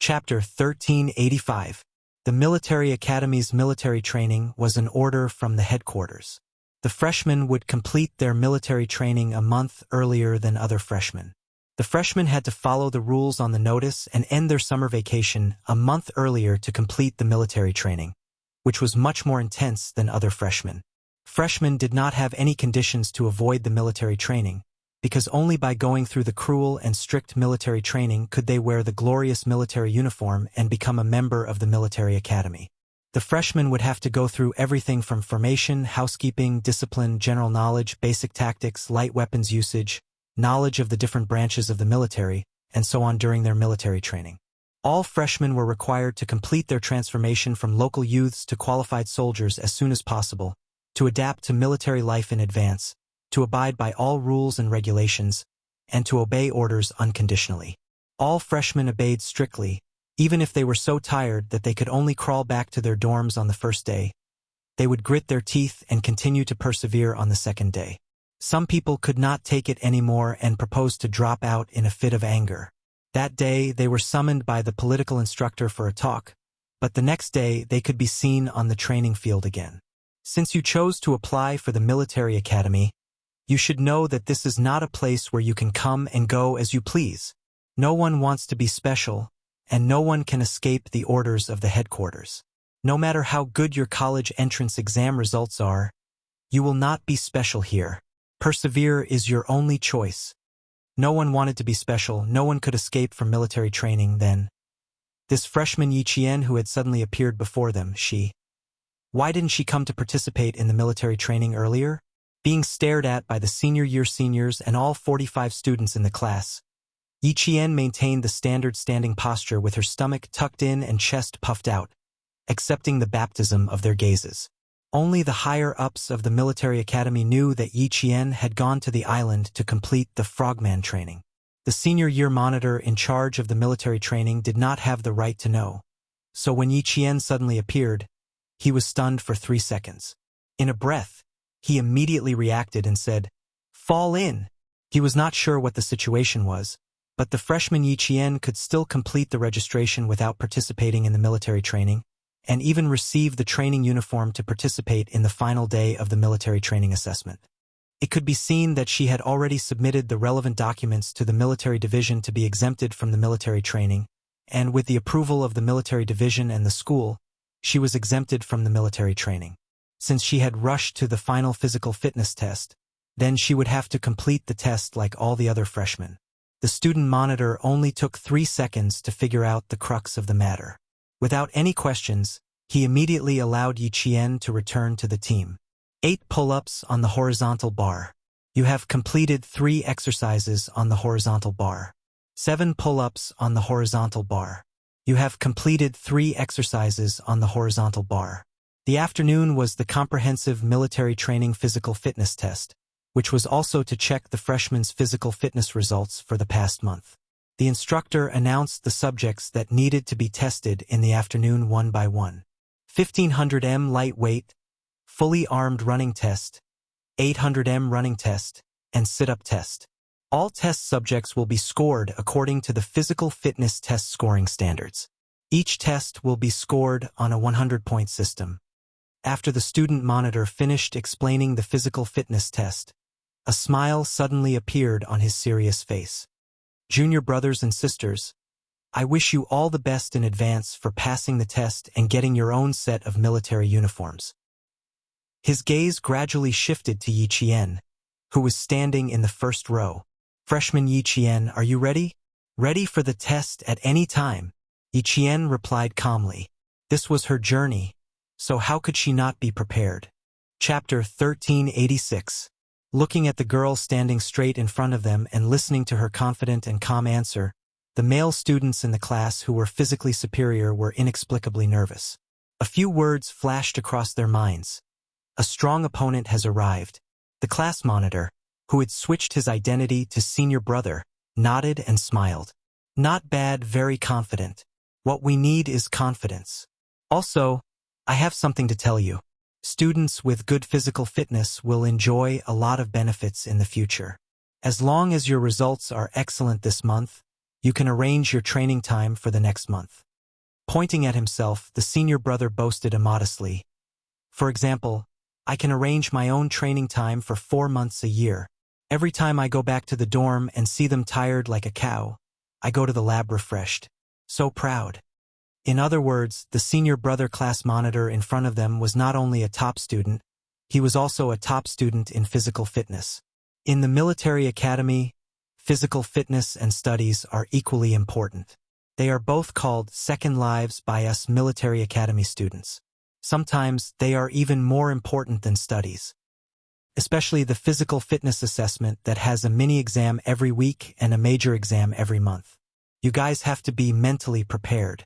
Chapter 1385. The Military Academy's military training was an order from the headquarters. The freshmen would complete their military training a month earlier than other freshmen. The freshmen had to follow the rules on the notice and end their summer vacation a month earlier to complete the military training, which was much more intense than other freshmen. Freshmen did not have any conditions to avoid the military training, because only by going through the cruel and strict military training could they wear the glorious military uniform and become a member of the military academy. The freshmen would have to go through everything from formation, housekeeping, discipline, general knowledge, basic tactics, light weapons usage, knowledge of the different branches of the military, and so on during their military training. All freshmen were required to complete their transformation from local youths to qualified soldiers as soon as possible, to adapt to military life in advance, to abide by all rules and regulations, and to obey orders unconditionally. All freshmen obeyed strictly, even if they were so tired that they could only crawl back to their dorms on the first day. They would grit their teeth and continue to persevere on the second day. Some people could not take it anymore and proposed to drop out in a fit of anger. That day they were summoned by the political instructor for a talk, but the next day they could be seen on the training field again. Since you chose to apply for the military academy, you should know that this is not a place where you can come and go as you please. No one wants to be special, and no one can escape the orders of the headquarters. No matter how good your college entrance exam results are, you will not be special here. Persevere is your only choice. No one wanted to be special, no one could escape from military training then. This freshman Yi Qian who had suddenly appeared before them, why didn't she come to participate in the military training earlier? Being stared at by the senior year seniors and all 45 students in the class, Yi Qian maintained the standard standing posture with her stomach tucked in and chest puffed out, accepting the baptism of their gazes. Only the higher-ups of the military academy knew that Yi Qian had gone to the island to complete the frogman training. The senior year monitor in charge of the military training did not have the right to know. So when Yi Qian suddenly appeared, he was stunned for 3 seconds. In a breath, he immediately reacted and said, "Fall in." He was not sure what the situation was, but the freshman Yi Qian could still complete the registration without participating in the military training, and even receive the training uniform to participate in the final day of the military training assessment. It could be seen that she had already submitted the relevant documents to the military division to be exempted from the military training, and with the approval of the military division and the school, she was exempted from the military training. Since she had rushed to the final physical fitness test, then she would have to complete the test like all the other freshmen. The student monitor only took 3 seconds to figure out the crux of the matter. Without any questions, he immediately allowed Yi Qian to return to the team. 8 pull-ups on the horizontal bar. You have completed 3 exercises on the horizontal bar. 7 pull-ups on the horizontal bar. You have completed 3 exercises on the horizontal bar. The afternoon was the comprehensive military training physical fitness test, which was also to check the freshmen's physical fitness results for the past month. The instructor announced the subjects that needed to be tested in the afternoon one by one. 1500 m lightweight, fully armed running test, 800 m running test, and sit-up test. All test subjects will be scored according to the physical fitness test scoring standards. Each test will be scored on a 100-point system. After the student monitor finished explaining the physical fitness test, a smile suddenly appeared on his serious face. Junior brothers and sisters, I wish you all the best in advance for passing the test and getting your own set of military uniforms. His gaze gradually shifted to Yi Qian, who was standing in the first row. Freshman Yi Qian, are you ready? Ready for the test at any time, Yi Qian replied calmly. This was her journey, so how could she not be prepared? Chapter 1386. Looking at the girl standing straight in front of them and listening to her confident and calm answer, the male students in the class who were physically superior were inexplicably nervous. A few words flashed across their minds. A strong opponent has arrived. The class monitor, who had switched his identity to senior brother, nodded and smiled. Not bad, very confident. What we need is confidence. Also, I have something to tell you. Students with good physical fitness will enjoy a lot of benefits in the future. As long as your results are excellent this month, You can arrange your training time for the next month. Pointing at himself, the senior brother boasted immodestly. For example, I can arrange my own training time for 4 months a year. Every time I go back to the dorm and see them tired like a cow, I go to the lab refreshed. So proud. In other words, the senior brother class monitor in front of them was not only a top student, he was also a top student in physical fitness. In the military academy, physical fitness and studies are equally important. They are both called second lives by us military academy students. Sometimes they are even more important than studies. Especially the physical fitness assessment that has a mini exam every week and a major exam every month. You guys have to be mentally prepared.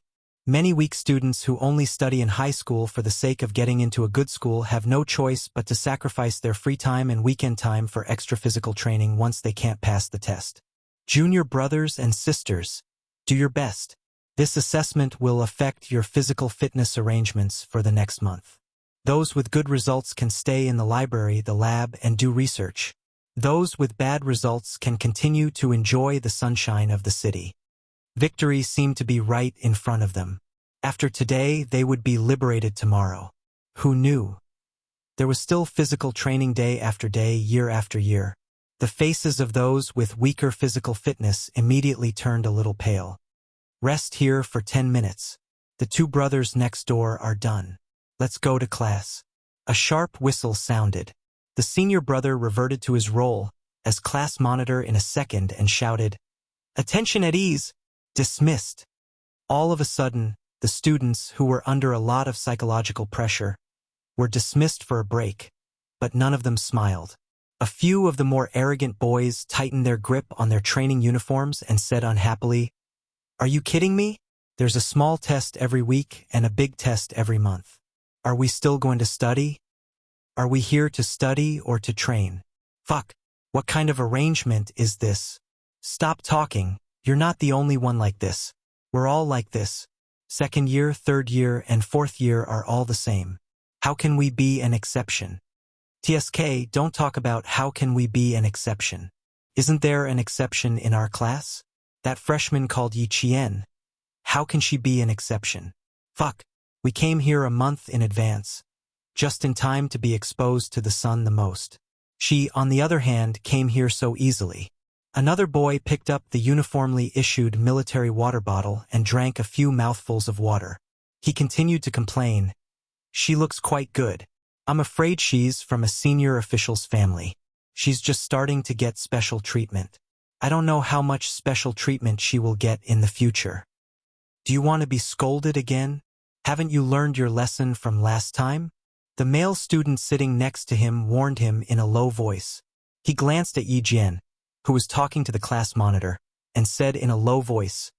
Many weak students who only study in high school for the sake of getting into a good school have no choice but to sacrifice their free time and weekend time for extra physical training once they can't pass the test. Junior brothers and sisters, do your best. This assessment will affect your physical fitness arrangements for the next month. Those with good results can stay in the library, the lab, and do research. Those with bad results can continue to enjoy the sunshine of the city. Victory seemed to be right in front of them. After today, they would be liberated tomorrow. Who knew? There was still physical training day after day, year after year. The faces of those with weaker physical fitness immediately turned a little pale. Rest here for 10 minutes. The two brothers next door are done. Let's go to class. A sharp whistle sounded. The senior brother reverted to his role as class monitor in a second and shouted, "Attention at ease! Dismissed." All of a sudden, the students, who were under a lot of psychological pressure, were dismissed for a break, but none of them smiled. A few of the more arrogant boys tightened their grip on their training uniforms and said unhappily, "Are you kidding me? There's a small test every week and a big test every month. Are we still going to study? Are we here to study or to train? Fuck, what kind of arrangement is this? Stop talking. You're not the only one like this. We're all like this. Second year, third year, and fourth year are all the same. How can we be an exception? TSK, don't talk about how can we be an exception. Isn't there an exception in our class? That freshman called Yi Qian. How can she be an exception? Fuck, we came here a month in advance, just in time to be exposed to the sun the most. She, on the other hand, came here so easily. Another boy picked up the uniformly issued military water bottle and drank a few mouthfuls of water. He continued to complain. She looks quite good. I'm afraid she's from a senior official's family. She's just starting to get special treatment. I don't know how much special treatment she will get in the future. Do you want to be scolded again? Haven't you learned your lesson from last time? The male student sitting next to him warned him in a low voice. He glanced at Yi Jian, who was talking to the class monitor, and said in a low voice,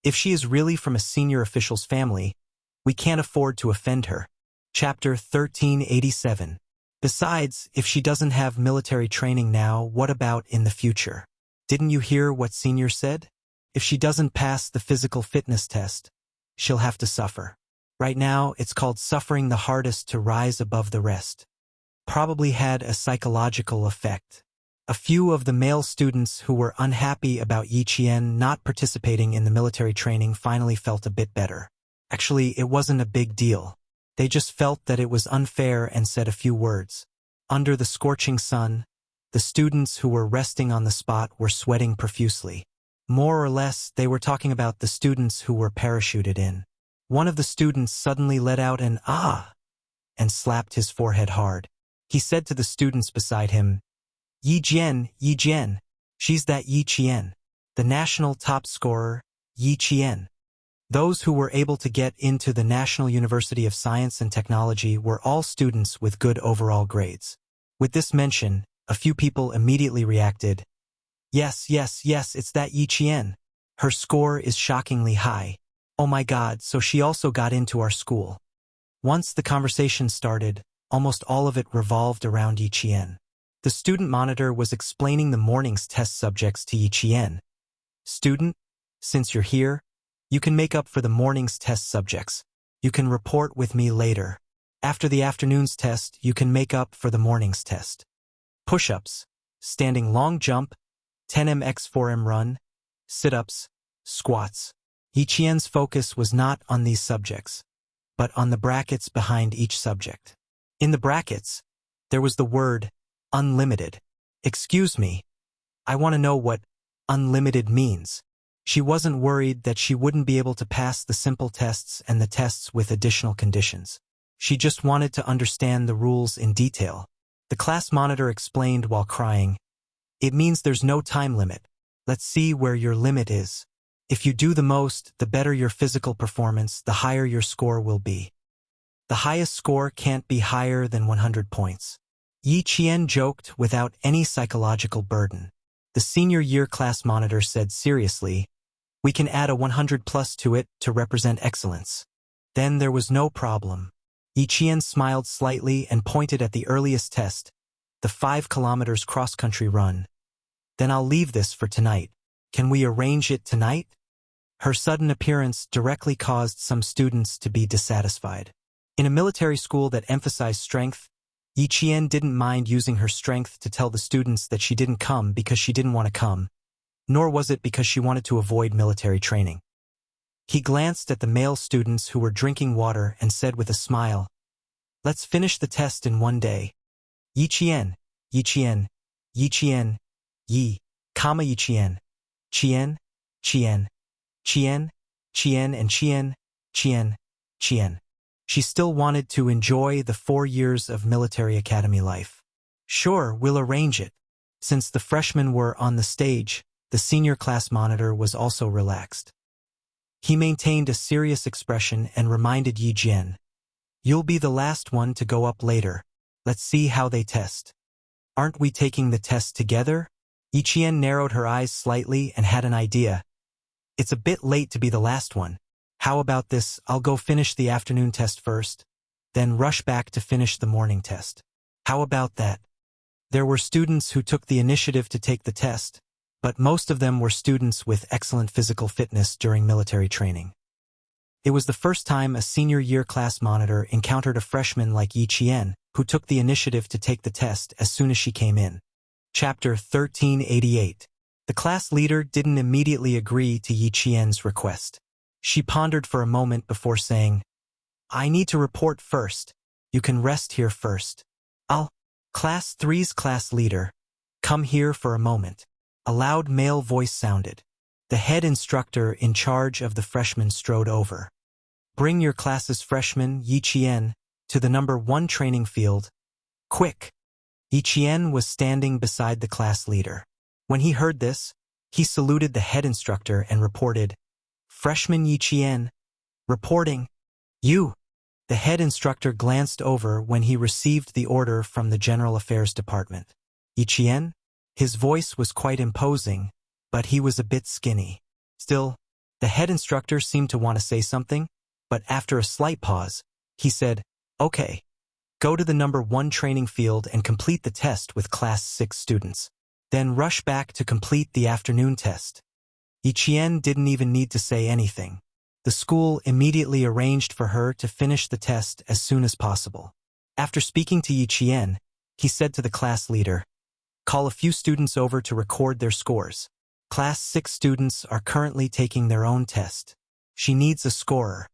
"If she is really from a senior official's family, we can't afford to offend her." Chapter 1387. Besides, if she doesn't have military training now, what about in the future? Didn't you hear what Senior said? If she doesn't pass the physical fitness test, she'll have to suffer. Right now, it's called suffering the hardest to rise above the rest. Probably had a psychological effect. A few of the male students who were unhappy about Yi Qian not participating in the military training finally felt a bit better. Actually, it wasn't a big deal. They just felt that it was unfair and said a few words. Under the scorching sun, the students who were resting on the spot were sweating profusely. More or less, they were talking about the students who were parachuted in. One of the students suddenly let out an "ah" and slapped his forehead hard. He said to the students beside him, Yi Jian, she's that Yi Qian, the national top scorer, Yi Qian." Those who were able to get into the National University of Science and Technology were all students with good overall grades. With this mention, a few people immediately reacted, Yes, it's that Yi Qian. Her score is shockingly high. Oh my god, so she also got into our school." Once the conversation started, almost all of it revolved around Yi Qian. The student monitor was explaining the morning's test subjects to Yi Qian. "Student, since you're here, you can make up for the morning's test subjects. You can report with me later. After the afternoon's test, you can make up for the morning's test. Push-ups, standing long jump, 10m x 4m run, sit-ups, squats. Yiqian's focus was not on these subjects, but on the brackets behind each subject. In the brackets, there was the word unlimited. Excuse me, I want to know what unlimited means. She wasn't worried that she wouldn't be able to pass the simple tests and the tests with additional conditions. She just wanted to understand the rules in detail. The class monitor explained while crying, "It means there's no time limit. Let's see where your limit is. If you do the most, the better your physical performance, the higher your score will be. The highest score can't be higher than 100 points." Yiqian joked without any psychological burden. The senior year class monitor said seriously, "We can add a 100 plus to it to represent excellence." Then there was no problem. Yiqian smiled slightly and pointed at the earliest test, the 5 kilometers cross-country run. "Then I'll leave this for tonight. Can we arrange it tonight?" Her sudden appearance directly caused some students to be dissatisfied. In a military school that emphasized strength, Yiqian didn't mind using her strength to tell the students that she didn't come because she didn't want to come, nor was it because she wanted to avoid military training. He glanced at the male students who were drinking water and said with a smile, "Let's finish the test in one day. Yiqian, Yiqian, Yiqian, Yi, Yiqian, Qian, Qian, Qian, Qian and Qian, Qian, Qian." She still wanted to enjoy the 4 years of military academy life. "Sure, we'll arrange it." Since the freshmen were on the stage, the senior class monitor was also relaxed. He maintained a serious expression and reminded Yiqian, "You'll be the last one to go up later. Let's see how they test." "Aren't we taking the test together?" Yiqian narrowed her eyes slightly and had an idea. "It's a bit late to be the last one. How about this, I'll go finish the afternoon test first, then rush back to finish the morning test. How about that?" There were students who took the initiative to take the test, but most of them were students with excellent physical fitness during military training. It was the first time a senior year class monitor encountered a freshman like Yiqian, who took the initiative to take the test as soon as she came in. Chapter 1388. The class leader didn't immediately agree to Yiqian's request. She pondered for a moment before saying, "I need to report first. You can rest here first." "I'll." Class 3's class leader, "Come here for a moment." A loud male voice sounded. The head instructor in charge of the freshmen strode over. "Bring your class's freshman, Yiqian, to the number 1 training field. Quick." Yiqian was standing beside the class leader. When he heard this, he saluted the head instructor and reported, "Freshman Yiqian, reporting." "You." The head instructor glanced over when he received the order from the General Affairs Department. "Yiqian?" His voice was quite imposing, but he was a bit skinny. Still, the head instructor seemed to want to say something, but after a slight pause, he said, "Okay, go to the number 1 training field and complete the test with Class 6 students. Then rush back to complete the afternoon test." Yiqian didn't even need to say anything. The school immediately arranged for her to finish the test as soon as possible. After speaking to Yiqian, he said to the class leader, "Call a few students over to record their scores. Class 6 students are currently taking their own test. She needs a scorer."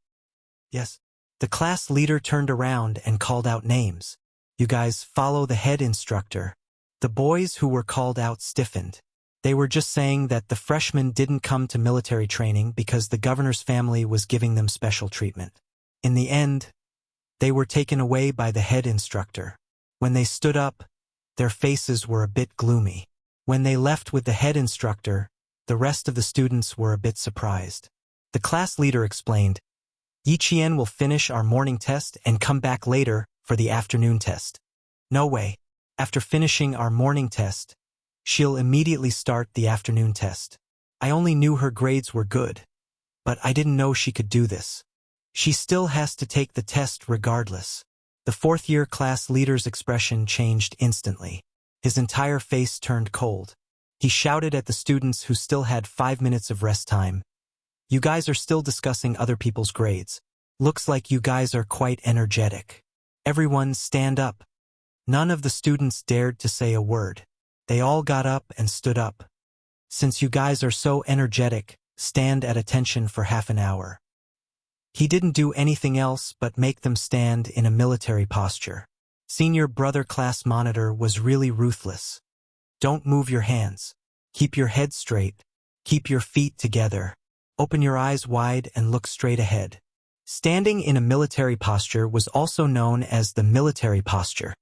"Yes." The class leader turned around and called out names. "You guys follow the head instructor." The boys who were called out stiffened. They were just saying that the freshmen didn't come to military training because the governor's family was giving them special treatment. In the end, they were taken away by the head instructor. When they stood up, their faces were a bit gloomy. When they left with the head instructor, the rest of the students were a bit surprised. The class leader explained, "Yiqian will finish our morning test and come back later for the afternoon test." "No way. After finishing our morning test, she'll immediately start the afternoon test. I only knew her grades were good, but I didn't know she could do this. She still has to take the test regardless." The 4th-year class leader's expression changed instantly. His entire face turned cold. He shouted at the students who still had 5 minutes of rest time, "You guys are still discussing other people's grades. Looks like you guys are quite energetic. Everyone stand up." None of the students dared to say a word. They all got up and stood up. "Since you guys are so energetic, stand at attention for half an hour. He didn't do anything else but make them stand in a military posture. Senior brother class monitor was really ruthless. Don't move your hands. Keep your head straight. Keep your feet together. Open your eyes wide and look straight ahead. Standing in a military posture was also known as the military posture.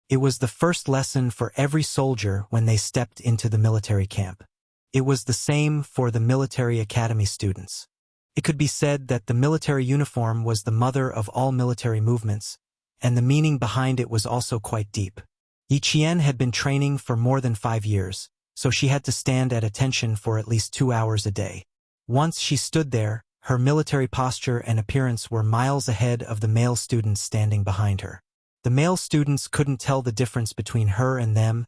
It was the first lesson for every soldier when they stepped into the military camp. It was the same for the military academy students. It could be said that the military uniform was the mother of all military movements, and the meaning behind it was also quite deep. Yi Qian had been training for more than 5 years, so she had to stand at attention for at least 2 hours a day. Once she stood there, her military posture and appearance were miles ahead of the male students standing behind her. The male students couldn't tell the difference between her and them,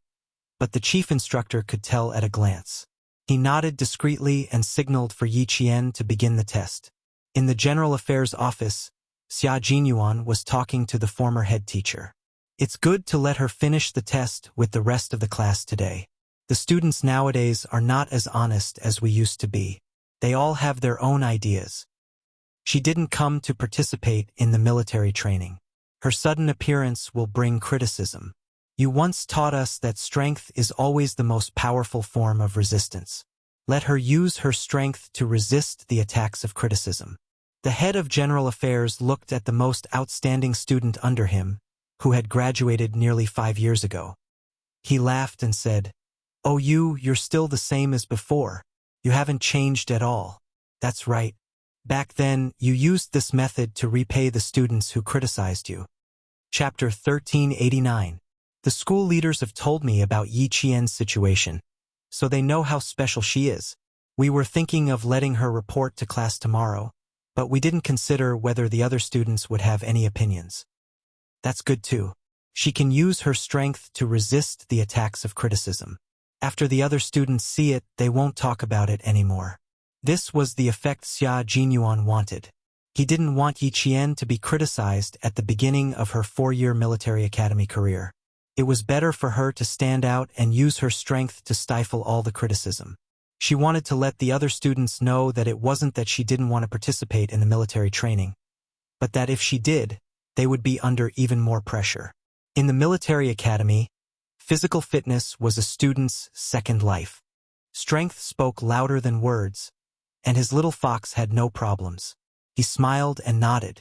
but the chief instructor could tell at a glance. He nodded discreetly and signaled for Yi Qian to begin the test. In the General Affairs office, Xia Jinyuan was talking to the former head teacher. It's good to let her finish the test with the rest of the class today. The students nowadays are not as honest as we used to be. They all have their own ideas. She didn't come to participate in the military training. Her sudden appearance will bring criticism. You once taught us that strength is always the most powerful form of resistance. Let her use her strength to resist the attacks of criticism. The head of General Affairs looked at the most outstanding student under him, who had graduated nearly 5 years ago. He laughed and said, "Oh, you're still the same as before. You haven't changed at all." "That's right. Back then, you used this method to repay the students who criticized you." Chapter 1389. The school leaders have told me about Yi Qian's situation, so they know how special she is. We were thinking of letting her report to class tomorrow, but we didn't consider whether the other students would have any opinions. That's good too. She can use her strength to resist the attacks of criticism. After the other students see it, they won't talk about it anymore. This was the effect Xia Jinyuan wanted. He didn't want Yi Qian to be criticized at the beginning of her 4-year military academy career. It was better for her to stand out and use her strength to stifle all the criticism. She wanted to let the other students know that it wasn't that she didn't want to participate in the military training, but that if she did, they would be under even more pressure. In the military academy, physical fitness was a student's second life. Strength spoke louder than words, and his little fox had no problems. He smiled and nodded.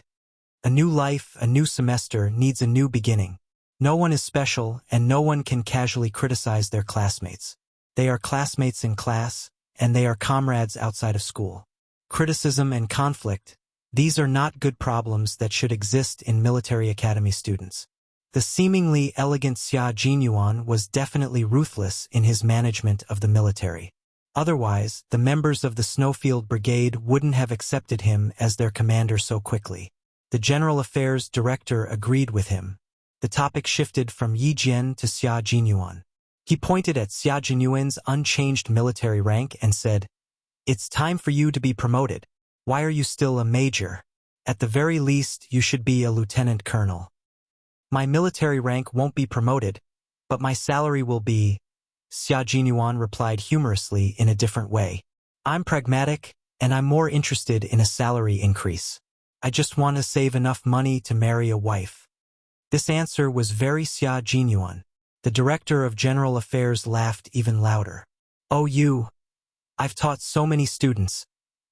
A new life, a new semester needs a new beginning. No one is special, and no one can casually criticize their classmates. They are classmates in class, and they are comrades outside of school. Criticism and conflict, these are not good problems that should exist in military academy students. The seemingly elegant Xia Jinyuan was definitely ruthless in his management of the military. Otherwise, the members of the Snowfield Brigade wouldn't have accepted him as their commander so quickly. The General Affairs Director agreed with him. The topic shifted from Yi Jian to Xia Jinyuan. He pointed at Xia Jinyuan's unchanged military rank and said, "It's time for you to be promoted. Why are you still a major? At the very least, you should be a lieutenant colonel." "My military rank won't be promoted, but my salary will be," Xia Jinyuan replied humorously in a different way. "I'm pragmatic, and I'm more interested in a salary increase. I just want to save enough money to marry a wife." This answer was very Xia Jinyuan. The Director of General Affairs laughed even louder. "Oh, I've taught so many students,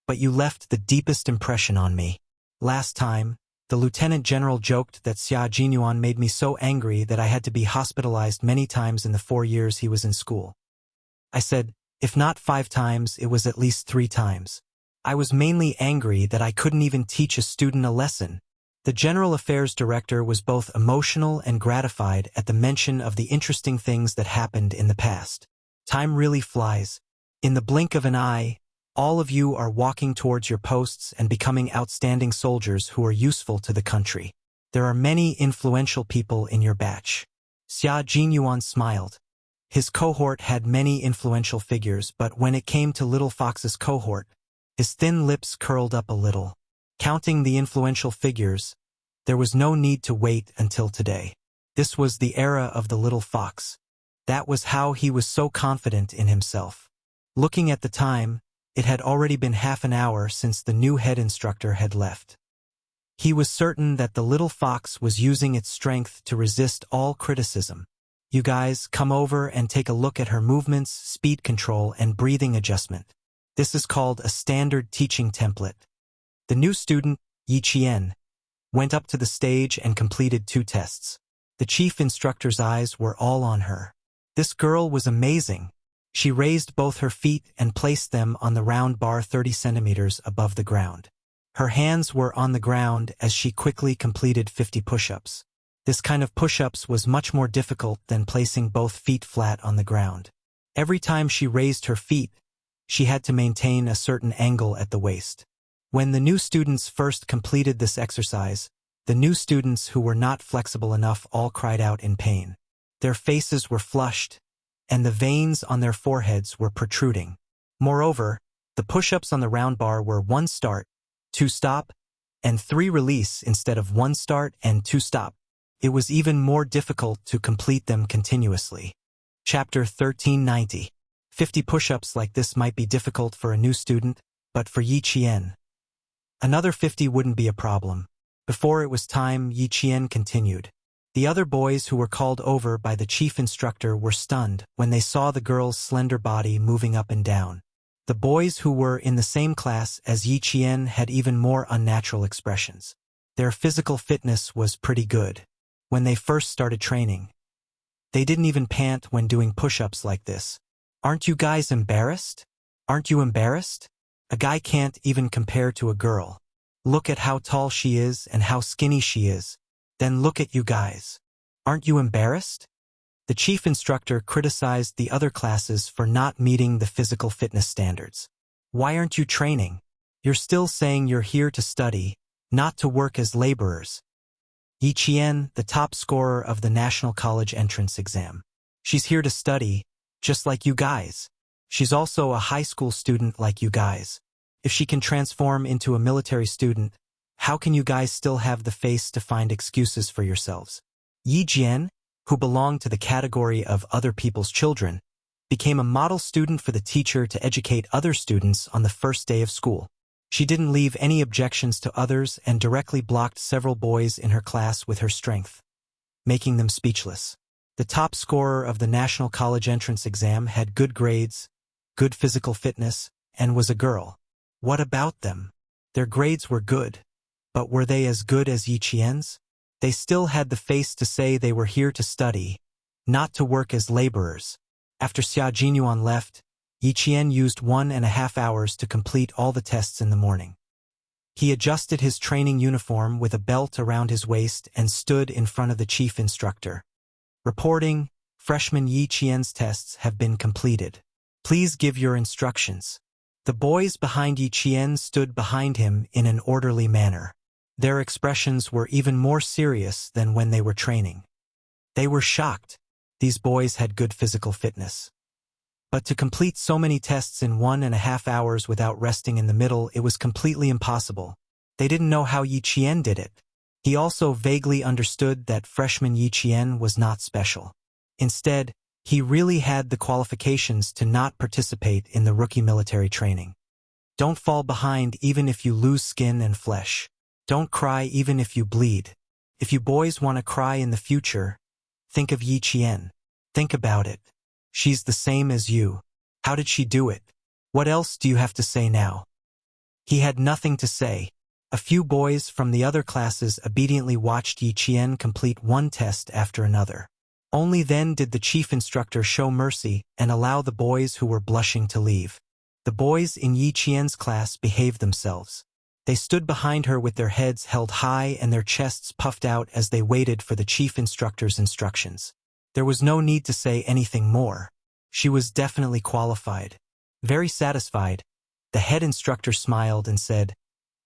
but you left the deepest impression on me. Last time, the Lieutenant General joked that Xia Jinyuan made me so angry that I had to be hospitalized many times in the 4 years he was in school. I said, if not 5 times, it was at least 3 times. I was mainly angry that I couldn't even teach a student a lesson." The General Affairs Director was both emotional and gratified at the mention of the interesting things that happened in the past. Time really flies. In the blink of an eye, all of you are walking towards your posts and becoming outstanding soldiers who are useful to the country. There are many influential people in your batch. Xia Jinyuan smiled. His cohort had many influential figures, but when it came to Little Fox's cohort, his thin lips curled up a little. Counting the influential figures, there was no need to wait until today. This was the era of the little fox. That was how he was so confident in himself. Looking at the time, It had already been half an hour since the new head instructor had left. He was certain that the little fox was using its strength to resist all criticism. You guys, come over and take a look at her movements, speed control, and breathing adjustment. This is called a standard teaching template. The new student, Yi Qian, went up to the stage and completed 2 tests. The chief instructor's eyes were all on her. This girl was amazing. She raised both her feet and placed them on the round bar 30 centimeters above the ground. Her hands were on the ground as she quickly completed 50 push-ups. This kind of push-ups was much more difficult than placing both feet flat on the ground. Every time she raised her feet, she had to maintain a certain angle at the waist. When the new students first completed this exercise, the new students who were not flexible enough all cried out in pain. Their faces were flushed, and the veins on their foreheads were protruding. Moreover, the push-ups on the round bar were 1 start, 2 stop, and 3 release instead of 1 start and 2 stop. It was even more difficult to complete them continuously. Chapter 1390. 50 push-ups like this might be difficult for a new student, but for Yi Qian, another 50 wouldn't be a problem. Before it was time, Yi Qian continued. The other boys who were called over by the chief instructor were stunned when they saw the girl's slender body moving up and down. The boys who were in the same class as Yi Qian had even more unnatural expressions. Their physical fitness was pretty good. When they first started training, they didn't even pant when doing push-ups like this. Aren't you guys embarrassed? Aren't you embarrassed? A guy can't even compare to a girl. Look at how tall she is and how skinny she is. Then look at you guys. Aren't you embarrassed? The chief instructor criticized the other classes for not meeting the physical fitness standards. Why aren't you training? You're still saying you're here to study, not to work as laborers. Yi Qian, the top scorer of the National College entrance exam. She's here to study, just like you guys. She's also a high school student like you guys. If she can transform into a military student, how can you guys still have the face to find excuses for yourselves? Yi Jian, who belonged to the category of other people's children, became a model student for the teacher to educate other students on the first day of school. She didn't leave any objections to others and directly blocked several boys in her class with her strength, making them speechless. The top scorer of the National College entrance exam had good grades, good physical fitness, and was a girl. What about them? Their grades were good, but were they as good as Yi Qian's? They still had the face to say they were here to study, not to work as laborers. After Xia Jinyuan left, Yi Qian used 1.5 hours to complete all the tests in the morning. He adjusted his training uniform with a belt around his waist and stood in front of the chief instructor. Reporting, freshman Yi Qian's tests have been completed. Please give your instructions. The boys behind Yi Qian stood behind him in an orderly manner. Their expressions were even more serious than when they were training. They were shocked. These boys had good physical fitness. But to complete so many tests in 1.5 hours without resting in the middle, it was completely impossible. They didn't know how Yi Qian did it. He also vaguely understood that freshman Yi Qian was not special. Instead, he really had the qualifications to not participate in the rookie military training. Don't fall behind even if you lose skin and flesh. Don't cry even if you bleed. If you boys want to cry in the future, think of Yi Qian. Think about it. She's the same as you. How did she do it? What else do you have to say now? He had nothing to say. A few boys from the other classes obediently watched Yi Qian complete one test after another. Only then did the chief instructor show mercy and allow the boys who were blushing to leave. The boys in Yi Qian's class behaved themselves. They stood behind her with their heads held high and their chests puffed out as they waited for the chief instructor's instructions. There was no need to say anything more. She was definitely qualified. Very satisfied, the head instructor smiled and said,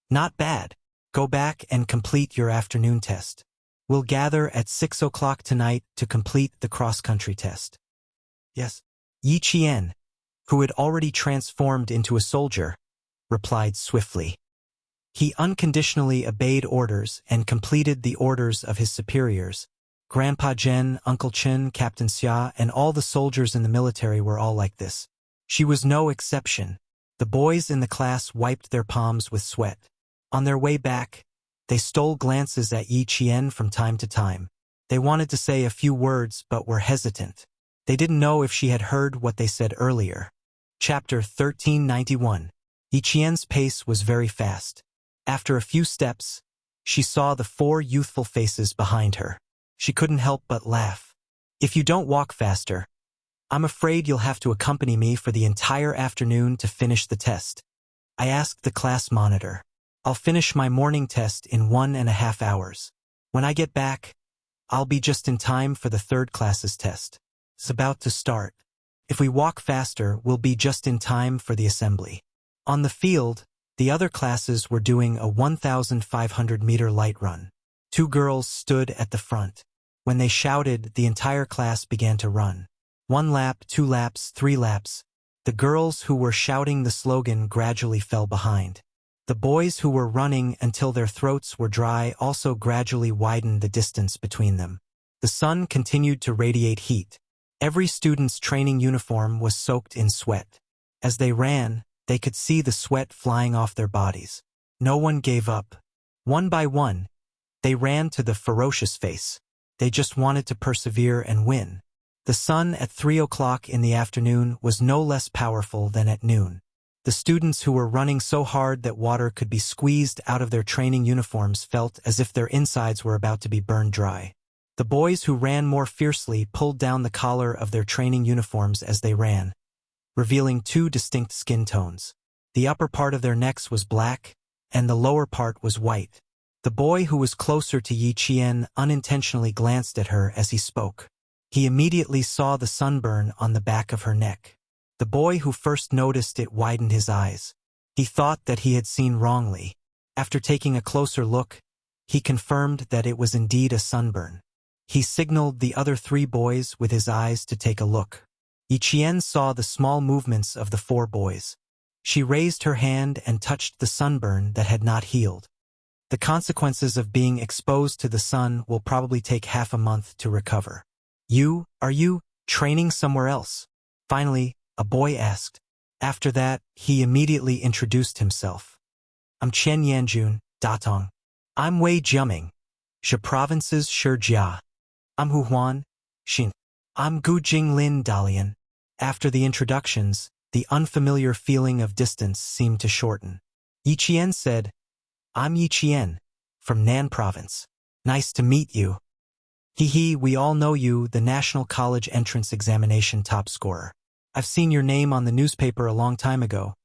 "Not bad. Go back and complete your afternoon test. We'll gather at 6 o'clock tonight to complete the cross-country test." Yes. Yi Qian, who had already transformed into a soldier, replied swiftly. He unconditionally obeyed orders and completed the orders of his superiors. Grandpa Zhen, Uncle Chen, Captain Xia, and all the soldiers in the military were all like this. She was no exception. The boys in the class wiped their palms with sweat. On their way back, they stole glances at Yi Qian from time to time. They wanted to say a few words but were hesitant. They didn't know if she had heard what they said earlier. Chapter 1391. Yi Qian's pace was very fast. After a few steps, she saw the 4 youthful faces behind her. She couldn't help but laugh. "If you don't walk faster, I'm afraid you'll have to accompany me for the entire afternoon to finish the test." I asked the class monitor. "I'll finish my morning test in 1.5 hours. When I get back, I'll be just in time for the 3rd class's test. It's about to start. If we walk faster, we'll be just in time for the assembly." On the field, the other classes were doing a 1,500-meter light run. 2 girls stood at the front. When they shouted, the entire class began to run. 1 lap, 2 laps, 3 laps. The girls who were shouting the slogan gradually fell behind. The boys who were running until their throats were dry also gradually widened the distance between them. The sun continued to radiate heat. Every student's training uniform was soaked in sweat. As they ran, they could see the sweat flying off their bodies. No one gave up. One by one, they ran to the ferocious face. They just wanted to persevere and win. The sun at 3 o'clock in the afternoon was no less powerful than at noon. The students who were running so hard that water could be squeezed out of their training uniforms felt as if their insides were about to be burned dry. The boys who ran more fiercely pulled down the collar of their training uniforms as they ran, revealing 2 distinct skin tones. The upper part of their necks was black, and the lower part was white. The boy who was closer to Yi Qian unintentionally glanced at her as he spoke. He immediately saw the sunburn on the back of her neck. The boy who first noticed it widened his eyes. He thought that he had seen wrongly. After taking a closer look, he confirmed that it was indeed a sunburn. He signaled the other 3 boys with his eyes to take a look. Yi Qian saw the small movements of the 4 boys. She raised her hand and touched the sunburn that had not healed. The consequences of being exposed to the sun will probably take half a month to recover. Are you training somewhere else?" Finally, a boy asked. After that, he immediately introduced himself. "I'm Chen Yanjun, Datong. I'm Wei Jiaming, Shi Province's Shijia. I'm Hu Huan, Xin. I'm Gu Jinglin Dalian." After the introductions, the unfamiliar feeling of distance seemed to shorten. Yi Qian said, "I'm Yi Qian, from Nan Province. Nice to meet you. Hee, we all know you, the National College Entrance Examination top scorer. I've seen your name on the newspaper a long time ago,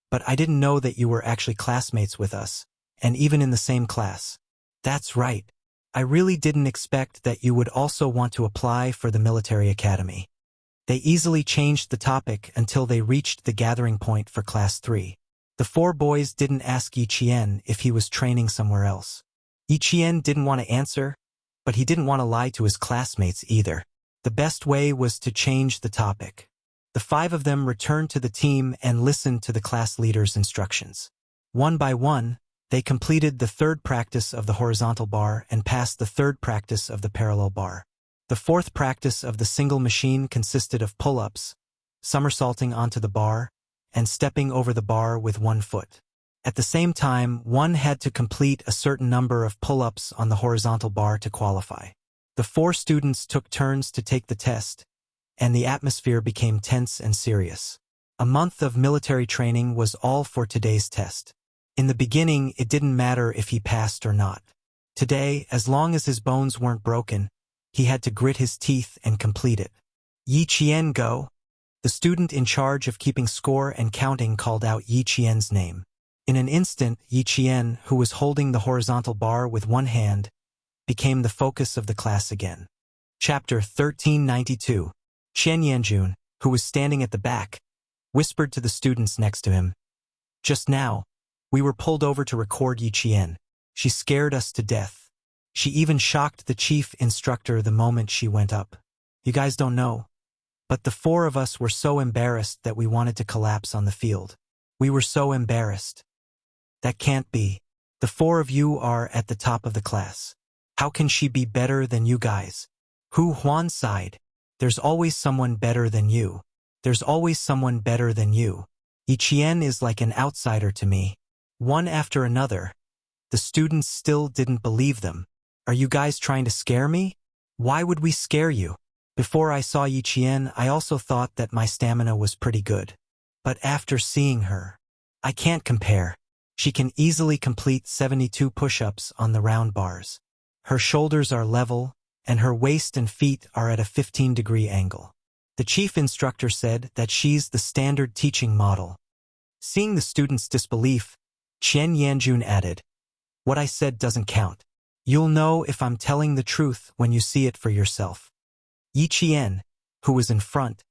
but I didn't know that you were actually classmates with us, and even in the same class." "That's right. I really didn't expect that you would also want to apply for the military academy." They easily changed the topic until they reached the gathering point for Class 3. The 4 boys didn't ask Yi Qian if he was training somewhere else. Yi Qian didn't want to answer, but he didn't want to lie to his classmates either. The best way was to change the topic. The 5 of them returned to the team and listened to the class leader's instructions. One by one, they completed the 3rd practice of the horizontal bar and passed the 3rd practice of the parallel bar. The 4th practice of the single machine consisted of pull-ups, somersaulting onto the bar, and stepping over the bar with 1 foot. At the same time, one had to complete a certain number of pull-ups on the horizontal bar to qualify. The 4 students took turns to take the test, and the atmosphere became tense and serious. A month of military training was all for today's test. In the beginning, it didn't matter if he passed or not. Today, as long as his bones weren't broken, he had to grit his teeth and complete it. "Yi Qian, go!" The student in charge of keeping score and counting called out Yi Qian's name. In an instant, Yi Qian, who was holding the horizontal bar with 1 hand, became the focus of the class again. Chapter 1392. Chen Yanjun, who was standing at the back, whispered to the students next to him. "Just now, we were pulled over to record Yi Qian. She scared us to death. She even shocked the chief instructor the moment she went up. You guys don't know, but the 4 of us were so embarrassed that we wanted to collapse on the field. We were so embarrassed. That can't be. The 4 of you are at the top of the class. How can she be better than you guys?" Hu Huan sighed. "There's always someone better than you. There's always someone better than you." Yiqian is like an outsider to me. One after another. The students still didn't believe them. Are you guys trying to scare me? Why would we scare you? Before I saw Yiqian, I also thought that my stamina was pretty good. But after seeing her, I can't compare. She can easily complete 72 push-ups on the round bars. Her shoulders are level, and her waist and feet are at a 15-degree angle. The chief instructor said that she's the standard teaching model. Seeing the students' disbelief, Chen Yanjun added, "What I said doesn't count. You'll know if I'm telling the truth when you see it for yourself." Yiqian, who was in front,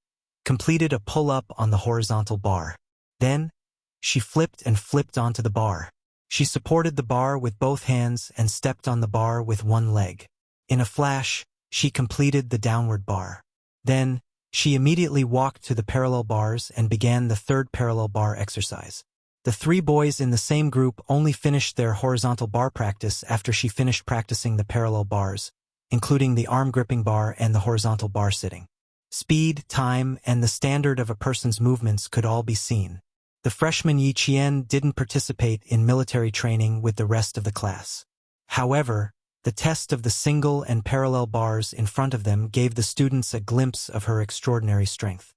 completed a pull-up on the horizontal bar. Then, she flipped and flipped onto the bar. She supported the bar with both hands and stepped on the bar with one leg. In a flash, she completed the downward bar. Then, she immediately walked to the parallel bars and began the third parallel bar exercise. The three boys in the same group only finished their horizontal bar practice after she finished practicing the parallel bars, including the arm gripping bar and the horizontal bar sitting. Speed, time, and the standard of a person's movements could all be seen. The freshman Yiqian didn't participate in military training with the rest of the class. However, the test of the single and parallel bars in front of them gave the students a glimpse of her extraordinary strength.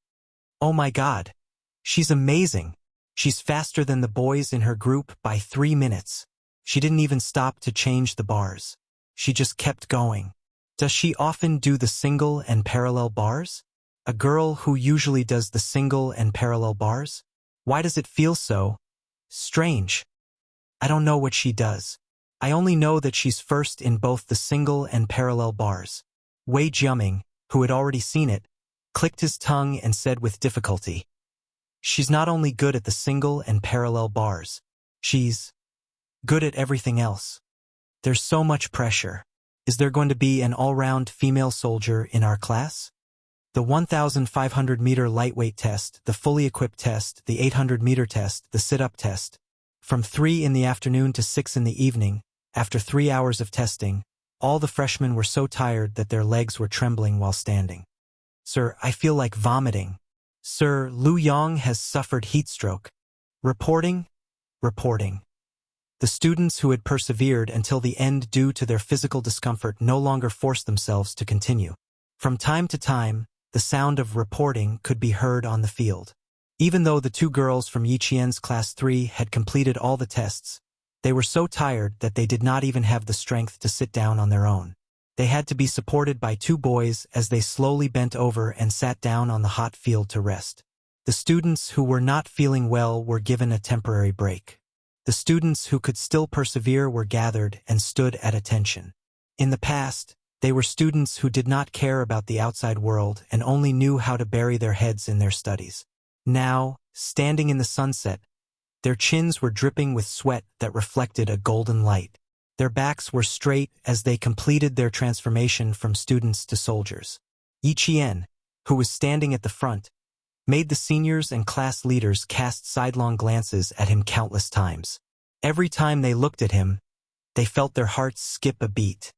Oh my God! She's amazing! She's faster than the boys in her group by 3 minutes. She didn't even stop to change the bars. She just kept going. Does she often do the single and parallel bars? A girl who usually does the single and parallel bars? Why does it feel so strange? I don't know what she does. I only know that she's first in both the single and parallel bars. Wei Jiaming, who had already seen it, clicked his tongue and said with difficulty, "She's not only good at the single and parallel bars. She's good at everything else. There's so much pressure. Is there going to be an all-round female soldier in our class?" The 1,500-meter lightweight test, the fully equipped test, the 800-meter test, the sit-up test. From 3 in the afternoon to 6 in the evening, after 3 hours of testing, all the freshmen were so tired that their legs were trembling while standing. "Sir, I feel like vomiting. Sir, Lu Yong has suffered heat stroke." Reporting. The students who had persevered until the end due to their physical discomfort no longer forced themselves to continue. From time to time, the sound of reporting could be heard on the field. Even though the two girls from Yiqian's class 3 had completed all the tests, they were so tired that they did not even have the strength to sit down on their own. They had to be supported by two boys as they slowly bent over and sat down on the hot field to rest. The students who were not feeling well were given a temporary break. The students who could still persevere were gathered and stood at attention. In the past, they were students who did not care about the outside world and only knew how to bury their heads in their studies. Now, standing in the sunset, their chins were dripping with sweat that reflected a golden light. Their backs were straight as they completed their transformation from students to soldiers. Yiqian, who was standing at the front, made the seniors and class leaders cast sidelong glances at him countless times. Every time they looked at him, they felt their hearts skip a beat.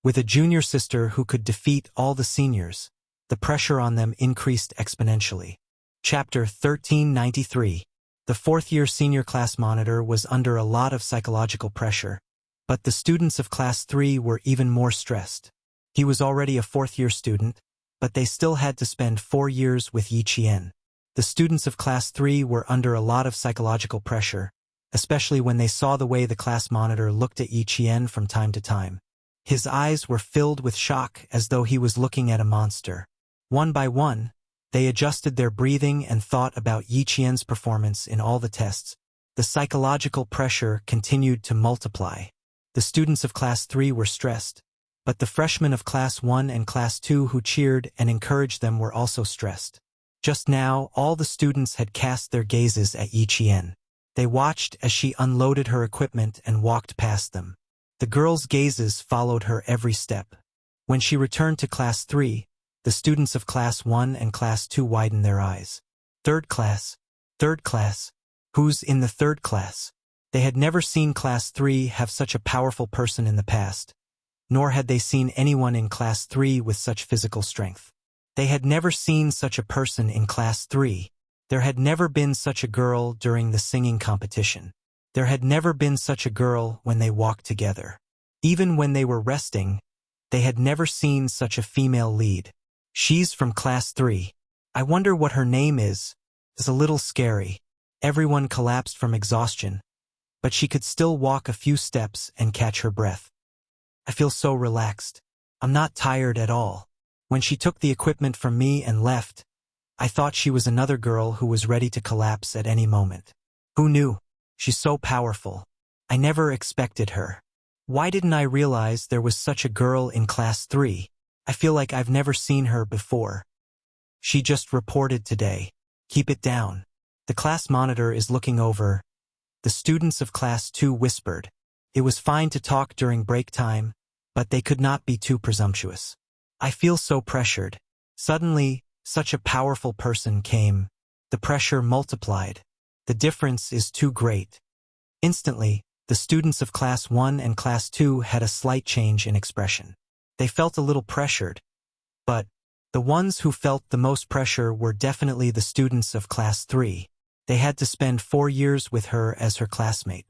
With a junior sister who could defeat all the seniors, the pressure on them increased exponentially. Chapter 1393. The fourth-year senior class monitor was under a lot of psychological pressure, but the students of Class 3 were even more stressed. He was already a fourth-year student, but they still had to spend 4 years with Yiqian. The students of Class 3 were under a lot of psychological pressure, especially when they saw the way the class monitor looked at Yiqian from time to time. His eyes were filled with shock as though he was looking at a monster. One by one, they adjusted their breathing and thought about Yiqian's performance in all the tests. The psychological pressure continued to multiply. The students of Class 3 were stressed, but the freshmen of Class 1 and Class 2 who cheered and encouraged them were also stressed. Just now, all the students had cast their gazes at Yiqian. They watched as she unloaded her equipment and walked past them. The girls' gazes followed her every step. When she returned to Class 3, the students of Class 1 and Class 2 widened their eyes. Third class. Who's in the third class? They had never seen Class 3 have such a powerful person in the past, nor had they seen anyone in Class 3 with such physical strength. They had never seen such a person in Class 3. There had never been such a girl during the singing competition. There had never been such a girl when they walked together. Even when they were resting, they had never seen such a female lead. She's from class 3. I wonder what her name is. It's a little scary. Everyone collapsed from exhaustion, but she could still walk a few steps and catch her breath. I feel so relaxed. I'm not tired at all. When she took the equipment from me and left, I thought she was another girl who was ready to collapse at any moment. Who knew? She's so powerful. I never expected her. Why didn't I realize there was such a girl in class 3? I feel like I've never seen her before. She just reported today. Keep it down. The class monitor is looking over. The students of class 2 whispered. It was fine to talk during break time, but they could not be too presumptuous. I feel so pressured. Suddenly, such a powerful person came. The pressure multiplied. The difference is too great. Instantly, the students of class 1 and class 2 had a slight change in expression. They felt a little pressured, but the ones who felt the most pressure were definitely the students of class 3. They had to spend 4 years with her as her classmate.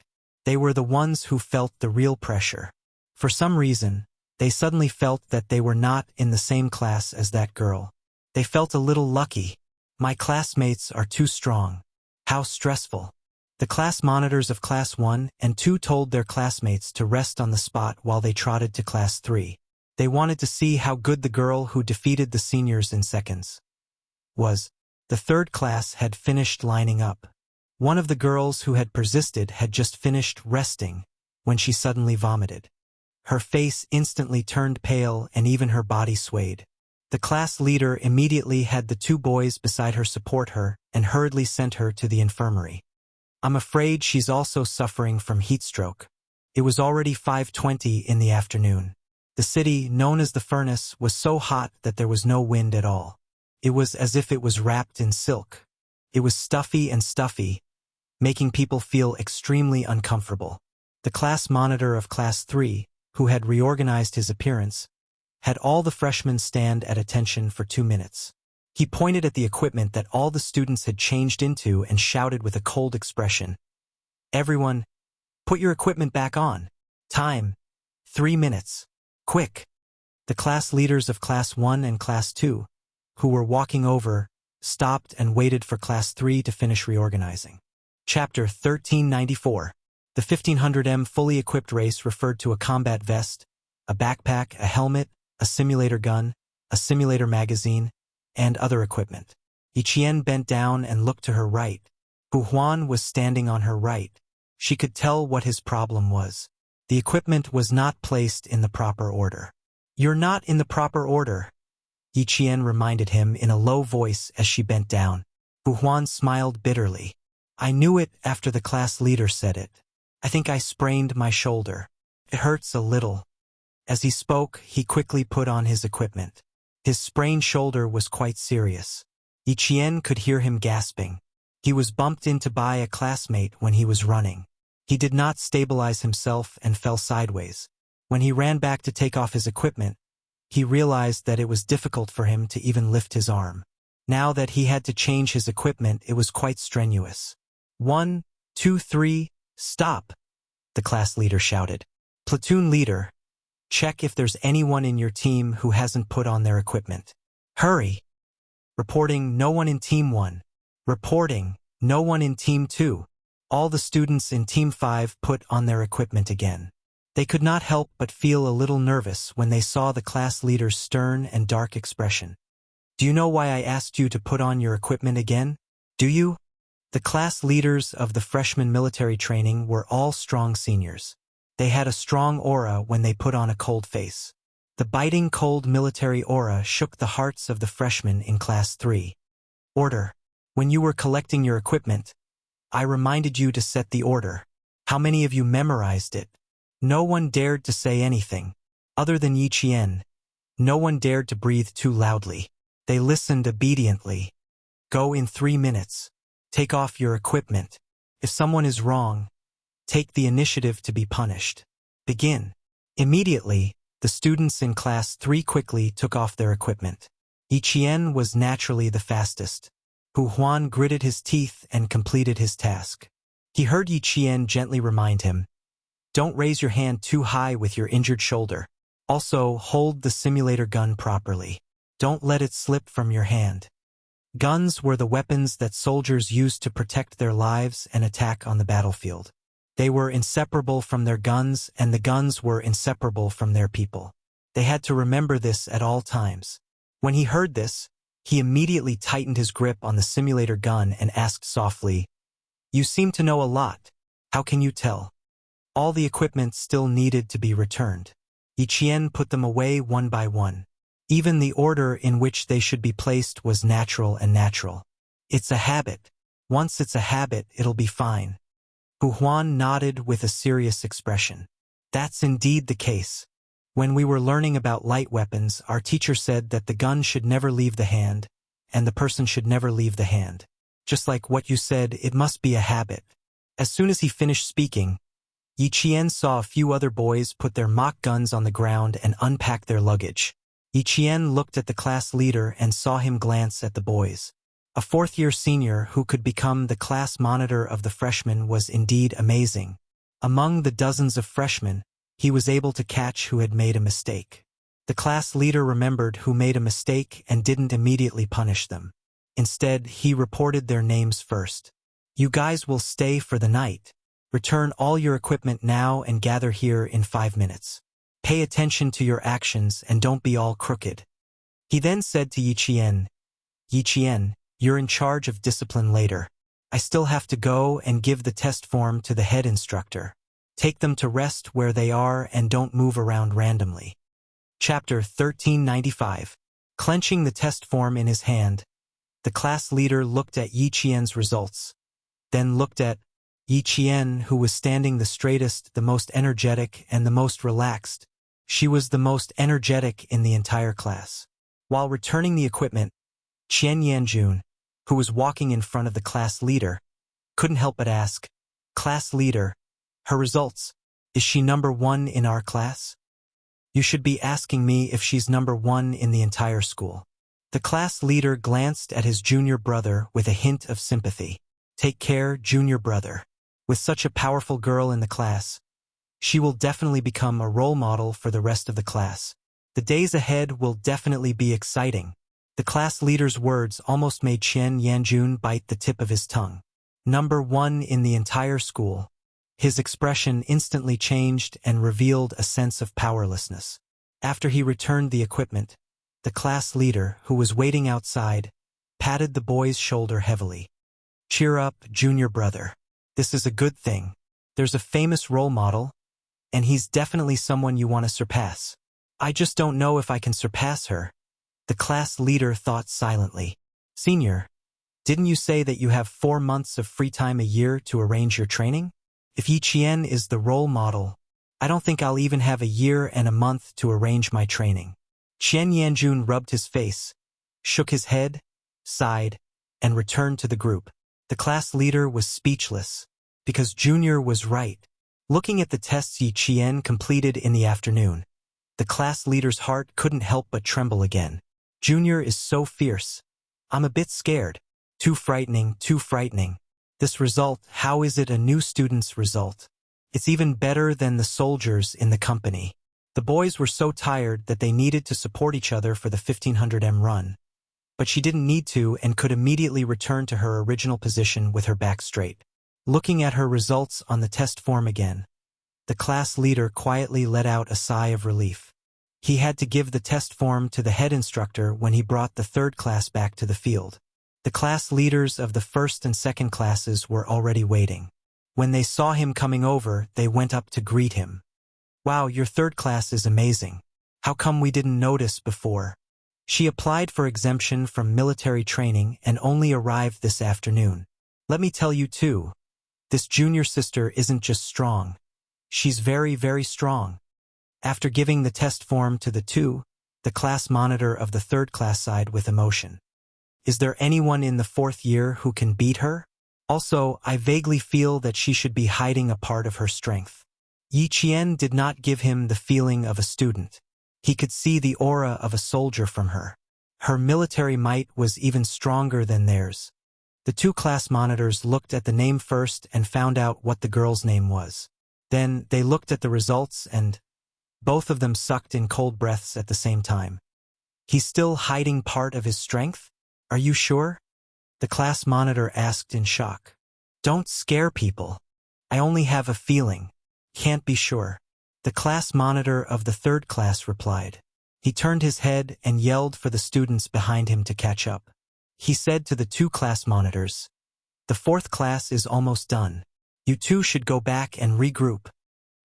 They were the ones who felt the real pressure. For some reason, they suddenly felt that they were not in the same class as that girl. They felt a little lucky. My classmates are too strong. How stressful. The class monitors of class 1 and 2 told their classmates to rest on the spot while they trotted to class 3. They wanted to see how good the girl who defeated the seniors in seconds was. The third class had finished lining up. One of the girls who had persisted had just finished resting when she suddenly vomited. Her face instantly turned pale and even her body swayed. The class leader immediately had the 2 boys beside her support her and hurriedly sent her to the infirmary. I'm afraid she's also suffering from heat stroke. It was already 5:20 in the afternoon. The city, known as the furnace, was so hot that there was no wind at all. It was as if it was wrapped in silk. It was stuffy and stuffy, making people feel extremely uncomfortable. The class monitor of class 3, who had reorganized his appearance, had all the freshmen stand at attention for 2 minutes. He pointed at the equipment that all the students had changed into and shouted with a cold expression, "Everyone, put your equipment back on. Time, 3 minutes. Quick." The class leaders of class 1 and class 2, who were walking over, stopped and waited for class 3 to finish reorganizing. Chapter 1394. The 1500m fully equipped race referred to a combat vest, a backpack, a helmet, a simulator gun, a simulator magazine, and other equipment. Yiqian bent down and looked to her right. Hu Huan was standing on her right. She could tell what his problem was. The equipment was not placed in the proper order. "You're not in the proper order," Yiqian reminded him in a low voice as she bent down. Hu Huan smiled bitterly. "I knew it after the class leader said it. I think I sprained my shoulder. It hurts a little." As he spoke, he quickly put on his equipment. His sprained shoulder was quite serious. Yiqian could hear him gasping. He was bumped into by a classmate when he was running. He did not stabilize himself and fell sideways. When he ran back to take off his equipment, he realized that it was difficult for him to even lift his arm. Now that he had to change his equipment, it was quite strenuous. 1, 2, 3, stop, the class leader shouted. "Platoon leader, check if there's anyone in your team who hasn't put on their equipment. Hurry." Reporting, no one in Team 1. Reporting, no one in Team 2. All the students in Team 5 put on their equipment again. They could not help but feel a little nervous when they saw the class leader's stern and dark expression. "Do you know why I asked you to put on your equipment again? Do you?" The class leaders of the freshman military training were all strong seniors. They had a strong aura when they put on a cold face. The biting cold military aura shook the hearts of the freshmen in class 3. "Order. When you were collecting your equipment, I reminded you to set the order. How many of you memorized it?" No one dared to say anything. Other than Yiqian, no one dared to breathe too loudly. They listened obediently. "Go in 3 minutes. Take off your equipment. If someone is wrong, take the initiative to be punished. Begin." Immediately, the students in class 3 quickly took off their equipment. Yiqian was naturally the fastest. Hu Huan gritted his teeth and completed his task. He heard Yi Qian gently remind him, "Don't raise your hand too high with your injured shoulder. Also, hold the simulator gun properly. Don't let it slip from your hand." Guns were the weapons that soldiers used to protect their lives and attack on the battlefield. They were inseparable from their guns, and the guns were inseparable from their people. They had to remember this at all times. When he heard this, he immediately tightened his grip on the simulator gun and asked softly, "You seem to know a lot. How can you tell?" All the equipment still needed to be returned. Yi Qian put them away one by one. Even the order in which they should be placed was natural and natural. "It's a habit. Once it's a habit, it'll be fine." Hu Huan nodded with a serious expression. "That's indeed the case. When we were learning about light weapons, our teacher said that the gun should never leave the hand, and the person should never leave the hand. Just like what you said, it must be a habit." As soon as he finished speaking, Yi Qian saw a few other boys put their mock guns on the ground and unpack their luggage. Yi Qian looked at the class leader and saw him glance at the boys. A fourth-year senior who could become the class monitor of the freshmen was indeed amazing. Among the dozens of freshmen, he was able to catch who had made a mistake. The class leader remembered who made a mistake and didn't immediately punish them. Instead, he reported their names first. "You guys will stay for the night. Return all your equipment now and gather here in 5 minutes. Pay attention to your actions and don't be all crooked." He then said to Yi Qian, "Yi Qian, you're in charge of discipline later. I still have to go and give the test form to the head instructor. Take them to rest where they are and don't move around randomly." Chapter 1395. Clenching the test form in his hand, the class leader looked at Yi Qian's results, then looked at Yi Qian, who was standing the straightest, the most energetic, and the most relaxed. She was the most energetic in the entire class. While returning the equipment, Qian Yanjun, who was walking in front of the class leader, couldn't help but ask, "Class leader, her results, is she number 1 in our class?" "You should be asking me if she's number 1 in the entire school." The class leader glanced at his junior brother with a hint of sympathy. "Take care, junior brother. With such a powerful girl in the class, she will definitely become a role model for the rest of the class. The days ahead will definitely be exciting." The class leader's words almost made Qian Yanjun bite the tip of his tongue. Number 1 in the entire school. His expression instantly changed and revealed a sense of powerlessness. After he returned the equipment, the class leader, who was waiting outside, patted the boy's shoulder heavily. "Cheer up, junior brother. This is a good thing. There's a famous role model, and he's definitely someone you want to surpass. I just don't know if I can surpass her." The class leader thought silently. "Senior, didn't you say that you have 4 months of free time a year to arrange your training? If Yi Qian is the role model, I don't think I'll even have a year and a month to arrange my training." Qian Yanjun rubbed his face, shook his head, sighed, and returned to the group. The class leader was speechless, because Junior was right. Looking at the tests Yi Qian completed in the afternoon, the class leader's heart couldn't help but tremble again. "Junior is so fierce. I'm a bit scared. Too frightening, too frightening. This result, how is it a new student's result? It's even better than the soldiers in the company." The boys were so tired that they needed to support each other for the 1500m run. But she didn't need to and could immediately return to her original position with her back straight. Looking at her results on the test form again, the class leader quietly let out a sigh of relief. He had to give the test form to the head instructor when he brought the 3rd class back to the field. The class leaders of the 1st and 2nd classes were already waiting. When they saw him coming over, they went up to greet him. "Wow, your 3rd class is amazing. How come we didn't notice before?" She applied for exemption from military training and only arrived this afternoon. "Let me tell you too, this junior sister isn't just strong. She's very, very strong." After giving the test form to the class monitor of the 3rd class sighed with emotion. "Is there anyone in the 4th year who can beat her? Also, I vaguely feel that she should be hiding a part of her strength." Yi Qian did not give him the feeling of a student. He could see the aura of a soldier from her. Her military might was even stronger than theirs. The two class monitors looked at the name first and found out what the girl's name was. Then they looked at the results and both of them sucked in cold breaths at the same time. He's still hiding part of his strength? Are you sure? The class monitor asked in shock. Don't scare people. I only have a feeling. Can't be sure. The class monitor of the third class replied. He turned his head and yelled for the students behind him to catch up. He said to the two class monitors, "The fourth class is almost done. You two should go back and regroup."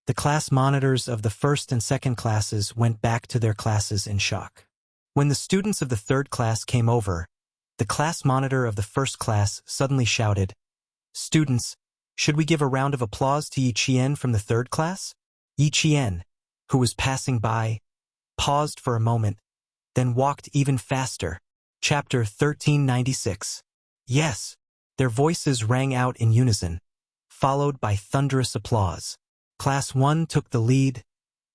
The class monitors of the first and second classes went back to their classes in shock. When the students of the third class came over, the class monitor of the first class suddenly shouted, "Students, should we give a round of applause to Yi Qian from the third class?" Yi Qian, who was passing by, paused for a moment, then walked even faster. Chapter 1396. Yes, their voices rang out in unison, followed by thunderous applause. Class 1 took the lead,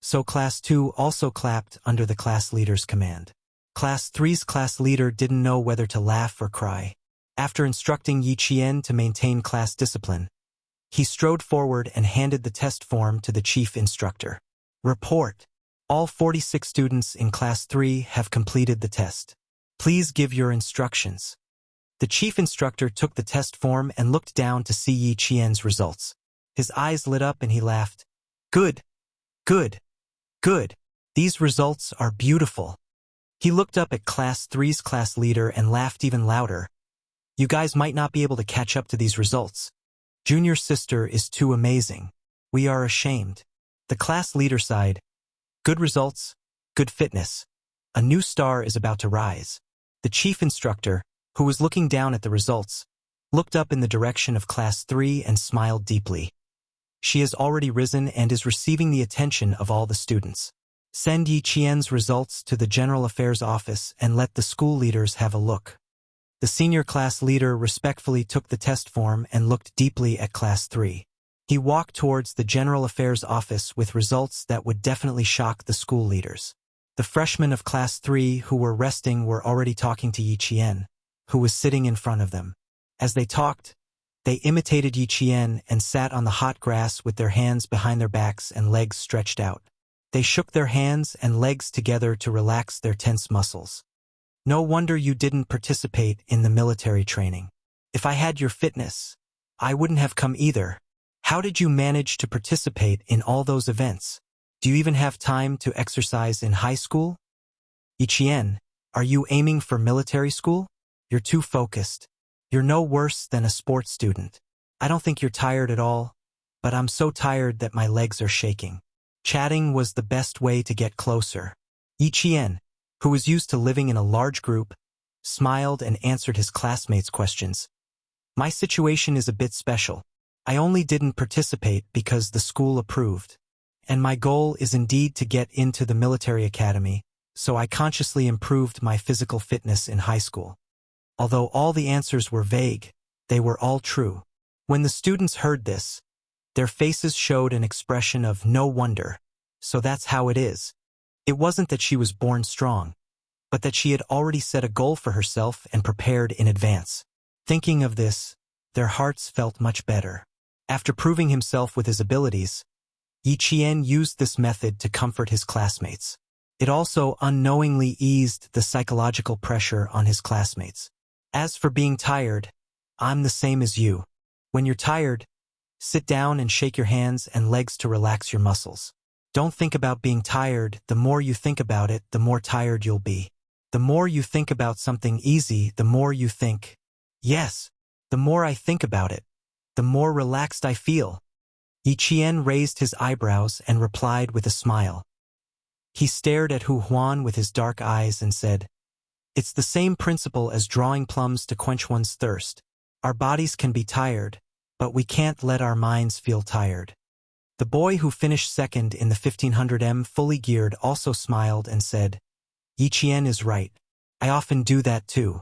so Class 2 also clapped under the class leader's command. Class 3's class leader didn't know whether to laugh or cry. After instructing Yi Qian to maintain class discipline, he strode forward and handed the test form to the chief instructor. Report. All 46 students in Class 3 have completed the test. Please give your instructions. The chief instructor took the test form and looked down to see Yi Qian's results. His eyes lit up and he laughed. Good, good, good. These results are beautiful. He looked up at Class 3's class leader and laughed even louder. You guys might not be able to catch up to these results. Junior sister is too amazing. We are ashamed. The class leader sighed. Good results, good fitness. A new star is about to rise. The chief instructor, who was looking down at the results, looked up in the direction of Class 3 and smiled deeply. She has already risen and is receiving the attention of all the students. Send Yi Qian's results to the General Affairs Office and let the school leaders have a look. The senior class leader respectfully took the test form and looked deeply at Class 3. He walked towards the General Affairs Office with results that would definitely shock the school leaders. The freshmen of Class 3 who were resting were already talking to Yi Qian, who was sitting in front of them. As they talked, they imitated Yi Qian and sat on the hot grass with their hands behind their backs and legs stretched out. They shook their hands and legs together to relax their tense muscles. No wonder you didn't participate in the military training. If I had your fitness, I wouldn't have come either. How did you manage to participate in all those events? Do you even have time to exercise in high school? Yi Qian, are you aiming for military school? You're too focused. You're no worse than a sports student. I don't think you're tired at all, but I'm so tired that my legs are shaking. Chatting was the best way to get closer. Yi Qian, who was used to living in a large group, smiled and answered his classmates' questions. My situation is a bit special. I only didn't participate because the school approved. And my goal is indeed to get into the military academy, so I consciously improved my physical fitness in high school. Although all the answers were vague, they were all true. When the students heard this, their faces showed an expression of no wonder. So that's how it is. It wasn't that she was born strong, but that she had already set a goal for herself and prepared in advance. Thinking of this, their hearts felt much better. After proving himself with his abilities, Yi Qian used this method to comfort his classmates. It also unknowingly eased the psychological pressure on his classmates. As for being tired, I'm the same as you. When you're tired, sit down and shake your hands and legs to relax your muscles. Don't think about being tired. The more you think about it, the more tired you'll be. The more you think about something easy, the more you think. Yes, the more I think about it, the more relaxed I feel. Yi Qian raised his eyebrows and replied with a smile. He stared at Hu Huan with his dark eyes and said, It's the same principle as drawing plums to quench one's thirst. Our bodies can be tired, but we can't let our minds feel tired. The boy who finished second in the 1500m fully geared also smiled and said, Yi Qian is right. I often do that too.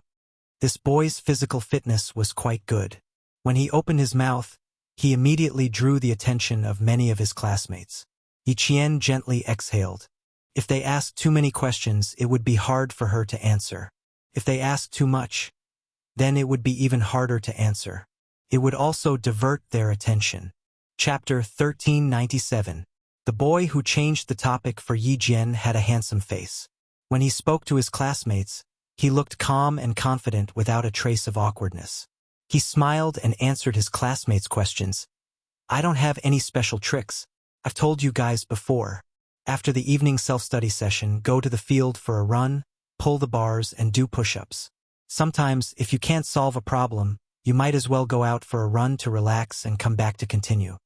This boy's physical fitness was quite good. When he opened his mouth, he immediately drew the attention of many of his classmates. Yi Qian gently exhaled. If they asked too many questions, it would be hard for her to answer. If they asked too much, then it would be even harder to answer. It would also divert their attention. Chapter 1397. The boy who changed the topic for Yi Jian had a handsome face. When he spoke to his classmates, he looked calm and confident without a trace of awkwardness. He smiled and answered his classmates' questions. I don't have any special tricks. I've told you guys before. After the evening self-study session, go to the field for a run, pull the bars, and do push-ups. Sometimes, if you can't solve a problem, you might as well go out for a run to relax and come back to continue.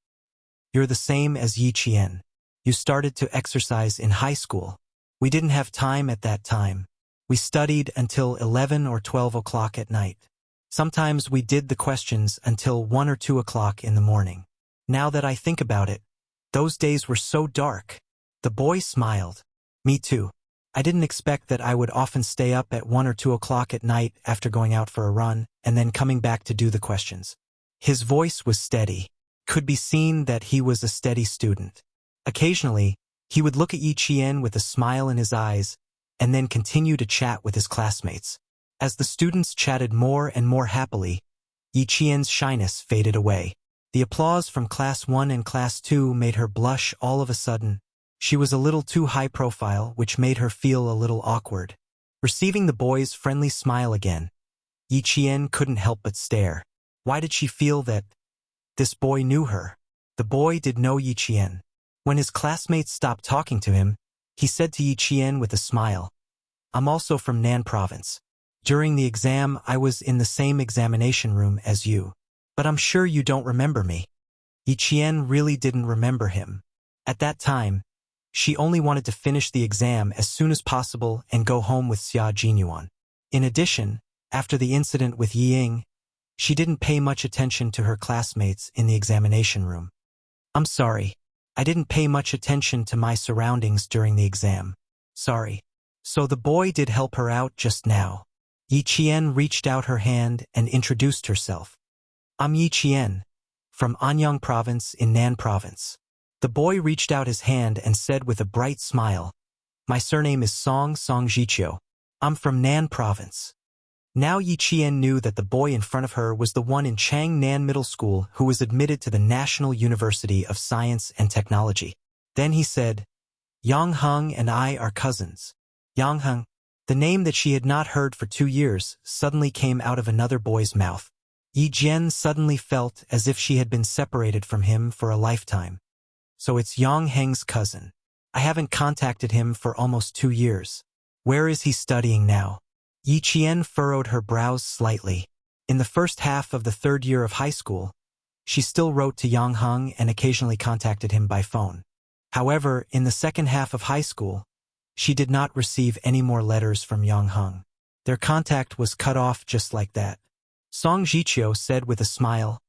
You're the same as Yi Qian. You started to exercise in high school. We didn't have time at that time. We studied until 11 or 12 o'clock at night. Sometimes we did the questions until 1 or 2 o'clock in the morning. Now that I think about it, those days were so dark. The boy smiled. Me too. I didn't expect that I would often stay up at 1 or 2 o'clock at night after going out for a run and then coming back to do the questions. His voice was steady. Could be seen that he was a steady student. Occasionally, he would look at Yi Qian with a smile in his eyes and then continue to chat with his classmates. As the students chatted more and more happily, Yi Qian's shyness faded away. The applause from Class 1 and Class 2 made her blush all of a sudden. She was a little too high profile, which made her feel a little awkward. Receiving the boy's friendly smile again, Yi Qian couldn't help but stare. Why did she feel that this boy knew her? The boy did know Yi Qian. When his classmates stopped talking to him, he said to Yi Qian with a smile, I'm also from Nan province. During the exam, I was in the same examination room as you. But I'm sure you don't remember me. Yi Qian really didn't remember him. At that time, she only wanted to finish the exam as soon as possible and go home with Xia Jinyuan. In addition, after the incident with Yi Ying, she didn't pay much attention to her classmates in the examination room. I'm sorry. I didn't pay much attention to my surroundings during the exam. Sorry. So the boy did help her out just now. Yi Qian reached out her hand and introduced herself. I'm Yi Qian, from Anyang province in Nan province. The boy reached out his hand and said with a bright smile, My surname is Song Jiqiu. I'm from Nan province. Now Yi Qian knew that the boy in front of her was the one in Chang Nan Middle School who was admitted to the National University of Science and Technology. Then he said, Yang Heng and I are cousins. Yang Heng, the name that she had not heard for 2 years, suddenly came out of another boy's mouth. Yi Jian suddenly felt as if she had been separated from him for a lifetime. So it's Yang Heng's cousin. I haven't contacted him for almost 2 years. Where is he studying now? Yi Qian furrowed her brows slightly. In the first half of the 3rd year of high school, she still wrote to Yang Heng and occasionally contacted him by phone. However, in the second half of high school, she did not receive any more letters from Yang Heng. Their contact was cut off just like that. Song Jiqiu said with a smile,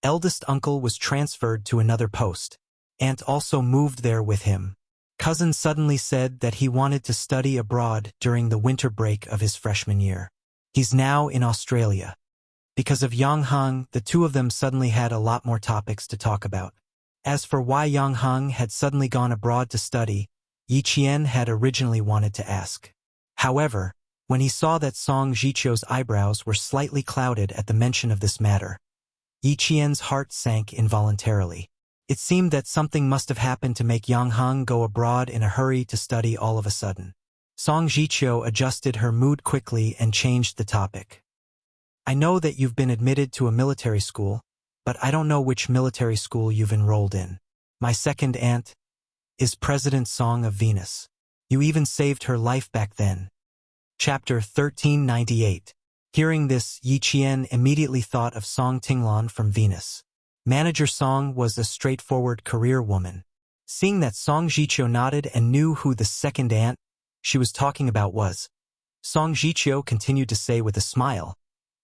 Eldest uncle was transferred to another post. Aunt also moved there with him. Cousin suddenly said that he wanted to study abroad during the winter break of his freshman year. He's now in Australia. Because of Yang Heng, the two of them suddenly had a lot more topics to talk about. As for why Yang Heng had suddenly gone abroad to study, Yi Qian had originally wanted to ask. However, when he saw that Song Jiqiu's eyebrows were slightly clouded at the mention of this matter, Yi Qian's heart sank involuntarily. It seemed that something must have happened to make Yang Heng go abroad in a hurry to study all of a sudden. Song Jiqiu adjusted her mood quickly and changed the topic. I know that you've been admitted to a military school, but I don't know which military school you've enrolled in. My second aunt is President Song of Venus. You even saved her life back then. Chapter 1398. Hearing this, Yi Qian immediately thought of Song Tinglan from Venus. Manager Song was a straightforward career woman. Seeing that Song Jiqiu nodded and knew who the second aunt she was talking about was, Song Jiqiu continued to say with a smile,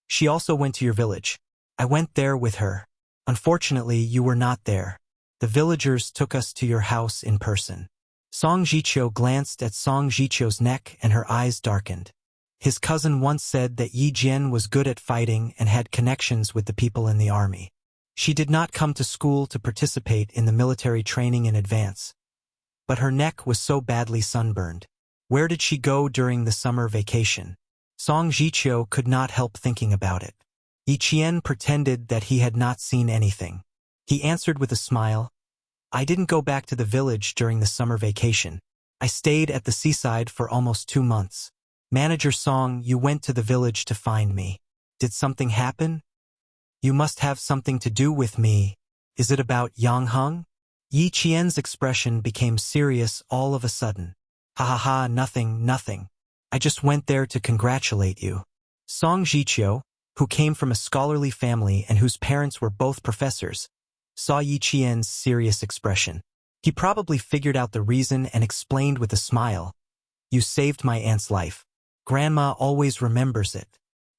She also went to your village. I went there with her. Unfortunately, you were not there. The villagers took us to your house in person. Song Jiqiu glanced at Song Jiqiu's neck and her eyes darkened. His cousin once said that Yi Jian was good at fighting and had connections with the people in the army. She did not come to school to participate in the military training in advance. But her neck was so badly sunburned. Where did she go during the summer vacation? Song Jiqiu could not help thinking about it. Yi Qian pretended that he had not seen anything. He answered with a smile, I didn't go back to the village during the summer vacation. I stayed at the seaside for almost 2 months. Manager Song, you went to the village to find me. Did something happen? You must have something to do with me. Is it about Yang Heng? Yi Qian's expression became serious all of a sudden. Ha ha ha, nothing, nothing. I just went there to congratulate you. Song Jiqiu, who came from a scholarly family and whose parents were both professors, saw Yi Qian's serious expression. He probably figured out the reason and explained with a smile, You saved my aunt's life. Grandma always remembers it.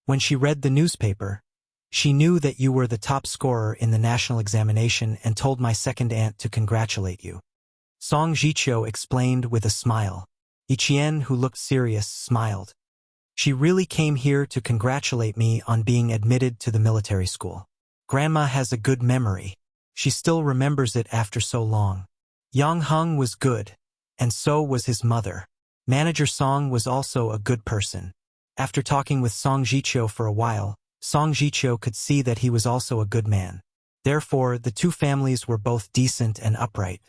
When she read the newspaper, she knew that you were the top scorer in the national examination and told my second aunt to congratulate you. Song Jiqiu explained with a smile. Yi Qian, who looked serious, smiled. She really came here to congratulate me on being admitted to the military school. Grandma has a good memory. She still remembers it after so long. Yang Heng was good, and so was his mother. Manager Song was also a good person. After talking with Song Jiqiu for a while, Song Jiqiu could see that he was also a good man. Therefore, the two families were both decent and upright.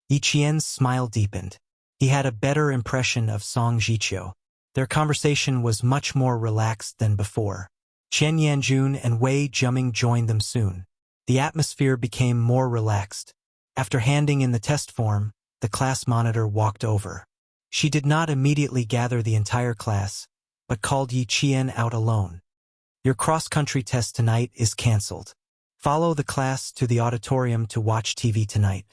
Yi Qian's smile deepened. He had a better impression of Song Jiqiu. Their conversation was much more relaxed than before. Chen Yanjun and Wei Juming joined them soon. The atmosphere became more relaxed. After handing in the test form, the class monitor walked over. She did not immediately gather the entire class, but called Yi Qian out alone. Your cross-country test tonight is cancelled. Follow the class to the auditorium to watch TV tonight.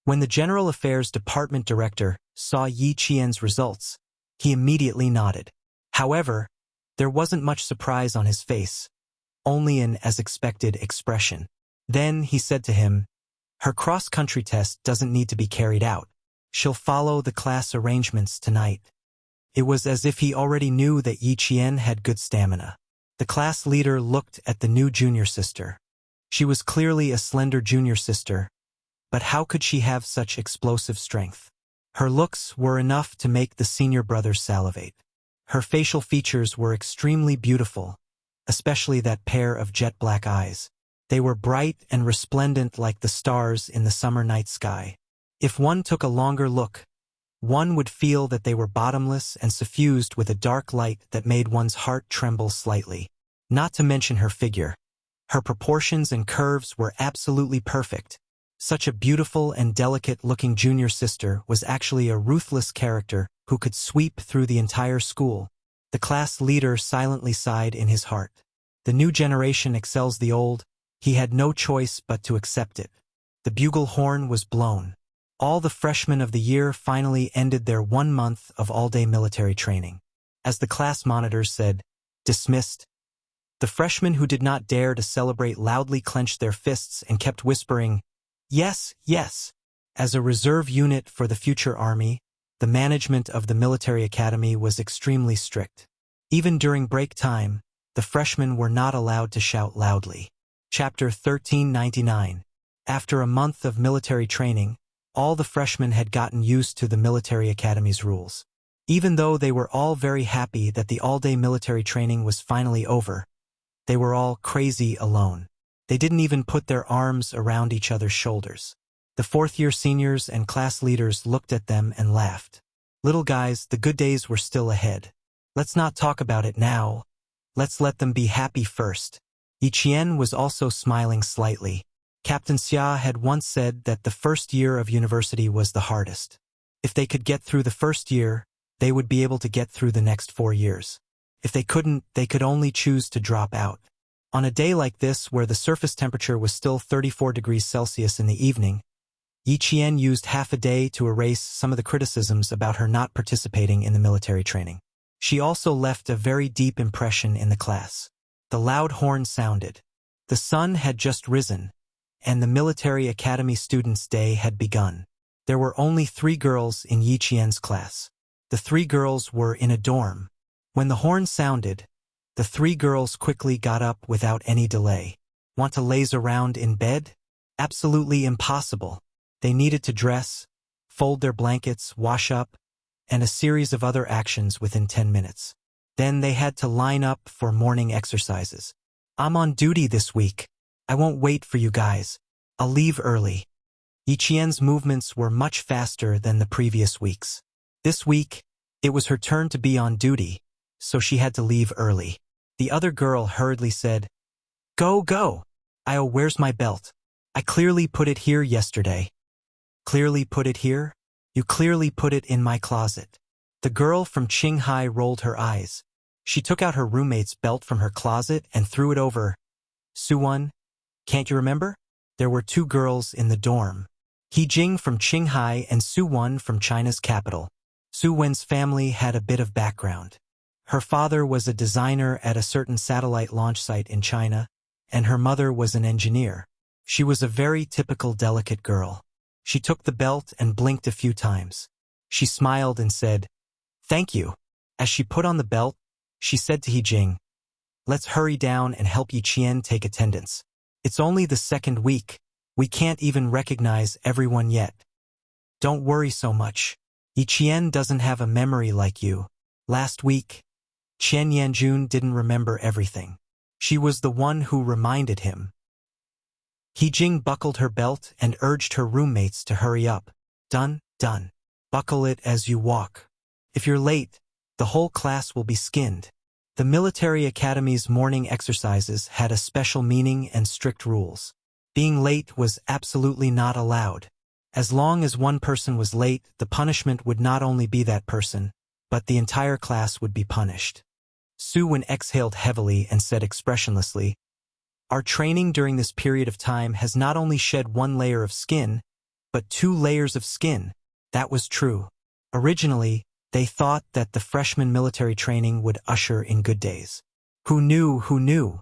When the General Affairs Department Director saw Yi Qian's results, he immediately nodded. However, there wasn't much surprise on his face, only an as-expected expression. Then he said to him, Her cross-country test doesn't need to be carried out. She'll follow the class arrangements tonight. It was as if he already knew that Yi Qian had good stamina. The class leader looked at the new junior sister. She was clearly a slender junior sister, but how could she have such explosive strength? Her looks were enough to make the senior brothers salivate. Her facial features were extremely beautiful, especially that pair of jet-black eyes. They were bright and resplendent like the stars in the summer night sky. If one took a longer look, one would feel that they were bottomless and suffused with a dark light that made one's heart tremble slightly. Not to mention her figure. Her proportions and curves were absolutely perfect. Such a beautiful and delicate-looking junior sister was actually a ruthless character who could sweep through the entire school. The class leader silently sighed in his heart. The new generation excels the old. He had no choice but to accept it. The bugle horn was blown. All the freshmen of the year finally ended their 1 month of all-day military training. As the class monitors said, dismissed. The freshmen who did not dare to celebrate loudly clenched their fists and kept whispering, Yes, yes. As a reserve unit for the future army, the management of the military academy was extremely strict. Even during break time, the freshmen were not allowed to shout loudly. Chapter 1399. After a month of military training, all the freshmen had gotten used to the military academy's rules. Even though they were all very happy that the all-day military training was finally over, they were all crazy alone. They didn't even put their arms around each other's shoulders. The fourth-year seniors and class leaders looked at them and laughed. Little guys, the good days were still ahead. Let's not talk about it now. Let's let them be happy first. Yi Qian was also smiling slightly. Captain Xia had once said that the first year of university was the hardest. If they could get through the first year, they would be able to get through the next 4 years. If they couldn't, they could only choose to drop out. On a day like this, where the surface temperature was still 34 degrees Celsius in the evening, Yi Qian used half a day to erase some of the criticisms about her not participating in the military training. She also left a very deep impression in the class. The loud horn sounded. The sun had just risen, and the military academy students' day had begun. There were only 3 girls in Yi Qian's class. The 3 girls were in a dorm. When the horn sounded, the 3 girls quickly got up without any delay. Want to laze around in bed? Absolutely impossible. They needed to dress, fold their blankets, wash up, and a series of other actions within 10 minutes. Then they had to line up for morning exercises. I'm on duty this week. I won't wait for you guys. I'll leave early. Yiqian's movements were much faster than the previous weeks. This week, it was her turn to be on duty, so she had to leave early. The other girl hurriedly said, "Go, go! Where's my belt? I clearly put it here yesterday." "Clearly put it here? You clearly put it in my closet." The girl from Qinghai rolled her eyes. She took out her roommate's belt from her closet and threw it over. "Suwon, can't you remember? There were two girls in the dorm. He Jing from Qinghai and Suwon from China's capital." Suwon's family had a bit of background. Her father was a designer at a certain satellite launch site in China, and her mother was an engineer. She was a very typical delicate girl. She took the belt and blinked a few times. She smiled and said, "Thank you." As she put on the belt, she said to He Jing, "Let's hurry down and help Yiqian take attendance. It's only the second week. We can't even recognize everyone yet." "Don't worry so much. Yiqian doesn't have a memory like you. Last week, Chen Yanjun didn't remember everything. She was the one who reminded him." He Jing buckled her belt and urged her roommates to hurry up. "Done, done. Buckle it as you walk. If you're late, the whole class will be skinned." The military academy's morning exercises had a special meaning and strict rules. Being late was absolutely not allowed. As long as one person was late, the punishment would not only be that person, but the entire class would be punished. Suwon exhaled heavily and said expressionlessly, "Our training during this period of time has not only shed one layer of skin, but 2 layers of skin." That was true. Originally, they thought that the freshman military training would usher in good days. Who knew, who knew?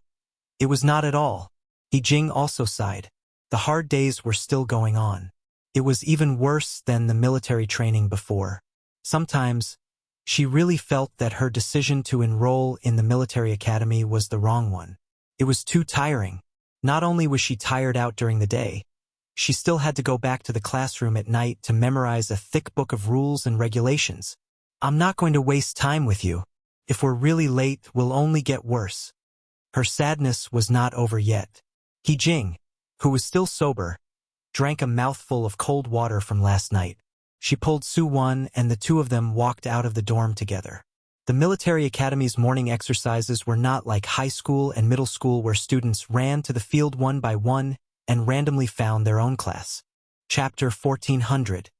It was not at all. He Jing also sighed. The hard days were still going on. It was even worse than the military training before. Sometimes, she really felt that her decision to enroll in the military academy was the wrong one. It was too tiring. Not only was she tired out during the day, she still had to go back to the classroom at night to memorize a thick book of rules and regulations. "I'm not going to waste time with you. If we're really late, we'll only get worse." Her sadness was not over yet. He Jing, who was still sober, drank a mouthful of cold water from last night. She pulled Suwon and the two of them walked out of the dorm together. The military academy's morning exercises were not like high school and middle school where students ran to the field one by one and randomly found their own class. Chapter 1400.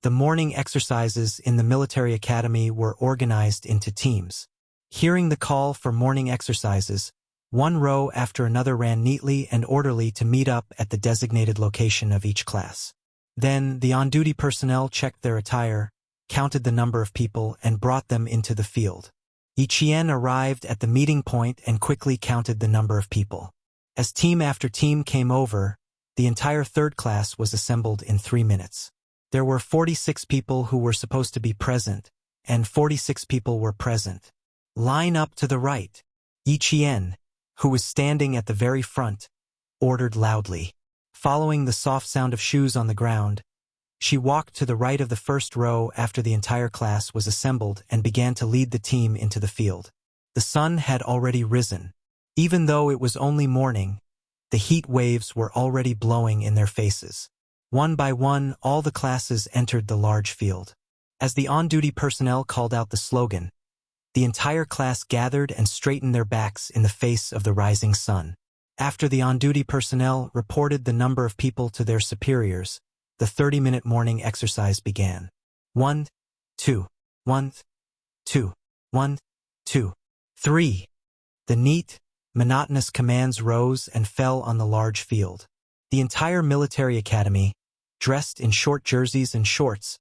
The morning exercises in the military academy were organized into teams. Hearing the call for morning exercises, one row after another ran neatly and orderly to meet up at the designated location of each class. Then, the on-duty personnel checked their attire, counted the number of people, and brought them into the field. Yiqian arrived at the meeting point and quickly counted the number of people. As team after team came over, the entire third class was assembled in 3 minutes. There were 46 people who were supposed to be present, and 46 people were present. "Line up to the right." Yiqian, who was standing at the very front, ordered loudly. Following the soft sound of shoes on the ground, she walked to the right of the first row after the entire class was assembled and began to lead the team into the field. The sun had already risen. Even though it was only morning, the heat waves were already blowing in their faces. One by one, all the classes entered the large field. As the on-duty personnel called out the slogan, the entire class gathered and straightened their backs in the face of the rising sun. After the on-duty personnel reported the number of people to their superiors, the 30-minute morning exercise began. 1, 2, 1, 2, 1, 2, 3. The neat, monotonous commands rose and fell on the large field. The entire military academy, dressed in short jerseys and shorts,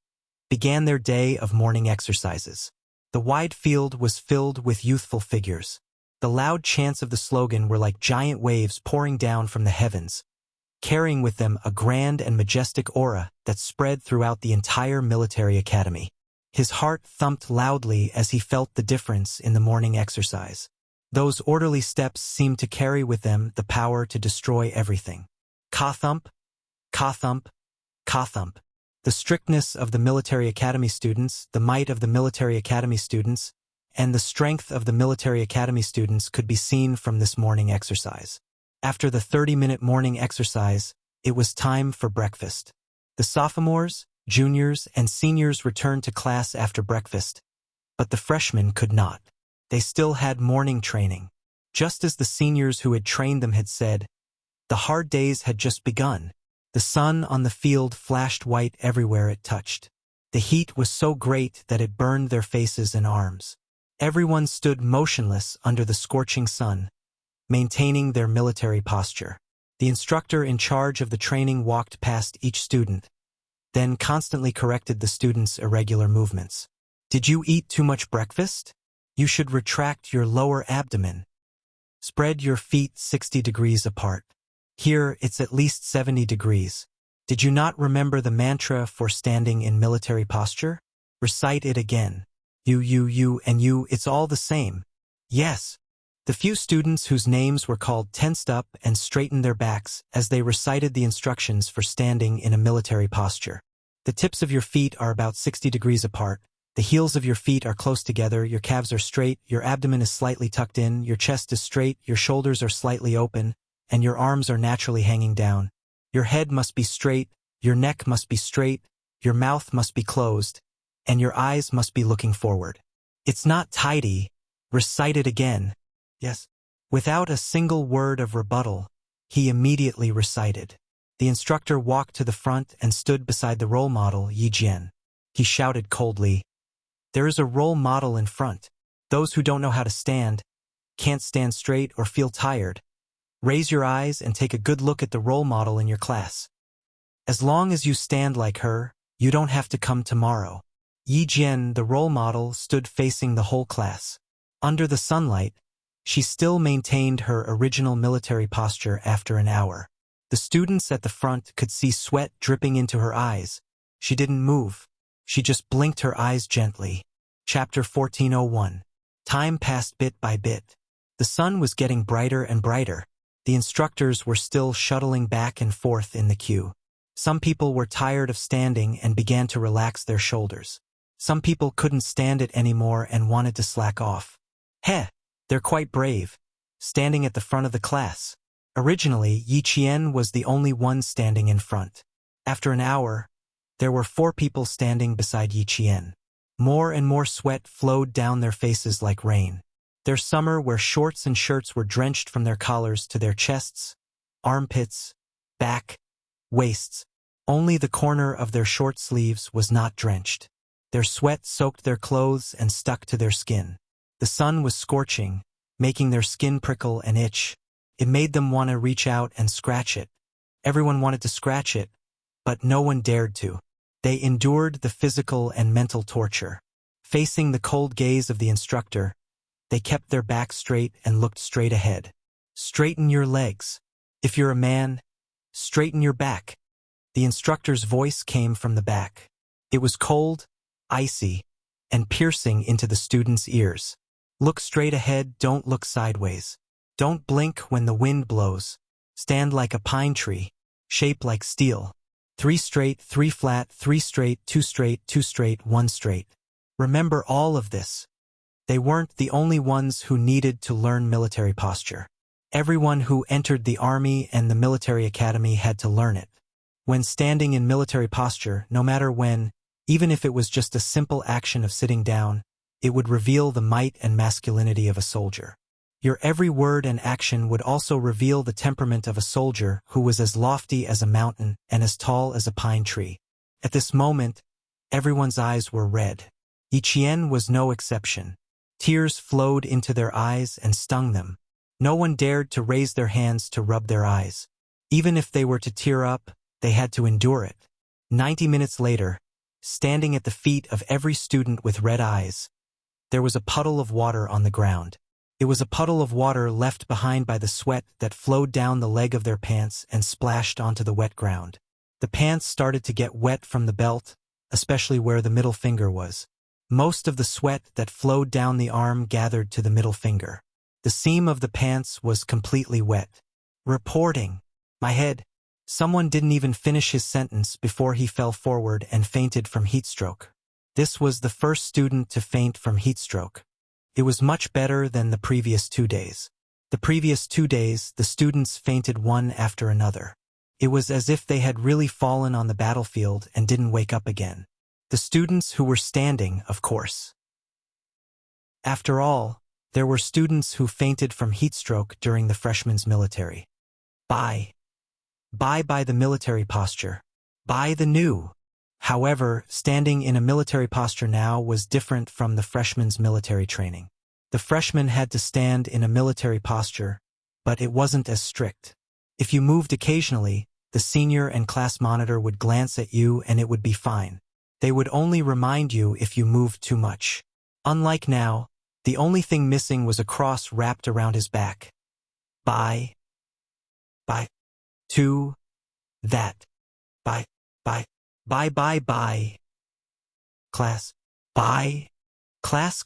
began their day of morning exercises. The wide field was filled with youthful figures. The loud chants of the slogan were like giant waves pouring down from the heavens, carrying with them a grand and majestic aura that spread throughout the entire military academy. His heart thumped loudly as he felt the difference in the morning exercise. Those orderly steps seemed to carry with them the power to destroy everything. Ka-thump, ka-thump, ka-thump. The strictness of the military academy students, the might of the military academy students, and the strength of the military academy students could be seen from this morning exercise. After the 30-minute morning exercise, it was time for breakfast. The sophomores, juniors, and seniors returned to class after breakfast, but the freshmen could not. They still had morning training. Just as the seniors who had trained them had said, the hard days had just begun. The sun on the field flashed white everywhere it touched. The heat was so great that it burned their faces and arms. Everyone stood motionless under the scorching sun, maintaining their military posture. The instructor in charge of the training walked past each student, then constantly corrected the students' irregular movements. Did you eat too much breakfast? You should retract your lower abdomen. Spread your feet 60 degrees apart. Here, it's at least 70 degrees. Did you not remember the mantra for standing in military posture? Recite it again. You, and you, it's all the same. Yes. The few students whose names were called tensed up and straightened their backs as they recited the instructions for standing in a military posture. The tips of your feet are about 60 degrees apart. The heels of your feet are close together, your calves are straight, your abdomen is slightly tucked in, your chest is straight, your shoulders are slightly open, and your arms are naturally hanging down. Your head must be straight, your neck must be straight, your mouth must be closed, and your eyes must be looking forward. It's not tidy. Recite it again. Yes. Without a single word of rebuttal, he immediately recited. The instructor walked to the front and stood beside the role model, Yi Jian. He shouted coldly, "There is a role model in front. Those who don't know how to stand, can't stand straight or feel tired, raise your eyes and take a good look at the role model in your class. As long as you stand like her, you don't have to come tomorrow." Yi Jian, the role model, stood facing the whole class. Under the sunlight, she still maintained her original military posture after an hour. The students at the front could see sweat dripping into her eyes. She didn't move. She just blinked her eyes gently. Chapter 1401. Time passed bit by bit. The sun was getting brighter and brighter. The instructors were still shuttling back and forth in the queue. Some people were tired of standing and began to relax their shoulders. Some people couldn't stand it anymore and wanted to slack off. Heh, they're quite brave, standing at the front of the class. Originally, Yi Qian was the only one standing in front. After an hour, there were 4 people standing beside Yi Qian. More and more sweat flowed down their faces like rain. Their summer where shorts and shirts were drenched from their collars to their chests, armpits, back, waists. Only the corner of their short sleeves was not drenched. Their sweat soaked their clothes and stuck to their skin. The sun was scorching, making their skin prickle and itch. It made them want to reach out and scratch it. Everyone wanted to scratch it, but no one dared to. They endured the physical and mental torture. Facing the cold gaze of the instructor, they kept their backs straight and looked straight ahead. Straighten your legs. If you're a man, straighten your back. The instructor's voice came from the back. It was cold, icy, and piercing into the students' ears. Look straight ahead, don't look sideways. Don't blink when the wind blows. Stand like a pine tree, shape like steel. 3 straight, 3 flat, 3 straight, 2 straight, 2 straight, 1 straight. Remember all of this. They weren't the only ones who needed to learn military posture. Everyone who entered the army and the military academy had to learn it. When standing in military posture, no matter when, even if it was just a simple action of sitting down, it would reveal the might and masculinity of a soldier. Your every word and action would also reveal the temperament of a soldier who was as lofty as a mountain and as tall as a pine tree. At this moment, everyone's eyes were red. Yi Qian was no exception. Tears flowed into their eyes and stung them. No one dared to raise their hands to rub their eyes. Even if they were to tear up, they had to endure it. 90 minutes later, standing at the feet of every student with red eyes, there was a puddle of water on the ground. It was a puddle of water left behind by the sweat that flowed down the leg of their pants and splashed onto the wet ground. The pants started to get wet from the belt, especially where the middle finger was. Most of the sweat that flowed down the arm gathered to the middle finger. The seam of the pants was completely wet. Reporting. My head. Someone didn't even finish his sentence before he fell forward and fainted from heatstroke. This was the first student to faint from heatstroke. It was much better than the previous 2 days. The previous 2 days, the students fainted one after another. It was as if they had really fallen on the battlefield and didn't wake up again. The students who were standing, of course. After all, there were students who fainted from heatstroke during the freshmen's military. Bye the military posture. Bye the new. However, standing in a military posture now was different from the freshmen's military training. The freshmen had to stand in a military posture, but it wasn't as strict. If you moved occasionally, the senior and class monitor would glance at you and it would be fine. They would only remind you if you moved too much. Unlike now, the only thing missing was a cross wrapped around his back. Bye. To that. Bye. Class. Bye. Class.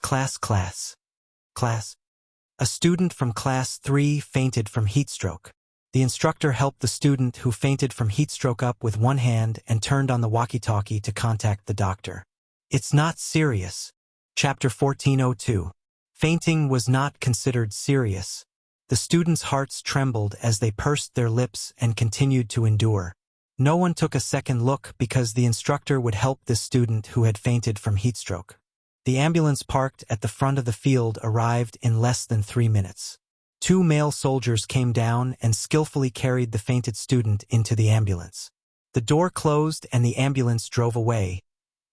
A student from class 3 fainted from heatstroke. The instructor helped the student who fainted from heatstroke up with one hand and turned on the walkie-talkie to contact the doctor. It's not serious. Chapter 1402. Fainting was not considered serious. The students' hearts trembled as they pursed their lips and continued to endure. No one took a second look because the instructor would help this student who had fainted from heatstroke. The ambulance parked at the front of the field arrived in less than 3 minutes. 2 male soldiers came down and skillfully carried the fainted student into the ambulance. The door closed and the ambulance drove away,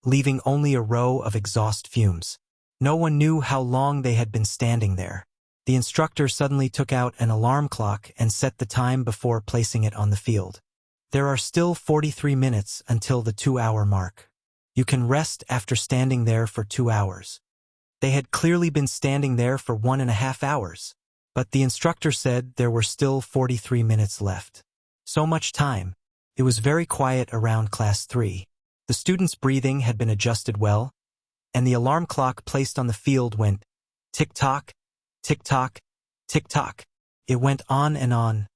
leaving only a row of exhaust fumes. No one knew how long they had been standing there. The instructor suddenly took out an alarm clock and set the time before placing it on the field. There are still 43 minutes until the 2-hour mark. You can rest after standing there for 2 hours. They had clearly been standing there for 1.5 hours, but the instructor said there were still 43 minutes left. So much time. It was very quiet around class 3. The students' breathing had been adjusted well, and the alarm clock placed on the field went tick-tock, tick-tock, tick-tock. It went on and on,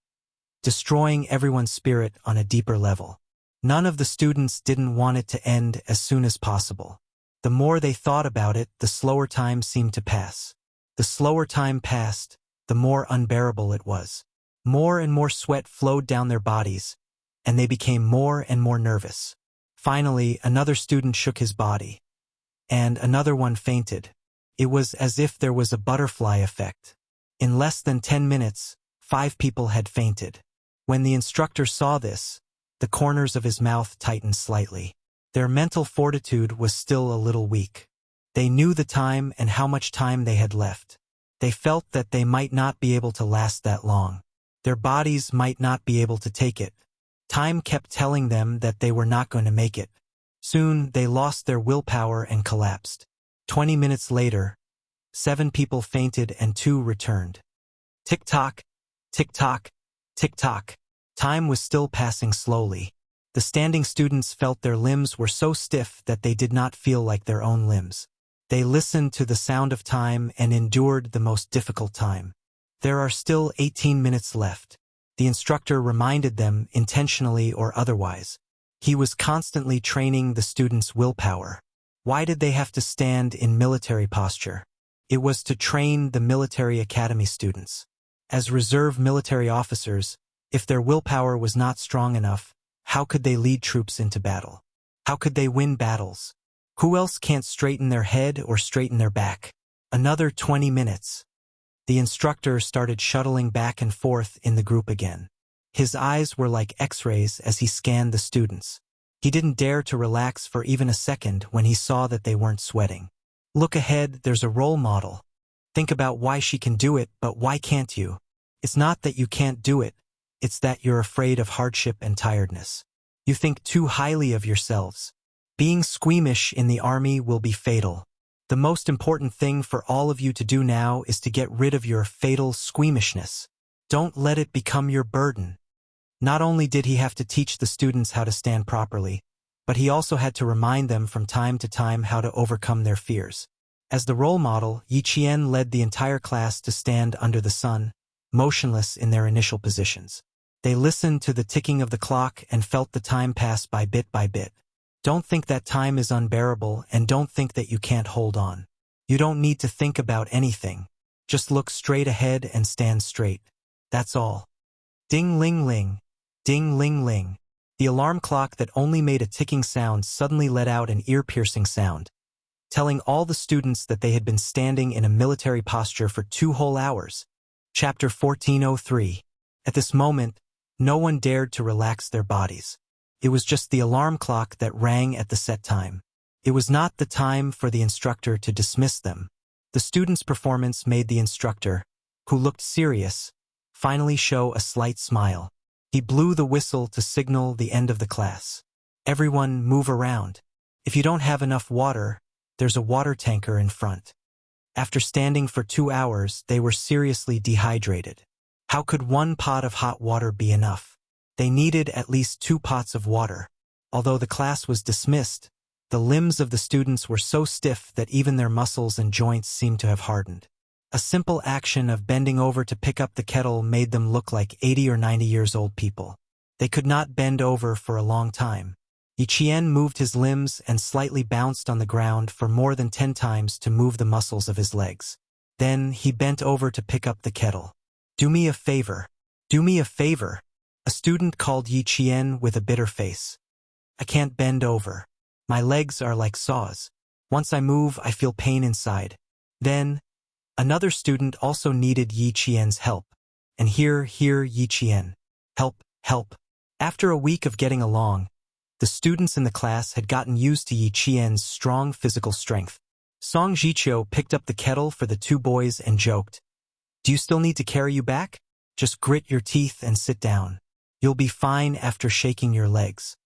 destroying everyone's spirit on a deeper level. None of the students didn't want it to end as soon as possible. The more they thought about it, the slower time seemed to pass. The slower time passed, the more unbearable it was. More and more sweat flowed down their bodies, and they became more and more nervous. Finally, another student shook his body, and another one fainted. It was as if there was a butterfly effect. In less than 10 minutes, 5 people had fainted. When the instructor saw this, the corners of his mouth tightened slightly. Their mental fortitude was still a little weak. They knew the time and how much time they had left. They felt that they might not be able to last that long. Their bodies might not be able to take it. Time kept telling them that they were not going to make it. Soon, they lost their willpower and collapsed. 20 minutes later, 7 people fainted and 2 returned. Tick-tock, tick-tock, tick-tock. Time was still passing slowly. The standing students felt their limbs were so stiff that they did not feel like their own limbs. They listened to the sound of time and endured the most difficult time. There are still 18 minutes left. The instructor reminded them, intentionally or otherwise. He was constantly training the students' willpower. Why did they have to stand in military posture? It was to train the military academy students. As reserve military officers, if their willpower was not strong enough, how could they lead troops into battle? How could they win battles? Who else can't straighten their head or straighten their back? Another 20 minutes. The instructor started shuttling back and forth in the group again. His eyes were like X-rays as he scanned the students. He didn't dare to relax for even a second when he saw that they weren't sweating. Look ahead, there's a role model. Think about why she can do it, but why can't you? It's not that you can't do it, it's that you're afraid of hardship and tiredness. You think too highly of yourselves. Being squeamish in the army will be fatal. The most important thing for all of you to do now is to get rid of your fatal squeamishness. Don't let it become your burden. Not only did he have to teach the students how to stand properly, but he also had to remind them from time to time how to overcome their fears. As the role model, Yi Qian led the entire class to stand under the sun, motionless in their initial positions. They listened to the ticking of the clock and felt the time pass by bit by bit. Don't think that time is unbearable and don't think that you can't hold on. You don't need to think about anything. Just look straight ahead and stand straight. That's all. Ding-ling-ling. Ding-ling-ling. The alarm clock that only made a ticking sound suddenly let out an ear-piercing sound, telling all the students that they had been standing in a military posture for 2 whole hours. Chapter 1403. At this moment, no one dared to relax their bodies. It was just the alarm clock that rang at the set time. It was not the time for the instructor to dismiss them. The students' performance made the instructor, who looked serious, finally show a slight smile. He blew the whistle to signal the end of the class. Everyone move around. If you don't have enough water, there's a water tanker in front. After standing for 2 hours, they were seriously dehydrated. How could 1 pot of hot water be enough? They needed at least 2 pots of water. Although the class was dismissed, the limbs of the students were so stiff that even their muscles and joints seemed to have hardened. A simple action of bending over to pick up the kettle made them look like 80 or 90 years old people. They could not bend over for a long time. Yiqian moved his limbs and slightly bounced on the ground for more than 10 times to move the muscles of his legs. Then he bent over to pick up the kettle. "Do me a favor. Do me a favor," a student called Yiqian with a bitter face. "I can't bend over. My legs are like saws. Once I move, I feel pain inside." Then, another student also needed Yiqian's help. And here Yiqian. "Help, help." After a week of getting along, the students in the class had gotten used to Yiqian's strong physical strength. Song Jiqiu picked up the kettle for the 2 boys and joked, "Do you still need to carry you back? Just grit your teeth and sit down. You'll be fine after shaking your legs."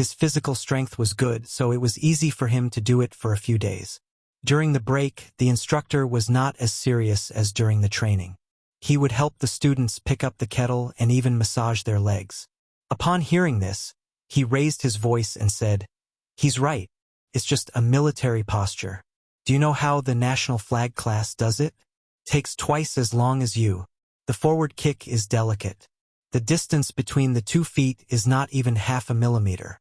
His physical strength was good, so it was easy for him to do it for a few days. During the break, the instructor was not as serious as during the training. He would help the students pick up the kettle and even massage their legs. Upon hearing this, he raised his voice and said, "He's right. It's just a military posture. Do you know how the national flag class does it? Takes twice as long as you. The forward kick is delicate. The distance between the 2 feet is not even half a millimeter.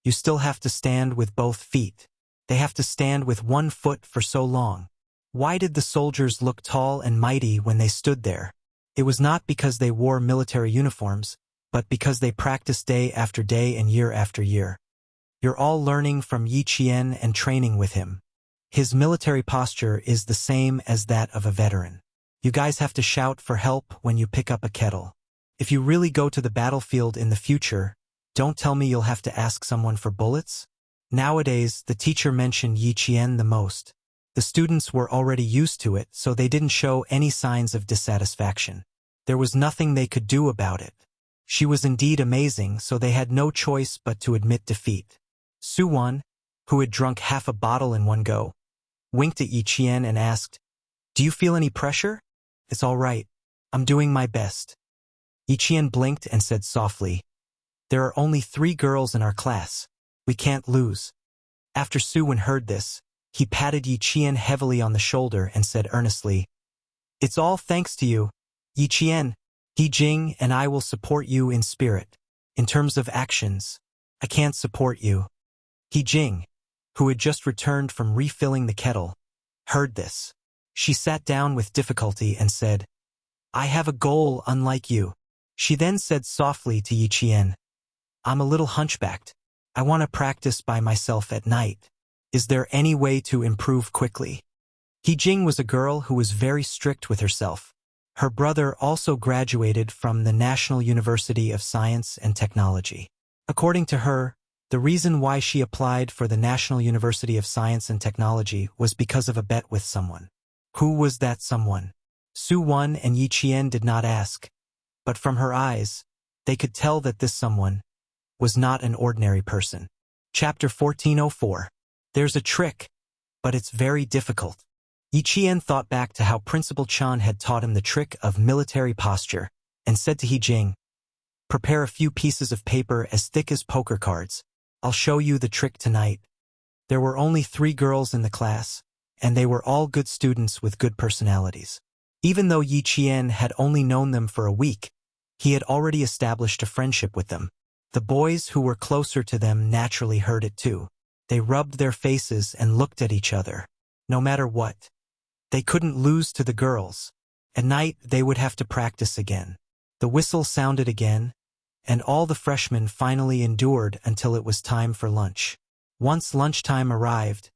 You still have to stand with both feet. They have to stand with 1 foot for so long. Why did the soldiers look tall and mighty when they stood there? It was not because they wore military uniforms, but because they practiced day after day and year after year. You're all learning from Yiqian and training with him. His military posture is the same as that of a veteran. You guys have to shout for help when you pick up a kettle. If you really go to the battlefield in the future, don't tell me you'll have to ask someone for bullets." Nowadays, the teacher mentioned Yiqian the most. The students were already used to it, so they didn't show any signs of dissatisfaction. There was nothing they could do about it. She was indeed amazing, so they had no choice but to admit defeat. Suwon, who had drunk half a bottle in one go, winked at Yiqian and asked, "Do you feel any pressure?" "It's all right. I'm doing my best." Yiqian blinked and said softly, "There are only 3 girls in our class. We can't lose." After Suwon heard this, he patted Yiqian heavily on the shoulder and said earnestly, "It's all thanks to you, Yiqian. He Jing and I will support you in spirit. In terms of actions, I can't support you." He Jing, who had just returned from refilling the kettle, heard this. She sat down with difficulty and said, "I have a goal unlike you." She then said softly to Yiqian, "I'm a little hunchbacked. I want to practice by myself at night. Is there any way to improve quickly?" He Jing was a girl who was very strict with herself. Her brother also graduated from the National University of Science and Technology. According to her, the reason why she applied for the National University of Science and Technology was because of a bet with someone. Who was that someone? Suwon and Yiqian did not ask, but from her eyes, they could tell that this someone was not an ordinary person. Chapter 1404. There's a trick, but it's very difficult. Yiqian thought back to how Principal Chan had taught him the trick of military posture, and said to He Jing, "Prepare a few pieces of paper as thick as poker cards. I'll show you the trick tonight." There were only 3 girls in the class, and they were all good students with good personalities. Even though Yiqian had only known them for a week, he had already established a friendship with them. The boys who were closer to them naturally heard it too. They rubbed their faces and looked at each other. no matter what. They couldn't lose to the girls. At night, they would have to practice again. The whistle sounded again, and all the freshmen finally endured until it was time for lunch. Once lunchtime arrived,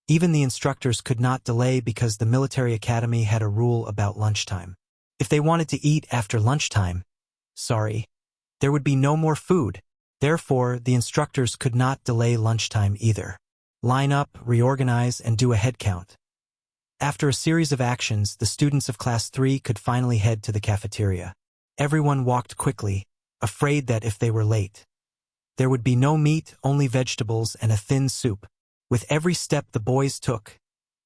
even the instructors could not delay because the military academy had a rule about lunchtime. If they wanted to eat after lunchtime, there would be no more food. Therefore, the instructors could not delay lunchtime either. Line up, reorganize, and do a head count. After a series of actions, the students of Class 3 could finally head to the cafeteria. Everyone walked quickly, afraid that if they were late, there would be no meat, only vegetables and a thin soup. With every step the boys took,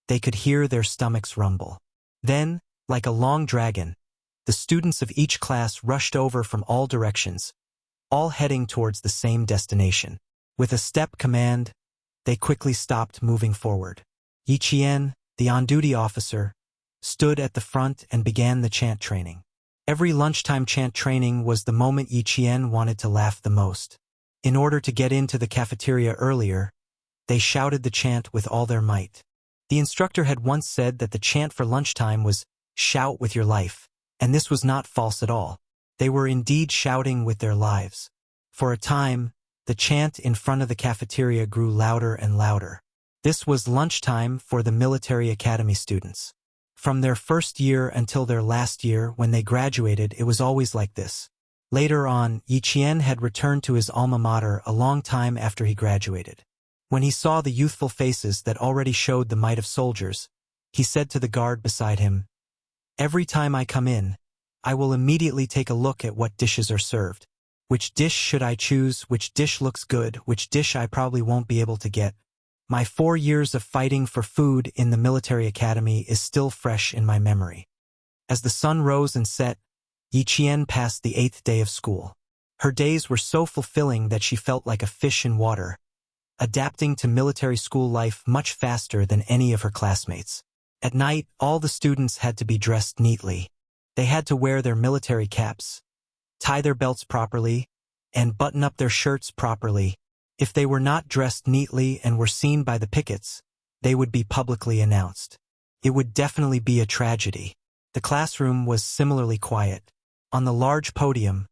they could hear their stomachs rumble. Then, like a long dragon, the students of each class rushed over from all directions, all heading towards the same destination. With a step command, they quickly stopped moving forward. Yi Qian, the on-duty officer, stood at the front and began the chant training. Every lunchtime chant training was the moment Yi Qian wanted to laugh the most. In order to get into the cafeteria earlier, they shouted the chant with all their might. The instructor had once said that the chant for lunchtime was "shout with your life," and this was not false at all. They were indeed shouting with their lives. For a time, the chant in front of the cafeteria grew louder and louder. This was lunchtime for the military academy students. From their first year until their last year, when they graduated, it was always like this. Later on, Yi Qian had returned to his alma mater a long time after he graduated. When he saw the youthful faces that already showed the might of soldiers, he said to the guard beside him, "Every time I come in, I will immediately take a look at what dishes are served. Which dish should I choose? Which dish looks good? Which dish I probably won't be able to get? My 4 years of fighting for food in the military academy is still fresh in my memory." As the sun rose and set, Yi Qian passed the 8th day of school. Her days were so fulfilling that she felt like a fish in water, adapting to military school life much faster than any of her classmates. At night, all the students had to be dressed neatly. They had to wear their military caps, tie their belts properly, and button up their shirts properly. If they were not dressed neatly and were seen by the pickets, they would be publicly announced. It would definitely be a tragedy. The classroom was similarly quiet. On the large podium,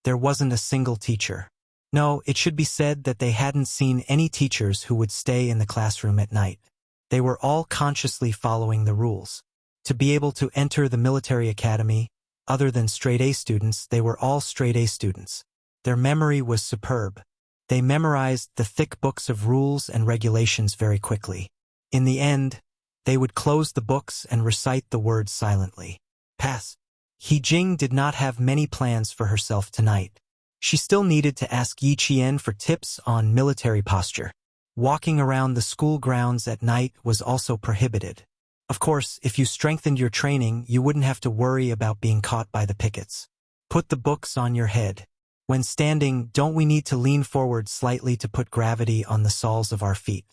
there wasn't a single teacher. No, it should be said that they hadn't seen any teachers who would stay in the classroom at night. They were all consciously following the rules. To be able to enter the military academy, other than straight-A students, they were all straight-A students. Their memory was superb. They memorized the thick books of rules and regulations very quickly. In the end, they would close the books and recite the words silently. Pass. He Jing did not have many plans for herself tonight. She still needed to ask Yi Qian for tips on military posture. Walking around the school grounds at night was also prohibited. Of course, if you strengthened your training, you wouldn't have to worry about being caught by the pickets. Put the books on your head. When standing, don't we need to lean forward slightly to put gravity on the soles of our feet?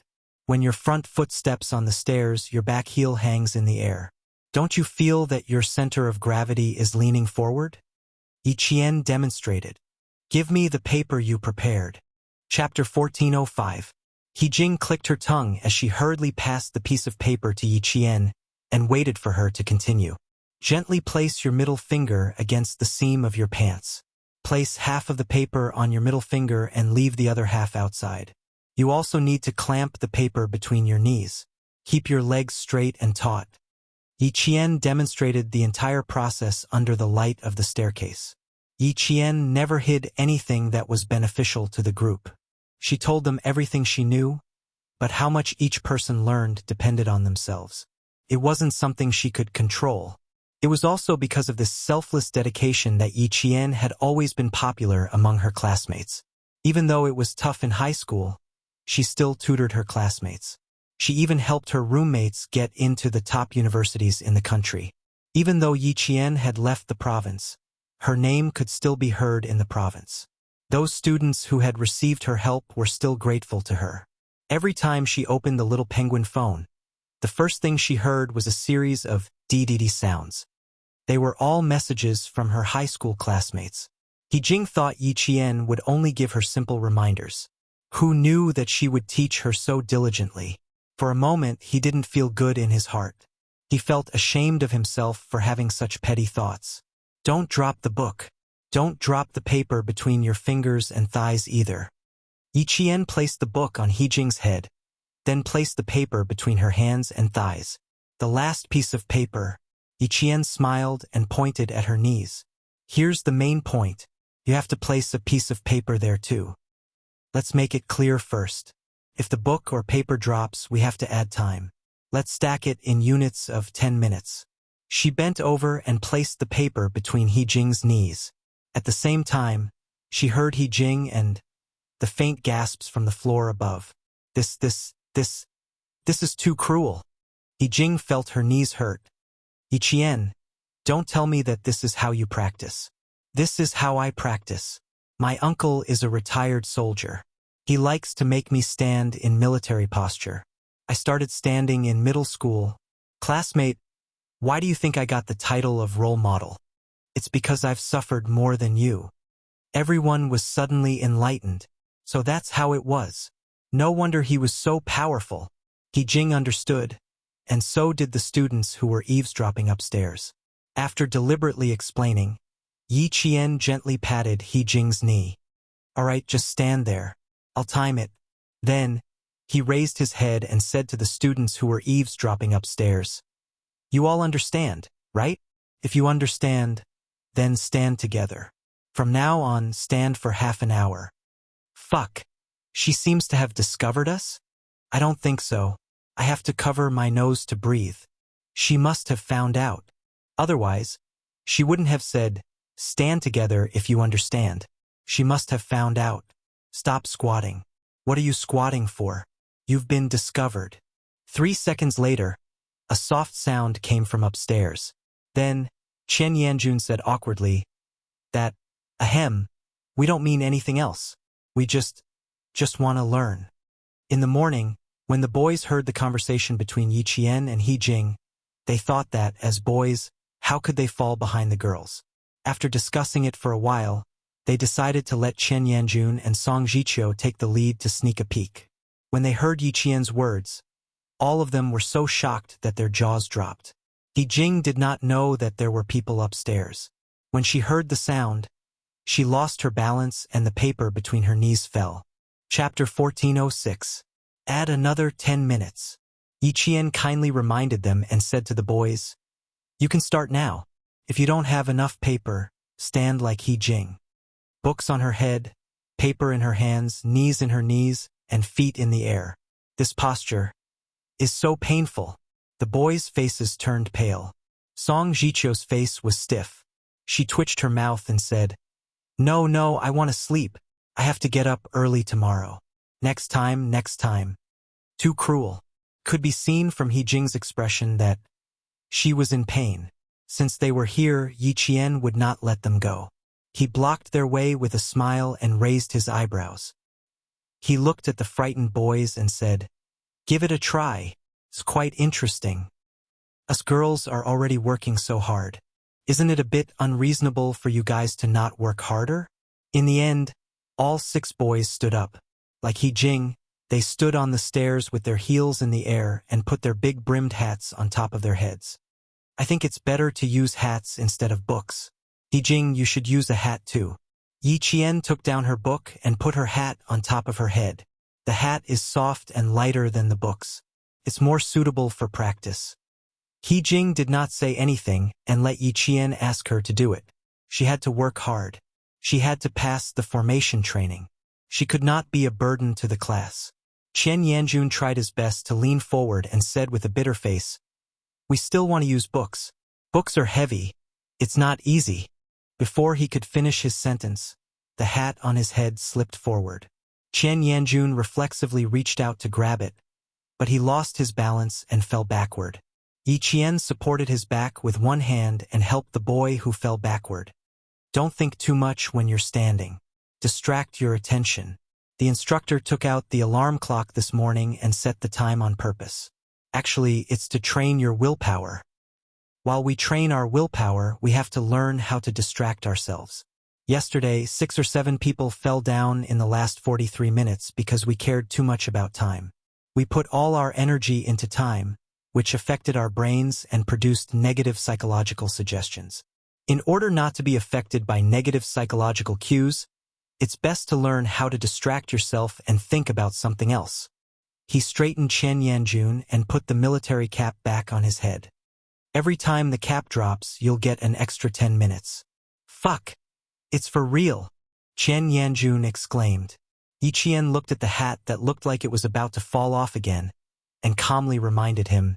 When your front foot steps on the stairs, your back heel hangs in the air. Don't you feel that your center of gravity is leaning forward? Yi Qian demonstrated. Give me the paper you prepared. Chapter 1405. He Jing clicked her tongue as she hurriedly passed the piece of paper to Yi Qian and waited for her to continue. Gently place your middle finger against the seam of your pants. Place half of the paper on your middle finger and leave the other half outside. You also need to clamp the paper between your knees. Keep your legs straight and taut. Yi Qian demonstrated the entire process under the light of the staircase. Yi Qian never hid anything that was beneficial to the group. She told them everything she knew, but how much each person learned depended on themselves. It wasn't something she could control. It was also because of this selfless dedication that Yi Qian had always been popular among her classmates. Even though it was tough in high school, she still tutored her classmates. She even helped her roommates get into the top universities in the country. Even though Yi Qian had left the province, her name could still be heard in the province. Those students who had received her help were still grateful to her. Every time she opened the little penguin phone, the first thing she heard was a series of dee-dee-dee sounds. They were all messages from her high school classmates. He Jing thought Yi Qian would only give her simple reminders. Who knew that she would teach her so diligently? For a moment, he didn't feel good in his heart. He felt ashamed of himself for having such petty thoughts. Don't drop the book. Don't drop the paper between your fingers and thighs either. Yi Qian placed the book on He Jing's head, then placed the paper between her hands and thighs. The last piece of paper. Yi Qian smiled and pointed at her knees. Here's the main point. You have to place a piece of paper there too. Let's make it clear first. If the book or paper drops, we have to add time. Let's stack it in units of 10 minutes. She bent over and placed the paper between He Jing's knees. At the same time, she heard He Jing and the faint gasps from the floor above. This is too cruel. He Jing felt her knees hurt. Yi Qian, don't tell me that this is how you practice. This is how I practice. My uncle is a retired soldier. He likes to make me stand in military posture. I started standing in middle school. Classmate, why do you think I got the title of role model? It's because I've suffered more than you. Everyone was suddenly enlightened. So that's how it was. No wonder he was so powerful. He Jing understood, and so did the students who were eavesdropping upstairs. After deliberately explaining, Yi Qian gently patted He Jing's knee. All right, just stand there. I'll time it. Then, he raised his head and said to the students who were eavesdropping upstairs, you all understand, right? If you understand, then stand together. From now on, stand for half an hour. Fuck. She seems to have discovered us? I don't think so. I have to cover my nose to breathe. She must have found out. Otherwise, she wouldn't have said, stand together if you understand. She must have found out. Stop squatting. What are you squatting for? You've been discovered. 3 seconds later, a soft sound came from upstairs. Then, Chen Yanjun said awkwardly, that, ahem, we don't mean anything else. We just want to learn. In the morning, when the boys heard the conversation between Yi Qian and He Jing, they thought that, as boys, how could they fall behind the girls? After discussing it for a while, they decided to let Chen Yanjun and Song Jiqiu take the lead to sneak a peek. When they heard Yi Qian's words, all of them were so shocked that their jaws dropped. He Jing did not know that there were people upstairs. When she heard the sound, she lost her balance and the paper between her knees fell. Chapter 1406. Add another 10 minutes. Yi Qian kindly reminded them and said to the boys, you can start now. If you don't have enough paper, stand like He Jing. Books on her head, paper in her hands, knees in her knees, and feet in the air. This posture is so painful. The boys' faces turned pale. Song Jiqiu's face was stiff. She twitched her mouth and said, no, I want to sleep. I have to get up early tomorrow. Next time. Too cruel. Could be seen from He Jing's expression that she was in pain. Since they were here, Yi Qian would not let them go. He blocked their way with a smile and raised his eyebrows. He looked at the frightened boys and said, give it a try. It's quite interesting. Us girls are already working so hard. Isn't it a bit unreasonable for you guys to not work harder? In the end, all 6 boys stood up. Like He Jing, they stood on the stairs with their heels in the air and put their big brimmed hats on top of their heads. I think it's better to use hats instead of books. He Jing, you should use a hat too. Yi Qian took down her book and put her hat on top of her head. The hat is soft and lighter than the books. It's more suitable for practice. He Jing did not say anything and let Yi Qian ask her to do it. She had to work hard. She had to pass the formation training. She could not be a burden to the class. Chen Yanjun tried his best to lean forward and said with a bitter face, we still want to use books. Books are heavy. It's not easy. Before he could finish his sentence, the hat on his head slipped forward. Chen Yanjun reflexively reached out to grab it, but he lost his balance and fell backward. Yi Qian supported his back with one hand and helped the boy who fell backward. Don't think too much when you're standing. Distract your attention. The instructor took out the alarm clock this morning and set the time on purpose. Actually, it's to train your willpower. While we train our willpower, we have to learn how to distract ourselves. Yesterday, 6 or 7 people fell down in the last 43 minutes because we cared too much about time. We put all our energy into time, which affected our brains and produced negative psychological suggestions. In order not to be affected by negative psychological cues, it's best to learn how to distract yourself and think about something else. He straightened Chen Yanjun and put the military cap back on his head. Every time the cap drops, you'll get an extra 10 minutes. Fuck! It's for real! Chen Yanjun exclaimed. Yi Qian looked at the hat that looked like it was about to fall off again, and calmly reminded him,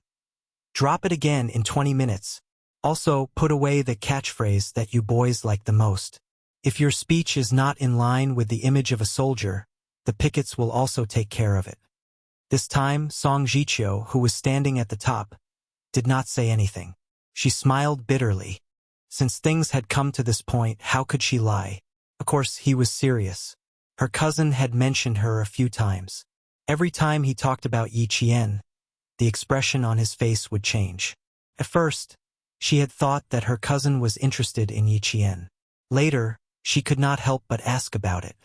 "Drop it again in 20 minutes. Also, put away the catchphrase that you boys like the most. If your speech is not in line with the image of a soldier, the pickets will also take care of it." This time, Song Jiqiu, who was standing at the top, did not say anything. She smiled bitterly. Since things had come to this point, how could she lie? Of course, he was serious. Her cousin had mentioned her a few times. Every time he talked about Yi Qian, the expression on his face would change. At first, she had thought that her cousin was interested in Yi Qian. Later, she could not help but ask about it.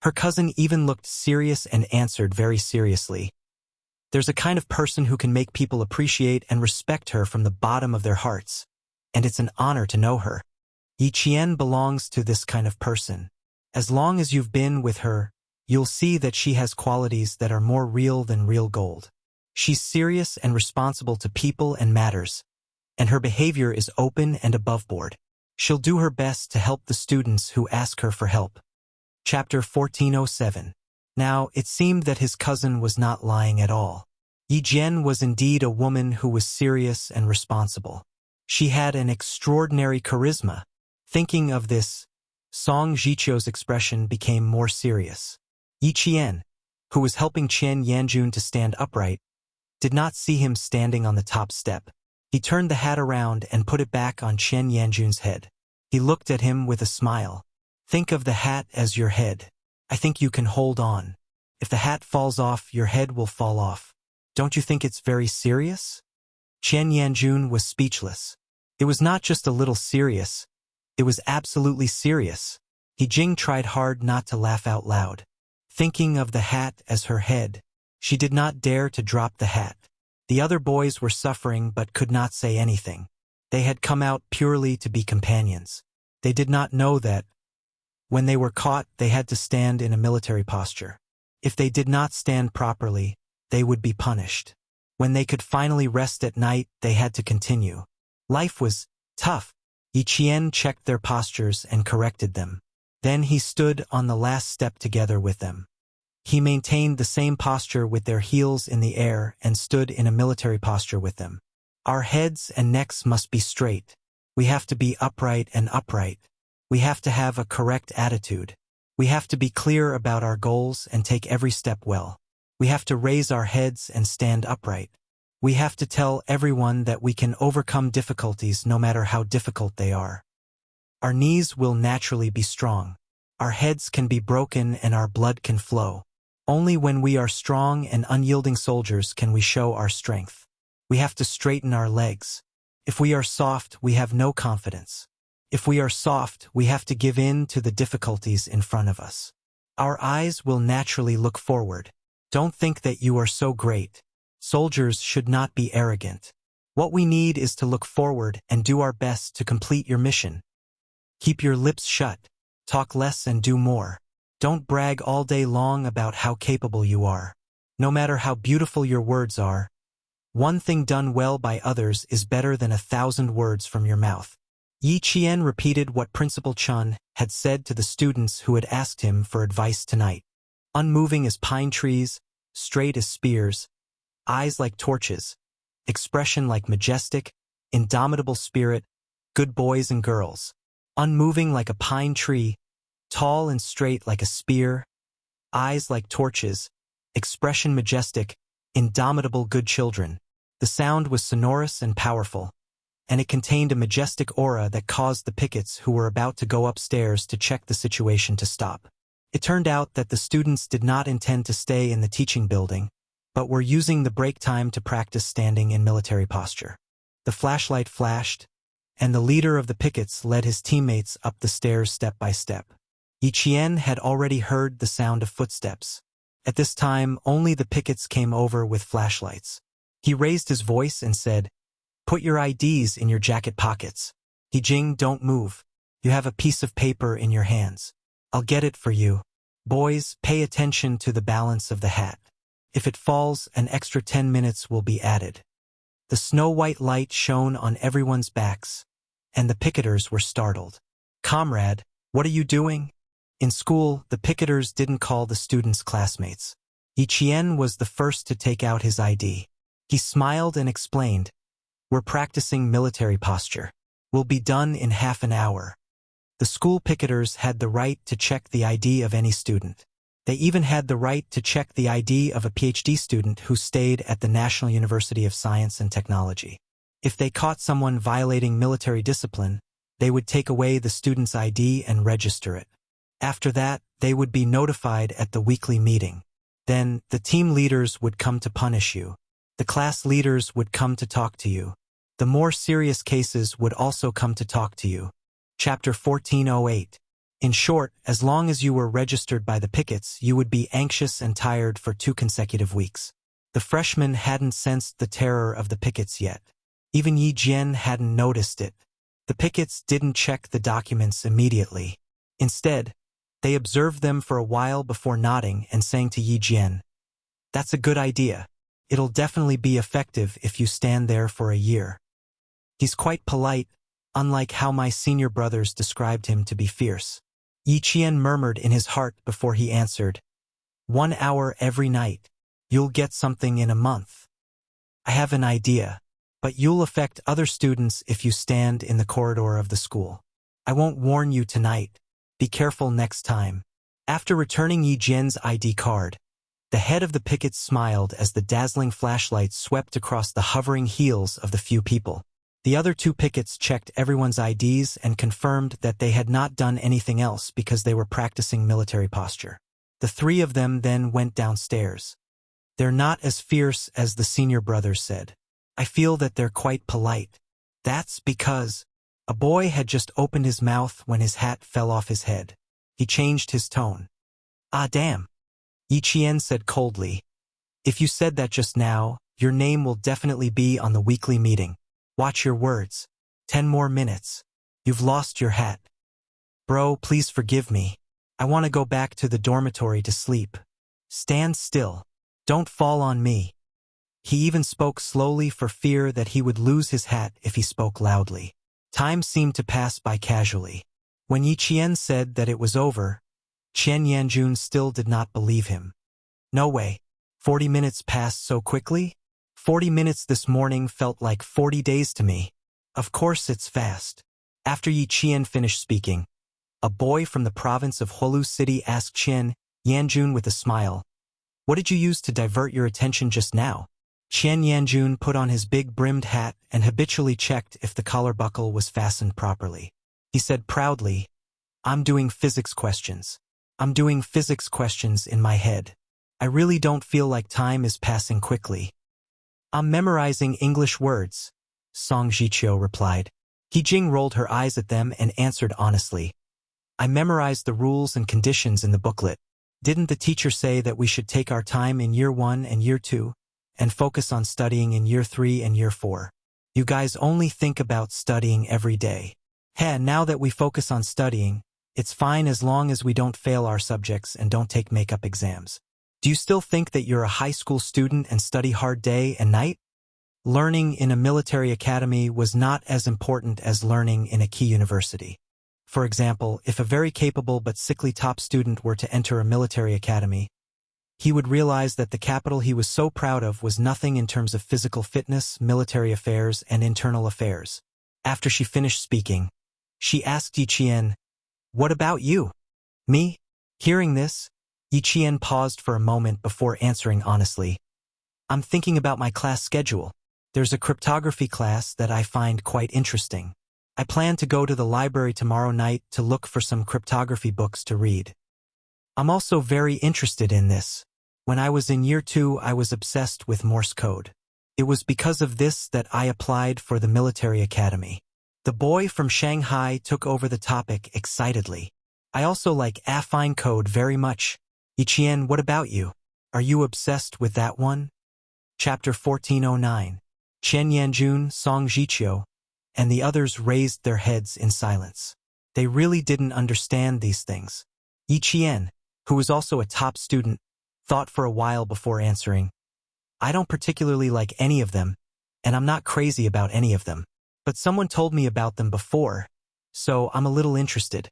Her cousin even looked serious and answered very seriously. There's a kind of person who can make people appreciate and respect her from the bottom of their hearts, and it's an honor to know her. Yi Qian belongs to this kind of person. As long as you've been with her, you'll see that she has qualities that are more real than real gold. She's serious and responsible to people and matters, and her behavior is open and above board. She'll do her best to help the students who ask her for help. Chapter 1407. Now, it seemed that his cousin was not lying at all. Yi Jian was indeed a woman who was serious and responsible. She had an extraordinary charisma. Thinking of this, Song Jiqiu's expression became more serious. Yi Qian, who was helping Chen Yanjun to stand upright, did not see him standing on the top step. He turned the hat around and put it back on Chen Yanjun's head. He looked at him with a smile. Think of the hat as your head. I think you can hold on. If the hat falls off, your head will fall off. Don't you think it's very serious? Chen Yanjun was speechless. It was not just a little serious. It was absolutely serious. He Jing tried hard not to laugh out loud. Thinking of the hat as her head, she did not dare to drop the hat. The other boys were suffering but could not say anything. They had come out purely to be companions. They did not know that, when they were caught, they had to stand in a military posture. If they did not stand properly, they would be punished. When they could finally rest at night, they had to continue. Life was tough. Yi Qian checked their postures and corrected them. Then he stood on the last step together with them. He maintained the same posture with their heels in the air and stood in a military posture with them. Our heads and necks must be straight. We have to be upright and upright. We have to have a correct attitude. We have to be clear about our goals and take every step well. We have to raise our heads and stand upright. We have to tell everyone that we can overcome difficulties no matter how difficult they are. Our knees will naturally be strong. Our heads can be broken and our blood can flow. Only when we are strong and unyielding soldiers can we show our strength. We have to straighten our legs. If we are soft, we have no confidence. If we are soft, we have to give in to the difficulties in front of us. Our eyes will naturally look forward. Don't think that you are so great. Soldiers should not be arrogant. What we need is to look forward and do our best to complete your mission. Keep your lips shut. Talk less and do more. Don't brag all day long about how capable you are. No matter how beautiful your words are, one thing done well by others is better than 1,000 words from your mouth. Yi Qian repeated what Principal Chun had said to the students who had asked him for advice tonight. Unmoving as pine trees, straight as spears, eyes like torches, expression like majestic, indomitable spirit, good boys and girls. Unmoving like a pine tree, tall and straight like a spear, eyes like torches, expression majestic, indomitable good children. The sound was sonorous and powerful, and it contained a majestic aura that caused the pickets who were about to go upstairs to check the situation to stop. It turned out that the students did not intend to stay in the teaching building, but were using the break time to practice standing in military posture. The flashlight flashed, and the leader of the pickets led his teammates up the stairs step by step. Yi Qian had already heard the sound of footsteps. At this time, only the pickets came over with flashlights. He raised his voice and said, "Put your IDs in your jacket pockets. Jing, don't move. You have a piece of paper in your hands. I'll get it for you. Boys, pay attention to the balance of the hat. If it falls, an extra 10 minutes will be added." The snow-white light shone on everyone's backs, and the picketers were startled. "Comrade, what are you doing?" In school, the picketers didn't call the students classmates. Yiqian was the first to take out his ID. He smiled and explained, "We're practicing military posture. We'll be done in half an hour." The school picketers had the right to check the ID of any student. They even had the right to check the ID of a PhD student who stayed at the National University of Science and Technology. If they caught someone violating military discipline, they would take away the student's ID and register it. After that, they would be notified at the weekly meeting. Then, the team leaders would come to punish you. The class leaders would come to talk to you. The more serious cases would also come to talk to you. Chapter 1408. In short, as long as you were registered by the pickets, you would be anxious and tired for 2 consecutive weeks. The freshmen hadn't sensed the terror of the pickets yet. Even Yi Jian hadn't noticed it. The pickets didn't check the documents immediately. Instead, they observed them for a while before nodding and saying to Yi Jian, "That's a good idea. It'll definitely be effective if you stand there for a year. He's quite polite, unlike how my senior brothers described him to be fierce." Yi Qian murmured in his heart before he answered, "1 hour every night. You'll get something in a month. I have an idea, but you'll affect other students if you stand in the corridor of the school. I won't warn you tonight. Be careful next time." After returning Yi Jian's ID card, the head of the pickets smiled as the dazzling flashlight swept across the hovering heels of the few people. The other 2 pickets checked everyone's IDs and confirmed that they had not done anything else because they were practicing military posture. The 3 of them then went downstairs. "They're not as fierce as the senior brothers said. I feel that they're quite polite. That's because..." A boy had just opened his mouth when his hat fell off his head. He changed his tone. "Ah, damn," Yi Qian said coldly. "If you said that just now, your name will definitely be on the weekly meeting. Watch your words. 10 more minutes. You've lost your hat." "Bro, please forgive me. I want to go back to the dormitory to sleep." "Stand still. Don't fall on me." He even spoke slowly for fear that he would lose his hat if he spoke loudly. Time seemed to pass by casually. When Yi Qian said that it was over, Chen Yanjun still did not believe him. "No way. 40 minutes passed so quickly? 40 minutes this morning felt like 40 days to me. Of course it's fast." After Yi Qian finished speaking, a boy from the province of Holu City asked Chen Yanjun with a smile, "What did you use to divert your attention just now?" Chen Yanjun put on his big brimmed hat and habitually checked if the collar buckle was fastened properly. He said proudly, "I'm doing physics questions. I'm doing physics questions in my head. I really don't feel like time is passing quickly." "I'm memorizing English words," Song Jiqiu replied. He Jing rolled her eyes at them and answered honestly, "I memorized the rules and conditions in the booklet. Didn't the teacher say that we should take our time in year 1 and year 2, and focus on studying in year 3 and year 4? You guys only think about studying every day. Now that we focus on studying, it's fine as long as we don't fail our subjects and don't take makeup exams. Do you still think that you're a high school student and study hard day and night?" Learning in a military academy was not as important as learning in a key university. For example, if a very capable but sickly top student were to enter a military academy, he would realize that the capital he was so proud of was nothing in terms of physical fitness, military affairs, and internal affairs. After she finished speaking, she asked Yi Qian, "What about you?" "Me?" Hearing this, Yi Qian paused for a moment before answering honestly, "I'm thinking about my class schedule. There's a cryptography class that I find quite interesting. I plan to go to the library tomorrow night to look for some cryptography books to read. I'm also very interested in this. When I was in year 2, I was obsessed with Morse code. It was because of this that I applied for the military academy." The boy from Shanghai took over the topic excitedly. "I also like affine code very much. Yi Qian, what about you?" Are you obsessed with that one? Chapter 1409. Chen Yanjun, Song Jiqiu, and the others raised their heads in silence. They really didn't understand these things. Yi Qian, who was also a top student, thought for a while before answering. I don't particularly like any of them, and I'm not crazy about any of them. But someone told me about them before, so I'm a little interested.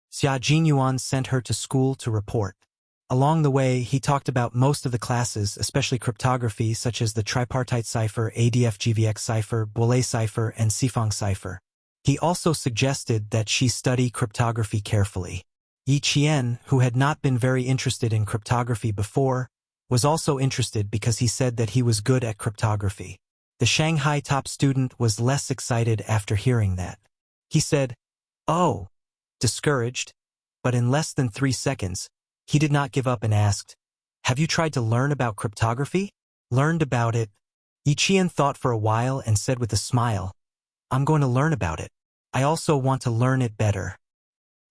Xia Jinyuan sent her to school to report. Along the way, he talked about most of the classes, especially cryptography, such as the tripartite cipher, ADF-GVX cipher, Boole cipher, and Sifang cipher. He also suggested that she study cryptography carefully. Yi Qian, who had not been very interested in cryptography before, was also interested because he said that he was good at cryptography. The Shanghai top student was less excited after hearing that. He said, "Oh," discouraged, but in less than 3 seconds, he did not give up and asked, "Have you tried to learn about cryptography?" "Learned about it." Yi Qian thought for a while and said with a smile, "I'm going to learn about it. I also want to learn it better."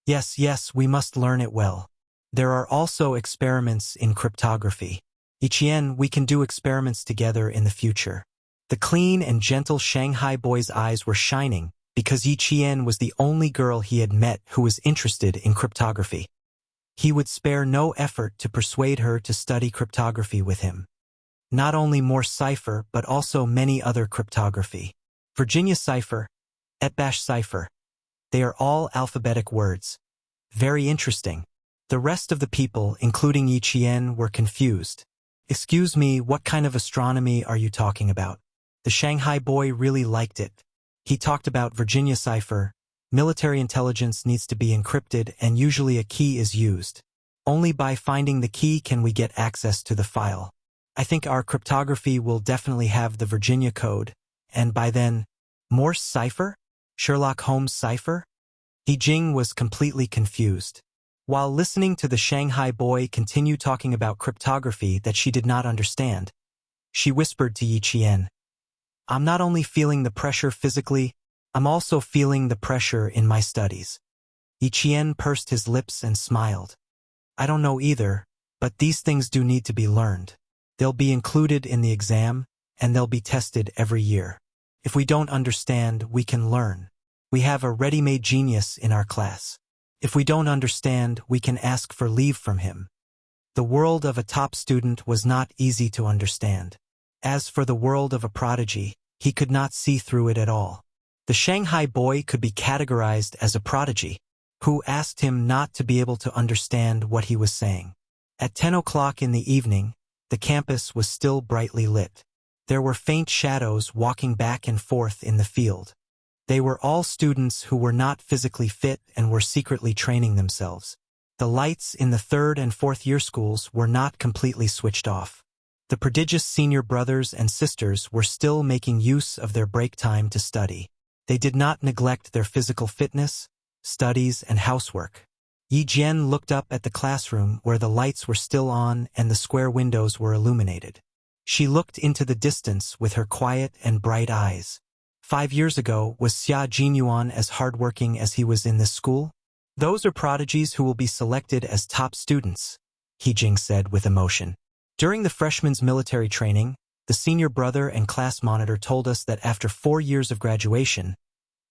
Yes, we must learn it well. There are also experiments in cryptography. Yi Qian, we can do experiments together in the future. The clean and gentle Shanghai boy's eyes were shining because Yi Qian was the only girl he had met who was interested in cryptography. He would spare no effort to persuade her to study cryptography with him. Not only Morse cipher, but also many other cryptography. Virginia cipher, Etbash cipher. They are all alphabetic words. Very interesting. The rest of the people, including Yi Qian, were confused. "Excuse me, what kind of astronomy are you talking about?" The Shanghai boy really liked it. He talked about Virginia cipher. Military intelligence needs to be encrypted and usually a key is used. Only by finding the key can we get access to the file. I think our cryptography will definitely have the Virginia code, and by then, Morse cipher? Sherlock Holmes cipher? He Jing was completely confused. While listening to the Shanghai boy continue talking about cryptography that she did not understand, she whispered to Yi Qian, "I'm not only feeling the pressure physically, I'm also feeling the pressure in my studies." Yi Qian pursed his lips and smiled. "I don't know either, but these things do need to be learned. They'll be included in the exam, and they'll be tested every year. If we don't understand, we can learn. We have a ready-made genius in our class. If we don't understand, we can ask for leave from him." The world of a top student was not easy to understand. As for the world of a prodigy, he could not see through it at all. The Shanghai boy could be categorized as a prodigy, who asked him not to be able to understand what he was saying. At 10 o'clock in the evening, the campus was still brightly lit. There were faint shadows walking back and forth in the field. They were all students who were not physically fit and were secretly training themselves. The lights in the 3rd and 4th year schools were not completely switched off. The prodigious senior brothers and sisters were still making use of their break time to study. They did not neglect their physical fitness, studies, and housework. Yi Jian looked up at the classroom where the lights were still on and the square windows were illuminated. She looked into the distance with her quiet and bright eyes. 5 years ago, was Xia Jinyuan as hardworking as he was in this school? "Those are prodigies who will be selected as top students," He Jing said with emotion. During the freshman's military training, the senior brother and class monitor told us that after 4 years of graduation,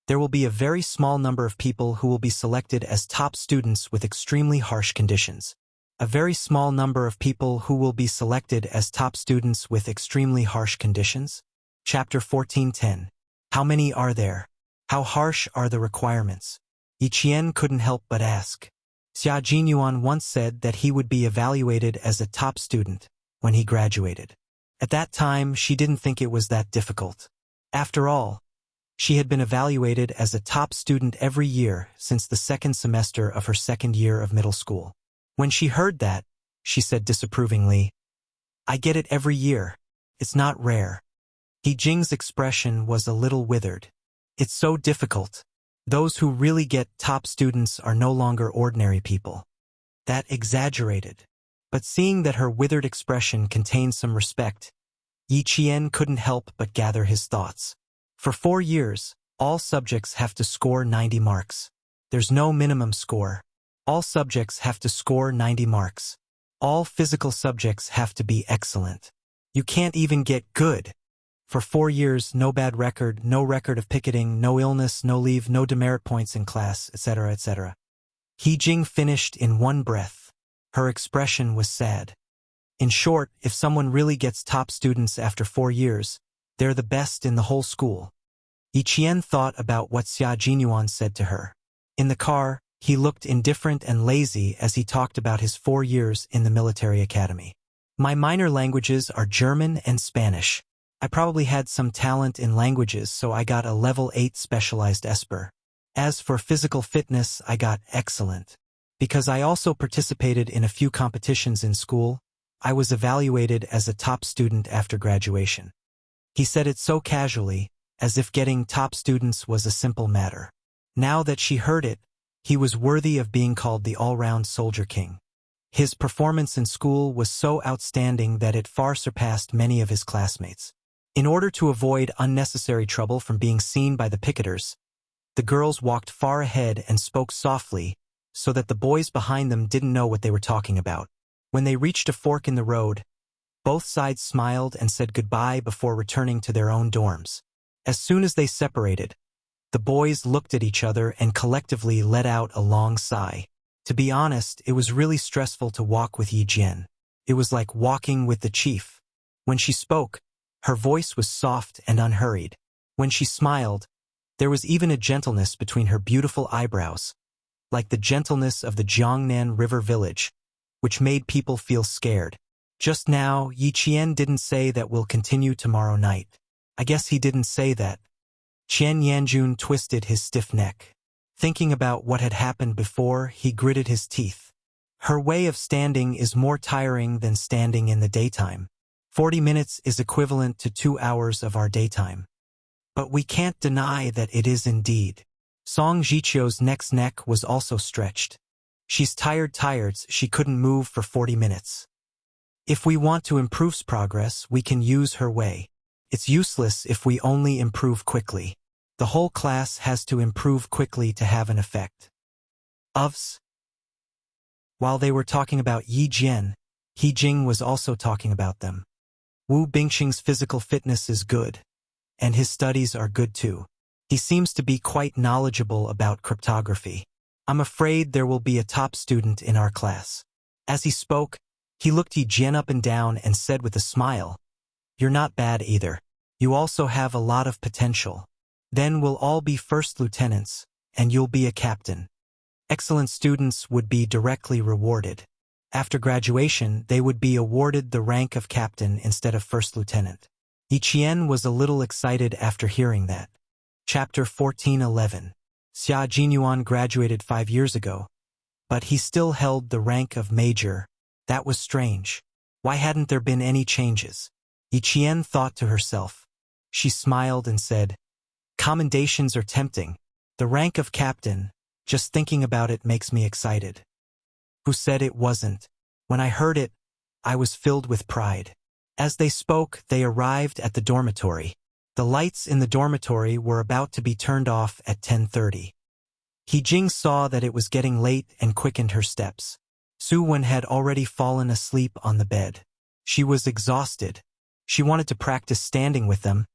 there will be a very small number of people who will be selected as top students with extremely harsh conditions. A very small number of people who will be selected as top students with extremely harsh conditions? Chapter 1410. How many are there? How harsh are the requirements? Yi Qian couldn't help but ask. Xia Jinyuan once said that he would be evaluated as a top student when he graduated. At that time, she didn't think it was that difficult. After all, she had been evaluated as a top student every year since the 2nd semester of her 2nd year of middle school. When she heard that, she said disapprovingly, "I get it every year. It's not rare." He Jing's expression was a little withered. "It's so difficult. Those who really get top students are no longer ordinary people." That exaggerated. But seeing that her withered expression contained some respect, Yi Qian couldn't help but gather his thoughts. For 4 years, all subjects have to score 90 marks. There's no minimum score. All subjects have to score 90 marks. All physical subjects have to be excellent. You can't even get good. For 4 years, no bad record, no record of picketing, no illness, no leave, no demerit points in class, etc., etc. He Jing finished in one breath. Her expression was sad. In short, if someone really gets top students after 4 years, they're the best in the whole school. Yi Qian thought about what Xia Jinyuan said to her. In the car, he looked indifferent and lazy as he talked about his 4 years in the military academy. My minor languages are German and Spanish. I probably had some talent in languages, so I got a level 8 specialized Esper. As for physical fitness, I got excellent. Because I also participated in a few competitions in school, I was evaluated as a top student after graduation. He said it so casually, as if getting top students was a simple matter. Now that she heard it, he was worthy of being called the all-round soldier king. His performance in school was so outstanding that it far surpassed many of his classmates. In order to avoid unnecessary trouble from being seen by the picketers, the girls walked far ahead and spoke softly so that the boys behind them didn't know what they were talking about. When they reached a fork in the road, both sides smiled and said goodbye before returning to their own dorms. As soon as they separated, the boys looked at each other and collectively let out a long sigh. To be honest, it was really stressful to walk with Yi Jian. It was like walking with the chief. When she spoke, her voice was soft and unhurried. When she smiled, there was even a gentleness between her beautiful eyebrows, like the gentleness of the Jiangnan River village, which made people feel scared. Just now, Yi Qian didn't say that we'll continue tomorrow night. I guess he didn't say that. Qian Yanjun twisted his stiff neck. Thinking about what had happened before, he gritted his teeth. Her way of standing is more tiring than standing in the daytime. 40 minutes is equivalent to 2 hours of our daytime. But we can't deny that it is indeed. Song Jiqiu's neck was also stretched. She's tired, she couldn't move for 40 minutes. If we want to improve progress, we can use her way. It's useless if we only improve quickly. The whole class has to improve quickly to have an effect. While they were talking about Yi Jian, He Jing was also talking about them. Wu Bingxing's physical fitness is good, and his studies are good too. He seems to be quite knowledgeable about cryptography. I'm afraid there will be a top student in our class. As he spoke, he looked Yi Jian up and down and said with a smile, "You're not bad either. You also have a lot of potential. Then we'll all be first lieutenants, and you'll be a captain." Excellent students would be directly rewarded. After graduation, they would be awarded the rank of captain instead of first lieutenant. Yi Qian was a little excited after hearing that. Chapter 14:11. Xia Jinyuan graduated 5 years ago, but he still held the rank of major. That was strange. Why hadn't there been any changes? Yi Qian thought to herself. She smiled and said, "Commendations are tempting. The rank of captain, just thinking about it makes me excited." Who said it wasn't? When I heard it, I was filled with pride. As they spoke, they arrived at the dormitory. The lights in the dormitory were about to be turned off at 10:30. He Jing saw that it was getting late and quickened her steps. Su Wen had already fallen asleep on the bed. She was exhausted. She wanted to practice standing with them,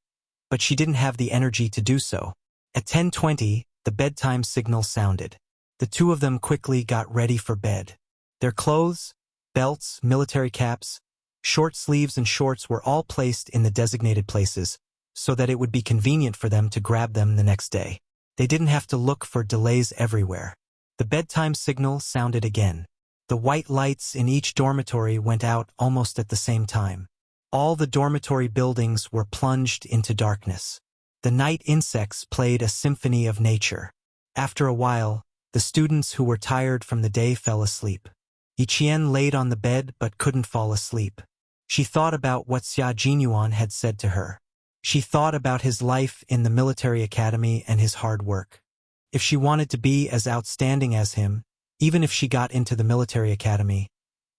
but she didn't have the energy to do so. At 10:20, the bedtime signal sounded. The two of them quickly got ready for bed. Their clothes, belts, military caps, short sleeves and shorts were all placed in the designated places, so that it would be convenient for them to grab them the next day. They didn't have to look for delays everywhere. The bedtime signal sounded again. The white lights in each dormitory went out almost at the same time. All the dormitory buildings were plunged into darkness. The night insects played a symphony of nature. After a while, the students who were tired from the day fell asleep. Yi Qian laid on the bed but couldn't fall asleep. She thought about what Xia Jinyuan had said to her. She thought about his life in the military academy and his hard work. If she wanted to be as outstanding as him, even if she got into the military academy,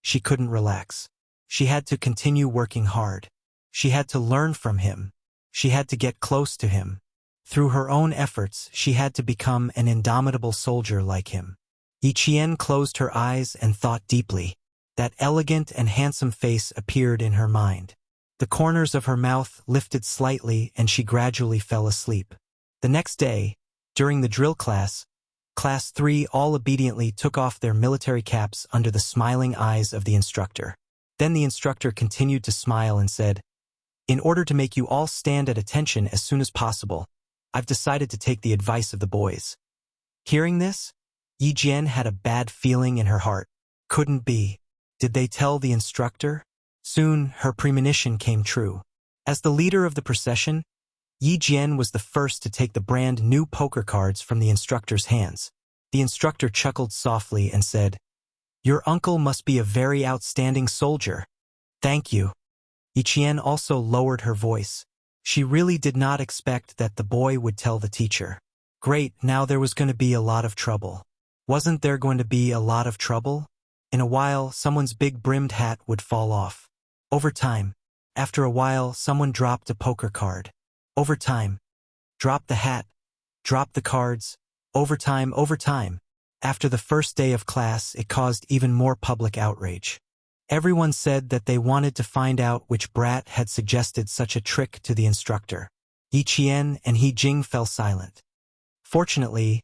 she couldn't relax. She had to continue working hard. She had to learn from him. She had to get close to him. Through her own efforts, she had to become an indomitable soldier like him. Yi Qian closed her eyes and thought deeply. That elegant and handsome face appeared in her mind. The corners of her mouth lifted slightly and she gradually fell asleep. The next day, during the drill class, Class 3 all obediently took off their military caps under the smiling eyes of the instructor. Then the instructor continued to smile and said, "In order to make you all stand at attention as soon as possible, I've decided to take the advice of the boys." Hearing this, Yi Jian had a bad feeling in her heart. Couldn't be. Did they tell the instructor? Soon, her premonition came true. As the leader of the procession, Yi Jian was the first to take the brand new poker cards from the instructor's hands. The instructor chuckled softly and said, "Your uncle must be a very outstanding soldier. Thank you." Yi Jian also lowered her voice. She really did not expect that the boy would tell the teacher. Great, now there was going to be a lot of trouble. Wasn't there going to be a lot of trouble? In a while, someone's big brimmed hat would fall off. Over time, after a while, someone dropped a poker card. Over time, dropped the hat, dropped the cards. Over time, after the first day of class, it caused even more public outrage. Everyone said that they wanted to find out which brat had suggested such a trick to the instructor. Yi Qian and He Jing fell silent. Fortunately,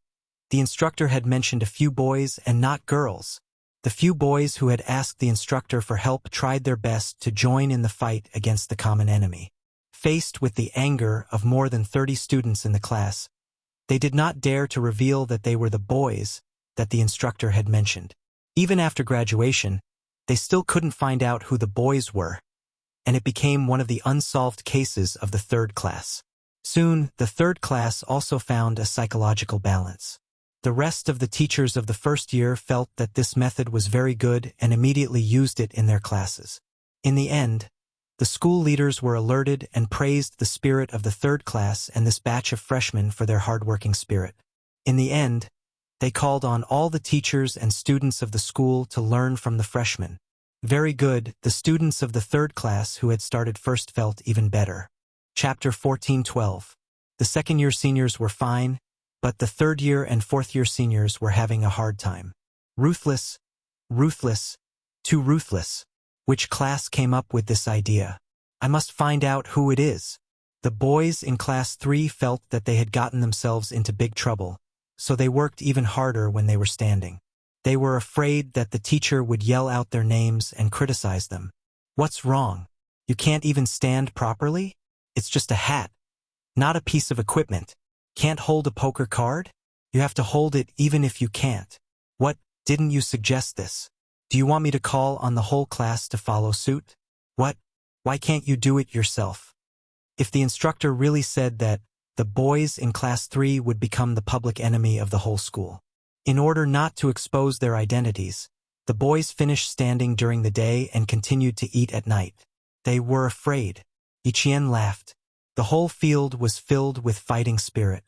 the instructor had mentioned a few boys and not girls. The few boys who had asked the instructor for help tried their best to join in the fight against the common enemy. Faced with the anger of more than 30 students in the class, they did not dare to reveal that they were the boys that the instructor had mentioned. Even after graduation, they still couldn't find out who the boys were, and it became one of the unsolved cases of the third class. Soon, the third class also found a psychological balance. The rest of the teachers of the first year felt that this method was very good and immediately used it in their classes. In the end, the school leaders were alerted and praised the spirit of the third class and this batch of freshmen for their hardworking spirit. In the end, they called on all the teachers and students of the school to learn from the freshmen. Very good, the students of the third class who had started first felt even better. Chapter 14:12. The second-year seniors were fine, but the third-year and fourth-year seniors were having a hard time. Ruthless, too ruthless. Which class came up with this idea? I must find out who it is. The boys in Class 3 felt that they had gotten themselves into big trouble, so they worked even harder when they were standing. They were afraid that the teacher would yell out their names and criticize them. What's wrong? You can't even stand properly? It's just a hat, not a piece of equipment. Can't hold a poker card? You have to hold it even if you can't. What, didn't you suggest this? Do you want me to call on the whole class to follow suit? What? Why can't you do it yourself? If the instructor really said that the boys in Class 3 would become the public enemy of the whole school. In order not to expose their identities, the boys finished standing during the day and continued to eat at night. They were afraid. Yi Qian laughed. The whole field was filled with fighting spirit.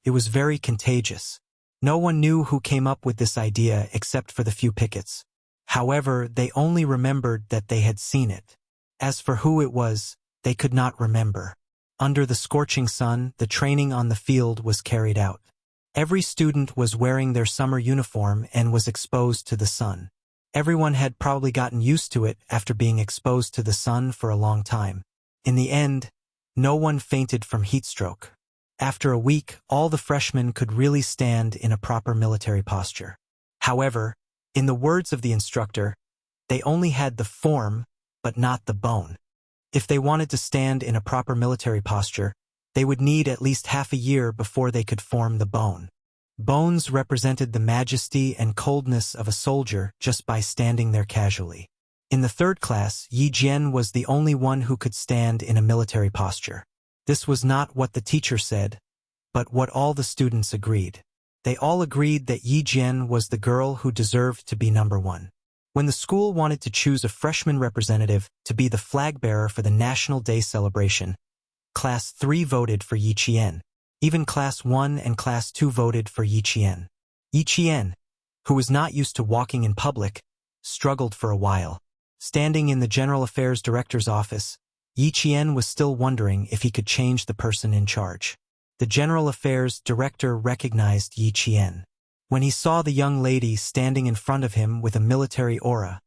It was very contagious. No one knew who came up with this idea except for the few pickets. However, they only remembered that they had seen it. As for who it was, they could not remember. Under the scorching sun, the training on the field was carried out. Every student was wearing their summer uniform and was exposed to the sun. Everyone had probably gotten used to it after being exposed to the sun for a long time. In the end, no one fainted from heat stroke. After a week, all the freshmen could really stand in a proper military posture. However, in the words of the instructor, they only had the form, but not the bone. If they wanted to stand in a proper military posture, they would need at least half a year before they could form the bone. Bones represented the majesty and coldness of a soldier just by standing there casually. In the third class, Yi Jian was the only one who could stand in a military posture. This was not what the teacher said, but what all the students agreed. They all agreed that Yi Jian was the girl who deserved to be number one. When the school wanted to choose a freshman representative to be the flag bearer for the National Day celebration, Class 3 voted for Yi Qian. Even Class 1 and Class 2 voted for Yi Qian. Yi Qian, who was not used to walking in public, struggled for a while. Standing in the General Affairs Director's office, Yi Qian was still wondering if he could change the person in charge. The General Affairs Director recognized Yi Qian. When he saw the young lady standing in front of him with a military aura,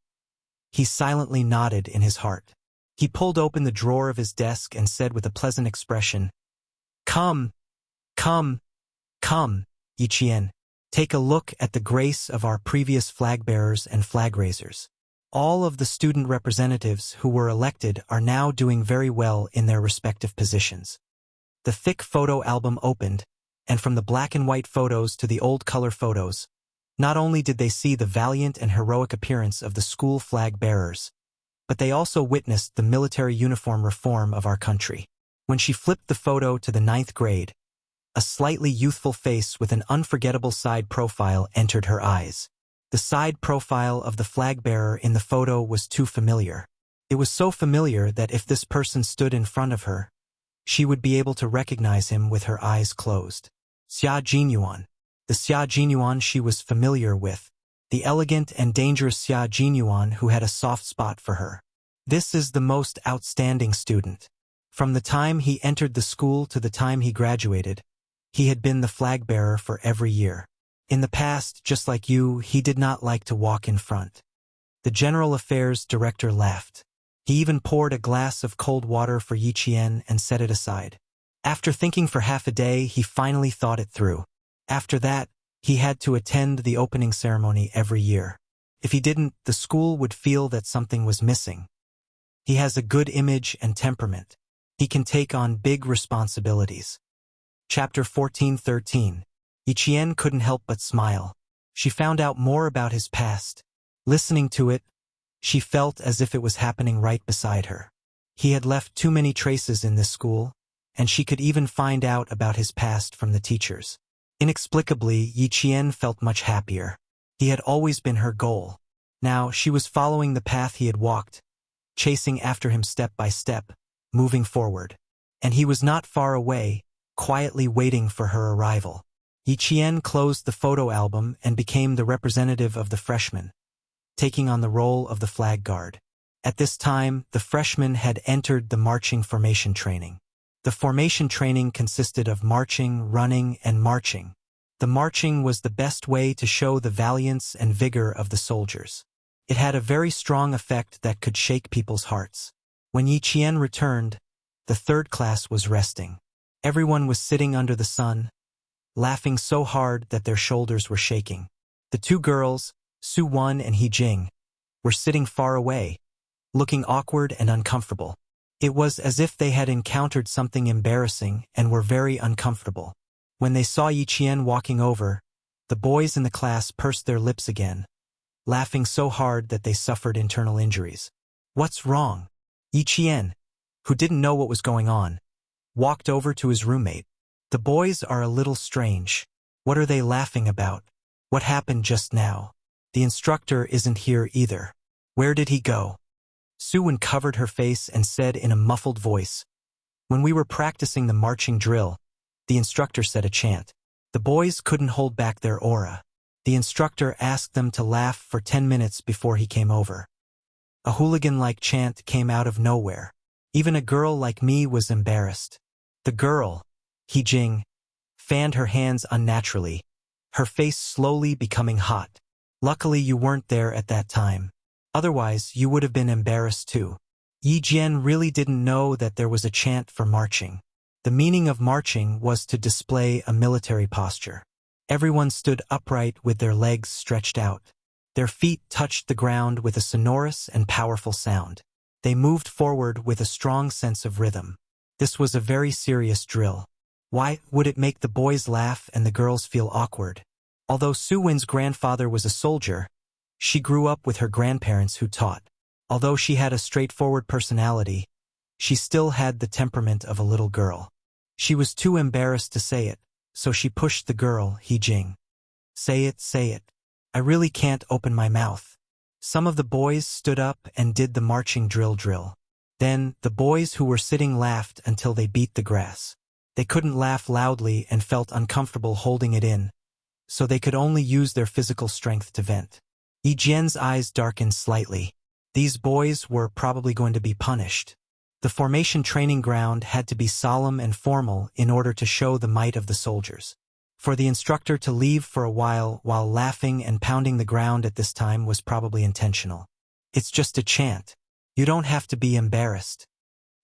He silently nodded in his heart. He pulled open the drawer of his desk and said with a pleasant expression, "Come, come, come, Yiqian. Take a look at the grace of our previous flag bearers and flag raisers. All of the student representatives who were elected are now doing very well in their respective positions." The thick photo album opened, and from the black and white photos to the old color photos, not only did they see the valiant and heroic appearance of the school flag bearers, but they also witnessed the military uniform reform of our country. When she flipped the photo to the 9th grade, a slightly youthful face with an unforgettable side profile entered her eyes. The side profile of the flag bearer in the photo was too familiar. It was so familiar that if this person stood in front of her, she would be able to recognize him with her eyes closed. Xia Jinyuan. The Xia Jinyuan she was familiar with, the elegant and dangerous Xia Jinyuan who had a soft spot for her. This is the most outstanding student. From the time he entered the school to the time he graduated, he had been the flag bearer for every year. In the past, just like you, he did not like to walk in front. The General Affairs Director laughed. He even poured a glass of cold water for Yiqian and set it aside. After thinking for half a day, he finally thought it through. After that, he had to attend the opening ceremony every year. If he didn't, the school would feel that something was missing. He has a good image and temperament. He can take on big responsibilities. Chapter 14:13. Yiqian couldn't help but smile. She found out more about his past. Listening to it, she felt as if it was happening right beside her. He had left too many traces in this school, and she could even find out about his past from the teachers. Inexplicably, Yiqian felt much happier. He had always been her goal. Now she was following the path he had walked, chasing after him step by step, moving forward. And he was not far away, quietly waiting for her arrival. Yiqian closed the photo album and became the representative of the freshmen, taking on the role of the flag guard. At this time, the freshmen had entered the marching formation training. The formation training consisted of marching, running, and marching. The marching was the best way to show the valiance and vigor of the soldiers. It had a very strong effect that could shake people's hearts. When Yiqian returned, the 3rd class was resting. Everyone was sitting under the sun, laughing so hard that their shoulders were shaking. The 2 girls, Su Wan and He Jing, were sitting far away, looking awkward and uncomfortable. It was as if they had encountered something embarrassing and were very uncomfortable. When they saw Yiqian walking over, the boys in the class pursed their lips again, laughing so hard that they suffered internal injuries. "What's wrong?" Yiqian, who didn't know what was going on, walked over to his roommate. "The boys are a little strange. What are they laughing about? What happened just now? The instructor isn't here either. Where did he go?" Su covered her face and said in a muffled voice, "When we were practicing the marching drill, the instructor said a chant. The boys couldn't hold back their aura. The instructor asked them to laugh for 10 minutes before he came over. A hooligan-like chant came out of nowhere. Even a girl like me was embarrassed." The girl, He Jing, fanned her hands unnaturally, her face slowly becoming hot. "Luckily you weren't there at that time. Otherwise, you would have been embarrassed too." Yi Jian really didn't know that there was a chant for marching. The meaning of marching was to display a military posture. Everyone stood upright with their legs stretched out. Their feet touched the ground with a sonorous and powerful sound. They moved forward with a strong sense of rhythm. This was a very serious drill. Why would it make the boys laugh and the girls feel awkward? Although Su Wen's grandfather was a soldier, she grew up with her grandparents who taught. Although she had a straightforward personality, she still had the temperament of a little girl. She was too embarrassed to say it, so she pushed the girl, He Jing. Say it, say it. I really can't open my mouth." Some of the boys stood up and did the marching drill. Then, the boys who were sitting laughed until they beat the grass. They couldn't laugh loudly and felt uncomfortable holding it in, so they could only use their physical strength to vent. Yi Jian's eyes darkened slightly. These boys were probably going to be punished. The formation training ground had to be solemn and formal in order to show the might of the soldiers. For the instructor to leave for a while laughing and pounding the ground at this time was probably intentional. It's just a chant. You don't have to be embarrassed.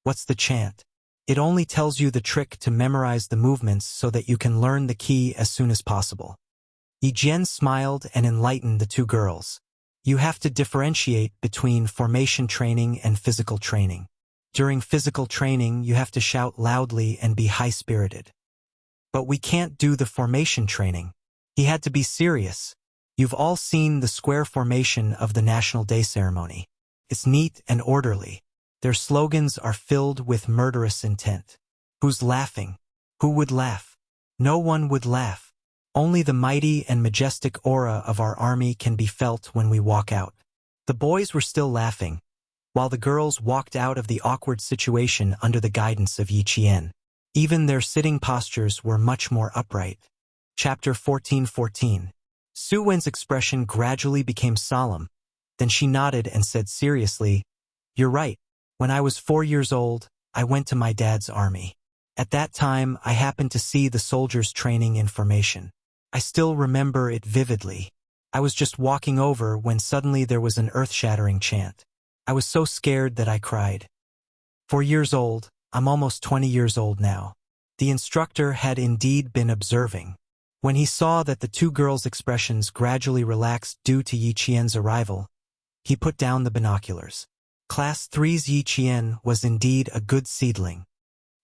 What's the chant? It only tells you the trick to memorize the movements so that you can learn the key as soon as possible. Yi Jian smiled and enlightened the two girls. You have to differentiate between formation training and physical training. During physical training, you have to shout loudly and be high-spirited. But we can't do the formation training. He had to be serious. You've all seen the square formation of the National Day ceremony. It's neat and orderly. Their slogans are filled with murderous intent. Who's laughing? Who would laugh? No one would laugh. Only the mighty and majestic aura of our army can be felt when we walk out. The boys were still laughing, while the girls walked out of the awkward situation under the guidance of Yi Qian. Even their sitting postures were much more upright. Chapter 14:14. Su Wen's expression gradually became solemn. Then she nodded and said seriously, "You're right. When I was 4 years old, I went to my dad's army. At that time, I happened to see the soldiers training in formation. I still remember it vividly. I was just walking over when suddenly there was an earth-shattering chant. I was so scared that I cried. 4 years old, I'm almost 20 years old now." The instructor had indeed been observing. When he saw that the two girls' expressions gradually relaxed due to Yi Qian's arrival, he put down the binoculars. Class 3's Yi Qian was indeed a good seedling.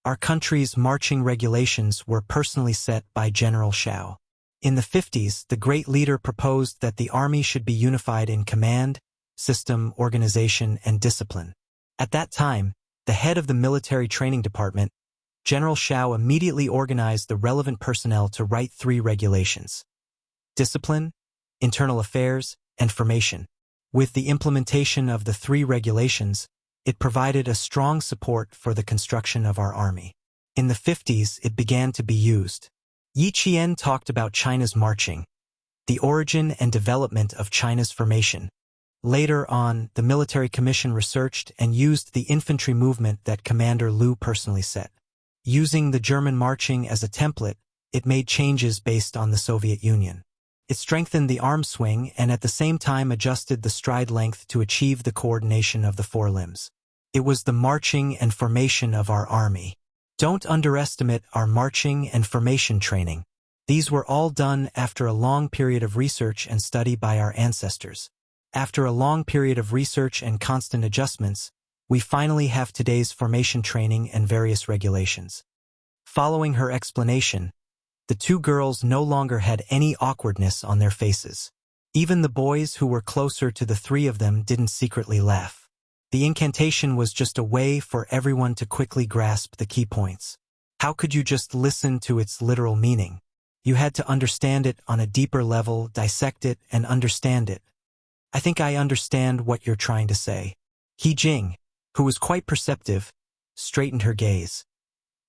Our country's marching regulations were personally set by General Shao. In the 50s, the great leader proposed that the army should be unified in command, system, organization, and discipline. At that time, the head of the military training department, General Shao, immediately organized the relevant personnel to write 3 regulations: discipline, internal affairs, and formation. With the implementation of the 3 regulations, it provided a strong support for the construction of our army. In the 50s, it began to be used. Yi Qian talked about China's marching, the origin and development of China's formation. Later on, the military commission researched and used the infantry movement that Commander Liu personally set. Using the German marching as a template, it made changes based on the Soviet Union. It strengthened the arm swing and at the same time adjusted the stride length to achieve the coordination of the 4 limbs. It was the marching and formation of our army. Don't underestimate our marching and formation training. These were all done after a long period of research and study by our ancestors. After a long period of research and constant adjustments, we finally have today's formation training and various regulations. Following her explanation, the two girls no longer had any awkwardness on their faces. Even the boys who were closer to the 3 of them didn't secretly laugh. The incantation was just a way for everyone to quickly grasp the key points. How could you just listen to its literal meaning? You had to understand it on a deeper level, dissect it, and understand it. I think I understand what you're trying to say. He Jing, who was quite perceptive, straightened her gaze.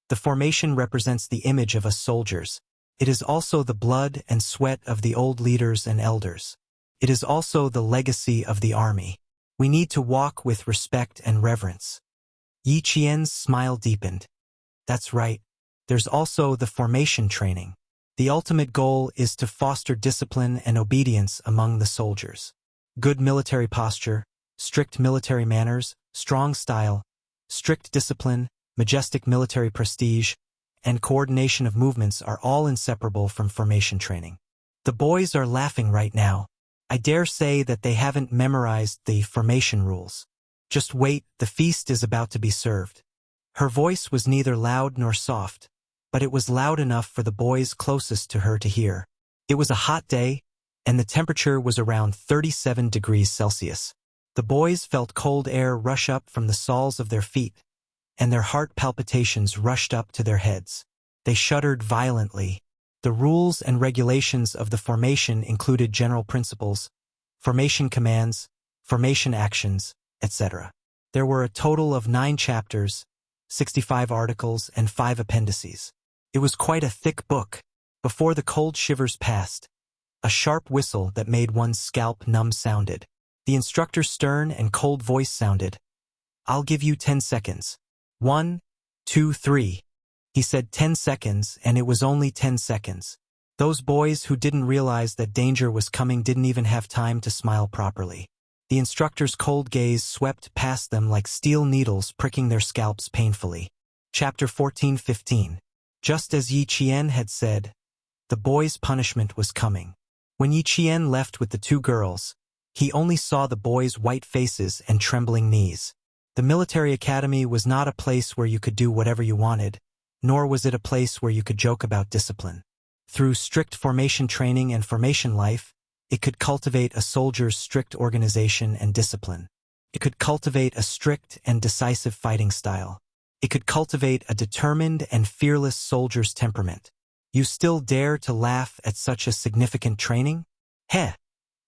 The formation represents the image of us soldiers. It is also the blood and sweat of the old leaders and elders. It is also the legacy of the army. We need to walk with respect and reverence. Yi Qian's smile deepened. That's right. There's also the formation training. The ultimate goal is to foster discipline and obedience among the soldiers. Good military posture, strict military manners, strong style, strict discipline, majestic military prestige, and coordination of movements are all inseparable from formation training. The boys are laughing right now. I dare say that they haven't memorized the formation rules. Just wait, the feast is about to be served. Her voice was neither loud nor soft, but it was loud enough for the boys closest to her to hear. It was a hot day, and the temperature was around 37 degrees Celsius. The boys felt cold air rush up from the soles of their feet, and their heart palpitations rushed up to their heads. They shuddered violently. The rules and regulations of the formation included general principles, formation commands, formation actions, etc. There were a total of 9 chapters, 65 articles, and 5 appendices. It was quite a thick book. Before the cold shivers passed, a sharp whistle that made one's scalp numb sounded. The instructor's stern and cold voice sounded. "I'll give you 10 seconds. 1, 2, 3. He said 10 seconds, and it was only 10 seconds. Those boys who didn't realize that danger was coming didn't even have time to smile properly. The instructor's cold gaze swept past them like steel needles pricking their scalps painfully. Chapter 14:15. Just as Yi Qian had said, the boy's punishment was coming. When Yi Qian left with the two girls, he only saw the boys' white faces and trembling knees. The military academy was not a place where you could do whatever you wanted, nor was it a place where you could joke about discipline. Through strict formation training and formation life, it could cultivate a soldier's strict organization and discipline. It could cultivate a strict and decisive fighting style. It could cultivate a determined and fearless soldier's temperament. You still dare to laugh at such a significant training? Heh!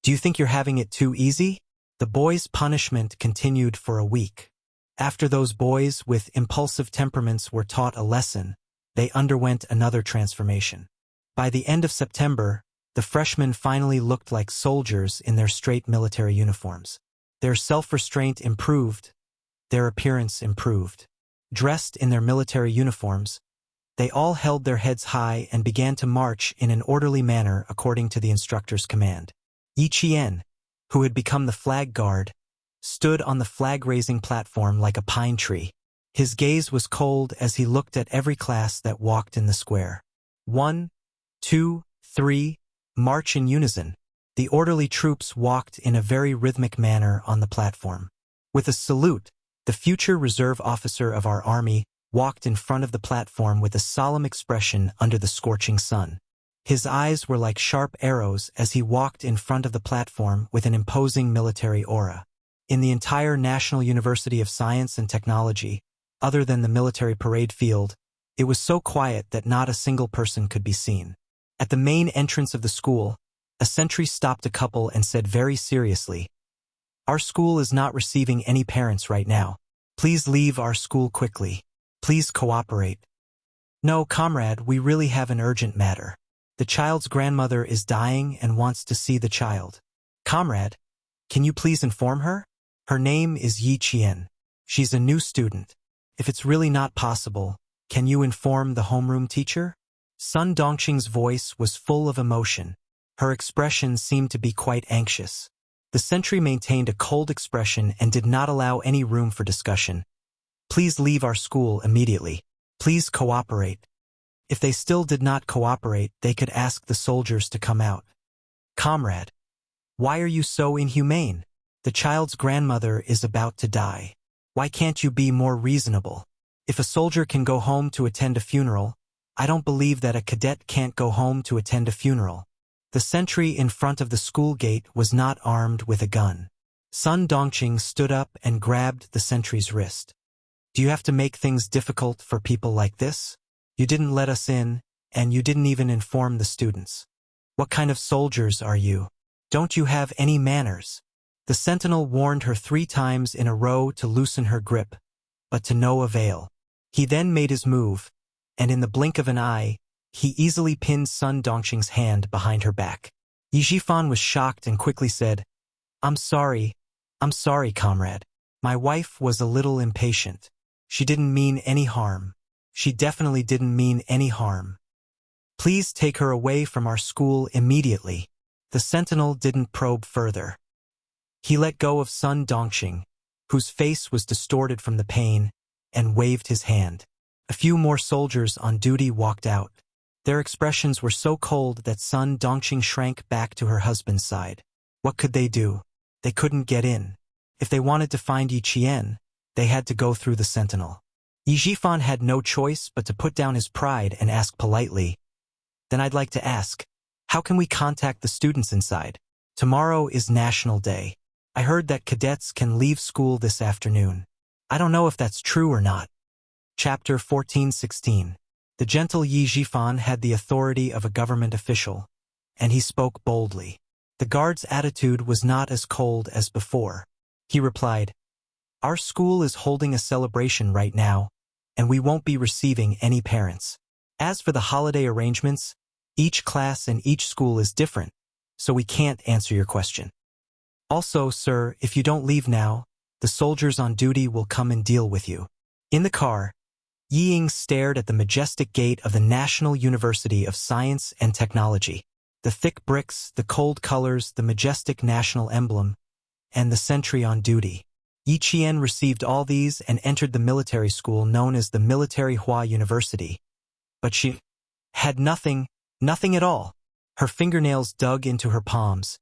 Do you think you're having it too easy? The boys' punishment continued for a week. After those boys with impulsive temperaments were taught a lesson, they underwent another transformation. By the end of September, the freshmen finally looked like soldiers in their straight military uniforms. Their self-restraint improved. Their appearance improved. Dressed in their military uniforms, they all held their heads high and began to march in an orderly manner according to the instructor's command. Yi Qian, who had become the flag guard, stood on the flag-raising platform like a pine tree. His gaze was cold as he looked at every class that walked in the square. 1, 2, 3, march in unison. The orderly troops walked in a very rhythmic manner on the platform. With a salute, the future reserve officer of our army walked in front of the platform with a solemn expression under the scorching sun. His eyes were like sharp arrows as he walked in front of the platform with an imposing military aura. In the entire National University of Science and Technology, other than the military parade field, it was so quiet that not a single person could be seen. At the main entrance of the school, a sentry stopped a couple and said very seriously, "Our school is not receiving any parents right now. Please leave our school quickly. Please cooperate." "No, comrade, we really have an urgent matter. The child's grandmother is dying and wants to see the child." "Comrade, can you please inform her? Her name is Yi Qian. She's a new student. If it's really not possible, can you inform the homeroom teacher?" Sun Dongqing's voice was full of emotion. Her expression seemed to be quite anxious. The sentry maintained a cold expression and did not allow any room for discussion. "Please leave our school immediately. Please cooperate." If they still did not cooperate, they could ask the soldiers to come out. "Comrade, why are you so inhumane? The child's grandmother is about to die. Why can't you be more reasonable? If a soldier can go home to attend a funeral, I don't believe that a cadet can't go home to attend a funeral." The sentry in front of the school gate was not armed with a gun. Sun Dongqing stood up and grabbed the sentry's wrist. "Do you have to make things difficult for people like this? You didn't let us in, and you didn't even inform the students. What kind of soldiers are you? Don't you have any manners?" The sentinel warned her 3 times in a row to loosen her grip, but to no avail. He then made his move, and in the blink of an eye, he easily pinned Sun Dongqing's hand behind her back. Yi Zhifan was shocked and quickly said, I'm sorry, comrade. My wife was a little impatient. She didn't mean any harm. She definitely didn't mean any harm. Please take her away from our school immediately." The sentinel didn't probe further. He let go of Sun Dongqing, whose face was distorted from the pain, and waved his hand. A few more soldiers on duty walked out. Their expressions were so cold that Sun Dongqing shrank back to her husband's side. What could they do? They couldn't get in. If they wanted to find Yi Qian, they had to go through the sentinel. Yi Zhifan had no choice but to put down his pride and ask politely, "Then I'd like to ask, how can we contact the students inside? Tomorrow is National Day. I heard that cadets can leave school this afternoon. I don't know if that's true or not." Chapter 14:16. The gentle Yi Zhifan had the authority of a government official, and he spoke boldly. The guard's attitude was not as cold as before. He replied, "Our school is holding a celebration right now, and we won't be receiving any parents. As for the holiday arrangements, each class and each school is different, so we can't answer your question. Also, sir, if you don't leave now, the soldiers on duty will come and deal with you." In the car, Yi Ying stared at the majestic gate of the National University of Science and Technology. The thick bricks, the cold colors, the majestic national emblem, and the sentry on duty. Yi Qian received all these and entered the military school known as the Military Hua University. But she had nothing at all. Her fingernails dug into her palms,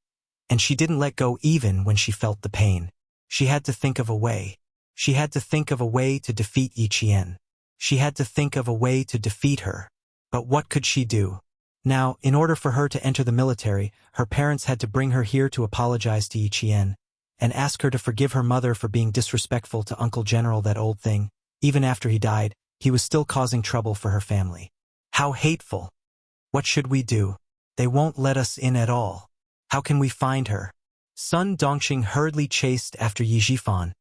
and she didn't let go even when she felt the pain. She had to think of a way. She had to think of a way to defeat Yi Qian. She had to think of a way to defeat her. But what could she do? Now, in order for her to enter the military, her parents had to bring her here to apologize to Yi Qian and ask her to forgive her mother for being disrespectful to Uncle General, that old thing. Even after he died, he was still causing trouble for her family. How hateful. What should we do? They won't let us in at all. How can we find her? Sun Dongxing hurriedly chased after Yi Zhifan,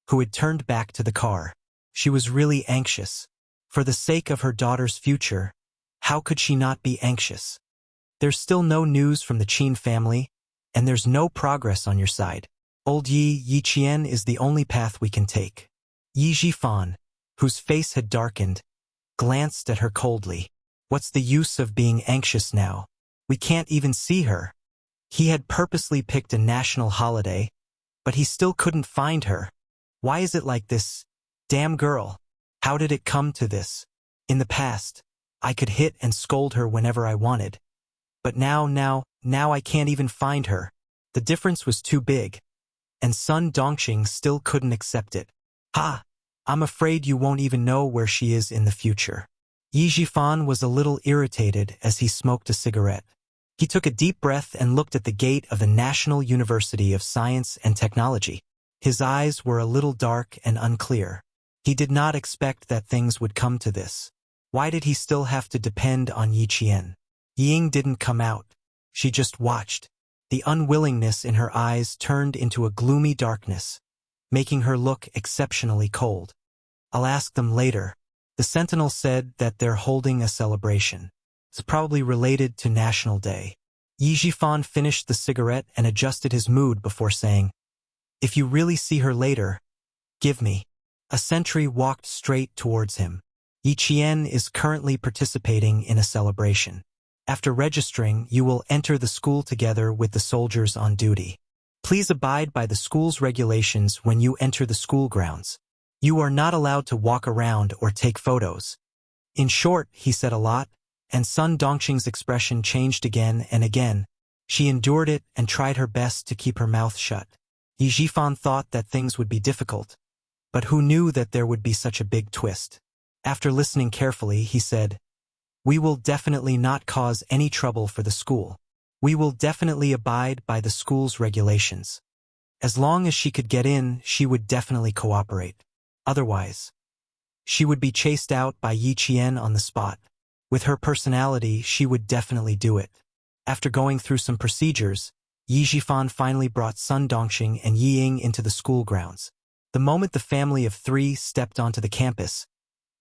who had turned back to the car. She was really anxious. For the sake of her daughter's future, how could she not be anxious? There's still no news from the Qin family, and there's no progress on your side. Old Yi Qian is the only path we can take. Yi Zhifan, whose face had darkened, glanced at her coldly. What's the use of being anxious now? We can't even see her. He had purposely picked a national holiday, but he still couldn't find her. Why is it like this? Damn girl. How did it come to this? In the past, I could hit and scold her whenever I wanted. But now I can't even find her. The difference was too big. And Sun Dongxing still couldn't accept it. Ha! I'm afraid you won't even know where she is in the future. Yi Zhifan was a little irritated as he smoked a cigarette. He took a deep breath and looked at the gate of the National University of Science and Technology. His eyes were a little dark and unclear. He did not expect that things would come to this. Why did he still have to depend on Yi Qian? Ying didn't come out. She just watched. The unwillingness in her eyes turned into a gloomy darkness, making her look exceptionally cold. I'll ask them later. The sentinel said that they're holding a celebration. It's probably related to National Day. Yi Zhifan finished the cigarette and adjusted his mood before saying, if you really see her later, give me. A sentry walked straight towards him. Yi Qian is currently participating in a celebration. After registering, you will enter the school together with the soldiers on duty. Please abide by the school's regulations when you enter the school grounds. You are not allowed to walk around or take photos. In short, he said a lot, and Sun Dongxing's expression changed again and again. She endured it and tried her best to keep her mouth shut. Yi Zhifan thought that things would be difficult, but who knew that there would be such a big twist? After listening carefully, he said, we will definitely not cause any trouble for the school. We will definitely abide by the school's regulations. As long as she could get in, she would definitely cooperate. Otherwise, she would be chased out by Yi Qian on the spot. With her personality, she would definitely do it. After going through some procedures, Yi Zhifan finally brought Sun Dongxing and Yi Ying into the school grounds. The moment the family of three stepped onto the campus,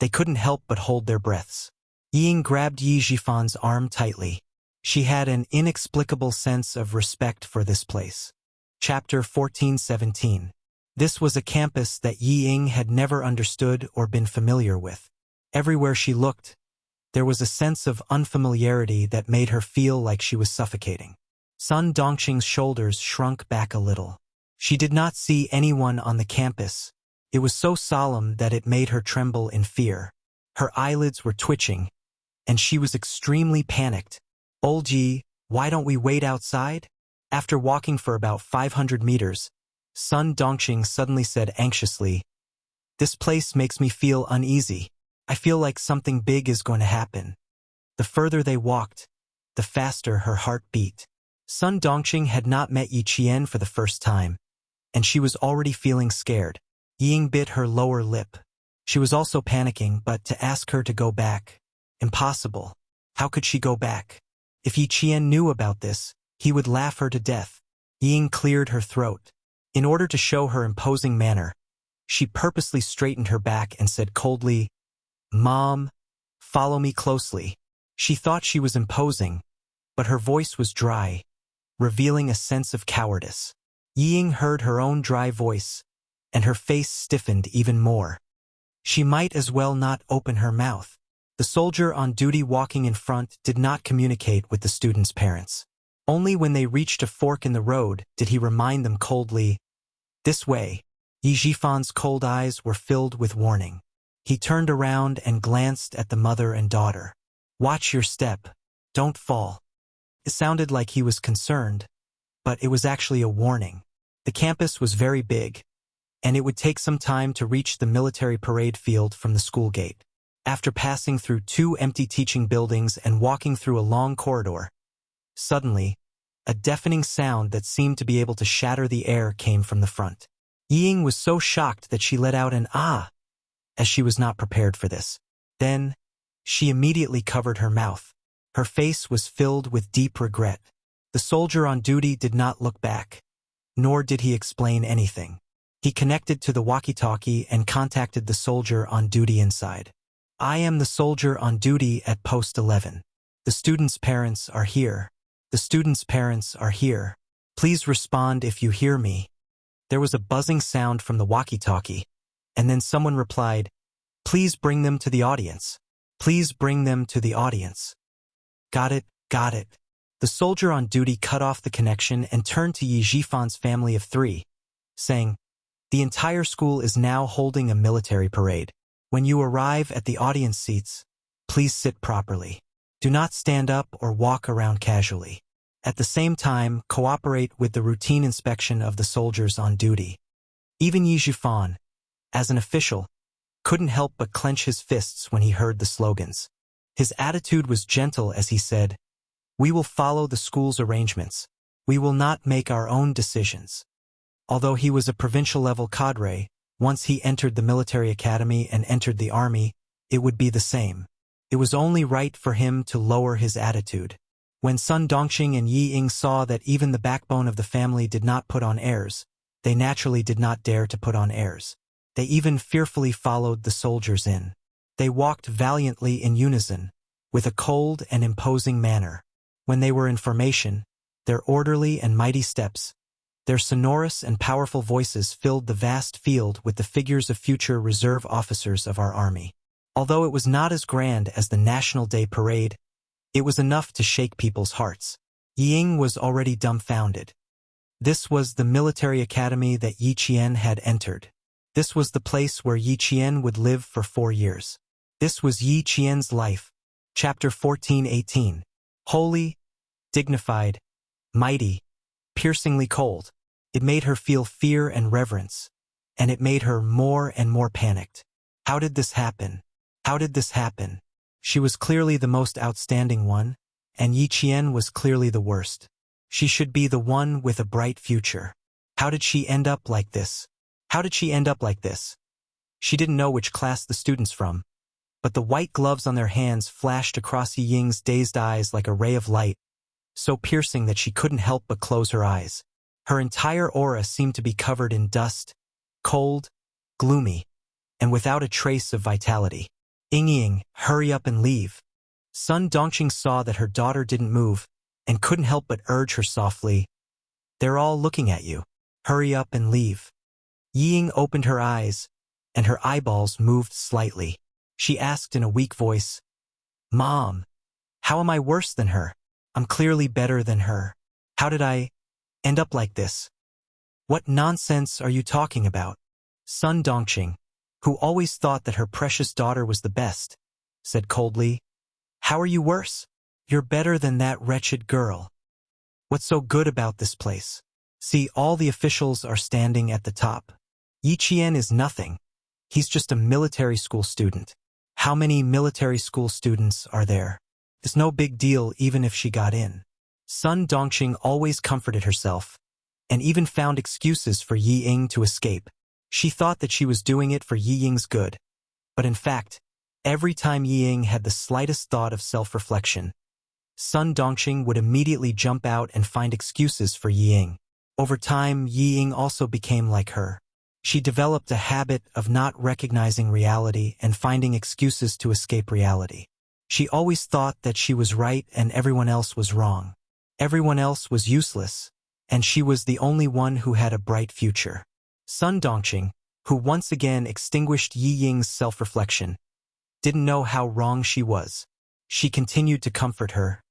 they couldn't help but hold their breaths. Yi Ying grabbed Yi Zhifan's arm tightly. She had an inexplicable sense of respect for this place. Chapter 14-17. This was a campus that Yi Ying had never understood or been familiar with. Everywhere she looked, there was a sense of unfamiliarity that made her feel like she was suffocating. Sun Dongxing's shoulders shrunk back a little. She did not see anyone on the campus. It was so solemn that it made her tremble in fear. Her eyelids were twitching, and she was extremely panicked. Old Yi, why don't we wait outside? After walking for about 500 meters, Sun Dongxing suddenly said anxiously, this place makes me feel uneasy. I feel like something big is going to happen. The further they walked, the faster her heart beat. Sun Dongxing had not met Yi Qian for the first time, and she was already feeling scared. Ying bit her lower lip. She was also panicking, but to ask her to go back, impossible. How could she go back? If Yi Qian knew about this, he would laugh her to death. Ying cleared her throat. In order to show her imposing manner, she purposely straightened her back and said coldly, Mom, follow me closely. She thought she was imposing, but her voice was dry, revealing a sense of cowardice. Ying heard her own dry voice, and her face stiffened even more. She might as well not open her mouth. The soldier on duty walking in front did not communicate with the students' parents. Only when they reached a fork in the road did he remind them coldly, This way. Yi Jifan's cold eyes were filled with warning. He turned around and glanced at the mother and daughter. Watch your step. Don't fall. It sounded like he was concerned, but it was actually a warning. The campus was very big, and it would take some time to reach the military parade field from the school gate. After passing through 2 empty teaching buildings and walking through a long corridor, suddenly, a deafening sound that seemed to be able to shatter the air came from the front. Ying was so shocked that she let out an "ah," as she was not prepared for this. Then, she immediately covered her mouth. Her face was filled with deep regret. The soldier on duty did not look back, nor did he explain anything. He connected to the walkie-talkie and contacted the soldier on duty inside. I am the soldier on duty at post 11. The students' parents are here. The students' parents are here. Please respond if you hear me. There was a buzzing sound from the walkie-talkie, and then someone replied, please bring them to the audience. Please bring them to the audience. Got it, got it. The soldier on duty cut off the connection and turned to Yi Jifan's family of 3, saying, the entire school is now holding a military parade. When you arrive at the audience seats, please sit properly. Do not stand up or walk around casually. At the same time, cooperate with the routine inspection of the soldiers on duty. Even Yi Jifan, as an official, couldn't help but clench his fists when he heard the slogans. His attitude was gentle as he said, we will follow the school's arrangements. We will not make our own decisions. Although he was a provincial-level cadre, once he entered the military academy and entered the army, it would be the same. It was only right for him to lower his attitude. When Sun Dongxing and Yi Ying saw that even the backbone of the family did not put on airs, they naturally did not dare to put on airs. They even fearfully followed the soldiers in. They walked valiantly in unison, with a cold and imposing manner. When they were in formation, their orderly and mighty steps, their sonorous and powerful voices filled the vast field with the figures of future reserve officers of our army. Although it was not as grand as the National Day Parade, it was enough to shake people's hearts. Yi Ying was already dumbfounded. This was the military academy that Yi Qian had entered. This was the place where Yi Qian would live for 4 years. This was Yi Qian's life. Chapter 14:18. Holy, dignified, mighty, piercingly cold. It made her feel fear and reverence, and it made her more and more panicked. How did this happen? How did this happen? She was clearly the most outstanding one, and Yi Qian was clearly the worst. She should be the one with a bright future. How did she end up like this? How did she end up like this? She didn't know which class the students from, but the white gloves on their hands flashed across Yi Ying's dazed eyes like a ray of light, so piercing that she couldn't help but close her eyes. Her entire aura seemed to be covered in dust, cold, gloomy, and without a trace of vitality. Ying, hurry up and leave. Sun Dongxing saw that her daughter didn't move, and couldn't help but urge her softly, they're all looking at you. Hurry up and leave. Ying opened her eyes, and her eyeballs moved slightly. She asked in a weak voice, Mom, how am I worse than her? I'm clearly better than her. How did I end up like this? What nonsense are you talking about? Sun Dongxing, who always thought that her precious daughter was the best, said coldly, how are you worse? You're better than that wretched girl. What's so good about this place? See, all the officials are standing at the top. Yi Qian is nothing. He's just a military school student. How many military school students are there? It's no big deal even if she got in. Sun Dongxing always comforted herself, and even found excuses for Yi Ying to escape. She thought that she was doing it for Yi Ying's good, but in fact, every time Yi Ying had the slightest thought of self-reflection, Sun Dongxing would immediately jump out and find excuses for Yi Ying. Over time, Yi Ying also became like her. She developed a habit of not recognizing reality and finding excuses to escape reality. She always thought that she was right and everyone else was wrong. Everyone else was useless, and she was the only one who had a bright future. Sun Dongxing, who once again extinguished Yi Ying's self-reflection, didn't know how wrong she was. She continued to comfort her.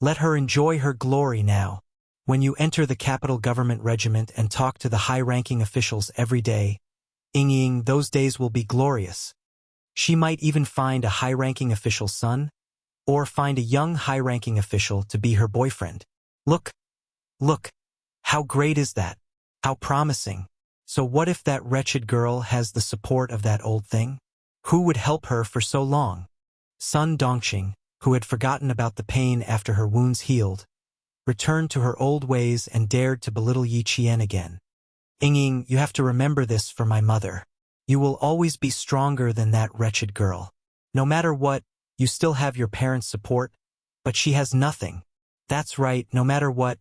Let her enjoy her glory now. When you enter the capital government regiment and talk to the high-ranking officials every day, Ying, those days will be glorious. She might even find a high-ranking official's son, or find a young high-ranking official to be her boyfriend. Look, look, how great is that? How promising. So what if that wretched girl has the support of that old thing? Who would help her for so long? Sun Dongqing, who had forgotten about the pain after her wounds healed, returned to her old ways and dared to belittle Yi Qian again. Ying, you have to remember this for my mother. You will always be stronger than that wretched girl. No matter what, you still have your parents' support, but she has nothing. That's right, no matter what,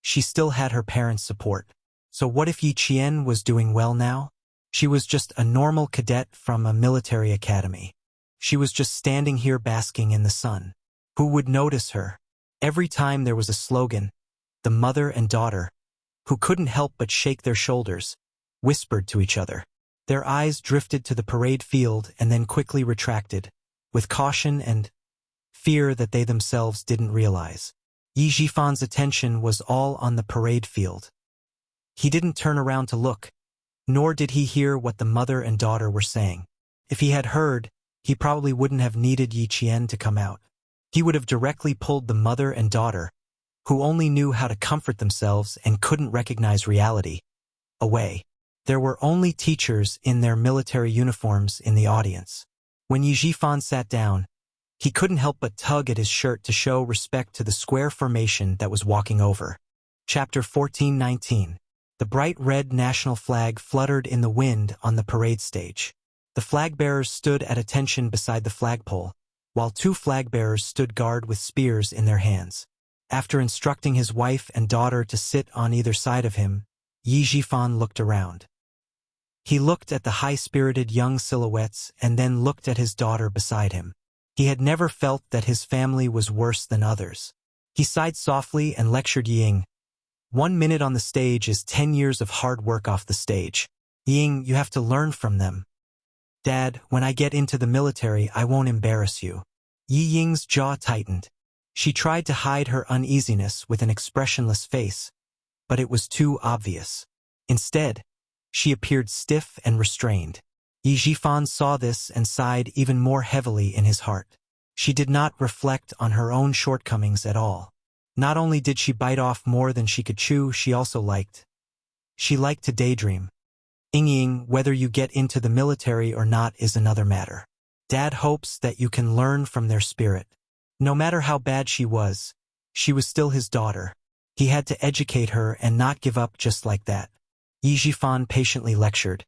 she still had her parents' support. So what if Yi Qian was doing well now? She was just a normal cadet from a military academy. She was just standing here basking in the sun. Who would notice her? Every time there was a slogan, the mother and daughter, who couldn't help but shake their shoulders, whispered to each other. Their eyes drifted to the parade field and then quickly retracted, with caution and fear that they themselves didn't realize. Yi Jifan's attention was all on the parade field. He didn't turn around to look, nor did he hear what the mother and daughter were saying. If he had heard, he probably wouldn't have needed Yi Qian to come out. He would have directly pulled the mother and daughter, who only knew how to comfort themselves and couldn't recognize reality, away. There were only teachers in their military uniforms in the audience. When Yi Jifan sat down, he couldn't help but tug at his shirt to show respect to the square formation that was walking over. Chapter 14:19. The bright red national flag fluttered in the wind on the parade stage. The flag-bearers stood at attention beside the flagpole, while two flag-bearers stood guard with spears in their hands. After instructing his wife and daughter to sit on either side of him, Yi Jifan looked around. He looked at the high-spirited young silhouettes and then looked at his daughter beside him. He had never felt that his family was worse than others. He sighed softly and lectured Ying. 1 minute on the stage is 10 years of hard work off the stage. Ying, you have to learn from them. Dad, when I get into the military, I won't embarrass you. Yi Ying's jaw tightened. She tried to hide her uneasiness with an expressionless face, but it was too obvious. Instead, she appeared stiff and restrained. Yi Jifan saw this and sighed even more heavily in his heart. She did not reflect on her own shortcomings at all. Not only did she bite off more than she could chew, she also liked. She liked to daydream. Ying, whether you get into the military or not is another matter. Dad hopes that you can learn from their spirit. No matter how bad she was still his daughter. He had to educate her and not give up just like that. Yi Jifan patiently lectured.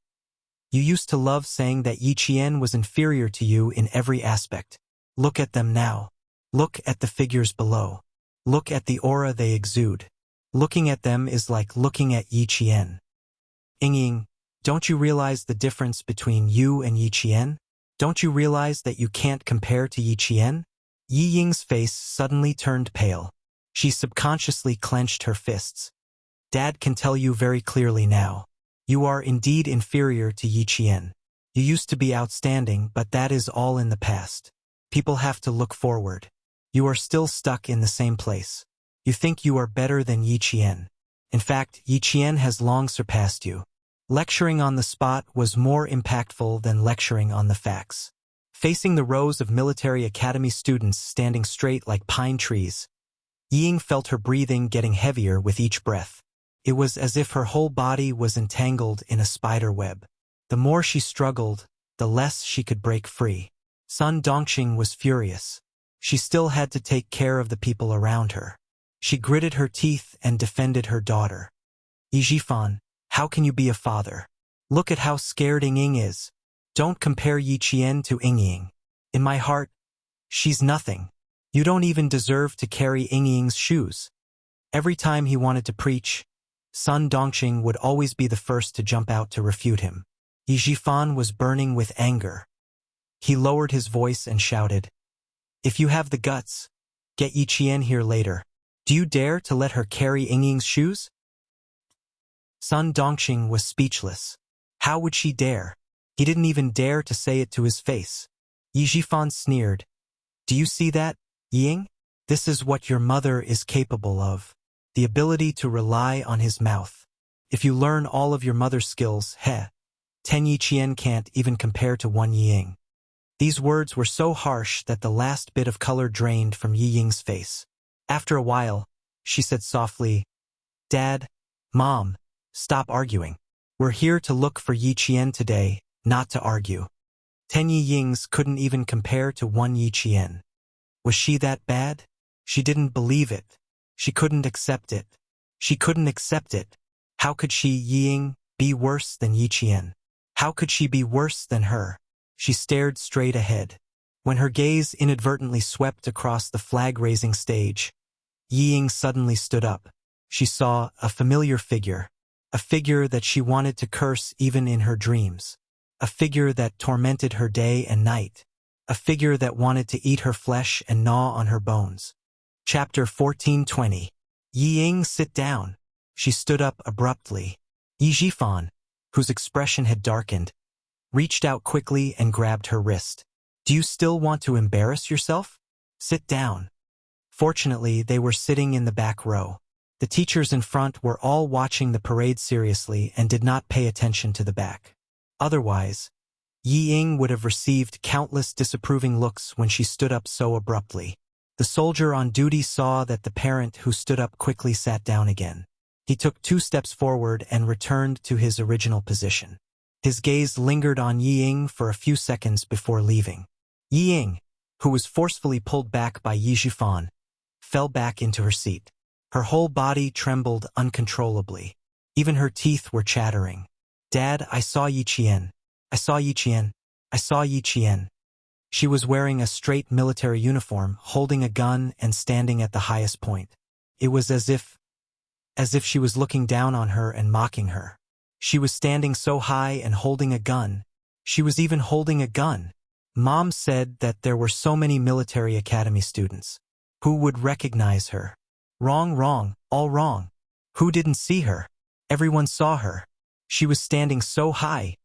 You used to love saying that Yi Qian was inferior to you in every aspect. Look at them now. Look at the figures below. Look at the aura they exude. Looking at them is like looking at Yi Qian. Ying, don't you realize the difference between you and Yi Qian? Don't you realize that you can't compare to Yi Qian? Yi Ying's face suddenly turned pale. She subconsciously clenched her fists. Dad can tell you very clearly now. You are indeed inferior to Yi Qian. You used to be outstanding, but that is all in the past. People have to look forward. You are still stuck in the same place. You think you are better than Yi Qian. In fact, Yi Qian has long surpassed you. Lecturing on the spot was more impactful than lecturing on the facts. Facing the rows of military academy students standing straight like pine trees, Ying felt her breathing getting heavier with each breath. It was as if her whole body was entangled in a spider web. The more she struggled, the less she could break free. Sun Dongqing was furious. She still had to take care of the people around her. She gritted her teeth and defended her daughter. Yi Jifan, how can you be a father? Look at how scared Ying is. Don't compare Yi Qian to Ying. In my heart, she's nothing. You don't even deserve to carry Ying's shoes. Every time he wanted to preach, Sun Dongqing would always be the first to jump out to refute him. Yi Jifan was burning with anger. He lowered his voice and shouted, If you have the guts, get Yi Qian here later. Do you dare to let her carry Ying's shoes? Sun Dongqing was speechless. How would she dare? He didn't even dare to say it to his face. Yi Jifan sneered. Do you see that, Ying? This is what your mother is capable of. the ability to rely on his mouth. If you learn all of your mother's skills, 10 Yi Qian can't even compare to 1 Yi Ying. These words were so harsh that the last bit of color drained from Yi Ying's face. After a while, she said softly, "Dad, Mom, stop arguing. We're here to look for Yi Qian today, not to argue." 10 Yi Yings couldn't even compare to 1 Yi Qian. Was she that bad? She didn't believe it. She couldn't accept it. She couldn't accept it. How could she, Yi Ying, be worse than Yi Qian? How could she be worse than her? She stared straight ahead. When her gaze inadvertently swept across the flag-raising stage, Yi Ying suddenly stood up. She saw a familiar figure, a figure that she wanted to curse even in her dreams, a figure that tormented her day and night, a figure that wanted to eat her flesh and gnaw on her bones. Chapter 14:20. Yi Ying, sit down. She stood up abruptly. Yi Zhifan, whose expression had darkened, reached out quickly and grabbed her wrist. Do you still want to embarrass yourself? Sit down. Fortunately, they were sitting in the back row. The teachers in front were all watching the parade seriously and did not pay attention to the back. Otherwise, Yi Ying would have received countless disapproving looks when she stood up so abruptly. The soldier on duty saw that the parent who stood up quickly sat down again. He took 2 steps forward and returned to his original position. His gaze lingered on Yi Ying for a few seconds before leaving. Yi Ying, who was forcefully pulled back by Yi Zhifan, fell back into her seat. Her whole body trembled uncontrollably. Even her teeth were chattering. Dad, I saw Yi Qian. I saw Yi Qian. I saw Yi Qian. She was wearing a straight military uniform, holding a gun and standing at the highest point. It was as if she was looking down on her and mocking her. She was standing so high and holding a gun. She was even holding a gun. Mom said that there were so many military academy students. Who would recognize her? Wrong, all wrong. Who didn't see her? Everyone saw her. She was standing so high.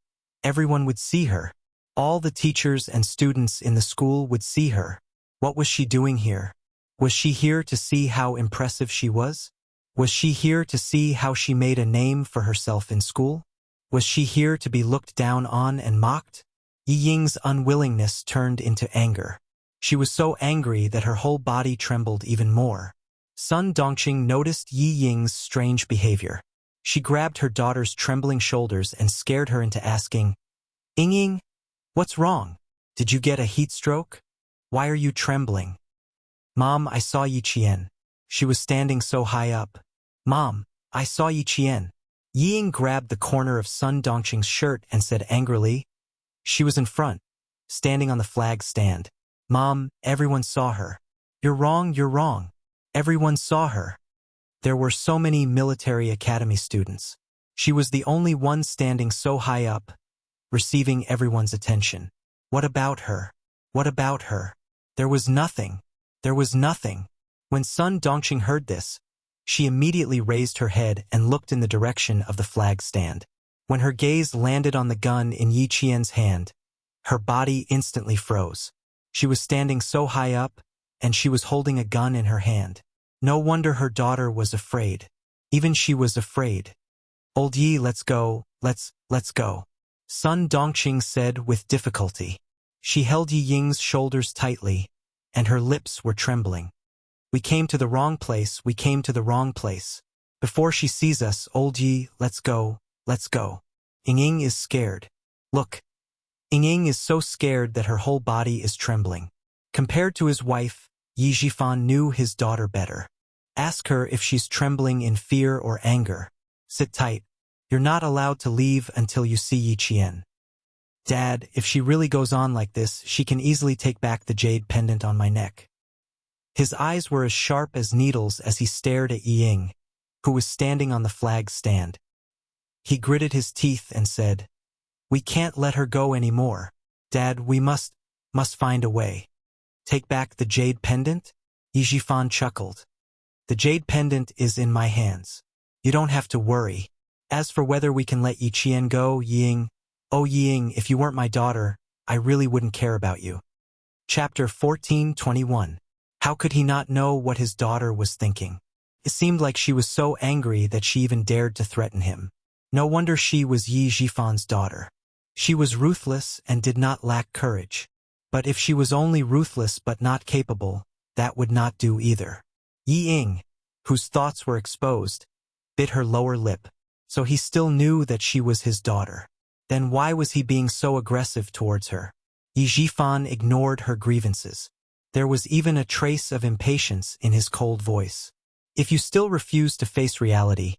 Everyone would see her. All the teachers and students in the school would see her. What was she doing here? Was she here to see how impressive she was? Was she here to see how she made a name for herself in school? Was she here to be looked down on and mocked? Yi Ying's unwillingness turned into anger. She was so angry that her whole body trembled even more. Sun Dongqing noticed Yi Ying's strange behavior. She grabbed her daughter's trembling shoulders and scared her into asking, Ying, what's wrong? Did you get a heat stroke? Why are you trembling? Mom, I saw Yi Qian. She was standing so high up. Mom, I saw Yi Qian. Yi Ying grabbed the corner of Sun Dongqing's shirt and said angrily. She was in front, standing on the flag stand. Mom, everyone saw her. You're wrong. Everyone saw her. There were so many military academy students. She was the only one standing so high up, receiving everyone's attention. What about her? What about her? There was nothing. There was nothing. When Sun Dongqing heard this, she immediately raised her head and looked in the direction of the flag stand. When her gaze landed on the gun in Yi Qian's hand, her body instantly froze. She was standing so high up, and she was holding a gun in her hand. No wonder her daughter was afraid. Even she was afraid. Old Yi, let's go, let's go. Sun Dongqing said with difficulty. She held Yi Ying's shoulders tightly, and her lips were trembling. We came to the wrong place, we came to the wrong place. Before she sees us, old Yi, let's go, let's go. Ying is scared. Look. Ying is so scared that her whole body is trembling. Compared to his wife, Yi Zhifan knew his daughter better. Ask her if she's trembling in fear or anger. Sit tight. You're not allowed to leave until you see Yi Qian. Dad, if she really goes on like this, she can easily take back the jade pendant on my neck. His eyes were as sharp as needles as he stared at Yi Ying, who was standing on the flag stand. He gritted his teeth and said, We can't let her go anymore. Dad, we must find a way. Take back the jade pendant? Yi Zhifan chuckled. The jade pendant is in my hands. You don't have to worry. As for whether we can let Yi Qian go, Yi Ying, oh Yi Ying, if you weren't my daughter, I really wouldn't care about you. Chapter 14:21. How could he not know what his daughter was thinking? It seemed like she was so angry that she even dared to threaten him. No wonder she was Yi Jifan's daughter. She was ruthless and did not lack courage. But if she was only ruthless but not capable, that would not do either. Yi Ying, whose thoughts were exposed, bit her lower lip. So he still knew that she was his daughter. Then why was he being so aggressive towards her? Yi Jifan ignored her grievances. There was even a trace of impatience in his cold voice. If you still refuse to face reality,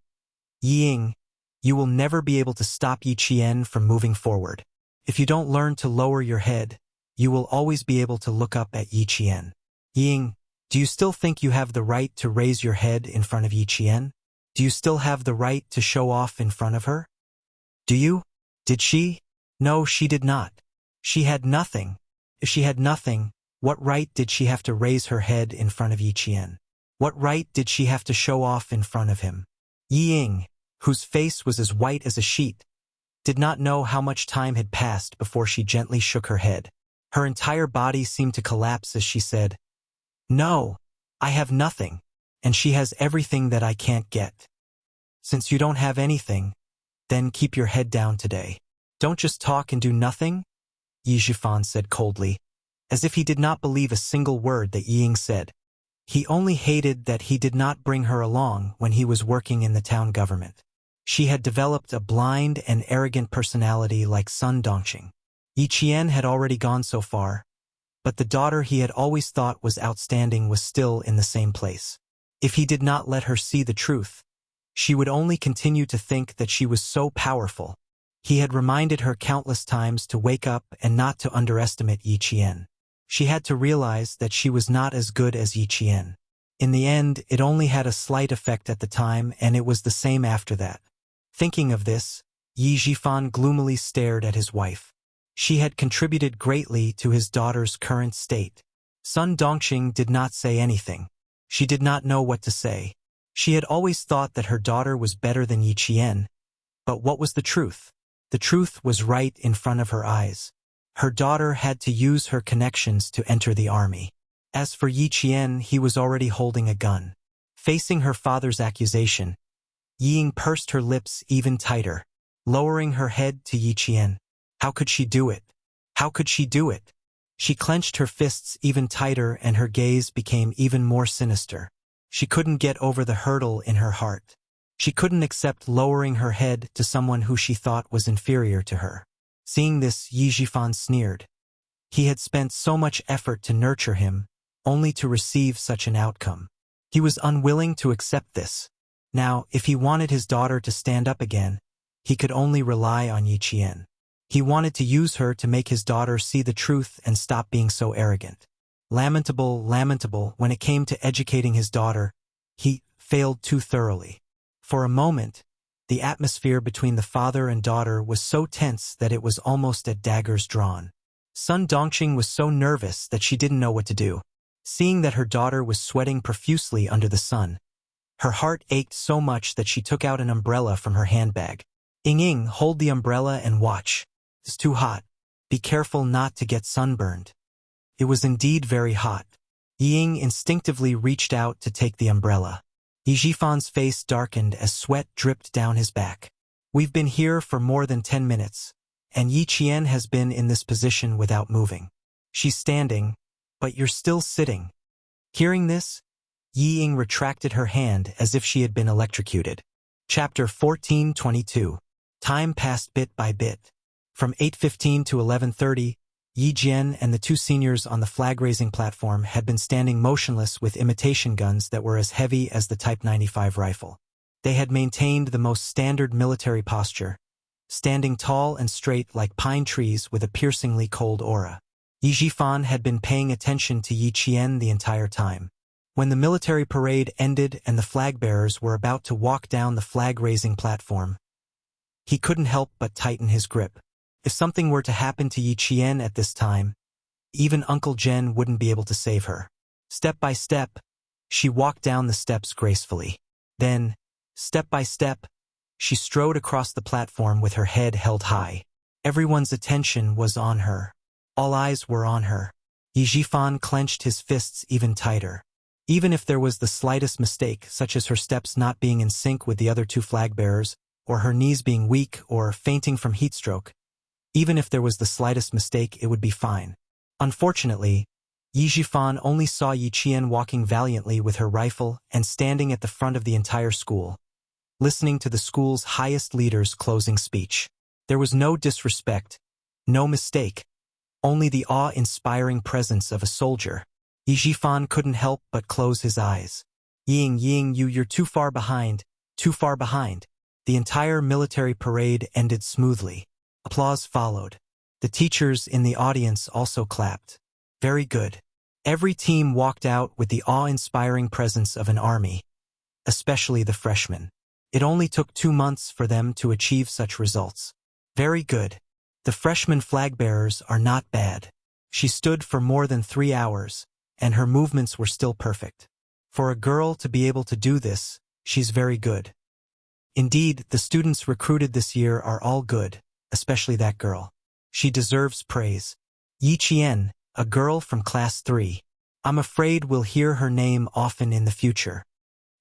Yi Ying, you will never be able to stop Yi Qian from moving forward. If you don't learn to lower your head, you will always be able to look up at Yi Qian. Yi Ying, do you still think you have the right to raise your head in front of Yi Qian? Do you still have the right to show off in front of her? Do you? Did she? No, she did not. She had nothing. If she had nothing, what right did she have to raise her head in front of Yi Qian? What right did she have to show off in front of him? Yi Ying, whose face was as white as a sheet, did not know how much time had passed before she gently shook her head. Her entire body seemed to collapse as she said, "No, I have nothing, and she has everything that I can't get. Since you don't have anything, then keep your head down today. Don't just talk and do nothing," Yi Jifan said coldly, as if he did not believe a single word that Yi Ying said. He only hated that he did not bring her along when he was working in the town government. She had developed a blind and arrogant personality like Sun Dongqing. Yi Qian had already gone so far, but the daughter he had always thought was outstanding was still in the same place. If he did not let her see the truth, she would only continue to think that she was so powerful. He had reminded her countless times to wake up and not to underestimate Yi Qian. She had to realize that she was not as good as Yi Qian. In the end, it only had a slight effect at the time, and it was the same after that. Thinking of this, Yi Jifan gloomily stared at his wife. She had contributed greatly to his daughter's current state. Sun Dongqing did not say anything. She did not know what to say. She had always thought that her daughter was better than Yi Qian. But what was the truth? The truth was right in front of her eyes. Her daughter had to use her connections to enter the army. As for Yi Qian, he was already holding a gun. Facing her father's accusation, Yi Ying pursed her lips even tighter, lowering her head to Yi Qian. How could she do it? How could she do it? She clenched her fists even tighter and her gaze became even more sinister. She couldn't get over the hurdle in her heart. She couldn't accept lowering her head to someone who she thought was inferior to her. Seeing this, Yi Jifan sneered. He had spent so much effort to nurture him, only to receive such an outcome. He was unwilling to accept this. Now, if he wanted his daughter to stand up again, he could only rely on Yi Qian. He wanted to use her to make his daughter see the truth and stop being so arrogant. Lamentable, lamentable, when it came to educating his daughter, he failed too thoroughly. For a moment, the atmosphere between the father and daughter was so tense that it was almost at daggers drawn. Sun Dongqing was so nervous that she didn't know what to do. Seeing that her daughter was sweating profusely under the sun, her heart ached so much that she took out an umbrella from her handbag. "Ying Ying, hold the umbrella and watch. It's too hot. Be careful not to get sunburned." It was indeed very hot. Yi Ying instinctively reached out to take the umbrella. Yi Jifan's face darkened as sweat dripped down his back. "We've been here for more than 10 minutes, and Yi Qian has been in this position without moving. She's standing, but you're still sitting." Hearing this, Yi Ying retracted her hand as if she had been electrocuted. Chapter 14:22. Time passed bit by bit. From 8:15 to 11:30, Yi Jian and the two seniors on the flag-raising platform had been standing motionless with imitation guns that were as heavy as the Type 95 rifle. They had maintained the most standard military posture, standing tall and straight like pine trees with a piercingly cold aura. Yi Jifan had been paying attention to Yi Qian the entire time. When the military parade ended and the flag-bearers were about to walk down the flag-raising platform, he couldn't help but tighten his grip. If something were to happen to Yi Qian at this time, even Uncle Jen wouldn't be able to save her. Step by step, she walked down the steps gracefully. Then, step by step, she strode across the platform with her head held high. Everyone's attention was on her. All eyes were on her. Yi Jifan clenched his fists even tighter. Even if there was the slightest mistake, such as her steps not being in sync with the other two flag bearers, or her knees being weak, or fainting from heatstroke, even if there was the slightest mistake, it would be fine. Unfortunately, Yi Jifan only saw Yi Qian walking valiantly with her rifle and standing at the front of the entire school, listening to the school's highest leader's closing speech. There was no disrespect, no mistake, only the awe-inspiring presence of a soldier. Yi Jifan couldn't help but close his eyes. Ying, you're too far behind, too far behind. The entire military parade ended smoothly. Applause followed. The teachers in the audience also clapped. Very good. Every team walked out with the awe-inspiring presence of an army, especially the freshmen. It only took 2 months for them to achieve such results. Very good. The freshman flag bearers are not bad. She stood for more than 3 hours, and her movements were still perfect. For a girl to be able to do this, she's very good. Indeed, the students recruited this year are all good, especially that girl. She deserves praise. Yi Qian, a girl from class 3. I'm afraid we'll hear her name often in the future.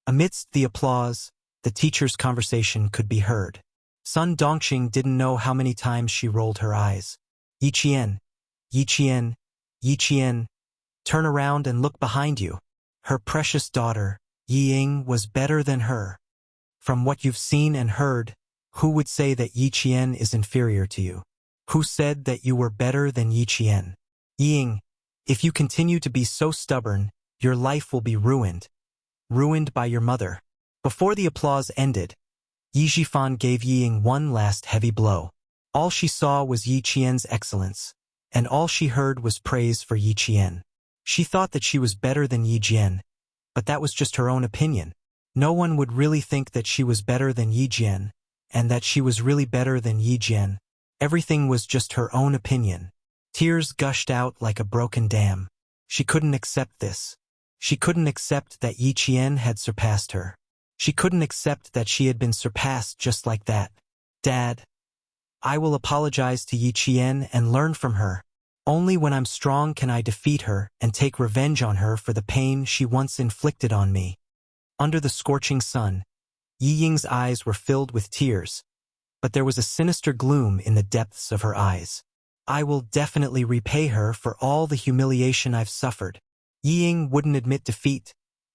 Amidst the applause, the teacher's conversation could be heard. Sun Dongqing didn't know how many times she rolled her eyes. Yi Qian, Yi Qian, Yi Qian, turn around and look behind you. Her precious daughter, Yi Ying, was better than her. From what you've seen and heard, who would say that Yi Qian is inferior to you? Who said that you were better than Yi Qian? Yi Ying, if you continue to be so stubborn, your life will be ruined. Ruined by your mother. Before the applause ended, Yi Jifan gave Yi Ying one last heavy blow. All she saw was Yi Qian's excellence, and all she heard was praise for Yi Qian. She thought that she was better than Yi Jian, but that was just her own opinion. No one would really think that she was better than Yi Jian, and that she was really better than Yi Jian. Everything was just her own opinion. Tears gushed out like a broken dam. She couldn't accept this. She couldn't accept that Yi Qian had surpassed her. She couldn't accept that she had been surpassed just like that. Dad, I will apologize to Yi Qian and learn from her. Only when I'm strong can I defeat her and take revenge on her for the pain she once inflicted on me. Under the scorching sun, Yi Ying's eyes were filled with tears, but there was a sinister gloom in the depths of her eyes. I will definitely repay her for all the humiliation I've suffered. Yi Ying wouldn't admit defeat,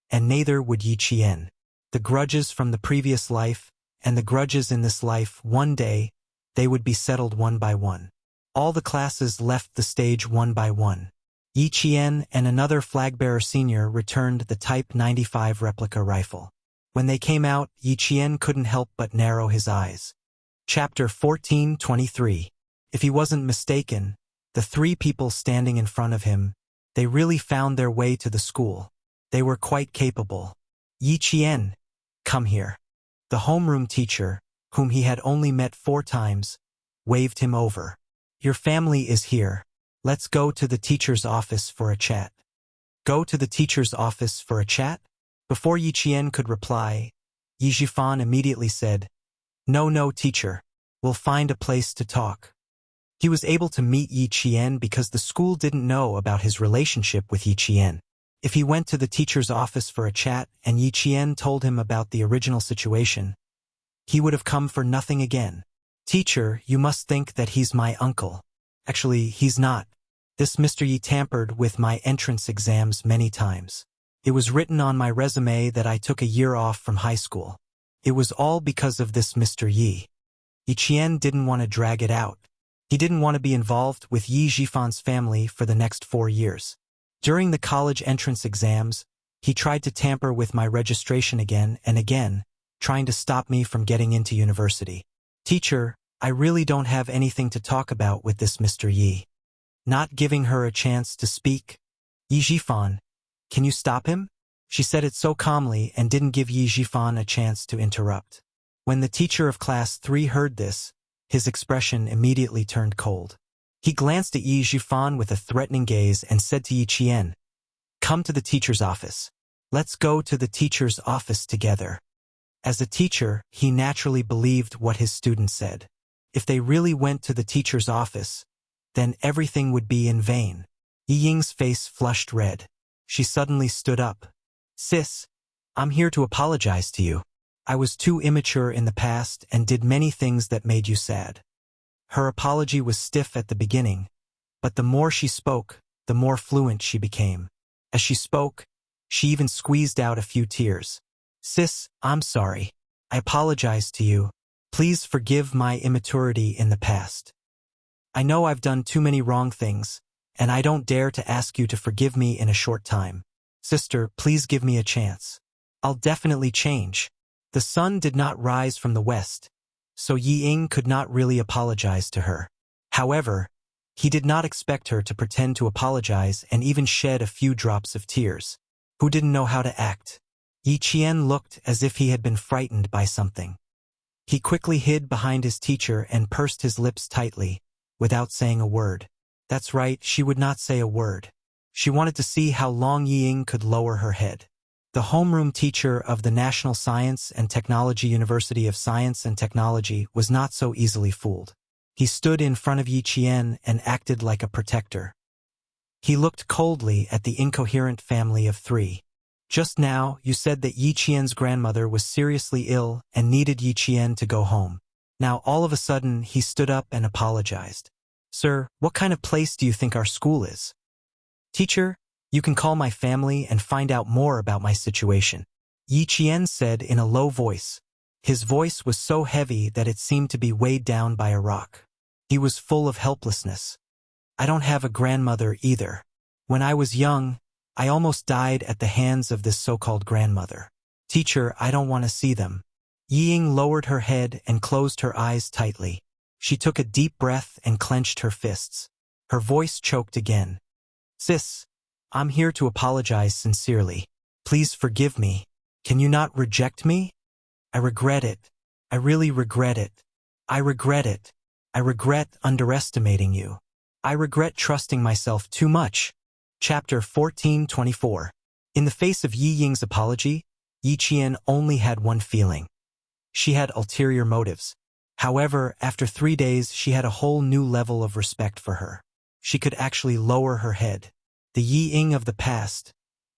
and neither would Yi Qian. The grudges from the previous life and the grudges in this life, one day, they would be settled one by one. All the classes left the stage one by one. Yi Qian and another flag-bearer senior returned the Type 95 replica rifle. When they came out, Yi Qian couldn't help but narrow his eyes. Chapter 14:23. If he wasn't mistaken, the 3 people standing in front of him, they really found their way to the school. They were quite capable. Yi Qian, come here. The homeroom teacher, whom he had only met 4 times, waved him over. Your family is here. Let's go to the teacher's office for a chat. Go to the teacher's office for a chat? Before Yi Qian could reply, Yi Jifan immediately said, No, teacher. We'll find a place to talk. He was able to meet Yi Qian because the school didn't know about his relationship with Yi Qian. If he went to the teacher's office for a chat and Yi Qian told him about the original situation, he would have come for nothing again. Teacher, you must think that he's my uncle. Actually, he's not. This Mr. Yi tampered with my entrance exams many times. It was written on my resume that I took a year off from high school. It was all because of this Mr. Yi. Yi Qian didn't want to drag it out. He didn't want to be involved with Yi Jifan's family for the next 4 years. During the college entrance exams, he tried to tamper with my registration again and again, trying to stop me from getting into university. Teacher, I really don't have anything to talk about with this Mr. Yi. Not giving her a chance to speak. Yi Jifan, can you stop him? She said it so calmly and didn't give Yi Jifan a chance to interrupt. When the teacher of class 3 heard this, his expression immediately turned cold. He glanced at Yi Jifan with a threatening gaze and said to Yi Qian, Come to the teacher's office. Let's go to the teacher's office together. As a teacher, he naturally believed what his students said. If they really went to the teacher's office, then everything would be in vain. Yi Ying's face flushed red. She suddenly stood up. Sis, I'm here to apologize to you. I was too immature in the past and did many things that made you sad. Her apology was stiff at the beginning, but the more she spoke, the more fluent she became. As she spoke, she even squeezed out a few tears. Sis, I'm sorry. I apologize to you. Please forgive my immaturity in the past. I know I've done too many wrong things, and I don't dare to ask you to forgive me in a short time. Sister, please give me a chance. I'll definitely change. The sun did not rise from the west, so Yi Ying could not really apologize to her. However, he did not expect her to pretend to apologize and even shed a few drops of tears. Who didn't know how to act? Yi Qian looked as if he had been frightened by something. He quickly hid behind his teacher and pursed his lips tightly, without saying a word. That's right, she would not say a word. She wanted to see how long Yi Ying could lower her head. The homeroom teacher of the National Science and Technology University of Science and Technology was not so easily fooled. He stood in front of Yi Qian and acted like a protector. He looked coldly at the incoherent family of three. Just now, you said that Yi Qian's grandmother was seriously ill and needed Yi Qian to go home. Now all of a sudden, he stood up and apologized. Sir, what kind of place do you think our school is? Teacher, you can call my family and find out more about my situation. Yi Qian said in a low voice. His voice was so heavy that it seemed to be weighed down by a rock. He was full of helplessness. I don't have a grandmother either. When I was young, I almost died at the hands of this so-called grandmother. Teacher, I don't want to see them. Yi Ying lowered her head and closed her eyes tightly. She took a deep breath and clenched her fists. Her voice choked again. Sis, I'm here to apologize sincerely. Please forgive me. Can you not reject me? I regret it. I really regret it. I regret it. I regret underestimating you. I regret trusting myself too much. Chapter 14:24. In the face of Yi Ying's apology, Yi Qian only had one feeling. She had ulterior motives. However, after 3 days, she had a whole new level of respect for her. She could actually lower her head. The Yi Ying of the past.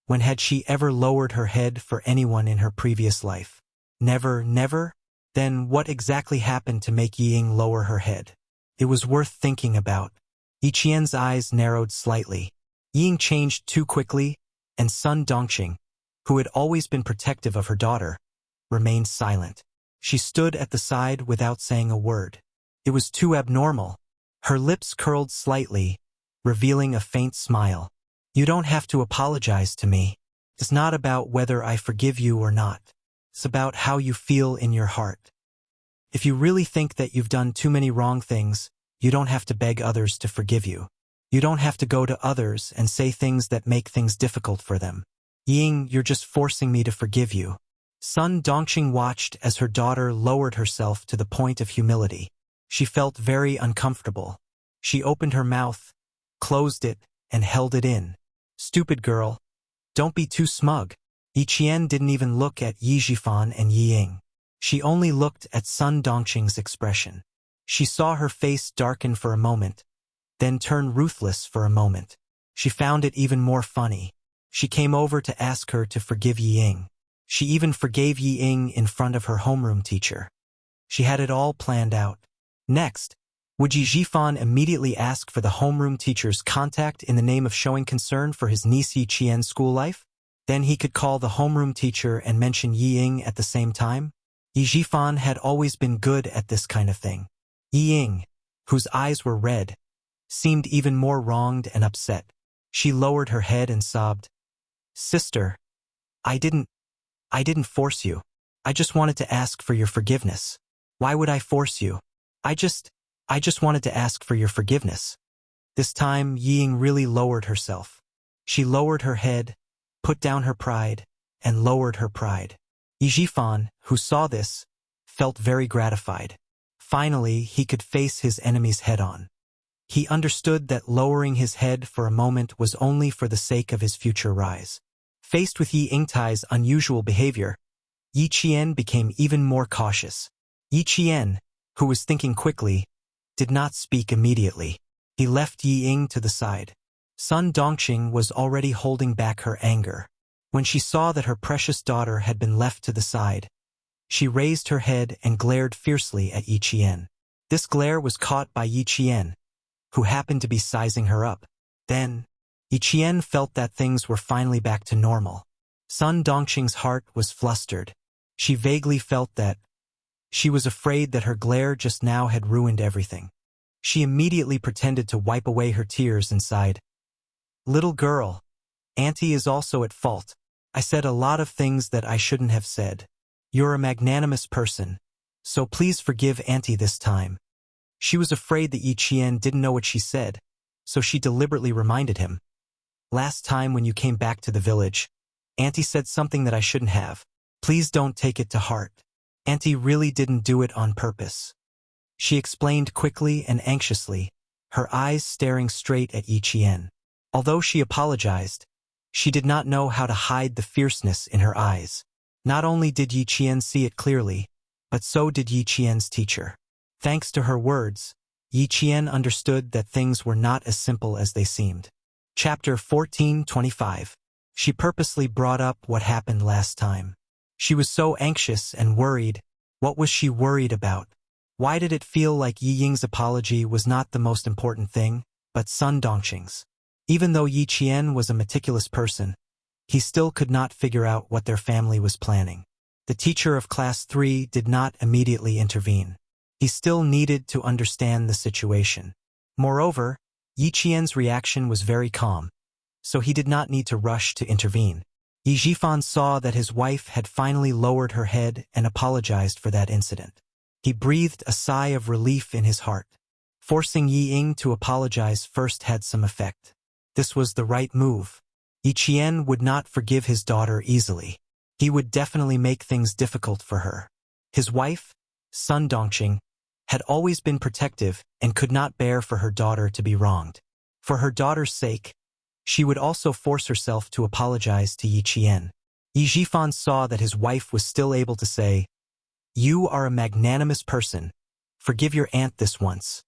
When had she ever lowered her head for anyone in her previous life? Never, never? Then what exactly happened to make Yi Ying lower her head? It was worth thinking about. Yi Qian's eyes narrowed slightly. Yi Ying changed too quickly, and Sun Dongqing, who had always been protective of her daughter, remained silent. She stood at the side without saying a word. It was too abnormal. Her lips curled slightly, revealing a faint smile. You don't have to apologize to me. It's not about whether I forgive you or not. It's about how you feel in your heart. If you really think that you've done too many wrong things, you don't have to beg others to forgive you. You don't have to go to others and say things that make things difficult for them. Ying, you're just forcing me to forgive you. Sun Dongqing watched as her daughter lowered herself to the point of humility. She felt very uncomfortable. She opened her mouth, closed it, and held it in. Stupid girl. Don't be too smug. Yi Qian didn't even look at Yi Zhifan and Yi Ying. She only looked at Sun Dongqing's expression. She saw her face darken for a moment, then turn ruthless for a moment. She found it even more funny. She came over to ask her to forgive Yi Ying. She even forgave Yi Ying in front of her homeroom teacher. She had it all planned out. Next, would Yi Zhifan immediately ask for the homeroom teacher's contact in the name of showing concern for his niece Yi Qian's school life? Then he could call the homeroom teacher and mention Yi Ying at the same time? Yi Zhifan had always been good at this kind of thing. Yi Ying, whose eyes were red, seemed even more wronged and upset. She lowered her head and sobbed. Sister, I didn't force you. I just wanted to ask for your forgiveness. Why would I force you? I just wanted to ask for your forgiveness. This time, Yi Ying really lowered herself. She lowered her head, put down her pride, and lowered her pride. Yi Zhifan, who saw this, felt very gratified. Finally, he could face his enemies head-on. He understood that lowering his head for a moment was only for the sake of his future rise. Faced with Yi Yingtai's unusual behavior, Yi Qian became even more cautious. Yi Qian, who was thinking quickly, did not speak immediately. He left Yi Ying to the side. Sun Dongqing was already holding back her anger. When she saw that her precious daughter had been left to the side, she raised her head and glared fiercely at Yi Qian. This glare was caught by Yi Qian, who happened to be sizing her up. Then, Yi Qian felt that things were finally back to normal. Sun Dongqing's heart was flustered. She vaguely felt that she was afraid that her glare just now had ruined everything. She immediately pretended to wipe away her tears and sighed. "Little girl, Auntie is also at fault. I said a lot of things that I shouldn't have said. You're a magnanimous person, so please forgive Auntie this time." She was afraid that Yi Qian didn't know what she said, so she deliberately reminded him. "Last time when you came back to the village, Auntie said something that I shouldn't have. Please don't take it to heart. Auntie really didn't do it on purpose." She explained quickly and anxiously, her eyes staring straight at Yi Qian. Although she apologized, she did not know how to hide the fierceness in her eyes. Not only did Yi Qian see it clearly, but so did Yi Qian's teacher. Thanks to her words, Yi Qian understood that things were not as simple as they seemed. Chapter 14:25. She purposely brought up what happened last time. She was so anxious and worried. What was she worried about? Why did it feel like Yi Ying's apology was not the most important thing, but Sun Dongqing's? Even though Yi Qian was a meticulous person, he still could not figure out what their family was planning. The teacher of Class 3 did not immediately intervene. He still needed to understand the situation. Moreover, Yi Qian's reaction was very calm, so he did not need to rush to intervene. Yi Zhifan saw that his wife had finally lowered her head and apologized for that incident. He breathed a sigh of relief in his heart. Forcing Yi Ying to apologize first had some effect. This was the right move. Yi Qian would not forgive his daughter easily. He would definitely make things difficult for her. His wife, Sun Dongqing, had always been protective and could not bear for her daughter to be wronged. For her daughter's sake, she would also force herself to apologize to Yi Qian. Yi Zhifan saw that his wife was still able to say, "You are a magnanimous person. Forgive your aunt this once."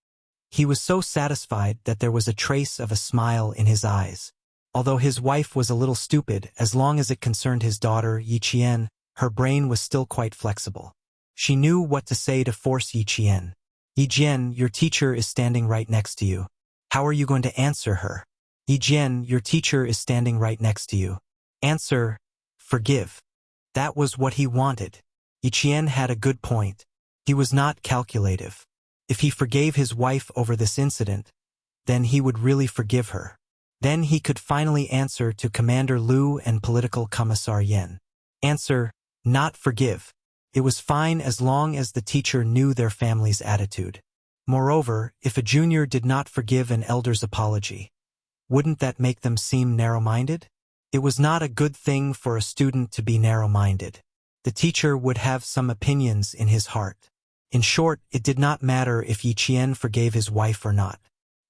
He was so satisfied that there was a trace of a smile in his eyes. Although his wife was a little stupid, as long as it concerned his daughter, Yi Qian, her brain was still quite flexible. She knew what to say to force Yi Qian. "Yi Jian, your teacher is standing right next to you. How are you going to answer her?" "Yi Jian, your teacher is standing right next to you. Answer, forgive." That was what he wanted. Yi Qian had a good point. He was not calculative. If he forgave his wife over this incident, then he would really forgive her. Then he could finally answer to Commander Liu and Political Commissar Yen. Answer, not forgive. It was fine as long as the teacher knew their family's attitude. Moreover, if a junior did not forgive an elder's apology, wouldn't that make them seem narrow-minded? It was not a good thing for a student to be narrow-minded. The teacher would have some opinions in his heart. In short, it did not matter if Yi Qian forgave his wife or not.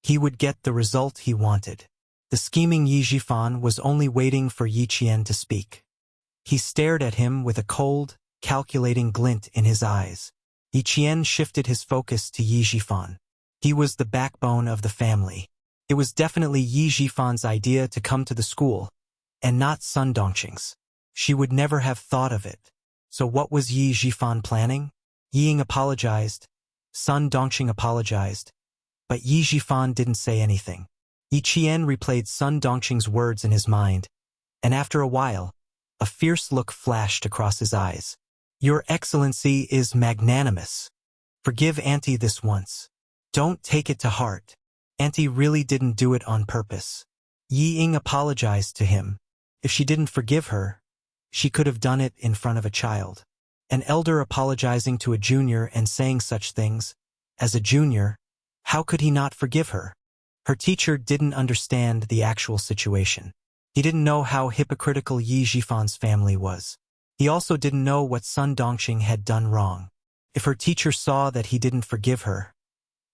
He would get the result he wanted. The scheming Yi Zhifan was only waiting for Yi Qian to speak. He stared at him with a cold, calculating glint in his eyes. Yi Qian shifted his focus to Yi Zhifan. He was the backbone of the family. It was definitely Yi Zhifan's idea to come to the school, and not Sun Dongqing's. She would never have thought of it. So what was Yi Zhifan planning? Yi Ying apologized. Sun Dongqing apologized. But Yi Zhifan didn't say anything. Yi Qian replayed Sun Dongqing's words in his mind, and after a while, a fierce look flashed across his eyes. "Your Excellency is magnanimous. Forgive Auntie this once. Don't take it to heart. Auntie really didn't do it on purpose." Yi Ying apologized to him. If she didn't forgive her, she could have done it in front of a child. An elder apologizing to a junior and saying such things, as a junior, how could he not forgive her? Her teacher didn't understand the actual situation. He didn't know how hypocritical Yi Zhifan's family was. He also didn't know what Sun Dongqing had done wrong. If her teacher saw that he didn't forgive her,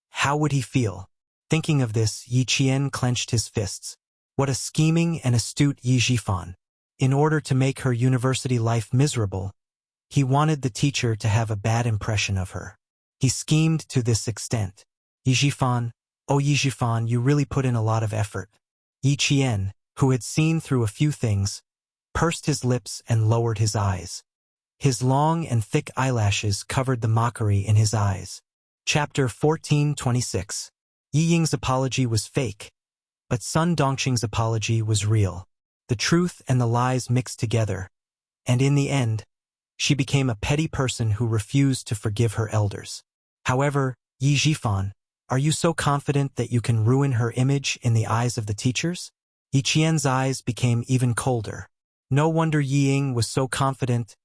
how would he feel? Thinking of this, Yi Qian clenched his fists. What a scheming and astute Yi Zhifan. In order to make her university life miserable, he wanted the teacher to have a bad impression of her. He schemed to this extent. Yi Zhifan, oh Yi Zhifan, you really put in a lot of effort. Yi Qian, who had seen through a few things, pursed his lips and lowered his eyes. His long and thick eyelashes covered the mockery in his eyes. Chapter 14:26. Yi Ying's apology was fake, but Sun Dongqing's apology was real. The truth and the lies mixed together, and in the end, she became a petty person who refused to forgive her elders. However, Yi Zhifan, are you so confident that you can ruin her image in the eyes of the teachers? Yi Qian's eyes became even colder. No wonder Yi Ying was so confident,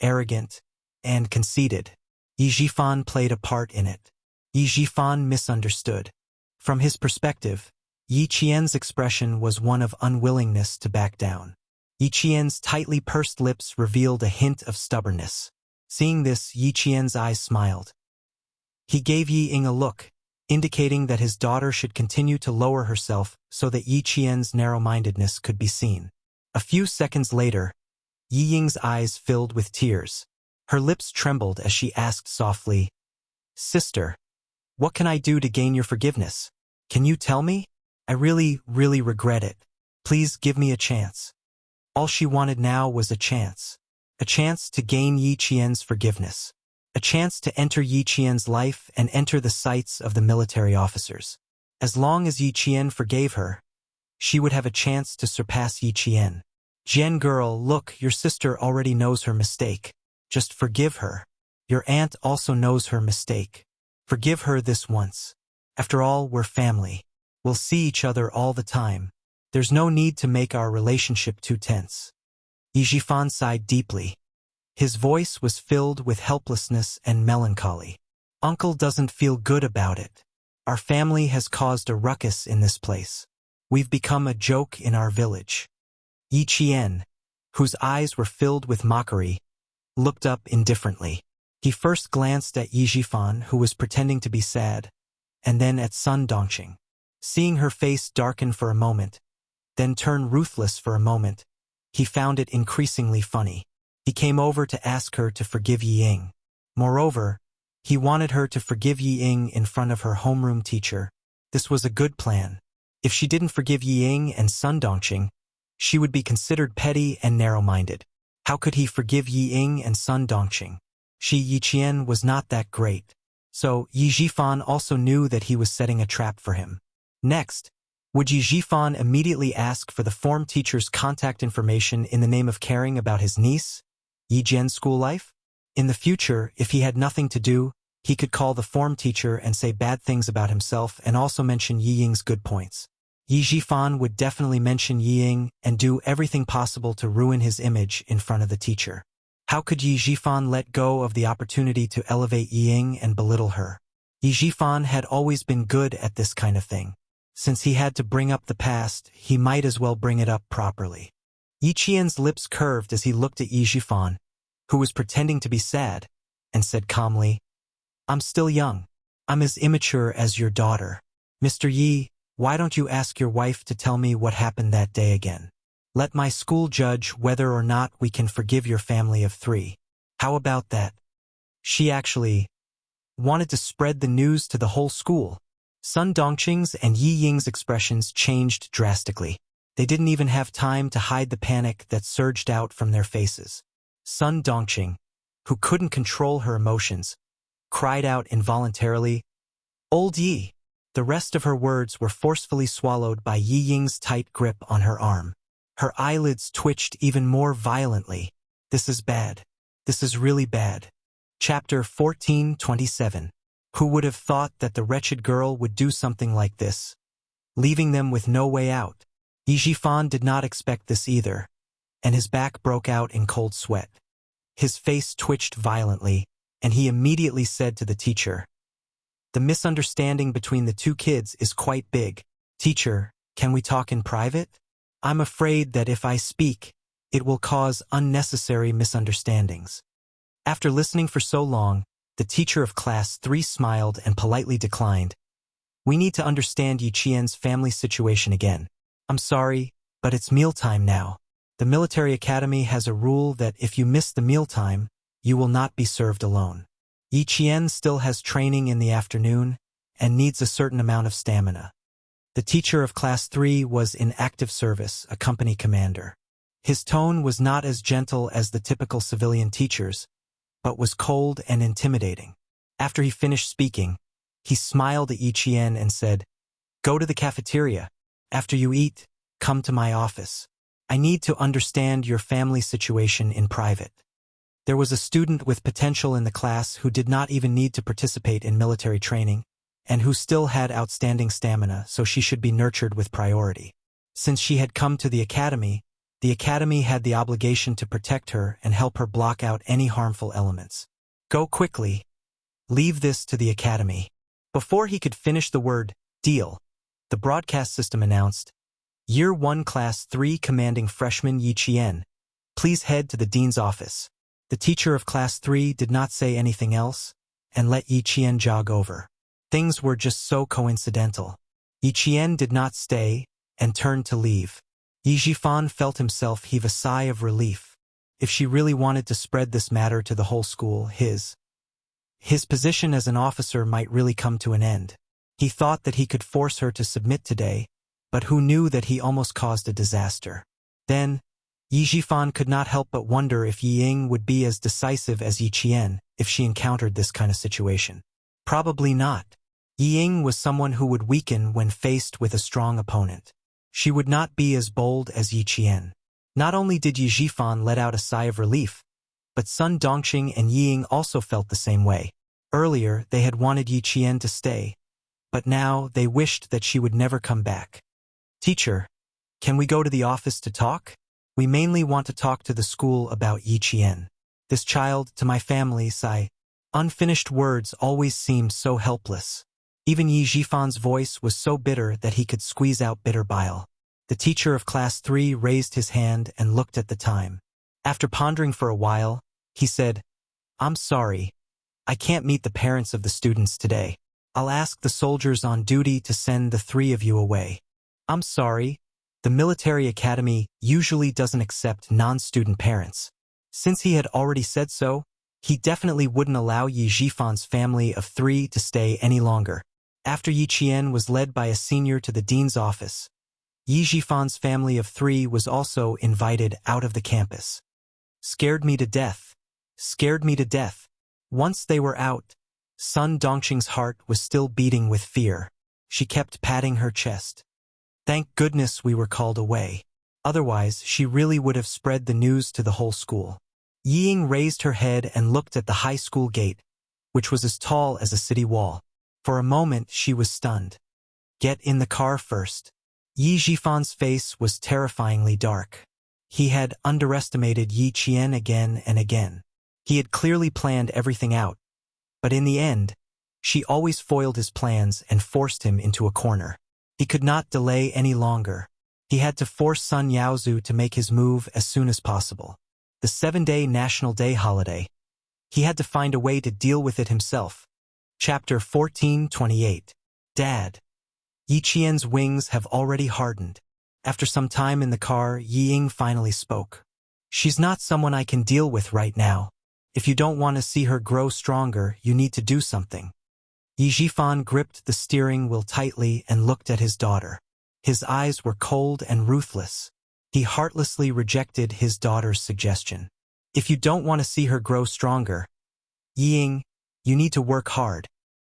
arrogant, and conceited. Yi Zhifan played a part in it. Yi Zhifan misunderstood. From his perspective, Yi Qian's expression was one of unwillingness to back down. Yi Qian's tightly pursed lips revealed a hint of stubbornness. Seeing this, Yi Qian's eyes smiled. He gave Yi Ying a look, indicating that his daughter should continue to lower herself so that Yi Qian's narrow-mindedness could be seen. A few seconds later, Yi Ying's eyes filled with tears. Her lips trembled as she asked softly, "Sister, what can I do to gain your forgiveness? Can you tell me? I really regret it. Please give me a chance." All she wanted now was a chance to gain Yi Qian's forgiveness, a chance to enter Yi Qian's life and enter the sights of the military officers. As long as Yi Qian forgave her, she would have a chance to surpass Yi Qian. "Jian girl, look, your sister already knows her mistake. Just forgive her. Your aunt also knows her mistake. Forgive her this once. After all, we're family. We'll see each other all the time. There's no need to make our relationship too tense." Yi Zhifan sighed deeply. His voice was filled with helplessness and melancholy. "Uncle doesn't feel good about it. Our family has caused a ruckus in this place. We've become a joke in our village." Yi Qian, whose eyes were filled with mockery, looked up indifferently. He first glanced at Yi Zhifan, who was pretending to be sad, and then at Sun Dongqing. Seeing her face darken for a moment, then turn ruthless for a moment, he found it increasingly funny. He came over to ask her to forgive Yi Ying. Moreover, he wanted her to forgive Yi Ying in front of her homeroom teacher. This was a good plan. If she didn't forgive Yi Ying and Sun Dongqing, she would be considered petty and narrow-minded. How could he forgive Yi Ying and Sun Dongqing? Yi Qian was not that great. So Yi Zhifan also knew that he was setting a trap for him. Next, would Yi Zhifan immediately ask for the form teacher's contact information in the name of caring about his niece, Yi Jian's school life? In the future, if he had nothing to do, he could call the form teacher and say bad things about himself and also mention Yi Ying's good points. Yi Zhifan would definitely mention Yi Ying and do everything possible to ruin his image in front of the teacher. How could Yi Zhifan let go of the opportunity to elevate Yi Ying and belittle her? Yi Zhifan had always been good at this kind of thing. Since he had to bring up the past, he might as well bring it up properly. Yi Qian's lips curved as he looked at Yi Zhifan, who was pretending to be sad, and said calmly, "I'm still young. I'm as immature as your daughter. Mr. Yi, why don't you ask your wife to tell me what happened that day again? Let my school judge whether or not we can forgive your family of 3. How about that?" She actually wanted to spread the news to the whole school. Sun Dongqing's and Yi Ying's expressions changed drastically. They didn't even have time to hide the panic that surged out from their faces. Sun Dongqing, who couldn't control her emotions, cried out involuntarily, "Old Yi!" The rest of her words were forcefully swallowed by Yi Ying's tight grip on her arm. Her eyelids twitched even more violently. "This is bad. This is really bad." Chapter 14:27. Who would have thought that the wretched girl would do something like this, leaving them with no way out? Yi Zhifan did not expect this either, and his back broke out in cold sweat. His face twitched violently, and he immediately said to the teacher, "The misunderstanding between the two kids is quite big. Teacher, can we talk in private? I'm afraid that if I speak, it will cause unnecessary misunderstandings." After listening for so long, the teacher of class 3 smiled and politely declined. "We need to understand Yi Qian's family situation again. I'm sorry, but it's mealtime now. The military academy has a rule that if you miss the mealtime, you will not be served alone. Yi Qian still has training in the afternoon and needs a certain amount of stamina." The teacher of class 3 was in active service, a company commander. His tone was not as gentle as the typical civilian teachers, but was cold and intimidating. After he finished speaking, he smiled at Yi Qian and said, "Go to the cafeteria. After you eat, come to my office. I need to understand your family situation in private." There was a student with potential in the class who did not even need to participate in military training, and who still had outstanding stamina, so she should be nurtured with priority. Since she had come to the academy had the obligation to protect her and help her block out any harmful elements. "Go quickly. Leave this to the academy." Before he could finish the word deal, the broadcast system announced, "Year 1 Class 3 Commanding Freshman Yi Qian, please head to the dean's office." The teacher of Class 3 did not say anything else and let Yi Qian jog over. Things were just so coincidental. Yi Qian did not stay and turned to leave. Yi Zhifan felt himself heave a sigh of relief. If she really wanted to spread this matter to the whole school, his position as an officer might really come to an end. He thought that he could force her to submit today, but who knew that he almost caused a disaster? Then, Yi Zhifan could not help but wonder if Yi Ying would be as decisive as Yi Qian if she encountered this kind of situation. Probably not. Yi Ying was someone who would weaken when faced with a strong opponent. She would not be as bold as Yi Qian. Not only did Yi Zhifan let out a sigh of relief, but Sun Dongqing and Yi Ying also felt the same way. Earlier, they had wanted Yi Qian to stay, but now they wished that she would never come back. "Teacher, can we go to the office to talk? We mainly want to talk to the school about Yi Qian. This child, to my family, sigh." Unfinished words always seemed so helpless. Even Yi Zhifan's voice was so bitter that he could squeeze out bitter bile. The teacher of Class 3 raised his hand and looked at the time. After pondering for a while, he said, "I'm sorry. I can't meet the parents of the students today. I'll ask the soldiers on duty to send the 3 of you away." "I'm sorry. The military academy usually doesn't accept non-student parents." Since he had already said so, he definitely wouldn't allow Yi Zhifan's family of 3 to stay any longer. After Yi Qian was led by a senior to the dean's office, Yi Zhifan's family of 3 was also invited out of the campus. "Scared me to death. Scared me to death." Once they were out, Sun Dongqing's heart was still beating with fear. She kept patting her chest. Thank goodness we were called away. Otherwise, she really would have spread the news to the whole school. Yi Ying raised her head and looked at the high school gate, which was as tall as a city wall. For a moment, she was stunned. "Get in the car first." Yi Zhifan's face was terrifyingly dark. He had underestimated Yi Qian again and again. He had clearly planned everything out, but in the end, she always foiled his plans and forced him into a corner. He could not delay any longer. He had to force Sun Yaozu to make his move as soon as possible. The 7-day National Day holiday. He had to find a way to deal with it himself. Chapter 14:28. Dad. Yi Qian's wings have already hardened. After some time in the car, Yi Ying finally spoke. "She's not someone I can deal with right now. If you don't want to see her grow stronger, you need to do something." Yi Zhifan gripped the steering wheel tightly and looked at his daughter. His eyes were cold and ruthless. He heartlessly rejected his daughter's suggestion. "If you don't want to see her grow stronger, Yi Ying, you need to work hard.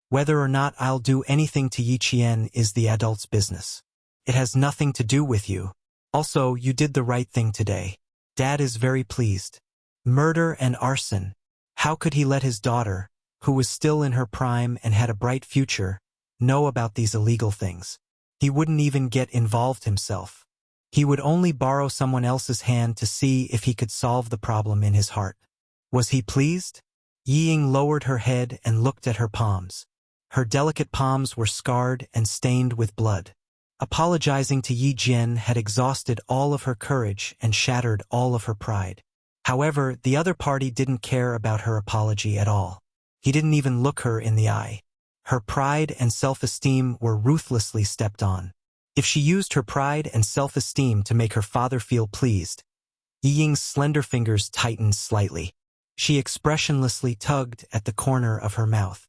Whether or not I'll do anything to Yi Qian is the adult's business. It has nothing to do with you. Also, you did the right thing today. Dad is very pleased." Murder and arson. How could he let his daughter, who was still in her prime and had a bright future, know about these illegal things? He wouldn't even get involved himself. He would only borrow someone else's hand to see if he could solve the problem in his heart. Was he pleased? Yi Ying lowered her head and looked at her palms. Her delicate palms were scarred and stained with blood. Apologizing to Yi Jian had exhausted all of her courage and shattered all of her pride. However, the other party didn't care about her apology at all. He didn't even look her in the eye. Her pride and self-esteem were ruthlessly stepped on. If she used her pride and self-esteem to make her father feel pleased, Yi Ying's slender fingers tightened slightly. She expressionlessly tugged at the corner of her mouth.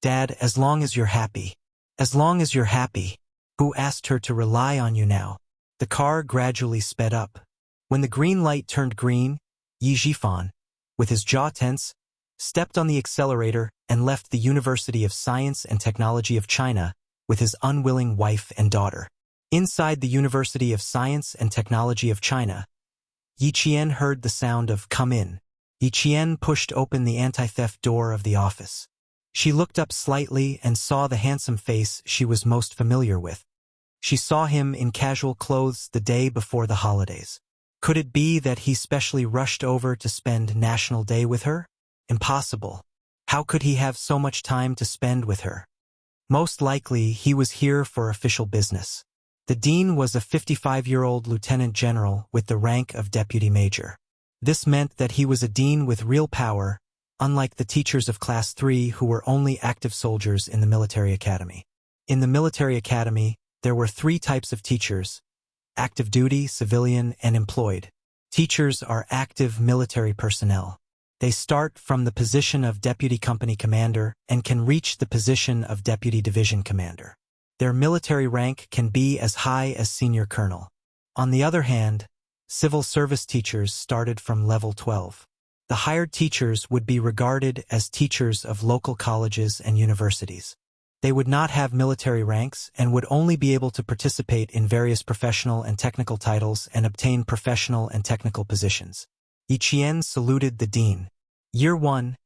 "Dad, as long as you're happy. As long as you're happy." Who asked her to rely on you now? The car gradually sped up. When the green light turned green, Yi Zhifan, with his jaw tense, stepped on the accelerator and left the University of Science and Technology of China with his unwilling wife and daughter. Inside the University of Science and Technology of China, Yi Qian heard the sound of "come in." Yi Qian pushed open the anti-theft door of the office. She looked up slightly and saw the handsome face she was most familiar with. She saw him in casual clothes the day before the holidays. Could it be that he specially rushed over to spend National Day with her? Impossible. How could he have so much time to spend with her? Most likely, he was here for official business. The dean was a 55-year-old lieutenant general with the rank of deputy major. This meant that he was a dean with real power, unlike the teachers of Class 3 who were only active soldiers in the military academy. In the military academy, there were 3 types of teachers: active duty, civilian, and employed. Teachers are active military personnel. They start from the position of deputy company commander and can reach the position of deputy division commander. Their military rank can be as high as senior colonel. On the other hand, civil service teachers started from level 12. The hired teachers would be regarded as teachers of local colleges and universities. They would not have military ranks and would only be able to participate in various professional and technical titles and obtain professional and technical positions. Yi Qian saluted the dean. Year 1,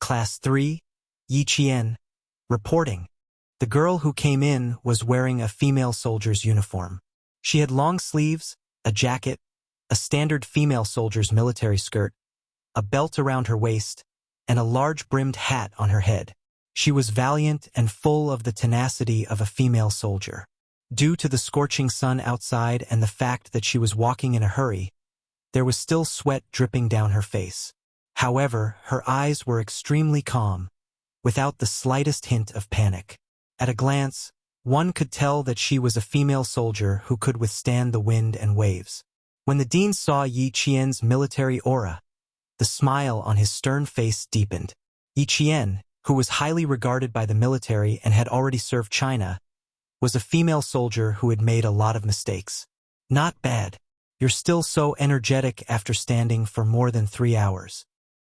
Class 3, Yi Qian. Reporting. The girl who came in was wearing a female soldier's uniform. She had long sleeves, a jacket, a standard female soldier's military skirt, a belt around her waist, and a large brimmed hat on her head. She was valiant and full of the tenacity of a female soldier. Due to the scorching sun outside and the fact that she was walking in a hurry, there was still sweat dripping down her face. However, her eyes were extremely calm, without the slightest hint of panic. At a glance, one could tell that she was a female soldier who could withstand the wind and waves. When the dean saw Yi Qian's military aura, the smile on his stern face deepened. Yi Qian, who was highly regarded by the military and had already served China, was a female soldier who had made a lot of mistakes. Not bad. You're still so energetic after standing for more than 3 hours.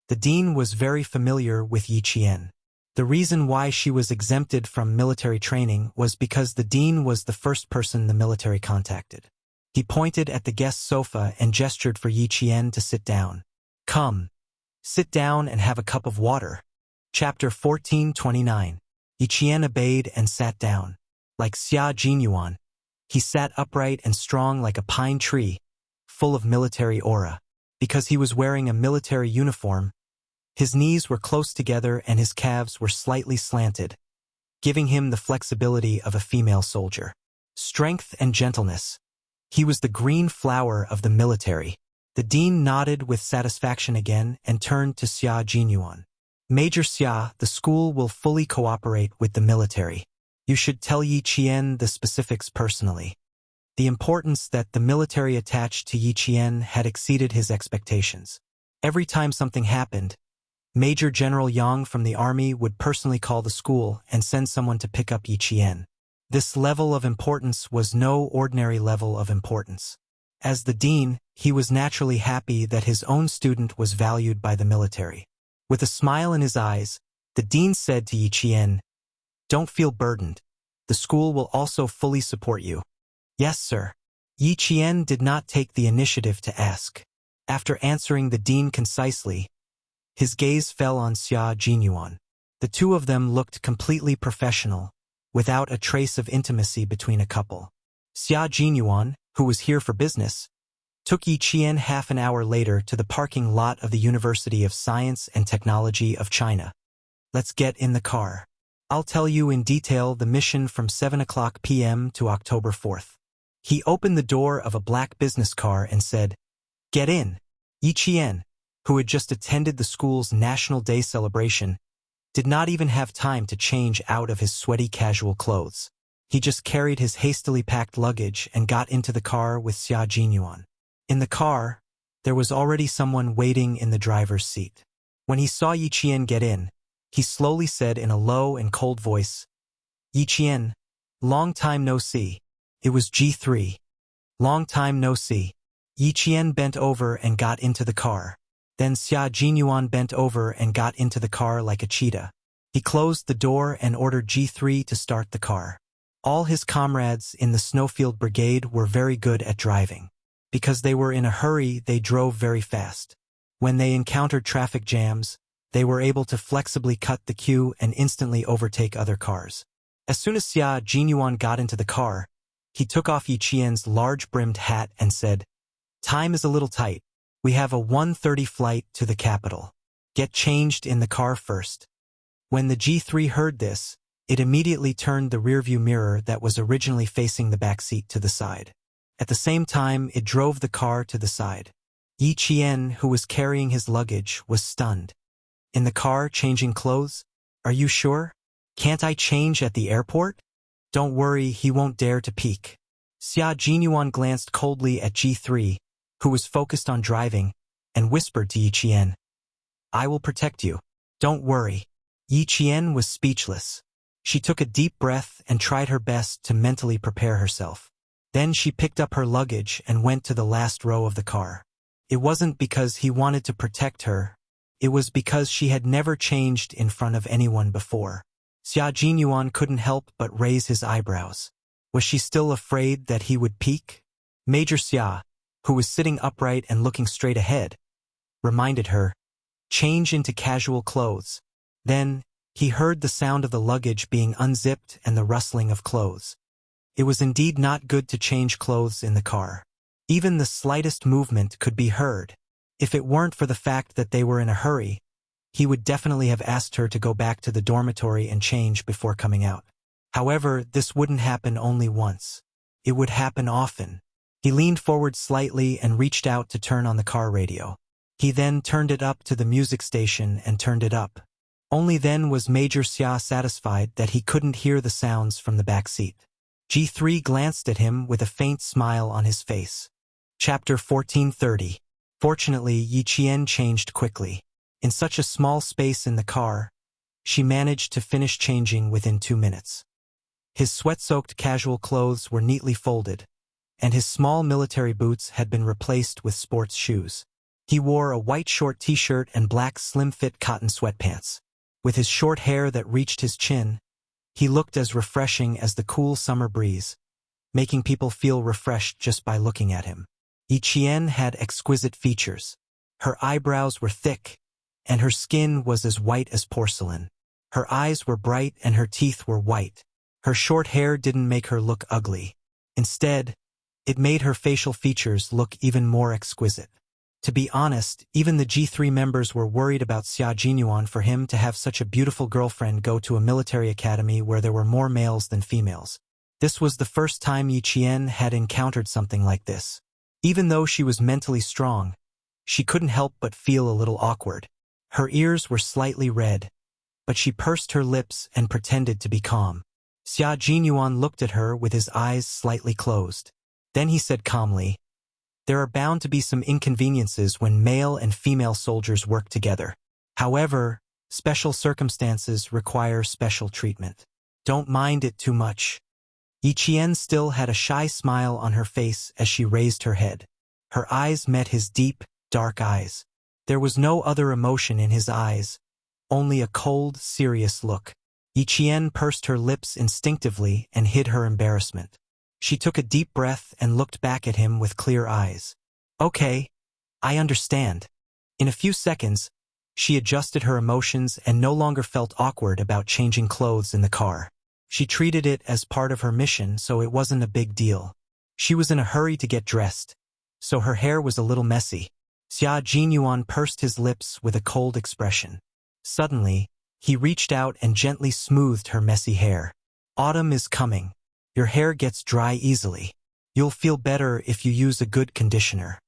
The dean was very familiar with Yi Qian. The reason why she was exempted from military training was because the dean was the first person the military contacted. He pointed at the guest sofa and gestured for Yi Qian to sit down. Come. Sit down and have a cup of water. Chapter 14:29. Yi Qian obeyed and sat down. Like Xia Jinyuan, he sat upright and strong like a pine tree, full of military aura. Because he was wearing a military uniform, his knees were close together and his calves were slightly slanted, giving him the flexibility of a female soldier. Strength and gentleness. He was the green flower of the military. The dean nodded with satisfaction again and turned to Xia Jinyuan. Major Xia, the school will fully cooperate with the military. You should tell Yi Qian the specifics personally. The importance that the military attached to Yi Qian had exceeded his expectations. Every time something happened, Major General Yang from the army would personally call the school and send someone to pick up Yi Qian. This level of importance was no ordinary level of importance. As the dean, he was naturally happy that his own student was valued by the military. With a smile in his eyes, the dean said to Yi Qian, "Don't feel burdened. The school will also fully support you." "Yes, sir." Yi Qian did not take the initiative to ask. After answering the dean concisely, his gaze fell on Xia Jinyuan. The two of them looked completely professional, without a trace of intimacy between a couple. Xia Jinyuan, who was here for business, took Yi Qian half an hour later to the parking lot of the University of Science and Technology of China. "Let's get in the car. I'll tell you in detail the mission from 7 p.m. to October 4th. He opened the door of a black business car and said, "Get in." Yi Qian, who had just attended the school's National Day celebration, did not even have time to change out of his sweaty casual clothes. He just carried his hastily packed luggage and got into the car with Xia Jinyuan. In the car, there was already someone waiting in the driver's seat. When he saw Yi Qian get in, he slowly said in a low and cold voice, "Yi Qian, long time no see." It was G3. "Long time no see." Yi Qian bent over and got into the car. Then Xia Jinyuan bent over and got into the car like a cheetah. He closed the door and ordered G3 to start the car. All his comrades in the Snowfield Brigade were very good at driving. Because they were in a hurry, they drove very fast. When they encountered traffic jams, they were able to flexibly cut the queue and instantly overtake other cars. As soon as Xia Jinyuan got into the car, he took off Yi Qian's large-brimmed hat and said, "Time is a little tight. We have a 1:30 flight to the capital. Get changed in the car first." When the G3 heard this, it immediately turned the rearview mirror that was originally facing the back seat to the side. At the same time, it drove the car to the side. Yi Qian, who was carrying his luggage, was stunned. "In the car, changing clothes? Are you sure? Can't I change at the airport?" "Don't worry, he won't dare to peek." Xia Jinyuan glanced coldly at G3, who was focused on driving, and whispered to Yi Qian, "I will protect you. Don't worry." Yi Qian was speechless. She took a deep breath and tried her best to mentally prepare herself. Then she picked up her luggage and went to the last row of the car. It wasn't because he wanted to protect her. It was because she had never changed in front of anyone before. Xia Jinyuan couldn't help but raise his eyebrows. Was she still afraid that he would peek? Major Xia, who was sitting upright and looking straight ahead, reminded her, "Change into casual clothes." Then, he heard the sound of the luggage being unzipped and the rustling of clothes. It was indeed not good to change clothes in the car. Even the slightest movement could be heard. If it weren't for the fact that they were in a hurry, he would definitely have asked her to go back to the dormitory and change before coming out. However, this wouldn't happen only once. It would happen often. He leaned forward slightly and reached out to turn on the car radio. He then turned it up to the music station and turned it up. Only then was Major Xia satisfied that he couldn't hear the sounds from the back seat. G3 glanced at him with a faint smile on his face. Chapter 1430. Fortunately, Yi Qian changed quickly. In such a small space in the car, she managed to finish changing within 2 minutes. His sweat-soaked casual clothes were neatly folded, and his small military boots had been replaced with sports shoes. He wore a white short t-shirt and black slim-fit cotton sweatpants. With his short hair that reached his chin, he looked as refreshing as the cool summer breeze, making people feel refreshed just by looking at him. Yi Qian had exquisite features. Her eyebrows were thick, and her skin was as white as porcelain. Her eyes were bright and her teeth were white. Her short hair didn't make her look ugly. Instead, it made her facial features look even more exquisite. To be honest, even the G3 members were worried about Xia Jinyuan for him to have such a beautiful girlfriend go to a military academy where there were more males than females. This was the first time Yi Qian had encountered something like this. Even though she was mentally strong, she couldn't help but feel a little awkward. Her ears were slightly red, but she pursed her lips and pretended to be calm. Xia Jinyuan looked at her with his eyes slightly closed. Then he said calmly, "There are bound to be some inconveniences when male and female soldiers work together. However, special circumstances require special treatment. Don't mind it too much." Yi Qian still had a shy smile on her face as she raised her head. Her eyes met his deep, dark eyes. There was no other emotion in his eyes, only a cold, serious look. Yi Qian pursed her lips instinctively and hid her embarrassment. She took a deep breath and looked back at him with clear eyes. "Okay, I understand." In a few seconds, she adjusted her emotions and no longer felt awkward about changing clothes in the car. She treated it as part of her mission, so it wasn't a big deal. She was in a hurry to get dressed, so her hair was a little messy. Xia Jinyuan pursed his lips with a cold expression. Suddenly, he reached out and gently smoothed her messy hair. "Autumn is coming. Your hair gets dry easily. You'll feel better if you use a good conditioner."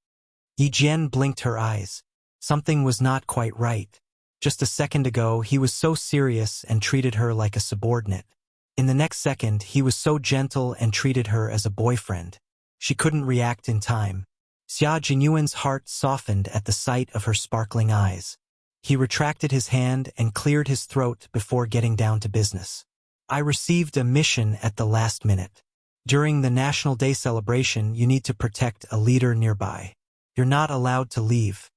Yi Jian blinked her eyes. Something was not quite right. Just a second ago, he was so serious and treated her like a subordinate. In the next second, he was so gentle and treated her as a boyfriend. She couldn't react in time. Xia Jinyuan's heart softened at the sight of her sparkling eyes. He retracted his hand and cleared his throat before getting down to business. "I received a mission at the last minute. During the National Day celebration, you need to protect a leader nearby. You're not allowed to leave.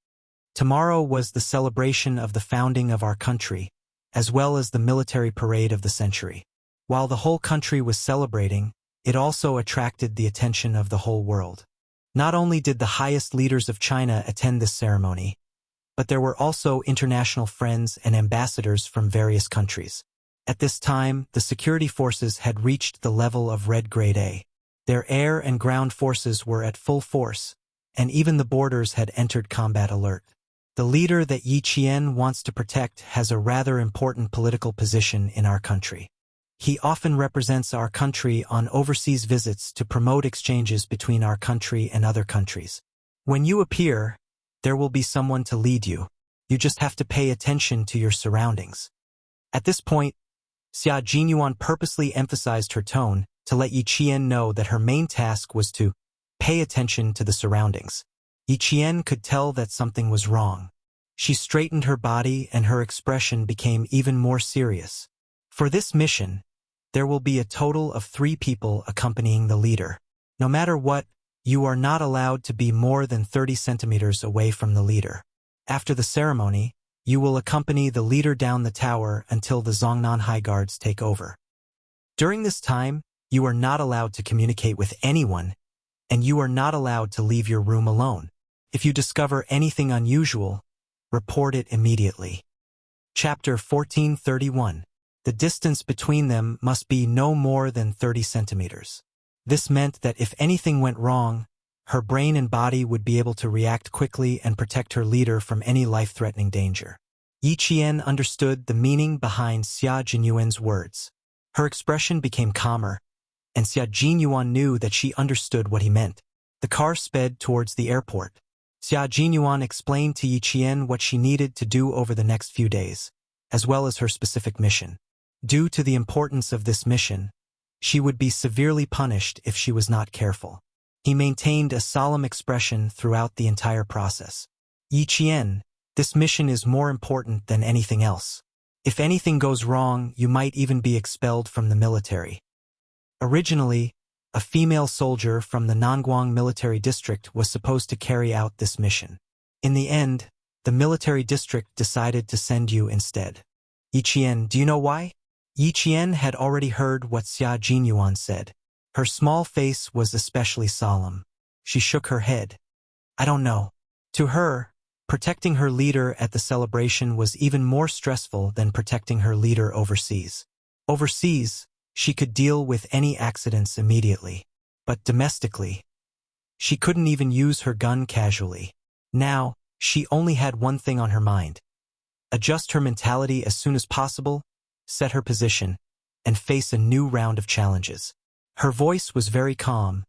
Tomorrow was the celebration of the founding of our country, as well as the military parade of the century. While the whole country was celebrating, it also attracted the attention of the whole world. Not only did the highest leaders of China attend this ceremony, but there were also international friends and ambassadors from various countries. At this time, the security forces had reached the level of Red Grade A. Their air and ground forces were at full force, and even the borders had entered combat alert. The leader that Yi Qian wants to protect has a rather important political position in our country. He often represents our country on overseas visits to promote exchanges between our country and other countries. When you appear, there will be someone to lead you. You just have to pay attention to your surroundings. At this point, Xia Jinyuan purposely emphasized her tone to let Yi Qian know that her main task was to pay attention to the surroundings. Yi Qian could tell that something was wrong. She straightened her body and her expression became even more serious. For this mission, there will be a total of 3 people accompanying the leader. No matter what, you are not allowed to be more than 30 centimeters away from the leader. After the ceremony, you will accompany the leader down the tower until the Zhongnan High Guards take over. During this time, you are not allowed to communicate with anyone, and you are not allowed to leave your room alone. If you discover anything unusual, report it immediately. Chapter 1431. The distance between them must be no more than 30 centimeters. This meant that if anything went wrong, her brain and body would be able to react quickly and protect her leader from any life-threatening danger. Yi Qian understood the meaning behind Xia Jinyuan's words. Her expression became calmer, and Xia Jinyuan knew that she understood what he meant. The car sped towards the airport. Xia Jinyuan explained to Yi Qian what she needed to do over the next few days, as well as her specific mission. Due to the importance of this mission, she would be severely punished if she was not careful. He maintained a solemn expression throughout the entire process. Yi Qian, this mission is more important than anything else. If anything goes wrong, you might even be expelled from the military. Originally, a female soldier from the Nanguang military district was supposed to carry out this mission. In the end, the military district decided to send you instead. Yi Qian, do you know why? Yi Qian had already heard what Xia Jinyuan said. Her small face was especially solemn. She shook her head. I don't know. To her, protecting her leader at the celebration was even more stressful than protecting her leader overseas. Overseas, she could deal with any accidents immediately. But domestically, she couldn't even use her gun casually. Now, she only had one thing on her mind. Adjust her mentality as soon as possible, set her position, and face a new round of challenges. Her voice was very calm,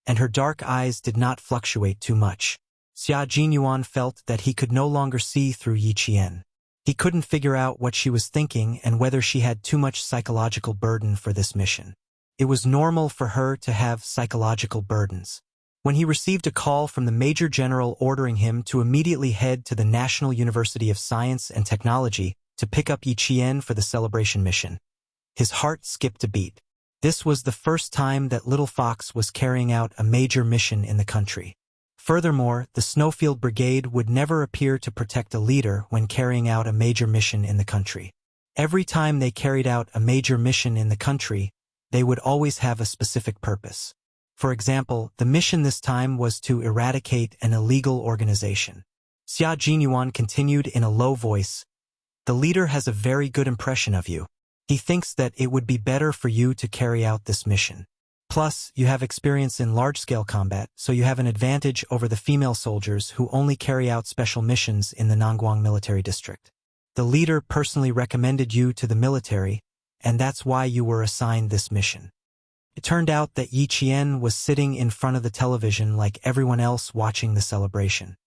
and her dark eyes did not fluctuate too much. Xia Jinyuan felt that he could no longer see through Yi Qian. He couldn't figure out what she was thinking and whether she had too much psychological burden for this mission. It was normal for her to have psychological burdens. When he received a call from the Major General ordering him to immediately head to the National University of Science and Technology to pick up Yi Qian for the celebration mission, his heart skipped a beat. This was the first time that Little Fox was carrying out a major mission in the country. Furthermore, the Snowfield Brigade would never appear to protect a leader when carrying out a major mission in the country. Every time they carried out a major mission in the country, they would always have a specific purpose. For example, the mission this time was to eradicate an illegal organization. Xia Jinyuan continued in a low voice, "The leader has a very good impression of you. He thinks that it would be better for you to carry out this mission. Plus, you have experience in large-scale combat, so you have an advantage over the female soldiers who only carry out special missions in the Nanguang military district. The leader personally recommended you to the military, and that's why you were assigned this mission." It turned out that Yi Qian was sitting in front of the television like everyone else watching the celebration.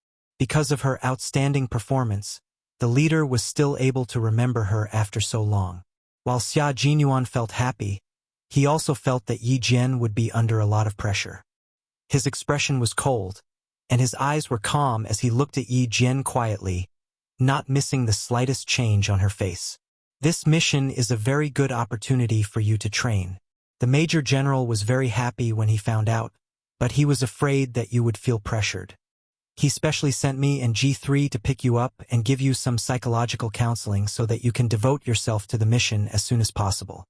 Because of her outstanding performance, the leader was still able to remember her after so long. While Xia Jinyuan felt happy, he also felt that Yi Jian would be under a lot of pressure. His expression was cold, and his eyes were calm as he looked at Yi Jian quietly, not missing the slightest change on her face. "This mission is a very good opportunity for you to train. The Major General was very happy when he found out, but he was afraid that you would feel pressured. He specially sent me and G3 to pick you up and give you some psychological counseling so that you can devote yourself to the mission as soon as possible.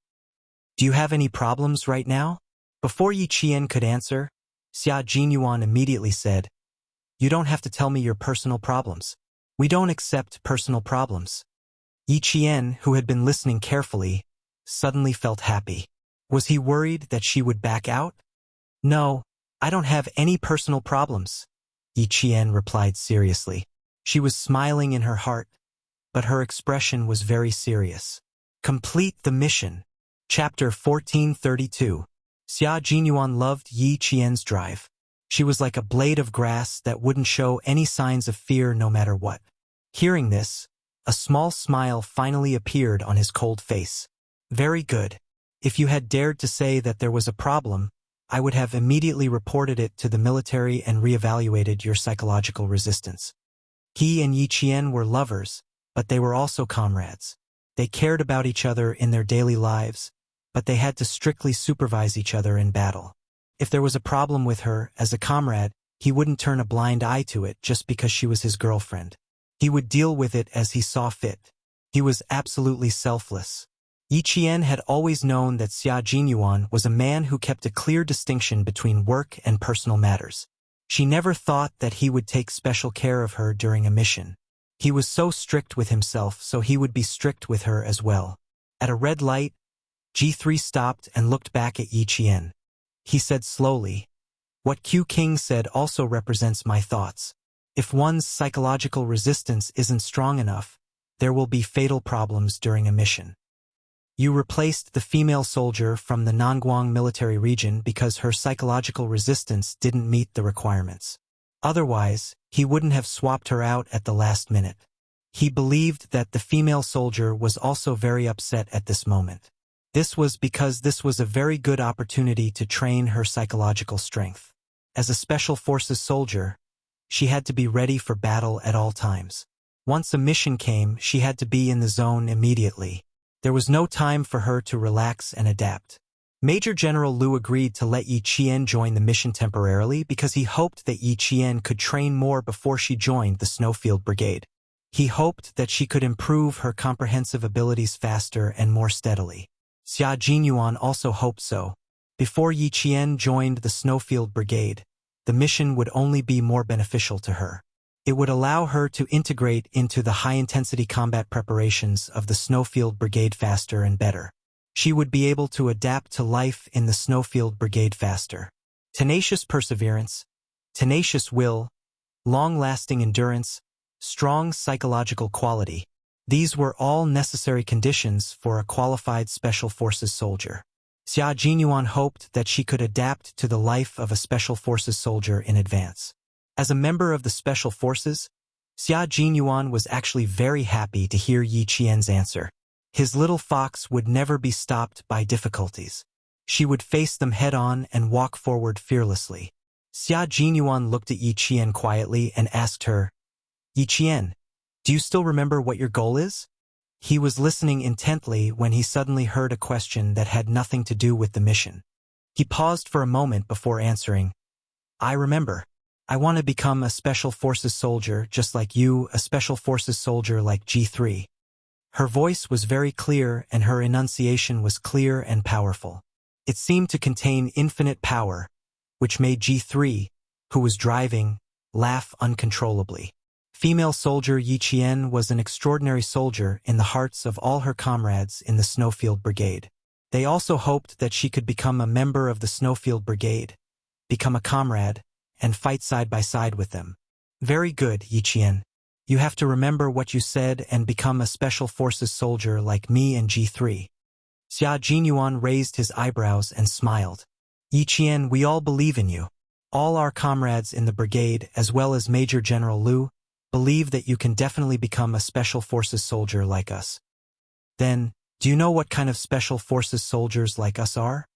Do you have any problems right now? Before Yi Qian could answer, Xia Jinyuan immediately said, You don't have to tell me your personal problems. We don't accept personal problems. Yi Qian, who had been listening carefully, suddenly felt happy. Was he worried that she would back out? No, I don't have any personal problems, Yi Qian replied seriously. She was smiling in her heart, but her expression was very serious. Complete the mission. Chapter 1432. Xia Jinyuan loved Yi Qian's drive. She was like a blade of grass that wouldn't show any signs of fear no matter what. Hearing this, a small smile finally appeared on his cold face. Very good. If you had dared to say that there was a problem, I would have immediately reported it to the military and reevaluated your psychological resistance. He and Yi Qian were lovers, but they were also comrades. They cared about each other in their daily lives, but they had to strictly supervise each other in battle. If there was a problem with her as a comrade, he wouldn't turn a blind eye to it just because she was his girlfriend. He would deal with it as he saw fit. He was absolutely selfless. Yi Qian had always known that Xia Jinyuan was a man who kept a clear distinction between work and personal matters. She never thought that he would take special care of her during a mission. He was so strict with himself, so he would be strict with her as well. At a red light, G3 stopped and looked back at Yi Qian. He said slowly, What Q King said also represents my thoughts. If one's psychological resistance isn't strong enough, there will be fatal problems during a mission. You replaced the female soldier from the Nanguang military region because her psychological resistance didn't meet the requirements. Otherwise, he wouldn't have swapped her out at the last minute. He believed that the female soldier was also very upset at this moment. This was because this was a very good opportunity to train her psychological strength. As a Special Forces soldier, she had to be ready for battle at all times. Once a mission came, she had to be in the zone immediately. There was no time for her to relax and adapt. Major General Lu agreed to let Yi Qian join the mission temporarily because he hoped that Yi Qian could train more before she joined the Snowfield Brigade. He hoped that she could improve her comprehensive abilities faster and more steadily. Xia Jinyuan also hoped so. Before Yi Qian joined the Snowfield Brigade, the mission would only be more beneficial to her. It would allow her to integrate into the high-intensity combat preparations of the Snowfield Brigade faster and better. She would be able to adapt to life in the Snowfield Brigade faster. Tenacious perseverance, tenacious will, long-lasting endurance, strong psychological quality. These were all necessary conditions for a qualified Special Forces soldier. Xia Jinyuan hoped that she could adapt to the life of a Special Forces soldier in advance. As a member of the Special Forces, Xia Jinyuan was actually very happy to hear Yi Qian's answer. His little fox would never be stopped by difficulties. She would face them head-on and walk forward fearlessly. Xia Jinyuan looked at Yi Qian quietly and asked her, Yi Qian, do you still remember what your goal is? He was listening intently when he suddenly heard a question that had nothing to do with the mission. He paused for a moment before answering, I remember. I want to become a Special Forces soldier just like you, a Special Forces soldier like G3. Her voice was very clear and her enunciation was clear and powerful. It seemed to contain infinite power, which made G3, who was driving, laugh uncontrollably. Female soldier Yi Qian was an extraordinary soldier in the hearts of all her comrades in the Snowfield Brigade. They also hoped that she could become a member of the Snowfield Brigade, become a comrade, and fight side by side with them. Very good, Yi Qian. You have to remember what you said and become a Special Forces soldier like me and G3. Xia Jinyuan raised his eyebrows and smiled. Yi Qian, we all believe in you. All our comrades in the brigade, as well as Major General Lu, believe that you can definitely become a Special Forces soldier like us. Then, do you know what kind of Special Forces soldiers like us are?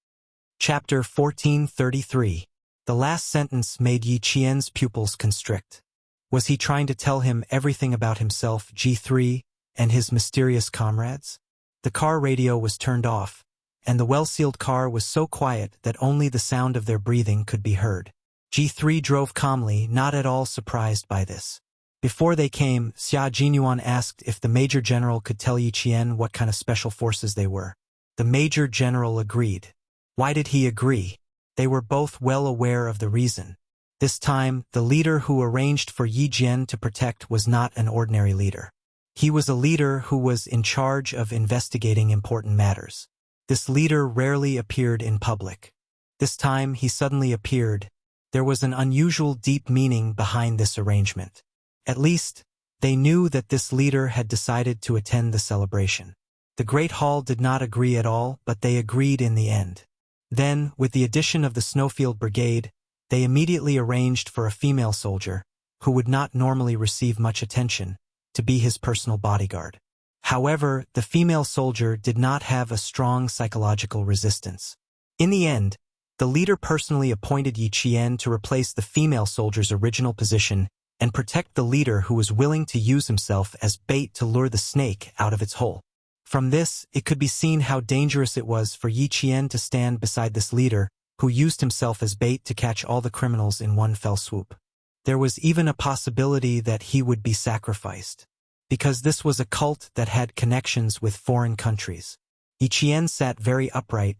Chapter 1433. The last sentence made Yi Qian's pupils constrict. Was he trying to tell him everything about himself, G3, and his mysterious comrades? The car radio was turned off, and the well-sealed car was so quiet that only the sound of their breathing could be heard. G3 drove calmly, not at all surprised by this. Before they came, Xia Jinyuan asked if the Major General could tell Yi Qian what kind of special forces they were. The Major General agreed. Why did he agree? They were both well aware of the reason. This time, the leader who arranged for Yi Jian to protect was not an ordinary leader. He was a leader who was in charge of investigating important matters. This leader rarely appeared in public. This time he suddenly appeared. There was an unusual deep meaning behind this arrangement. At least, they knew that this leader had decided to attend the celebration. The Great Hall did not agree at all, but they agreed in the end. Then, with the addition of the Snowfield Brigade, they immediately arranged for a female soldier, who would not normally receive much attention, to be his personal bodyguard. However, the female soldier did not have a strong psychological resistance. In the end, the leader personally appointed Yi Qian to replace the female soldier's original position and protect the leader who was willing to use himself as bait to lure the snake out of its hole. From this, it could be seen how dangerous it was for Yi Qian to stand beside this leader, who used himself as bait to catch all the criminals in one fell swoop. There was even a possibility that he would be sacrificed, because this was a cult that had connections with foreign countries. Yi Qian sat very upright,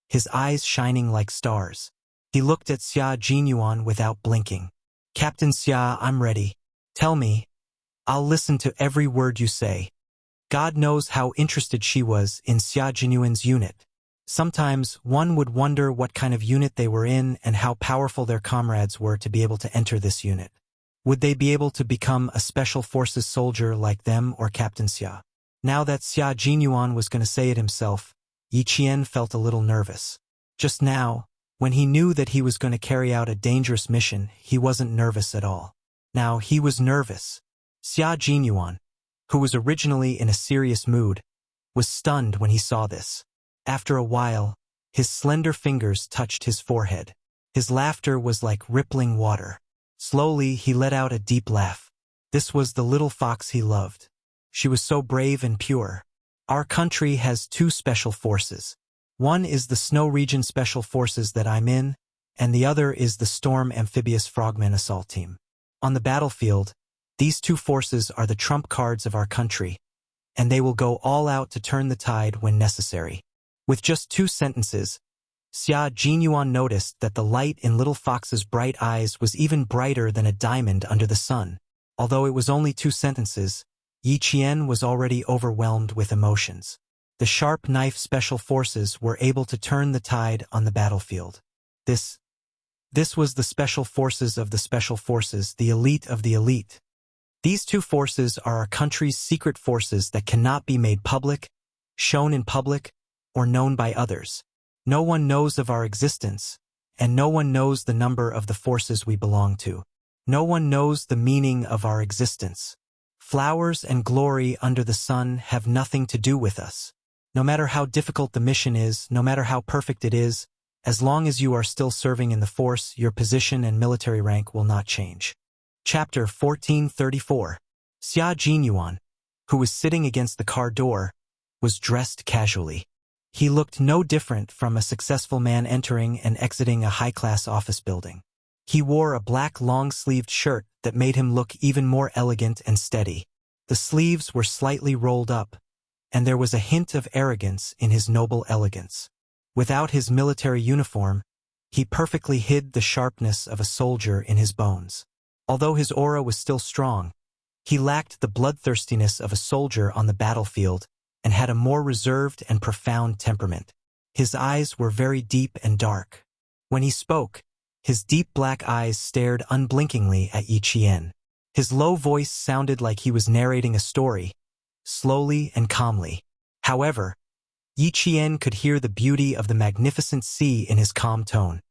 his eyes shining like stars. He looked at Xia Jinyuan without blinking. Captain Xia, I'm ready. Tell me. I'll listen to every word you say. God knows how interested she was in Xia Jinyuan's unit. Sometimes one would wonder what kind of unit they were in and how powerful their comrades were to be able to enter this unit. Would they be able to become a special forces soldier like them or Captain Xia? Now that Xia Jinyuan was going to say it himself, Yi Qian felt a little nervous. Just now, when he knew that he was going to carry out a dangerous mission, he wasn't nervous at all. Now he was nervous. Xia Jinyuan, who was originally in a serious mood, was stunned when he saw this. After a while, his slender fingers touched his forehead. His laughter was like rippling water. Slowly, he let out a deep laugh. This was the little fox he loved. She was so brave and pure. Our country has two special forces. One is the Snow Region Special Forces that I'm in, and the other is the Storm Amphibious Frogman Assault Team. On the battlefield, these two forces are the trump cards of our country, and they will go all out to turn the tide when necessary. With just 2 sentences, Xia Jinyuan noticed that the light in Little Fox's bright eyes was even brighter than a diamond under the sun. Although it was only 2 sentences, Yi Qian was already overwhelmed with emotions. The sharp knife special forces were able to turn the tide on the battlefield. This was the special forces of the special forces, the elite of the elite. These 2 forces are our country's secret forces that cannot be made public, shown in public, or known by others. No one knows of our existence, and no one knows the number of the forces we belong to. No one knows the meaning of our existence. Flowers and glory under the sun have nothing to do with us. No matter how difficult the mission is, no matter how perfect it is, as long as you are still serving in the force, your position and military rank will not change. Chapter 1434. Xia Jinyuan, who was sitting against the car door, was dressed casually. He looked no different from a successful man entering and exiting a high-class office building. He wore a black long-sleeved shirt that made him look even more elegant and steady. The sleeves were slightly rolled up, and there was a hint of arrogance in his noble elegance. Without his military uniform, he perfectly hid the sharpness of a soldier in his bones. Although his aura was still strong, he lacked the bloodthirstiness of a soldier on the battlefield and had a more reserved and profound temperament. His eyes were very deep and dark. When he spoke, his deep black eyes stared unblinkingly at Yi Qian. His low voice sounded like he was narrating a story, slowly and calmly. However, Yi Qian could hear the beauty of the magnificent sea in his calm tone,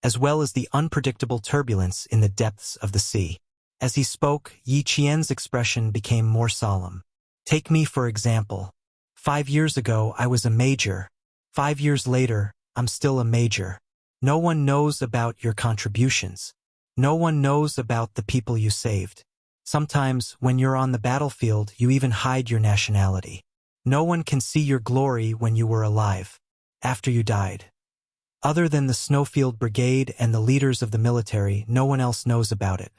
as well as the unpredictable turbulence in the depths of the sea. As he spoke, Yi Qian's expression became more solemn. Take me for example. 5 years ago, I was a major. 5 years later, I'm still a major. No one knows about your contributions. No one knows about the people you saved. Sometimes, when you're on the battlefield, you even hide your nationality. No one can see your glory when you were alive. after you died. Other than the Snowfield Brigade and the leaders of the military, no one else knows about it.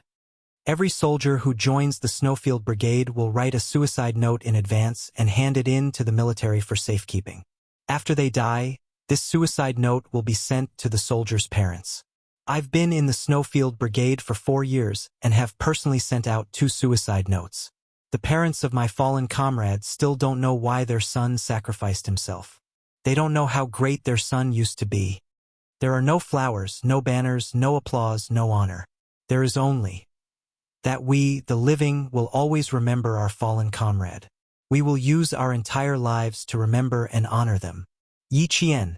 Every soldier who joins the Snowfield Brigade will write a suicide note in advance and hand it in to the military for safekeeping. After they die, this suicide note will be sent to the soldiers' parents. I've been in the Snowfield Brigade for 4 years and have personally sent out 2 suicide notes. The parents of my fallen comrades still don't know why their son sacrificed himself. They don't know how great their son used to be. There are no flowers, no banners, no applause, no honor. There is only that we, the living, will always remember our fallen comrade. We will use our entire lives to remember and honor them. Yi Qian.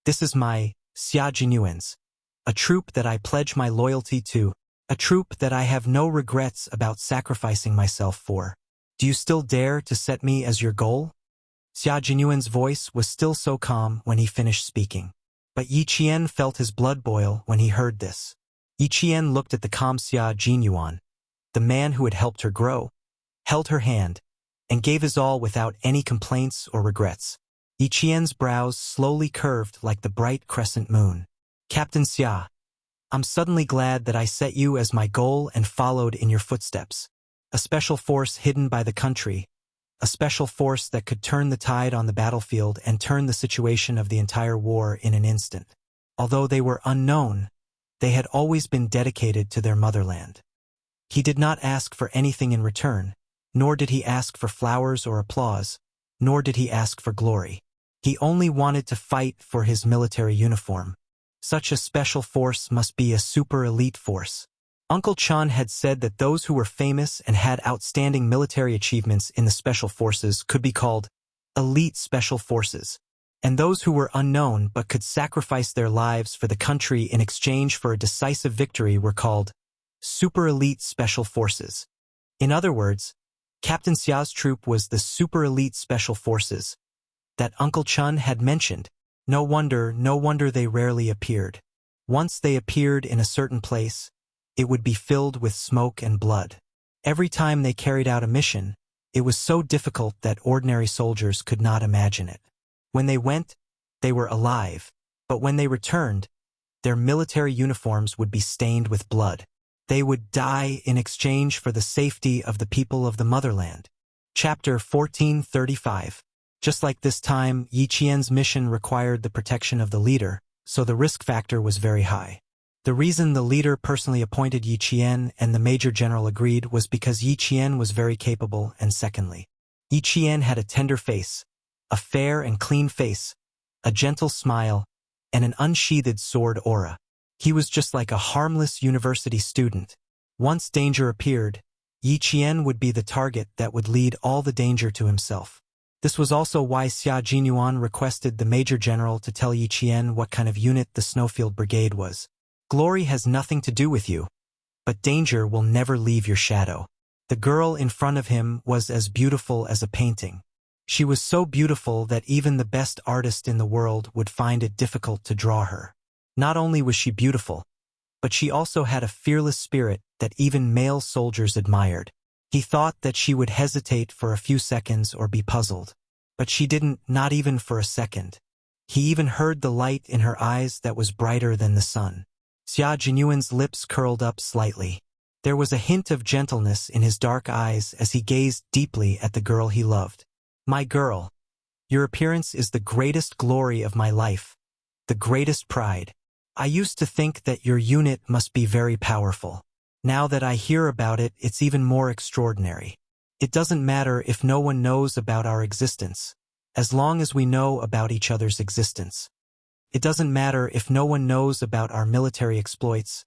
This is my Xia Jinyuan's, a troop that I pledge my loyalty to, a troop that I have no regrets about sacrificing myself for. Do you still dare to set me as your goal? Xia Jinyuan's voice was still so calm when he finished speaking. But Yi Qian felt his blood boil when he heard this. Yi Qian looked at the calm Xia Jinyuan, the man who had helped her grow, held her hand, and gave his all without any complaints or regrets. Yi Qian's brows slowly curved like the bright crescent moon. Captain Xia, I'm suddenly glad that I set you as my goal and followed in your footsteps. A special force hidden by the country, a special force that could turn the tide on the battlefield and turn the situation of the entire war in an instant. Although they were unknown, they had always been dedicated to their motherland. He did not ask for anything in return, nor did he ask for flowers or applause, nor did he ask for glory. He only wanted to fight for his military uniform. Such a special force must be a super elite force. Uncle Chun had said that those who were famous and had outstanding military achievements in the special forces could be called elite special forces, and those who were unknown but could sacrifice their lives for the country in exchange for a decisive victory were called super elite special forces. In other words, Captain Xia's troop was the super elite special forces that Uncle Chun had mentioned. No wonder they rarely appeared. Once they appeared in a certain place, it would be filled with smoke and blood. Every time they carried out a mission, it was so difficult that ordinary soldiers could not imagine it. When they went, they were alive, but when they returned, their military uniforms would be stained with blood. They would die in exchange for the safety of the people of the motherland. Chapter 1435. Just like this time, Yi Qian's mission required the protection of the leader, so the risk factor was very high. The reason the leader personally appointed Yi Qian and the major general agreed was because Yi Qian was very capable, and secondly, Yi Qian had a tender face, a fair and clean face, a gentle smile, and an unsheathed sword aura. He was just like a harmless university student. Once danger appeared, Yi Qian would be the target that would lead all the danger to himself. This was also why Xia Jinyuan requested the Major General to tell Yi Qian what kind of unit the Snowfield Brigade was. Glory has nothing to do with you, but danger will never leave your shadow. The girl in front of him was as beautiful as a painting. She was so beautiful that even the best artist in the world would find it difficult to draw her. Not only was she beautiful, but she also had a fearless spirit that even male soldiers admired. He thought that she would hesitate for a few seconds or be puzzled. But she didn't, not even for a second. He even heard the light in her eyes that was brighter than the sun. Xia Jinyuan's lips curled up slightly. There was a hint of gentleness in his dark eyes as he gazed deeply at the girl he loved. My girl, your appearance is the greatest glory of my life, the greatest pride. I used to think that your unit must be very powerful. Now that I hear about it, it's even more extraordinary. It doesn't matter if no one knows about our existence, as long as we know about each other's existence. It doesn't matter if no one knows about our military exploits,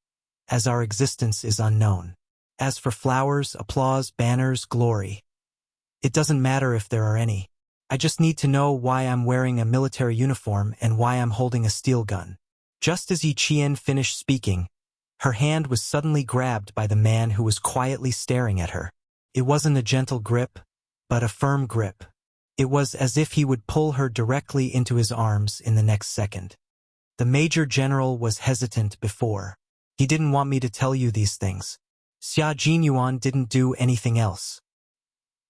as our existence is unknown. As for flowers, applause, banners, glory, it doesn't matter if there are any. I just need to know why I'm wearing a military uniform and why I'm holding a steel gun. Just as Yi Qian finished speaking, her hand was suddenly grabbed by the man who was quietly staring at her. It wasn't a gentle grip, but a firm grip. It was as if he would pull her directly into his arms in the next second. The Major General was hesitant before. He didn't want me to tell you these things. Xia Jinyuan didn't do anything else.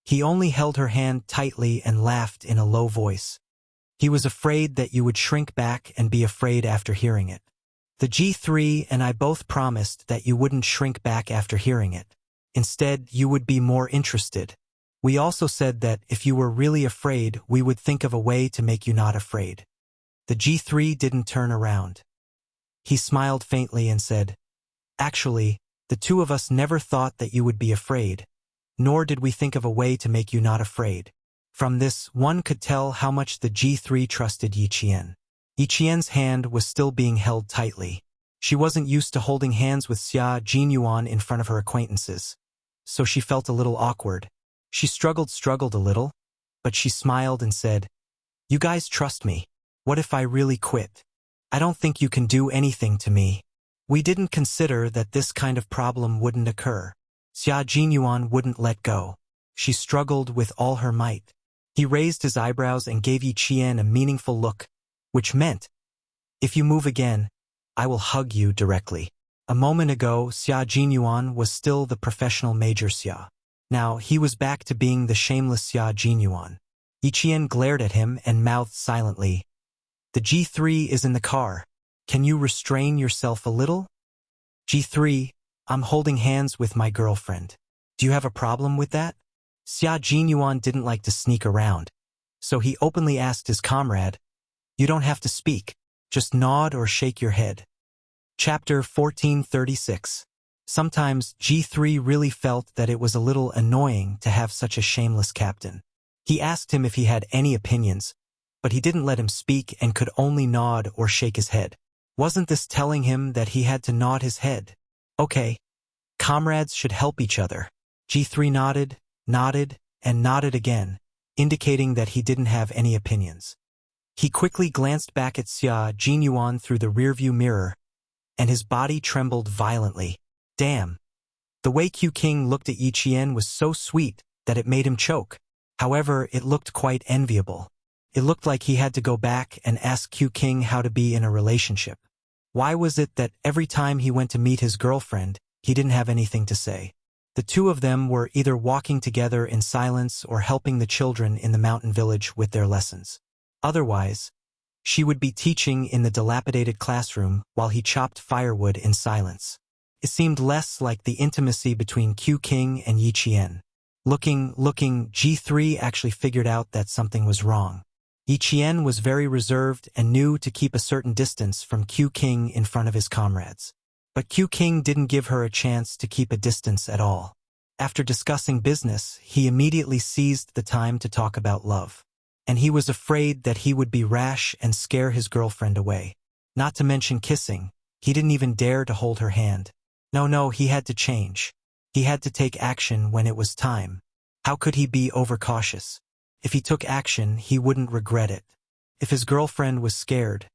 He only held her hand tightly and laughed in a low voice. He was afraid that you would shrink back and be afraid after hearing it. The G3 and I both promised that you wouldn't shrink back after hearing it. Instead, you would be more interested. We also said that if you were really afraid, we would think of a way to make you not afraid. The G3 didn't turn around. He smiled faintly and said, "Actually, the two of us never thought that you would be afraid, nor did we think of a way to make you not afraid." From this, one could tell how much the G3 trusted Yi Qian. Yi Qian's hand was still being held tightly. She wasn't used to holding hands with Xia Jinyuan in front of her acquaintances, so she felt a little awkward. She struggled a little, but she smiled and said, "You guys trust me. What if I really quit? I don't think you can do anything to me." We didn't consider that this kind of problem wouldn't occur. Xia Jinyuan wouldn't let go. She struggled with all her might. He raised his eyebrows and gave Yi Qian a meaningful look, which meant, "If you move again, I will hug you directly." A moment ago, Xia Jinyuan was still the professional Major Xia. Now, he was back to being the shameless Xia Jinyuan. Yi Qian glared at him and mouthed silently, "The G3 is in the car. Can you restrain yourself a little?" "G3, I'm holding hands with my girlfriend. Do you have a problem with that?" Xia Jinyuan didn't like to sneak around, so he openly asked his comrade, "You don't have to speak. Just nod or shake your head." Chapter 1436. Sometimes G3 really felt that it was a little annoying to have such a shameless captain. He asked him if he had any opinions, but he didn't let him speak and could only nod or shake his head. Wasn't this telling him that he had to nod his head? Okay, comrades should help each other. G3 nodded, and nodded again, indicating that he didn't have any opinions. He quickly glanced back at Xia Jinyuan through the rearview mirror, and his body trembled violently. Damn. The way Q King looked at Yi Qian was so sweet that it made him choke. However, it looked quite enviable. It looked like he had to go back and ask Q King how to be in a relationship. Why was it that every time he went to meet his girlfriend, he didn't have anything to say? The two of them were either walking together in silence or helping the children in the mountain village with their lessons. Otherwise, she would be teaching in the dilapidated classroom while he chopped firewood in silence. It seemed less like the intimacy between Q King and Yi Qian. Looking, G3 actually figured out that something was wrong. Yi Qian was very reserved and knew to keep a certain distance from Q King in front of his comrades. But Q King didn't give her a chance to keep a distance at all. After discussing business, he immediately seized the time to talk about love. And he was afraid that he would be rash and scare his girlfriend away. Not to mention kissing, he didn't even dare to hold her hand. No, he had to change. He had to take action when it was time. How could he be overcautious? If he took action, he wouldn't regret it. If his girlfriend was scared,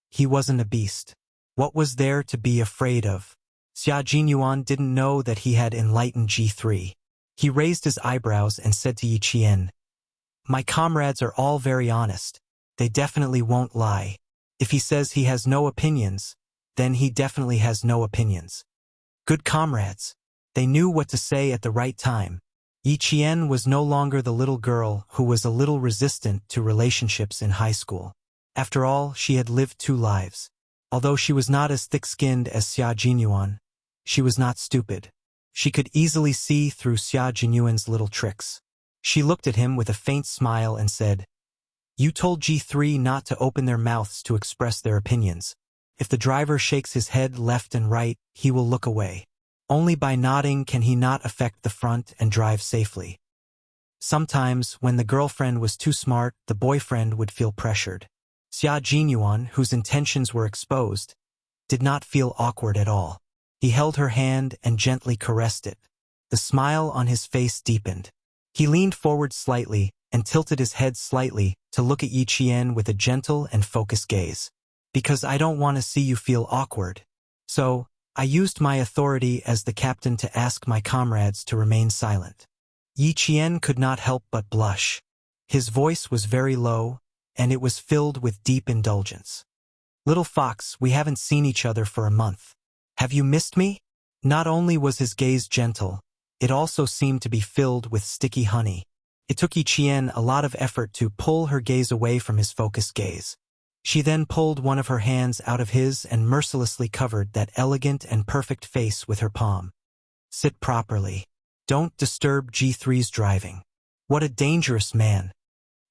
he wasn't a beast. What was there to be afraid of? Xia Jinyuan didn't know that he had enlightened G3. He raised his eyebrows and said to Yi Qian, "My comrades are all very honest. They definitely won't lie. If he says he has no opinions, then he definitely has no opinions." Good comrades. They knew what to say at the right time. Yi Qian was no longer the little girl who was a little resistant to relationships in high school. After all, she had lived 2 lives. Although she was not as thick-skinned as Xia Jinyuan, she was not stupid. She could easily see through Xia Jinyuan's little tricks. She looked at him with a faint smile and said, "You told G3 not to open their mouths to express their opinions. If the driver shakes his head left and right, he will look away. Only by nodding can he not affect the front and drive safely." Sometimes, when the girlfriend was too smart, the boyfriend would feel pressured. Xia Jinyuan, whose intentions were exposed, did not feel awkward at all. He held her hand and gently caressed it. The smile on his face deepened. He leaned forward slightly and tilted his head slightly to look at Yi Qian with a gentle and focused gaze. "Because I don't want to see you feel awkward. So, I used my authority as the captain to ask my comrades to remain silent." Yi Qian could not help but blush. His voice was very low, and it was filled with deep indulgence. "Little fox, we haven't seen each other for a month. Have you missed me?" Not only was his gaze gentle, it also seemed to be filled with sticky honey. It took Yi Qian a lot of effort to pull her gaze away from his focused gaze. She then pulled one of her hands out of his and mercilessly covered that elegant and perfect face with her palm. Sit properly. Don't disturb G3's driving. What a dangerous man.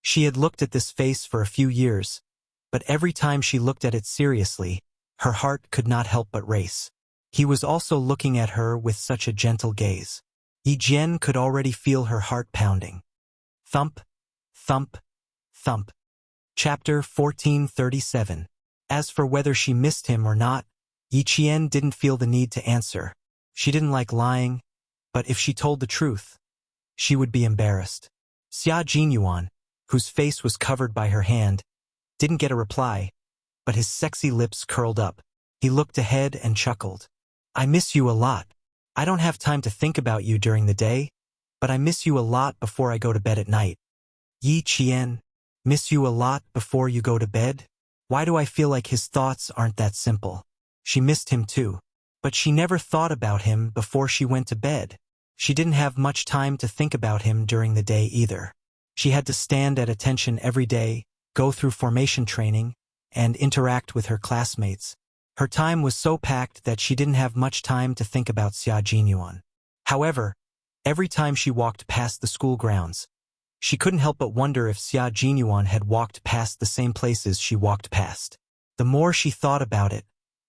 She had looked at this face for a few years, but every time she looked at it seriously, her heart could not help but race. He was also looking at her with such a gentle gaze. Yi Jian could already feel her heart pounding. Thump, thump, thump. Chapter 1437. As for whether she missed him or not, Yi Qian didn't feel the need to answer. She didn't like lying, but if she told the truth, she would be embarrassed. Xia Jinyuan, whose face was covered by her hand, didn't get a reply, but his sexy lips curled up. He looked ahead and chuckled. I miss you a lot. I don't have time to think about you during the day, but I miss you a lot before I go to bed at night. Yi Qian, miss you a lot before you go to bed? Why do I feel like his thoughts aren't that simple? She missed him too, but she never thought about him before she went to bed. She didn't have much time to think about him during the day either. She had to stand at attention every day, go through formation training, and interact with her classmates. Her time was so packed that she didn't have much time to think about Xia Jinyuan. However, every time she walked past the school grounds, she couldn't help but wonder if Xia Jinyuan had walked past the same places she walked past. The more she thought about it,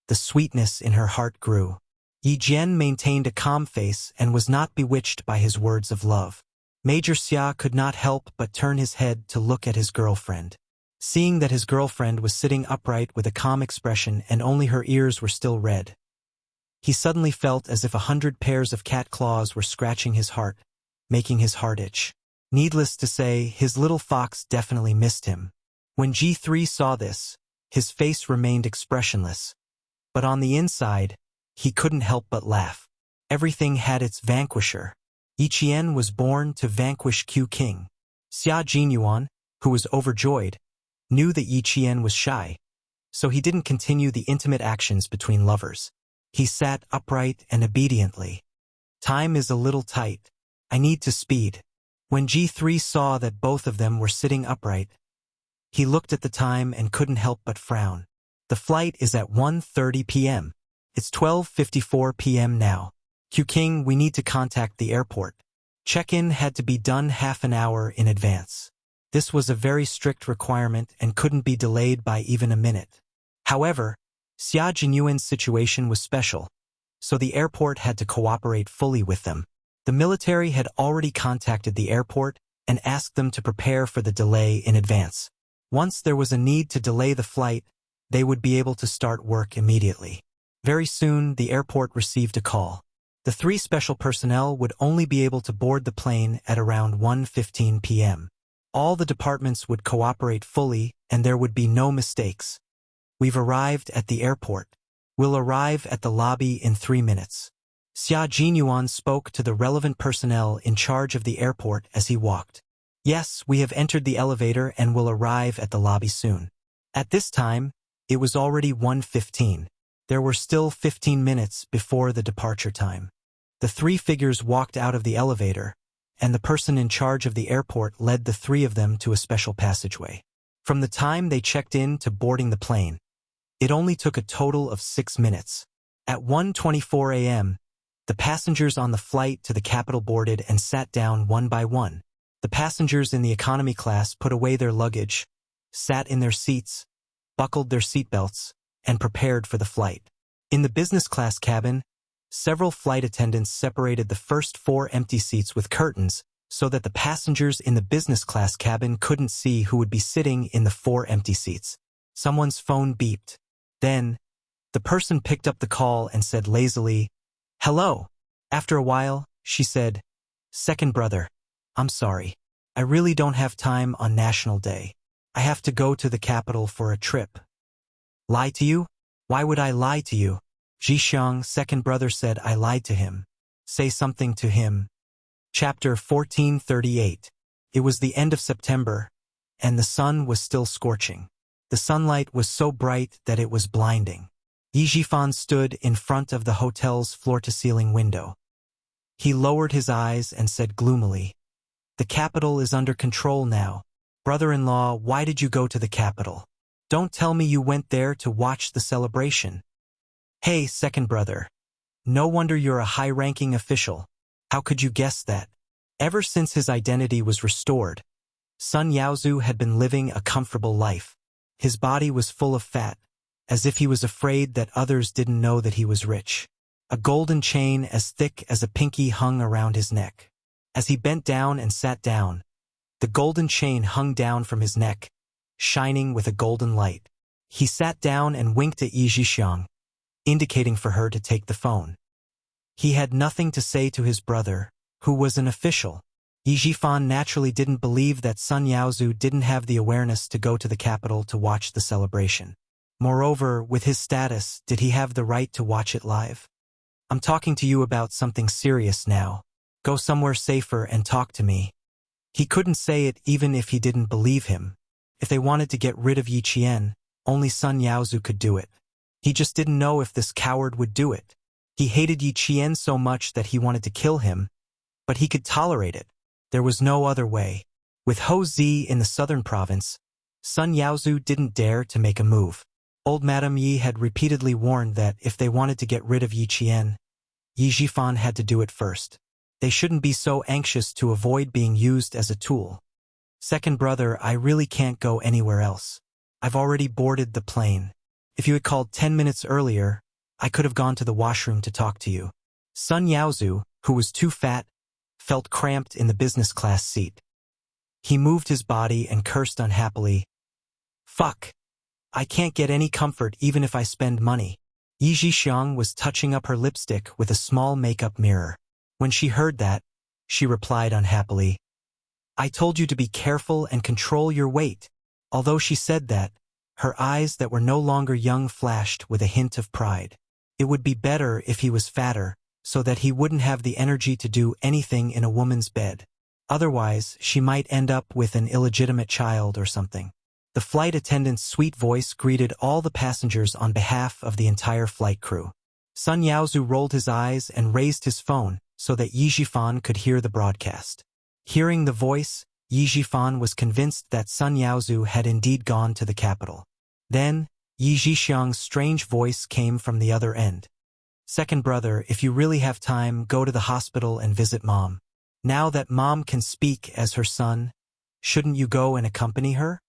the sweetness in her heart grew. Yi Jian maintained a calm face and was not bewitched by his words of love. Major Xia could not help but turn his head to look at his girlfriend. Seeing that his girlfriend was sitting upright with a calm expression and only her ears were still red, he suddenly felt as if 100 pairs of cat claws were scratching his heart, making his heart itch. Needless to say, his little fox definitely missed him. When G3 saw this, his face remained expressionless. But on the inside, he couldn't help but laugh. Everything had its vanquisher. Yi Qian was born to vanquish Q King. Xia Jinyuan, who was overjoyed, knew that Yi Qian was shy, so he didn't continue the intimate actions between lovers. He sat upright and obediently. Time is a little tight. I need to speed. When G3 saw that both of them were sitting upright, he looked at the time and couldn't help but frown. The flight is at 1:30 p.m. It's 12:54 p.m. now. Q King, we need to contact the airport. Check-in had to be done half an hour in advance. This was a very strict requirement and couldn't be delayed by even a minute. However, Xia Jinyuan's situation was special, so the airport had to cooperate fully with them. The military had already contacted the airport and asked them to prepare for the delay in advance. Once there was a need to delay the flight, they would be able to start work immediately. Very soon, the airport received a call. The 3 special personnel would only be able to board the plane at around 1:15 p.m. All the departments would cooperate fully and there would be no mistakes. We've arrived at the airport. We'll arrive at the lobby in 3 minutes. Xia Jinyuan spoke to the relevant personnel in charge of the airport as he walked. Yes, we have entered the elevator and will arrive at the lobby soon. At this time, it was already 1:15. There were still 15 minutes before the departure time. The 3 figures walked out of the elevator, and the person in charge of the airport led the 3 of them to a special passageway. From the time they checked in to boarding the plane, it only took a total of 6 minutes. At 1:24 a.m., the passengers on the flight to the capital boarded and sat down one by one. The passengers in the economy class put away their luggage, sat in their seats, buckled their seatbelts, and prepared for the flight. In the business class cabin, several flight attendants separated the first 4 empty seats with curtains so that the passengers in the business class cabin couldn't see who would be sitting in the 4 empty seats. Someone's phone beeped. Then, the person picked up the call and said lazily, "Hello." After a while, she said, "Second brother, I'm sorry. I really don't have time on National Day. I have to go to the capital for a trip." "Lie to you? Why would I lie to you?" Zhixiang, second brother, said, "I lied to him." "Say something to him." Chapter 1438. It was the end of September, and the sun was still scorching. The sunlight was so bright that it was blinding. Yi Zhifan stood in front of the hotel's floor-to-ceiling window. He lowered his eyes and said gloomily, The capital is under control now. Brother-in-law, why did you go to the capital? Don't tell me you went there to watch the celebration. Hey, second brother. No wonder you're a high-ranking official. How could you guess that? Ever since his identity was restored, Sun Yaozu had been living a comfortable life. His body was full of fat, as if he was afraid that others didn't know that he was rich. A golden chain as thick as a pinky hung around his neck. As he bent down and sat down, the golden chain hung down from his neck, shining with a golden light. He sat down and winked at Yi Zhixiang, indicating for her to take the phone. He had nothing to say to his brother, who was an official. Yi Zhifan naturally didn't believe that Sun Yaozu didn't have the awareness to go to the capital to watch the celebration. Moreover, with his status, did he have the right to watch it live? I'm talking to you about something serious now. Go somewhere safer and talk to me. He couldn't say it even if he didn't believe him. If they wanted to get rid of Yi Qian, only Sun Yaozu could do it. He just didn't know if this coward would do it. He hated Yi Qian so much that he wanted to kill him, but he could tolerate it. There was no other way. With Ho Zi in the southern province, Sun Yaozu didn't dare to make a move. Old Madame Yi had repeatedly warned that if they wanted to get rid of Yi Qian, Yi Zhifan had to do it first. They shouldn't be so anxious to avoid being used as a tool. Second brother, I really can't go anywhere else. I've already boarded the plane. If you had called 10 minutes earlier, I could have gone to the washroom to talk to you. Sun Yaozu, who was too fat, felt cramped in the business class seat. He moved his body and cursed unhappily. Fuck. I can't get any comfort even if I spend money. Yi Zhixiang was touching up her lipstick with a small makeup mirror. When she heard that, she replied unhappily, I told you to be careful and control your weight. Although she said that, her eyes that were no longer young flashed with a hint of pride. It would be better if he was fatter, so that he wouldn't have the energy to do anything in a woman's bed. Otherwise, she might end up with an illegitimate child or something. The flight attendant's sweet voice greeted all the passengers on behalf of the entire flight crew. Sun Yaozu rolled his eyes and raised his phone so that Yi Zhifan could hear the broadcast. Hearing the voice, Yi Zhifan was convinced that Sun Yaozu had indeed gone to the capital. Then, Yi Zhixiang's strange voice came from the other end. Second brother, if you really have time, go to the hospital and visit Mom. Now that Mom can speak as her son, shouldn't you go and accompany her?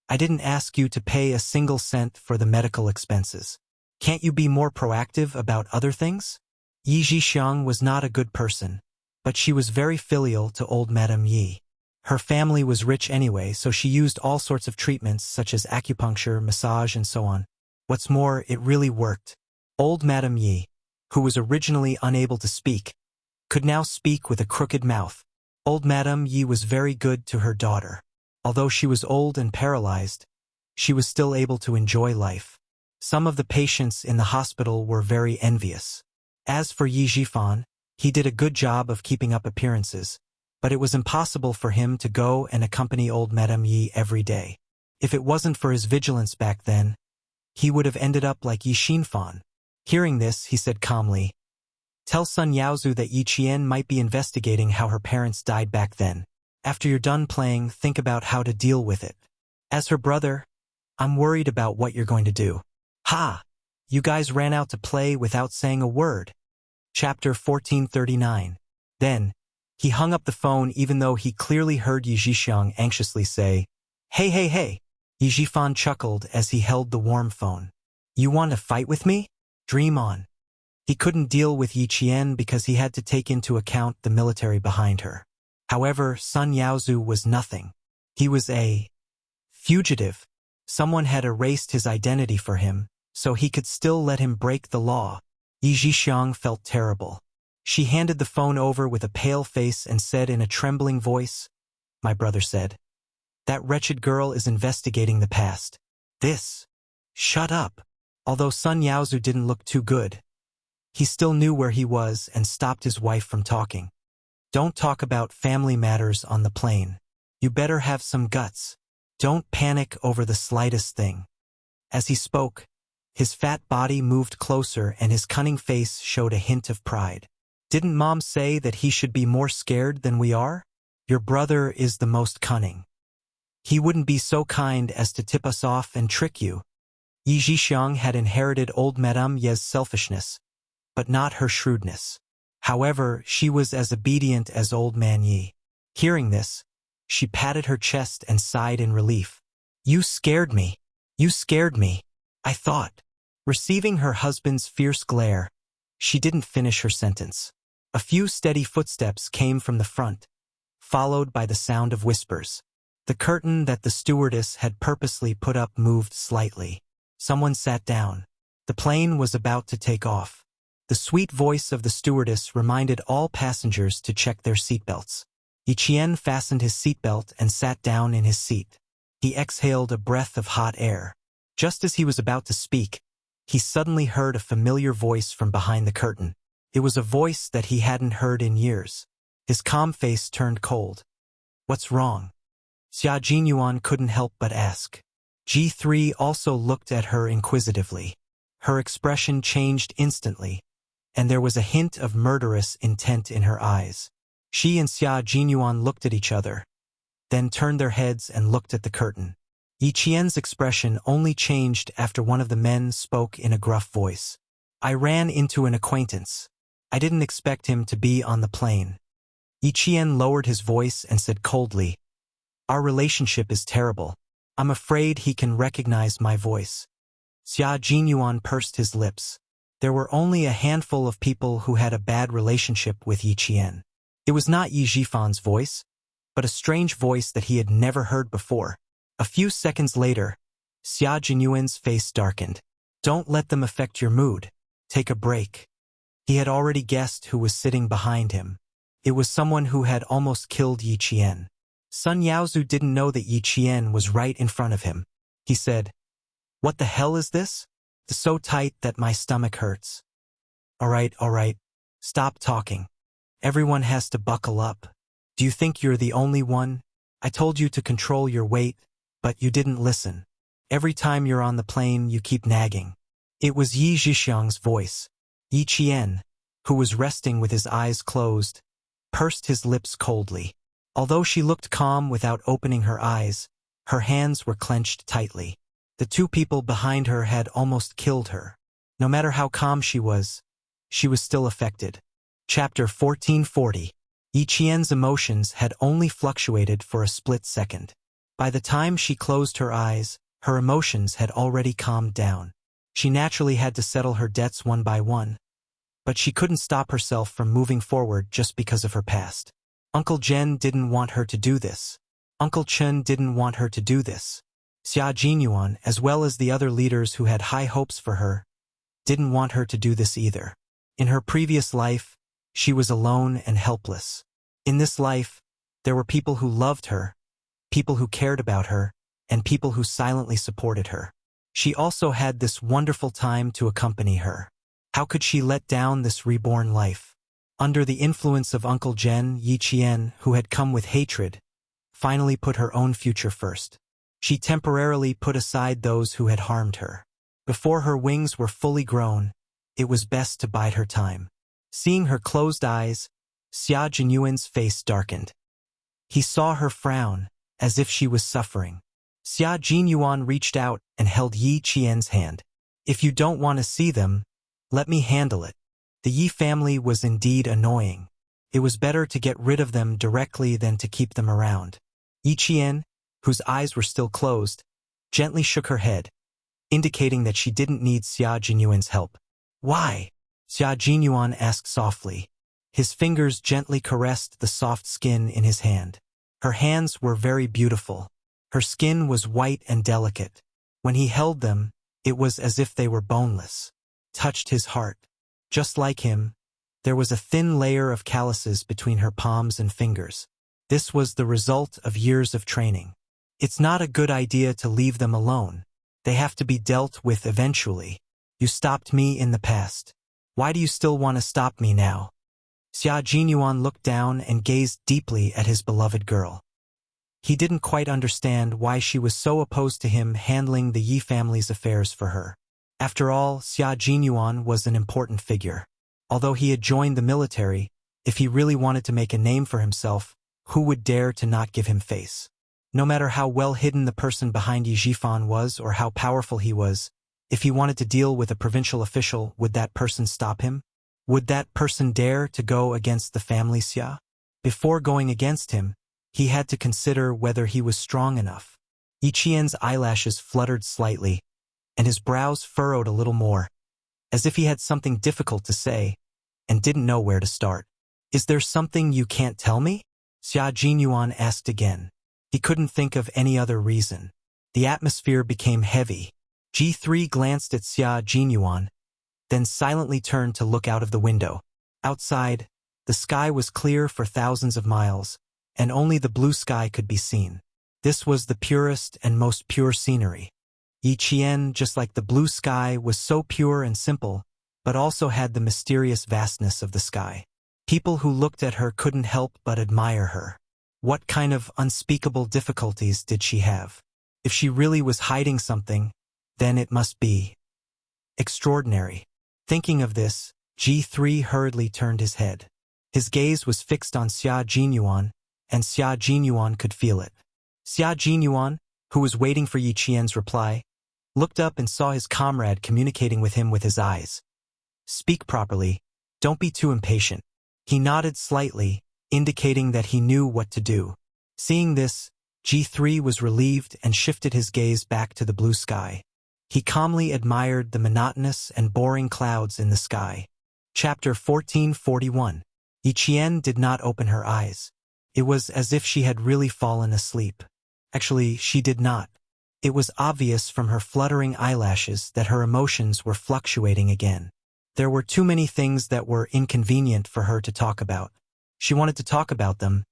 I didn't ask you to pay a single cent for the medical expenses. Can't you be more proactive about other things? Yi Zhixiang was not a good person, but she was very filial to old Madame Yi. Her family was rich anyway, so she used all sorts of treatments such as acupuncture, massage, and so on. What's more, it really worked. Old Madame Yi, who was originally unable to speak, could now speak with a crooked mouth. Old Madame Yi was very good to her daughter. Although she was old and paralyzed, she was still able to enjoy life. Some of the patients in the hospital were very envious. As for Yi Zhifan, he did a good job of keeping up appearances, but it was impossible for him to go and accompany old Madame Yi every day. If it wasn't for his vigilance back then, he would have ended up like Yi Xinfan. Hearing this, he said calmly, Tell Sun Yaozu that Yi Qian might be investigating how her parents died back then. After you're done playing, think about how to deal with it. As her brother, I'm worried about what you're going to do. Ha! You guys ran out to play without saying a word. Chapter 1439. Then, he hung up the phone even though he clearly heard Yi Zhixiang anxiously say, Hey, hey, hey. Yi Zhifan chuckled as he held the warm phone. You want to fight with me? Dream on. He couldn't deal with Yi Qian because he had to take into account the military behind her. However, Sun Yaozu was nothing. He was a fugitive. Someone had erased his identity for him, so he could still let him break the law. Yi Zhixiang felt terrible. She handed the phone over with a pale face and said in a trembling voice, My brother said, That wretched girl is investigating the past. This. Shut up. Although Sun Yaozu didn't look too good, he still knew where he was and stopped his wife from talking. Don't talk about family matters on the plane. You better have some guts. Don't panic over the slightest thing. As he spoke, his fat body moved closer and his cunning face showed a hint of pride. Didn't Mom say that he should be more scared than we are? Your brother is the most cunning. He wouldn't be so kind as to tip us off and trick you. Yi Zhixiang had inherited old Madame Ye's selfishness, but not her shrewdness. However, she was as obedient as old man Yi. Hearing this, she patted her chest and sighed in relief. You scared me. You scared me, I thought. Receiving her husband's fierce glare, she didn't finish her sentence. A few steady footsteps came from the front, followed by the sound of whispers. The curtain that the stewardess had purposely put up moved slightly. Someone sat down. The plane was about to take off. The sweet voice of the stewardess reminded all passengers to check their seatbelts. Yi Qian fastened his seatbelt and sat down in his seat. He exhaled a breath of hot air. Just as he was about to speak, he suddenly heard a familiar voice from behind the curtain. It was a voice that he hadn't heard in years. His calm face turned cold. What's wrong? Xia Jinyuan couldn't help but ask. G3 also looked at her inquisitively. Her expression changed instantly, and there was a hint of murderous intent in her eyes. She and Xia Jinyuan looked at each other, then turned their heads and looked at the curtain. Yi Qian's expression only changed after one of the men spoke in a gruff voice. I ran into an acquaintance. I didn't expect him to be on the plane. Yi Qian lowered his voice and said coldly, Our relationship is terrible. I'm afraid he can recognize my voice. Xia Jinyuan pursed his lips. There were only a handful of people who had a bad relationship with Yi Qian. It was not Yi Zhifan's voice, but a strange voice that he had never heard before. A few seconds later, Xia Jinyuan's face darkened. Don't let them affect your mood. Take a break. He had already guessed who was sitting behind him. It was someone who had almost killed Yi Qian. Sun Yaozu didn't know that Yi Qian was right in front of him. He said, What the hell is this? It's so tight that my stomach hurts. All right. Stop talking. Everyone has to buckle up. Do you think you're the only one? I told you to control your weight, but you didn't listen. Every time you're on the plane, you keep nagging. It was Yi Zhixiang's voice. Yi Qian, who was resting with his eyes closed, pursed his lips coldly. Although she looked calm without opening her eyes, her hands were clenched tightly. The two people behind her had almost killed her. No matter how calm she was still affected. Chapter 1440. Yi Qian's emotions had only fluctuated for a split second. By the time she closed her eyes, her emotions had already calmed down. She naturally had to settle her debts one by one, but she couldn't stop herself from moving forward just because of her past. Uncle Zhen didn't want her to do this. Uncle Chen didn't want her to do this. Xia Jinyuan, as well as the other leaders who had high hopes for her, didn't want her to do this either. In her previous life, she was alone and helpless. In this life, there were people who loved her, people who cared about her, and people who silently supported her. She also had this wonderful time to accompany her. How could she let down this reborn life? Under the influence of Uncle Zhen, Yi Qian, who had come with hatred, finally put her own future first. She temporarily put aside those who had harmed her. Before her wings were fully grown, it was best to bide her time. Seeing her closed eyes, Xia Jinyuan's face darkened. He saw her frown, as if she was suffering. Xia Jinyuan reached out and held Yi Qian's hand. If you don't want to see them, let me handle it. The Yi family was indeed annoying. It was better to get rid of them directly than to keep them around. Yi Qian, whose eyes were still closed, gently shook her head, indicating that she didn't need Xia Jinyuan's help. Why? Xia Jinyuan asked softly. His fingers gently caressed the soft skin in his hand. Her hands were very beautiful. Her skin was white and delicate. When he held them, it was as if they were boneless. Touched his heart. Just like him, there was a thin layer of calluses between her palms and fingers. This was the result of years of training. It's not a good idea to leave them alone. They have to be dealt with eventually. You stopped me in the past. Why do you still want to stop me now? Xia Jinyuan looked down and gazed deeply at his beloved girl. He didn't quite understand why she was so opposed to him handling the Yi family's affairs for her. After all, Xia Jinyuan was an important figure. Although he had joined the military, if he really wanted to make a name for himself, who would dare to not give him face? No matter how well hidden the person behind Yi Jifan was or how powerful he was, if he wanted to deal with a provincial official, would that person stop him? Would that person dare to go against the family Xia? Before going against him, he had to consider whether he was strong enough. Yi Qian's eyelashes fluttered slightly, and his brows furrowed a little more, as if he had something difficult to say, and didn't know where to start. Is there something you can't tell me? Xia Jinyuan asked again. He couldn't think of any other reason. The atmosphere became heavy. G3 glanced at Xia Jinyuan, then silently turned to look out of the window. Outside, the sky was clear for thousands of miles, and only the blue sky could be seen. This was the purest and most pure scenery. Yi Qian, just like the blue sky, was so pure and simple, but also had the mysterious vastness of the sky. People who looked at her couldn't help but admire her. What kind of unspeakable difficulties did she have? If she really was hiding something, then it must be extraordinary. Thinking of this, G3 hurriedly turned his head. His gaze was fixed on Xia Jinyuan, and Xia Jinyuan could feel it. Xia Jinyuan, who was waiting for Yi Qian's reply, looked up and saw his comrade communicating with him with his eyes. Speak properly, don't be too impatient. He nodded slightly, indicating that he knew what to do. Seeing this, G3 was relieved and shifted his gaze back to the blue sky. He calmly admired the monotonous and boring clouds in the sky. Chapter 1441. Yi Qian did not open her eyes. It was as if she had really fallen asleep. Actually, she did not. It was obvious from her fluttering eyelashes that her emotions were fluctuating again. There were too many things that were inconvenient for her to talk about. She wanted to talk about them,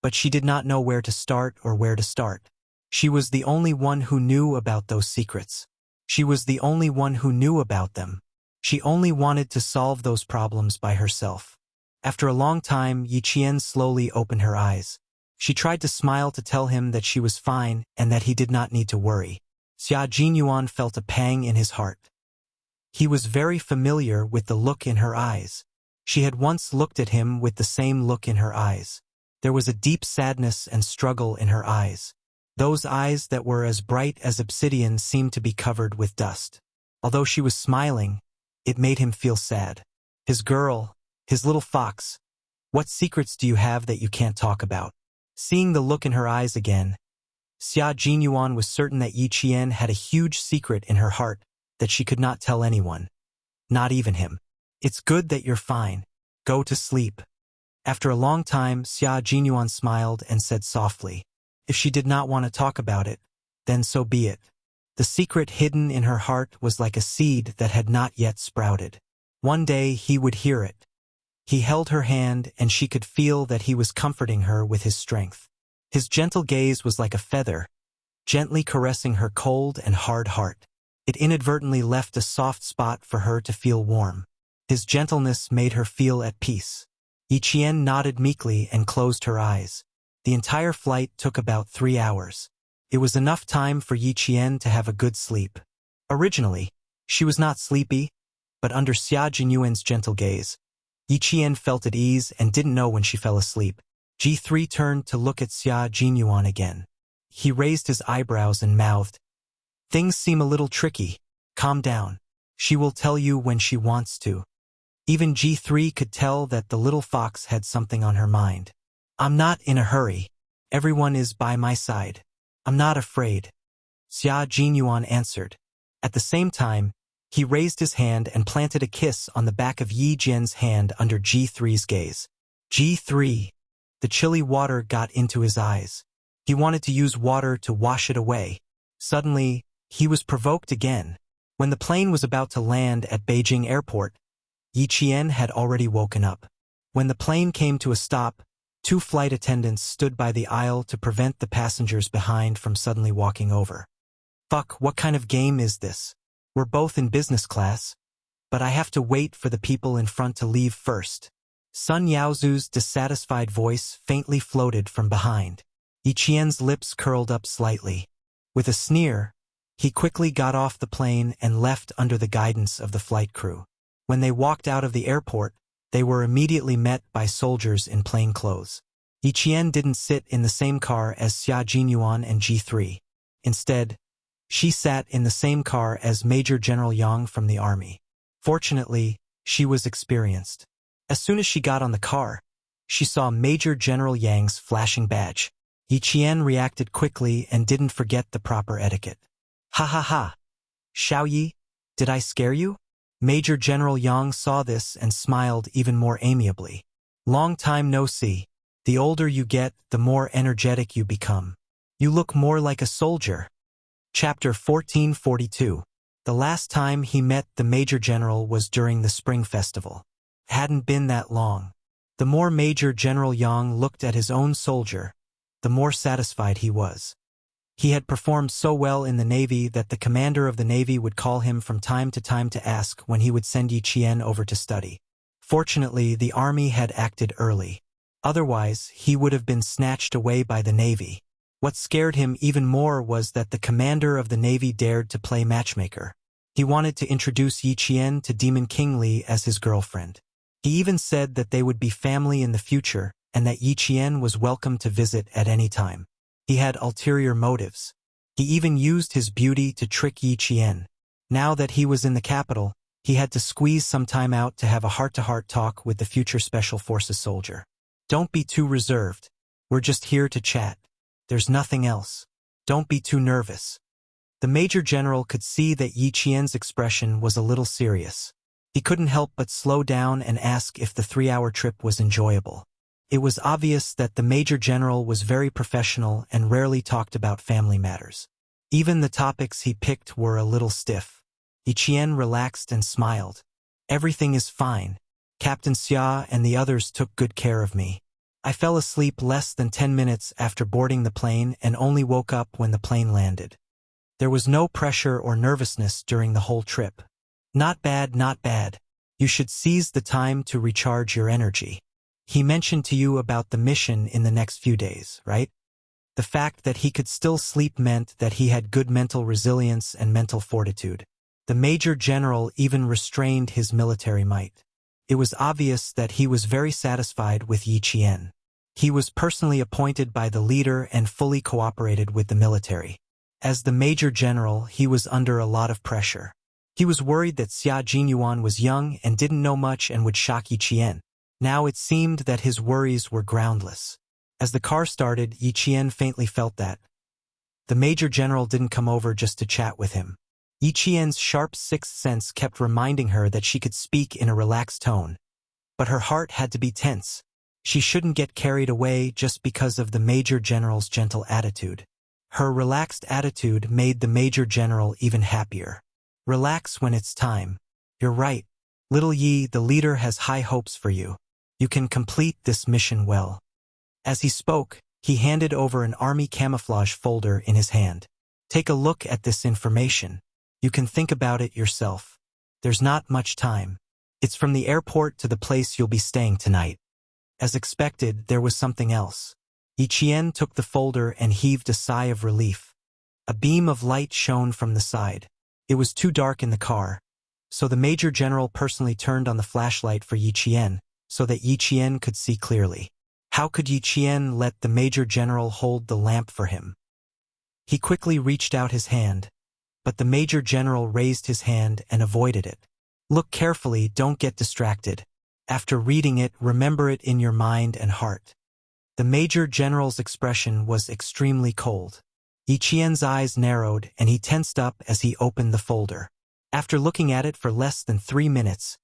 but she did not know where to start or where to start. She was the only one who knew about those secrets. She was the only one who knew about them. She only wanted to solve those problems by herself. After a long time, Yi Qian slowly opened her eyes. She tried to smile to tell him that she was fine and that he did not need to worry. Xia Jinyuan felt a pang in his heart. He was very familiar with the look in her eyes. She had once looked at him with the same look in her eyes. There was a deep sadness and struggle in her eyes. Those eyes that were as bright as obsidian seemed to be covered with dust. Although she was smiling, it made him feel sad. His girl, his little fox, what secrets do you have that you can't talk about? Seeing the look in her eyes again, Xia Jinyuan was certain that Yi Qian had a huge secret in her heart that she could not tell anyone. Not even him. It's good that you're fine. Go to sleep. After a long time, Xia Jinyuan smiled and said softly, if she did not want to talk about it, then so be it. The secret hidden in her heart was like a seed that had not yet sprouted. One day he would hear it. He held her hand and she could feel that he was comforting her with his strength. His gentle gaze was like a feather, gently caressing her cold and hard heart. It inadvertently left a soft spot for her to feel warm. His gentleness made her feel at peace. Yi Qian nodded meekly and closed her eyes. The entire flight took about 3 hours. It was enough time for Yi Qian to have a good sleep. Originally, she was not sleepy, but under Xia Jinyuan's gentle gaze, Yi Qian felt at ease and didn't know when she fell asleep. G3 turned to look at Xia Jinyuan again. He raised his eyebrows and mouthed, things seem a little tricky. Calm down. She will tell you when she wants to. Even G3 could tell that the little fox had something on her mind. I'm not in a hurry. Everyone is by my side. I'm not afraid. Xia Jinyuan answered. At the same time, he raised his hand and planted a kiss on the back of Yi Jian's hand under G3's gaze. G3. The chilly water got into his eyes. He wanted to use water to wash it away. Suddenly, he was provoked again. When the plane was about to land at Beijing Airport, Yi Qian had already woken up. When the plane came to a stop, 2 flight attendants stood by the aisle to prevent the passengers behind from suddenly walking over. Fuck, what kind of game is this? We're both in business class, but I have to wait for the people in front to leave first. Sun Yaozu's dissatisfied voice faintly floated from behind. Yi Qian's lips curled up slightly. With a sneer, he quickly got off the plane and left under the guidance of the flight crew. When they walked out of the airport, they were immediately met by soldiers in plain clothes. Yi Qian didn't sit in the same car as Xia Jinyuan and G3. Instead, she sat in the same car as Major General Yang from the army. Fortunately, she was experienced. As soon as she got on the car, she saw Major General Yang's flashing badge. Yi Qian reacted quickly and didn't forget the proper etiquette. Ha ha ha! Xiao Yi, did I scare you? Major General Yang saw this and smiled even more amiably. Long time no see. The older you get, the more energetic you become. You look more like a soldier. Chapter 1442. The last time he met the Major General was during the Spring Festival. Hadn't been that long. The more Major General Yang looked at his own soldier, the more satisfied he was. He had performed so well in the Navy that the commander of the Navy would call him from time to ask when he would send Yi Qian over to study. Fortunately, the army had acted early. Otherwise, he would have been snatched away by the Navy. What scared him even more was that the commander of the Navy dared to play matchmaker. He wanted to introduce Yi Qian to Demon King Li as his girlfriend. He even said that they would be family in the future and that Yi Qian was welcome to visit at any time. He had ulterior motives. He even used his beauty to trick Yi Qian. Now that he was in the capital, he had to squeeze some time out to have a heart-to-heart talk with the future Special Forces soldier. Don't be too reserved. We're just here to chat. There's nothing else. Don't be too nervous. The Major General could see that Yi Qian's expression was a little serious. He couldn't help but slow down and ask if the 3-hour trip was enjoyable. It was obvious that the Major General was very professional and rarely talked about family matters. Even the topics he picked were a little stiff. Yi Qian relaxed and smiled. Everything is fine. Captain Xia and the others took good care of me. I fell asleep less than 10 minutes after boarding the plane and only woke up when the plane landed. There was no pressure or nervousness during the whole trip. Not bad, not bad. You should seize the time to recharge your energy. He mentioned to you about the mission in the next few days, right? The fact that he could still sleep meant that he had good mental resilience and mental fortitude. The Major General even restrained his military might. It was obvious that he was very satisfied with Yi Qian. He was personally appointed by the leader and fully cooperated with the military. As the Major General, he was under a lot of pressure. He was worried that Xia Jinyuan was young and didn't know much and would shock Yi Qian. Now it seemed that his worries were groundless. As the car started, Yi Qian faintly felt that the Major General didn't come over just to chat with him. Yi Qian's sharp sixth sense kept reminding her that she could speak in a relaxed tone. But her heart had to be tense. She shouldn't get carried away just because of the Major General's gentle attitude. Her relaxed attitude made the Major General even happier. Relax when it's time. You're right. Little Yi, the leader has high hopes for you. You can complete this mission well. As he spoke, he handed over an army camouflage folder in his hand. Take a look at this information. You can think about it yourself. There's not much time. It's from the airport to the place you'll be staying tonight. As expected, there was something else. Yi Qian took the folder and heaved a sigh of relief. A beam of light shone from the side. It was too dark in the car, so the Major General personally turned on the flashlight for Yi Qian, so that Yi Qian could see clearly. How could Yi Qian let the Major General hold the lamp for him? He quickly reached out his hand, but the Major General raised his hand and avoided it. Look carefully, don't get distracted. After reading it, remember it in your mind and heart. The Major General's expression was extremely cold. Yi Qian's eyes narrowed and he tensed up as he opened the folder. After looking at it for less than 3 minutes,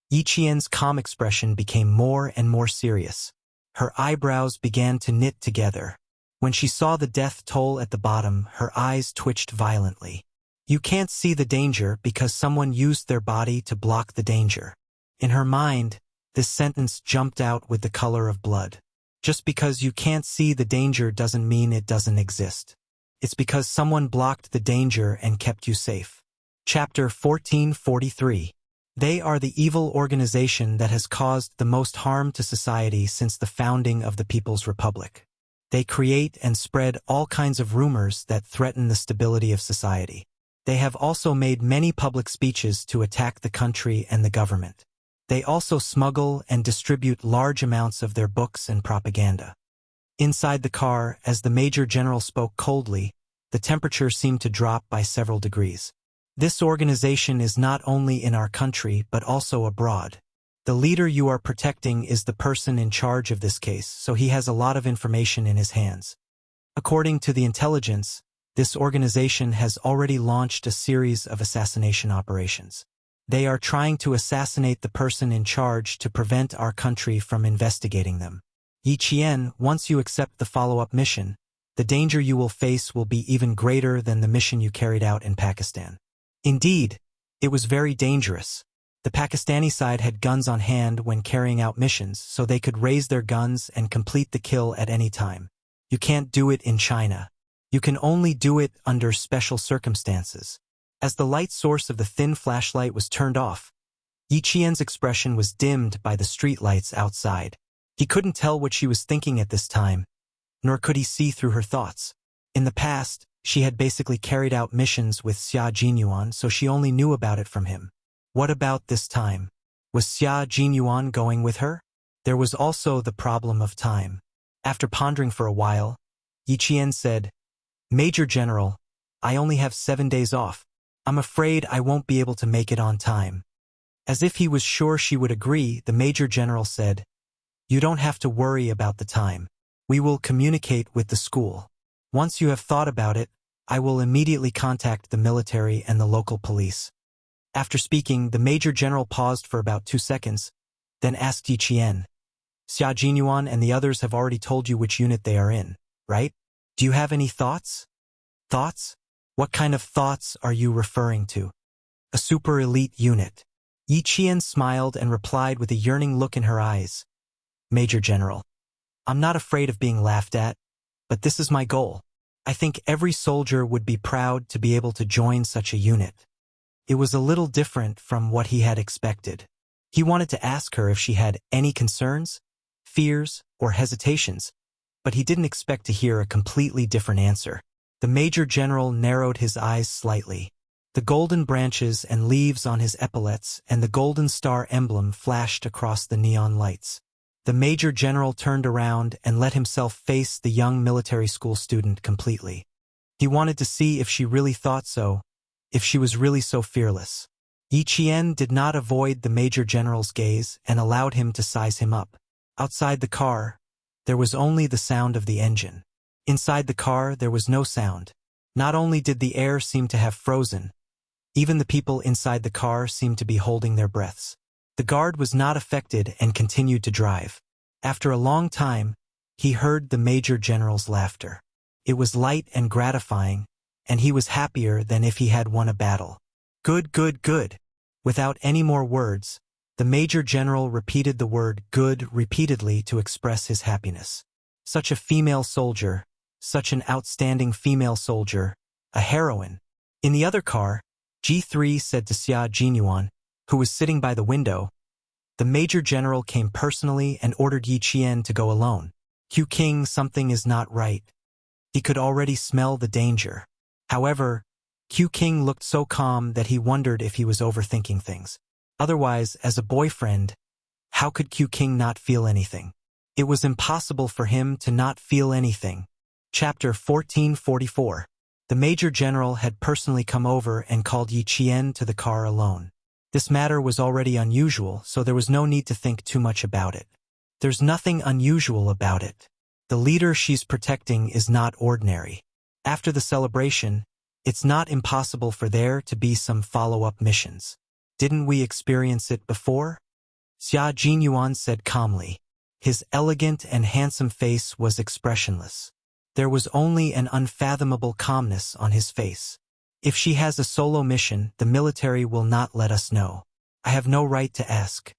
Yi Qian's calm expression became more and more serious. Her eyebrows began to knit together. When she saw the death toll at the bottom, her eyes twitched violently. You can't see the danger because someone used their body to block the danger. In her mind, this sentence jumped out with the color of blood. Just because you can't see the danger doesn't mean it doesn't exist. It's because someone blocked the danger and kept you safe. Chapter 1443. They are the evil organization that has caused the most harm to society since the founding of the People's Republic. They create and spread all kinds of rumors that threaten the stability of society. They have also made many public speeches to attack the country and the government. They also smuggle and distribute large amounts of their books and propaganda. Inside the car, as the Major General spoke coldly, the temperature seemed to drop by several degrees. This organization is not only in our country but also abroad. The leader you are protecting is the person in charge of this case, so he has a lot of information in his hands. According to the intelligence, this organization has already launched a series of assassination operations. They are trying to assassinate the person in charge to prevent our country from investigating them. Yi Qian, once you accept the follow-up mission, the danger you will face will be even greater than the mission you carried out in Pakistan. Indeed, it was very dangerous. The Pakistani side had guns on hand when carrying out missions, so they could raise their guns and complete the kill at any time. You can't do it in China. You can only do it under special circumstances. As the light source of the thin flashlight was turned off, Yi Qian's expression was dimmed by the streetlights outside. He couldn't tell what she was thinking at this time, nor could he see through her thoughts. In the past, she had basically carried out missions with Xia Jinyuan, so she only knew about it from him. What about this time? Was Xia Jinyuan going with her? There was also the problem of time. After pondering for a while, Yi Qian said, "Major General, I only have 7 days off. I'm afraid I won't be able to make it on time." As if he was sure she would agree, the Major General said, "You don't have to worry about the time. We will communicate with the school. Once you have thought about it, I will immediately contact the military and the local police." After speaking, the Major General paused for about 2 seconds, then asked Yi Qian, "Xia Jinyuan and the others have already told you which unit they are in, right? Do you have any thoughts?" "Thoughts? What kind of thoughts are you referring to?" "A super elite unit." Yi Qian smiled and replied with a yearning look in her eyes, "Major General, I'm not afraid of being laughed at, but this is my goal. I think every soldier would be proud to be able to join such a unit." It was a little different from what he had expected. He wanted to ask her if she had any concerns, fears, or hesitations, but he didn't expect to hear a completely different answer. The Major General narrowed his eyes slightly. The golden branches and leaves on his epaulets and the golden star emblem flashed across the neon lights. The Major General turned around and let himself face the young military school student completely. He wanted to see if she really thought so, if she was really so fearless. Yi Qian did not avoid the Major General's gaze and allowed him to size him up. Outside the car, there was only the sound of the engine. Inside the car, there was no sound. Not only did the air seem to have frozen, even the people inside the car seemed to be holding their breaths. The guard was not affected and continued to drive. After a long time, he heard the Major General's laughter. It was light and gratifying, and he was happier than if he had won a battle. "Good, good, good." Without any more words, the Major General repeated the word "good" repeatedly to express his happiness. Such a female soldier, such an outstanding female soldier, a heroine. In the other car, G3 said to Xia Jinyuan, who was sitting by the window, "The Major General came personally and ordered Yi Qian to go alone. Q King, something is not right." He could already smell the danger. However, Q King looked so calm that he wondered if he was overthinking things. Otherwise, as a boyfriend, how could Q King not feel anything? It was impossible for him to not feel anything. Chapter 1444. The Major General had personally come over and called Yi Qian to the car alone. This matter was already unusual, so there was no need to think too much about it. There's nothing unusual about it. The leader she's protecting is not ordinary. After the celebration, it's not impossible for there to be some follow-up missions. Didn't we experience it before? Xia Jinyuan said calmly. His elegant and handsome face was expressionless. There was only an unfathomable calmness on his face. "If she has a solo mission, the military will not let us know. I have no right to ask."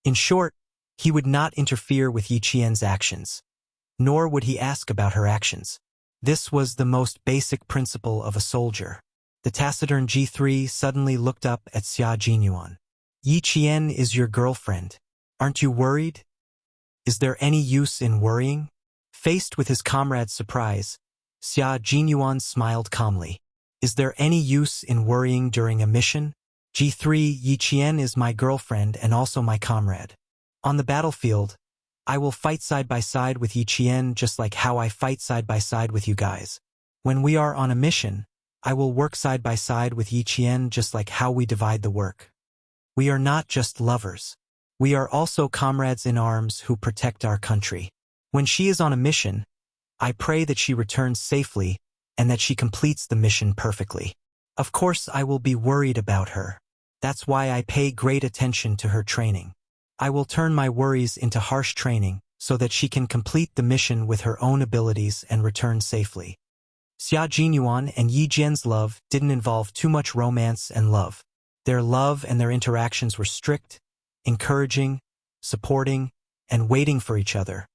In short, he would not interfere with Yi Qian's actions, nor would he ask about her actions. This was the most basic principle of a soldier. The taciturn G3 suddenly looked up at Xia Jinyuan. "Yi Qian is your girlfriend. Aren't you worried? Is there any use in worrying?" Faced with his comrade's surprise, Xia Jinyuan smiled calmly. "Is there any use in worrying during a mission? G3, Yi Qian is my girlfriend and also my comrade. On the battlefield, I will fight side by side with Yi Qian just like how I fight side by side with you guys. When we are on a mission, I will work side by side with Yi Qian just like how we divide the work. We are not just lovers. We are also comrades in arms who protect our country. When she is on a mission, I pray that she returns safely and that she completes the mission perfectly. Of course, I will be worried about her. That's why I pay great attention to her training. I will turn my worries into harsh training so that she can complete the mission with her own abilities and return safely. Xia Jinyuan and Yi Jian's love didn't involve too much romance and love. Their love and their interactions were strict, encouraging, supporting, and waiting for each other.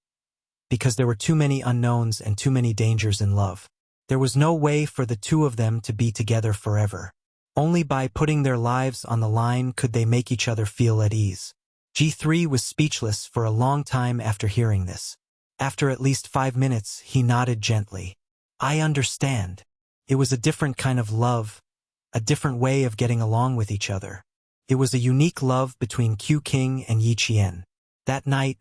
Because there were too many unknowns and too many dangers in love. There was no way for the two of them to be together forever. Only by putting their lives on the line could they make each other feel at ease. G3 was speechless for a long time after hearing this. After at least 5 minutes, he nodded gently. I understand. It was a different kind of love, a different way of getting along with each other. It was a unique love between Q King and Yi Qian. That night,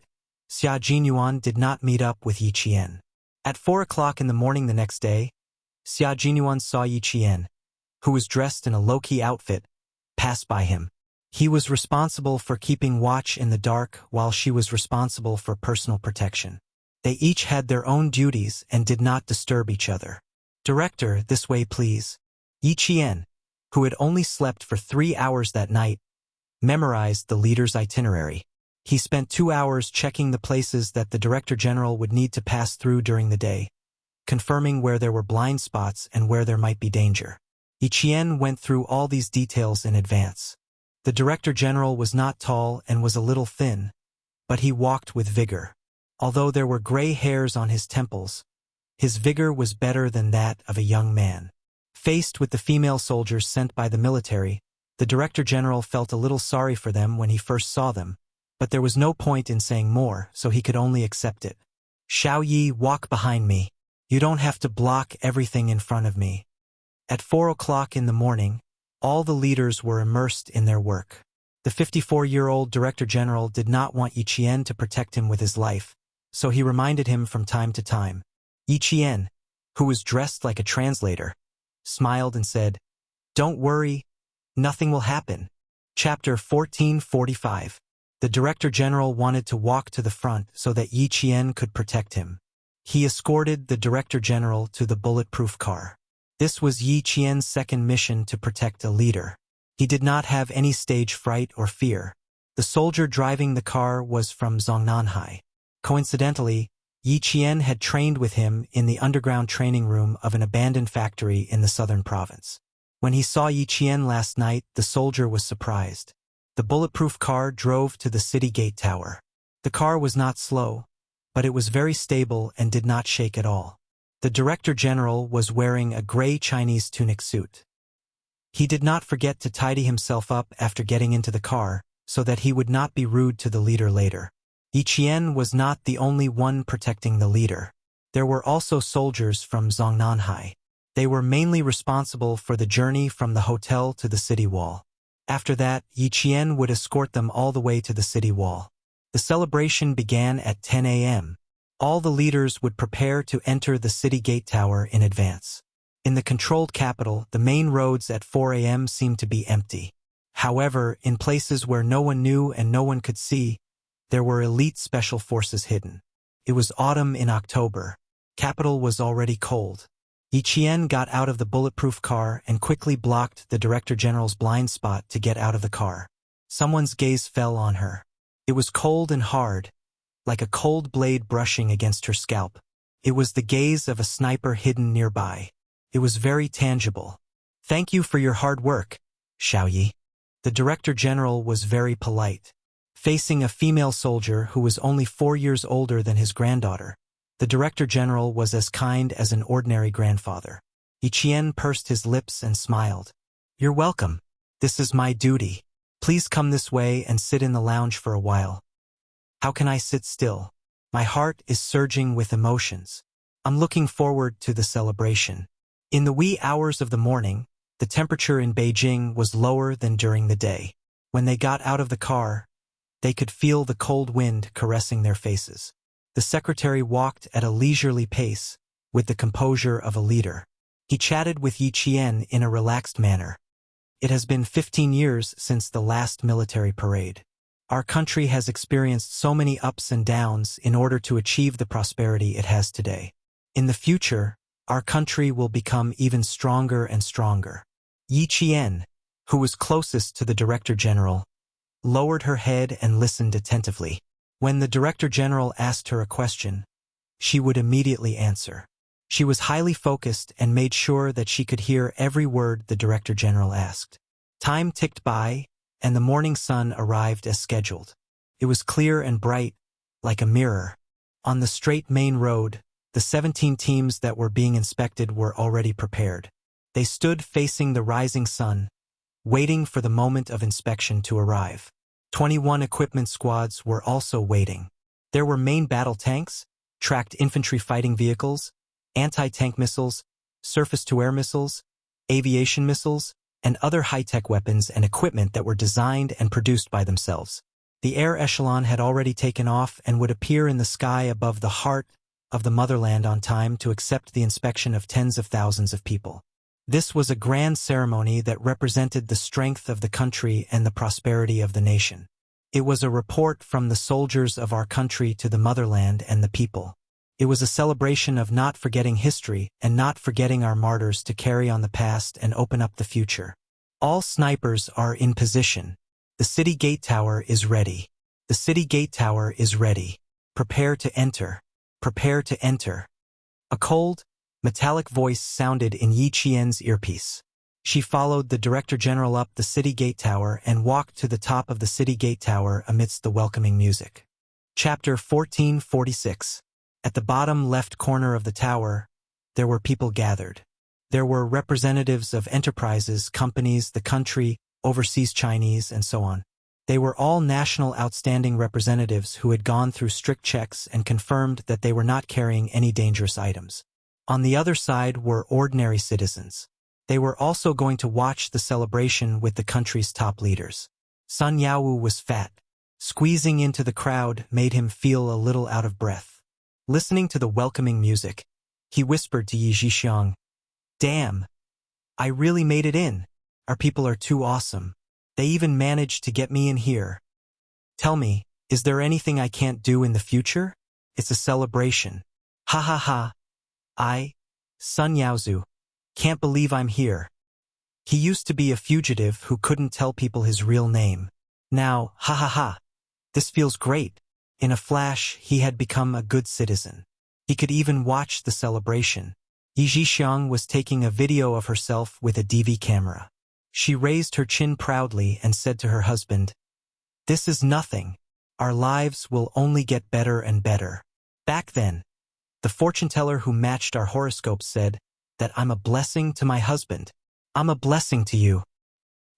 Xia Jinyuan did not meet up with Yi Qian. At 4 o'clock in the morning the next day, Xia Jinyuan saw Yi Qian, who was dressed in a low-key outfit, pass by him. He was responsible for keeping watch in the dark while she was responsible for personal protection. They each had their own duties and did not disturb each other. Director, this way please. Yi Qian, who had only slept for 3 hours that night, memorized the leader's itinerary. He spent 2 hours checking the places that the Director General would need to pass through during the day, confirming where there were blind spots and where there might be danger. Yi Qian went through all these details in advance. The Director General was not tall and was a little thin, but he walked with vigor. Although there were gray hairs on his temples, his vigor was better than that of a young man. Faced with the female soldiers sent by the military, the Director General felt a little sorry for them when he first saw them, but there was no point in saying more, so he could only accept it. Xiao Yi, walk behind me. You don't have to block everything in front of me. At 4 o'clock in the morning, all the leaders were immersed in their work. The 54-year-old Director General did not want Yi Qian to protect him with his life, so he reminded him from time to time. Yi Qian, who was dressed like a translator, smiled and said, "Don't worry, nothing will happen." Chapter 1445. The Director General wanted to walk to the front so that Yi Qian could protect him. He escorted the Director General to the bulletproof car. This was Yi Qian's second mission to protect a leader. He did not have any stage fright or fear. The soldier driving the car was from Zongnanhai. Coincidentally, Yi Qian had trained with him in the underground training room of an abandoned factory in the southern province. When he saw Yi Qian last night, the soldier was surprised. The bulletproof car drove to the city gate tower. The car was not slow, but it was very stable and did not shake at all. The Director General was wearing a gray Chinese tunic suit. He did not forget to tidy himself up after getting into the car, so that he would not be rude to the leader later. Yi Qian was not the only one protecting the leader. There were also soldiers from Zongnanhai. They were mainly responsible for the journey from the hotel to the city wall. After that, Yi Qian would escort them all the way to the city wall. The celebration began at 10 a.m. All the leaders would prepare to enter the city gate tower in advance. In the controlled capital, the main roads at 4 a.m. seemed to be empty. However, in places where no one knew and no one could see, there were elite special forces hidden. It was autumn in October. Capital was already cold. Yi Qian got out of the bulletproof car and quickly blocked the Director General's blind spot to get out of the car. Someone's gaze fell on her. It was cold and hard, like a cold blade brushing against her scalp. It was the gaze of a sniper hidden nearby. It was very tangible. "Thank you for your hard work, Xiao Yi." The Director General was very polite. Facing a female soldier who was only 4 years older than his granddaughter, the Director General was as kind as an ordinary grandfather. Yi Qian pursed his lips and smiled. "You're welcome. This is my duty. Please come this way and sit in the lounge for a while." "How can I sit still? My heart is surging with emotions. I'm looking forward to the celebration." In the wee hours of the morning, the temperature in Beijing was lower than during the day. When they got out of the car, They could feel the cold wind caressing their faces. The secretary walked at a leisurely pace, with the composure of a leader. He chatted with Yi Qian in a relaxed manner. It has been 15 years since the last military parade. Our country has experienced so many ups and downs in order to achieve the prosperity it has today. In the future, our country will become even stronger and stronger. Yi Qian, who was closest to the Director General, lowered her head and listened attentively. When the Director General asked her a question, she would immediately answer. She was highly focused and made sure that she could hear every word the Director General asked. Time ticked by, and the morning sun arrived as scheduled. It was clear and bright, like a mirror. On the straight main road, the 17 teams that were being inspected were already prepared. They stood facing the rising sun, waiting for the moment of inspection to arrive. 21 equipment squads were also waiting. There were main battle tanks, tracked infantry fighting vehicles, anti-tank missiles, surface-to-air missiles, aviation missiles, and other high-tech weapons and equipment that were designed and produced by themselves. The air echelon had already taken off and would appear in the sky above the heart of the motherland on time to accept the inspection of tens of thousands of people. This was a grand ceremony that represented the strength of the country and the prosperity of the nation. It was a report from the soldiers of our country to the motherland and the people. It was a celebration of not forgetting history and not forgetting our martyrs to carry on the past and open up the future. All snipers are in position. The city gate tower is ready. The city gate tower is ready. Prepare to enter. Prepare to enter. A cold, metallic voice sounded in Yi Qian's earpiece. She followed the Director General up the city gate tower and walked to the top of the city gate tower amidst the welcoming music. Chapter 1446. At the bottom left corner of the tower, there were people gathered. There were representatives of enterprises, companies, the country, overseas Chinese, and so on. They were all national outstanding representatives who had gone through strict checks and confirmed that they were not carrying any dangerous items. On the other side were ordinary citizens. They were also going to watch the celebration with the country's top leaders. Sun Yaowu was fat. Squeezing into the crowd made him feel a little out of breath. Listening to the welcoming music, he whispered to Yi Zhixiang, "Damn! I really made it in. Our people are too awesome. They even managed to get me in here. Tell me, is there anything I can't do in the future? It's a celebration. Ha ha ha. Sun Yaozu, can't believe I'm here." He used to be a fugitive who couldn't tell people his real name. Now, ha ha ha. This feels great. In a flash, he had become a good citizen. He could even watch the celebration. Yi Zhixiang was taking a video of herself with a DV camera. She raised her chin proudly and said to her husband, "This is nothing. Our lives will only get better and better." Back then, the fortune teller who matched our horoscopes said that I'm a blessing to my husband. I'm a blessing to you.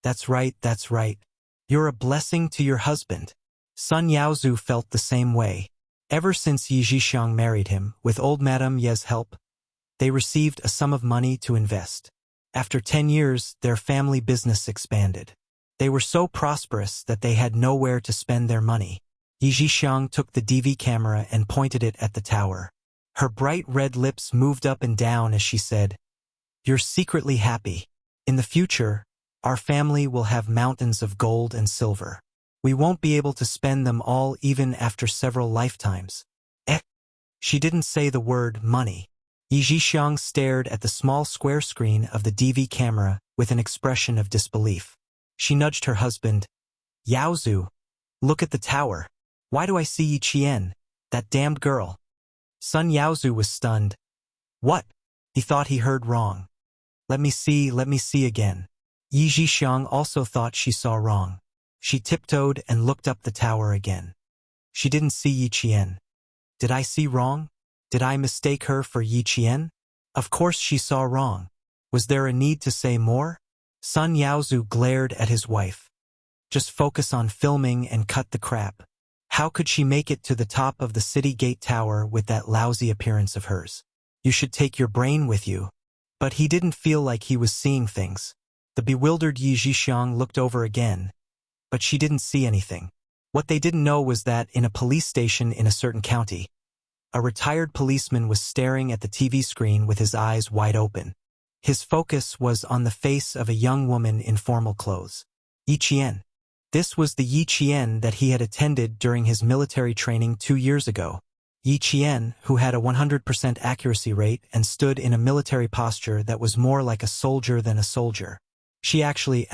That's right, that's right. You're a blessing to your husband. Sun Yaozu felt the same way. Ever since Yi Zhixiang married him, with old Madame Ye's help, they received a sum of money to invest. After 10 years, their family business expanded. They were so prosperous that they had nowhere to spend their money. Yi Zhixiang took the DV camera and pointed it at the tower. Her bright red lips moved up and down as she said, "You're secretly happy. In the future, our family will have mountains of gold and silver. We won't be able to spend them all even after several lifetimes." She didn't say the word money. Yi Zhixiang stared at the small square screen of the DV camera with an expression of disbelief. She nudged her husband. "Yaozu, look at the tower. Why do I see Yi Qian, that damned girl?" Sun Yaozu was stunned. "What?" He thought he heard wrong. Let me see again." Yi Zhixiang also thought she saw wrong. She tiptoed and looked up the tower again. She didn't see Yi Qian. Did I see wrong? Did I mistake her for Yi Qian? Of course she saw wrong. Was there a need to say more? Sun Yaozu glared at his wife. Just focus on filming and cut the crap. How could she make it to the top of the city gate tower with that lousy appearance of hers? You should take your brain with you. But he didn't feel like he was seeing things. The bewildered Yi Zhixiang looked over again, but she didn't see anything. What they didn't know was that in a police station in a certain county, a retired policeman was staring at the TV screen with his eyes wide open. His focus was on the face of a young woman in formal clothes. Yi Qian. This was the Yi Qian that he had attended during his military training 2 years ago. Yi Qian, who had a 100% accuracy rate and stood in a military posture that was more like a soldier than a soldier. She actually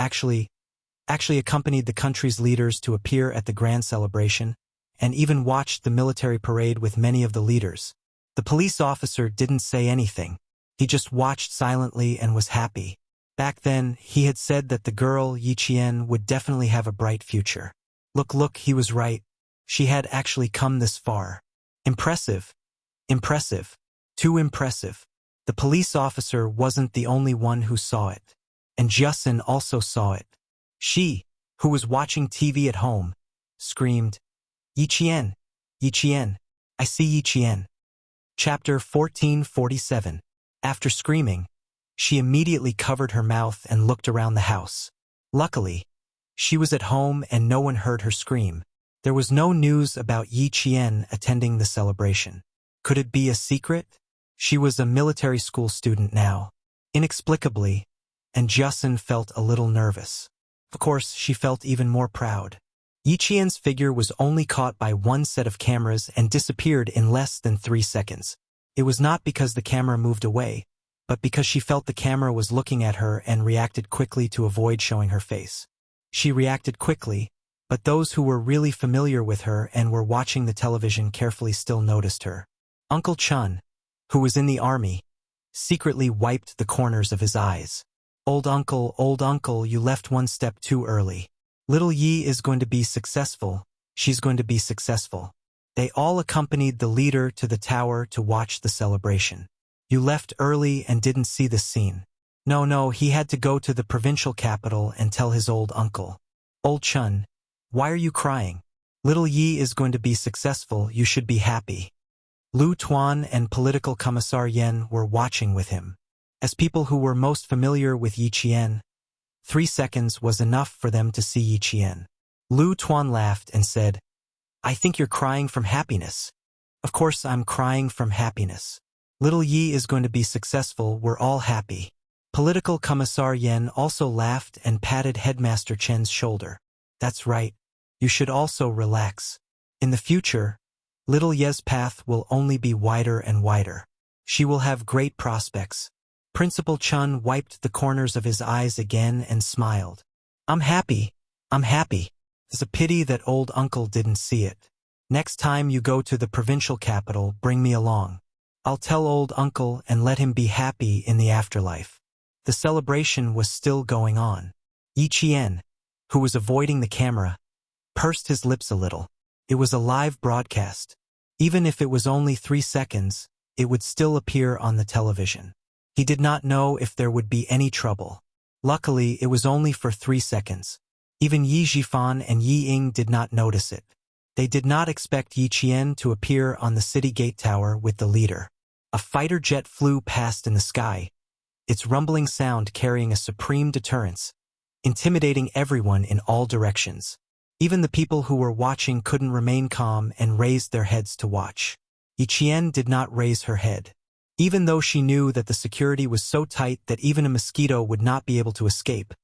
accompanied the country's leaders to appear at the grand celebration, and even watched the military parade with many of the leaders. The police officer didn't say anything. He just watched silently and was happy. Back then, he had said that the girl, Yi Qian, would definitely have a bright future. Look, he was right. She had actually come this far. Impressive. Impressive. Too impressive. The police officer wasn't the only one who saw it. And Justin also saw it. She, who was watching TV at home, screamed, Yi Qian, Yi Qian, I see Yi Qian. Chapter 1447. After screaming, she immediately covered her mouth and looked around the house. Luckily, she was at home and no one heard her scream. There was no news about Yi Qian attending the celebration. Could it be a secret? She was a military school student now. Inexplicably, and Justin felt a little nervous. Of course, she felt even more proud. Yi Qian's figure was only caught by one set of cameras and disappeared in less than 3 seconds. It was not because the camera moved away, but because she felt the camera was looking at her and reacted quickly to avoid showing her face. She reacted quickly, but those who were really familiar with her and were watching the television carefully still noticed her. Uncle Chun, who was in the army, secretly wiped the corners of his eyes. Old uncle, you left one step too early. Little Yi is going to be successful. She's going to be successful. They all accompanied the leader to the tower to watch the celebration. You left early and didn't see the scene. No, he had to go to the provincial capital and tell his old uncle. Old Chun, why are you crying? Little Yi is going to be successful, you should be happy. Lu Tuan and political commissar Yen were watching with him. As people who were most familiar with Yi Qian, 3 seconds was enough for them to see Yi Qian. Lu Tuan laughed and said, I think you're crying from happiness. Of course I'm crying from happiness. Little Yi is going to be successful, we're all happy. Political commissar Yen also laughed and patted Headmaster Chen's shoulder. That's right. You should also relax. In the future, little Ye's path will only be wider and wider. She will have great prospects. Principal Chun wiped the corners of his eyes again and smiled. I'm happy. It's a pity that old uncle didn't see it. Next time you go to the provincial capital, bring me along. I'll tell old uncle and let him be happy in the afterlife. The celebration was still going on. Yi Qian, who was avoiding the camera, pursed his lips a little. It was a live broadcast. Even if it was only 3 seconds, it would still appear on the television. He did not know if there would be any trouble. Luckily, it was only for 3 seconds. Even Yi Zhifan and Yi Ying did not notice it. They did not expect Yi Qian to appear on the city gate tower with the leader. A fighter jet flew past in the sky, its rumbling sound carrying a supreme deterrence, intimidating everyone in all directions. Even the people who were watching couldn't remain calm and raised their heads to watch. Yi Qian did not raise her head. Even though she knew that the security was so tight that even a mosquito would not be able to escape,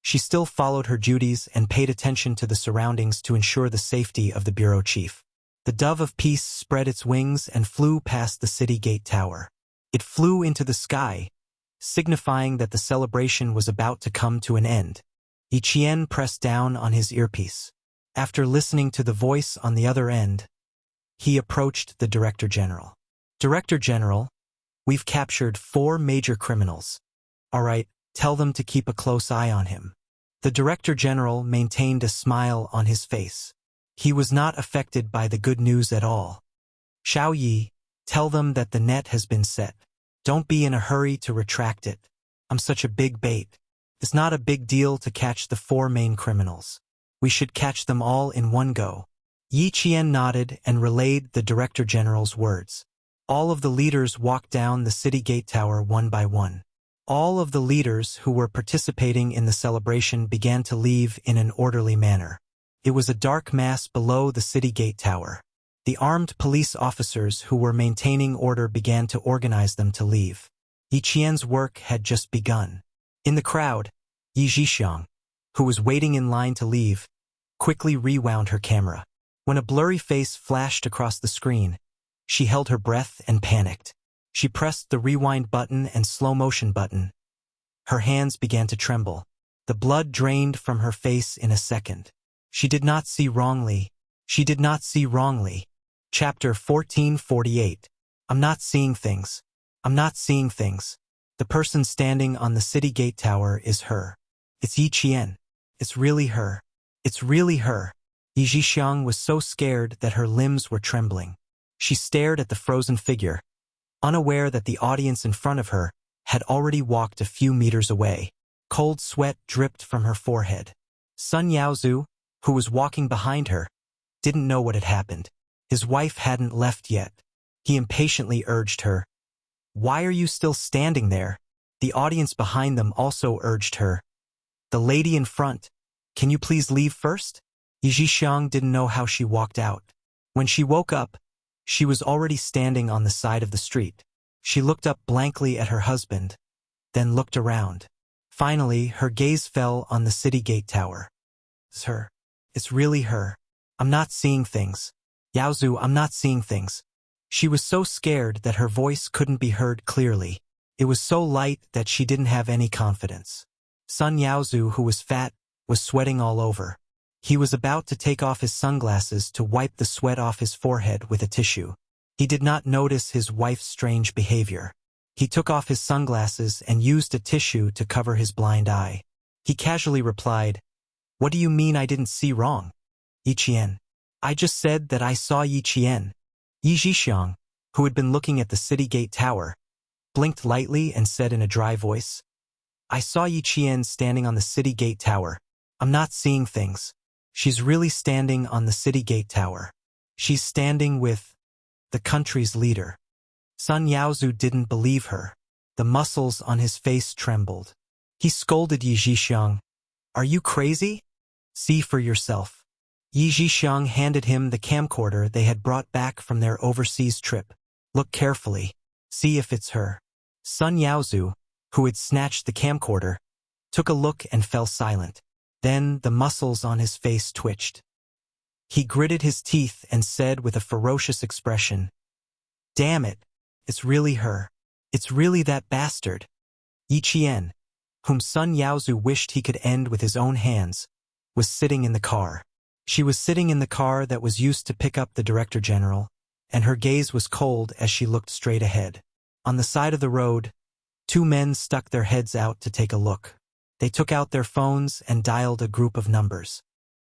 she still followed her duties and paid attention to the surroundings to ensure the safety of the bureau chief. The dove of peace spread its wings and flew past the city gate tower. It flew into the sky, signifying that the celebration was about to come to an end. Yi Qian pressed down on his earpiece. After listening to the voice on the other end, he approached the Director General. Director General, we've captured 4 major criminals. All right, tell them to keep a close eye on him. The Director General maintained a smile on his face. He was not affected by the good news at all. Xiao Yi, tell them that the net has been set. Don't be in a hurry to retract it. I'm such a big bait. It's not a big deal to catch the 4 main criminals. We should catch them all in one go. Yi Qian nodded and relayed the Director General's words. All of the leaders walked down the city gate tower one by one. All of the leaders who were participating in the celebration began to leave in an orderly manner. It was a dark mass below the city gate tower. The armed police officers who were maintaining order began to organize them to leave. Yi Qian's work had just begun. In the crowd, Yi Zhixiang, who was waiting in line to leave, quickly rewound her camera. When a blurry face flashed across the screen, she held her breath and panicked. She pressed the rewind button and slow motion button. Her hands began to tremble. The blood drained from her face in a second. She did not see wrongly. She did not see wrongly. Chapter 1448. I'm not seeing things. I'm not seeing things. The person standing on the city gate tower is her. It's Yi Qian. It's really her. It's really her. Yi Zhixiang was so scared that her limbs were trembling. She stared at the frozen figure, unaware that the audience in front of her had already walked a few meters away. Cold sweat dripped from her forehead. Sun Yaozu, who was walking behind her, didn't know what had happened. His wife hadn't left yet. He impatiently urged her. Why are you still standing there? The audience behind them also urged her. The lady in front, can you please leave first? Yi Zhixiang didn't know how she walked out. When she woke up, she was already standing on the side of the street. She looked up blankly at her husband, then looked around. Finally, her gaze fell on the city gate tower. It's her. It's really her. I'm not seeing things. Yaozu, I'm not seeing things. She was so scared that her voice couldn't be heard clearly. It was so light that she didn't have any confidence. Sun Yaozu, who was fat, was sweating all over. He was about to take off his sunglasses to wipe the sweat off his forehead with a tissue. He did not notice his wife's strange behavior. He took off his sunglasses and used a tissue to cover his blind eye. He casually replied, What do you mean I didn't see wrong? Yi Qian. I just said that I saw Yi Qian. Yi Zhixiang, who had been looking at the city gate tower, blinked lightly and said in a dry voice, I saw Yi Qian standing on the city gate tower. I'm not seeing things. She's really standing on the city gate tower. She's standing with the country's leader. Sun Yaozu didn't believe her. The muscles on his face trembled. He scolded Yi Zhixiang. Are you crazy? See for yourself. Yi Zhixiang handed him the camcorder they had brought back from their overseas trip. Look carefully. See if it's her. Sun Yaozu, who had snatched the camcorder, took a look and fell silent. Then the muscles on his face twitched. He gritted his teeth and said with a ferocious expression, Damn it, it's really her. It's really that bastard. Yi Qian, whom Sun Yaozu wished he could end with his own hands, was sitting in the car. She was sitting in the car that was used to pick up the Director General, and her gaze was cold as she looked straight ahead. On the side of the road, two men stuck their heads out to take a look. They took out their phones and dialed a group of numbers.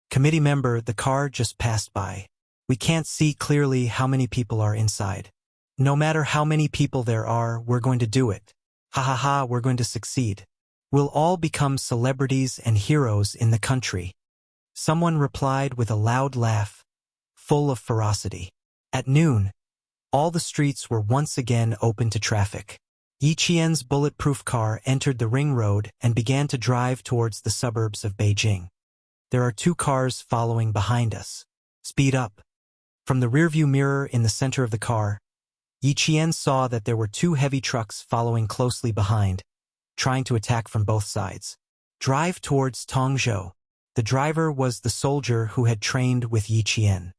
Committee member, the car just passed by. We can't see clearly how many people are inside. No matter how many people there are, we're going to do it. Ha ha ha, we're going to succeed. We'll all become celebrities and heroes in the country. Someone replied with a loud laugh, full of ferocity. At noon, all the streets were once again open to traffic. Yi Qian's bulletproof car entered the ring road and began to drive towards the suburbs of Beijing. There are two cars following behind us. Speed up. From the rearview mirror in the center of the car, Yi Qian saw that there were two heavy trucks following closely behind, trying to attack from both sides. Drive towards Tongzhou. The driver was the soldier who had trained with Yi Qian.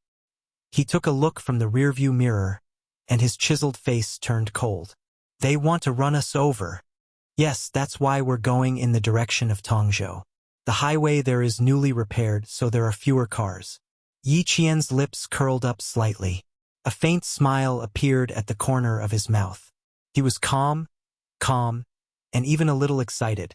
He took a look from the rearview mirror, and his chiseled face turned cold. They want to run us over. Yes, that's why we're going in the direction of Tongzhou. The highway there is newly repaired, so there are fewer cars. Yi Qian's lips curled up slightly. A faint smile appeared at the corner of his mouth. He was calm, and even a little excited.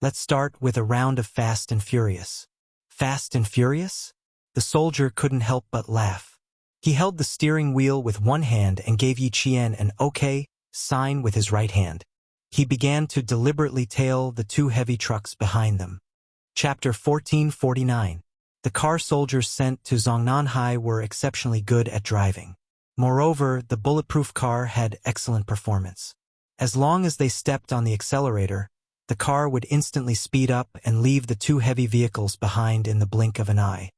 Let's start with a round of Fast and Furious. Fast and Furious? The soldier couldn't help but laugh. He held the steering wheel with one hand and gave Yi Qian an OK sign with his right hand. He began to deliberately tail the two heavy trucks behind them. Chapter 1449. The car soldiers sent to Zongnanhai were exceptionally good at driving. Moreover, the bulletproof car had excellent performance. As long as they stepped on the accelerator, the car would instantly speed up and leave the two heavy vehicles behind in the blink of an eye.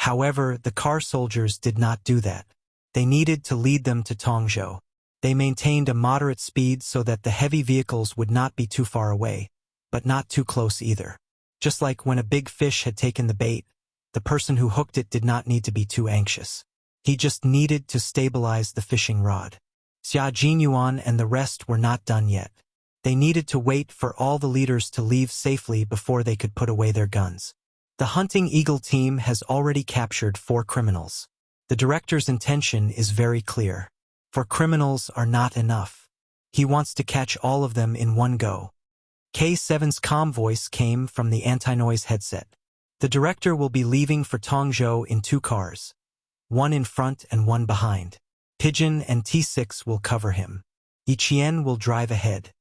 However, the car soldiers did not do that. They needed to lead them to Tongzhou. They maintained a moderate speed so that the heavy vehicles would not be too far away, but not too close either. Just like when a big fish had taken the bait, the person who hooked it did not need to be too anxious. He just needed to stabilize the fishing rod. Xia Jinyuan and the rest were not done yet. They needed to wait for all the leaders to leave safely before they could put away their guns. The Hunting Eagle team has already captured 4 criminals. The director's intention is very clear. 4 criminals are not enough. He wants to catch all of them in one go. K7's calm voice came from the anti-noise headset. The director will be leaving for Tongzhou in 2 cars. 1 in front and 1 behind. Pigeon and T6 will cover him. Yiqian will drive ahead.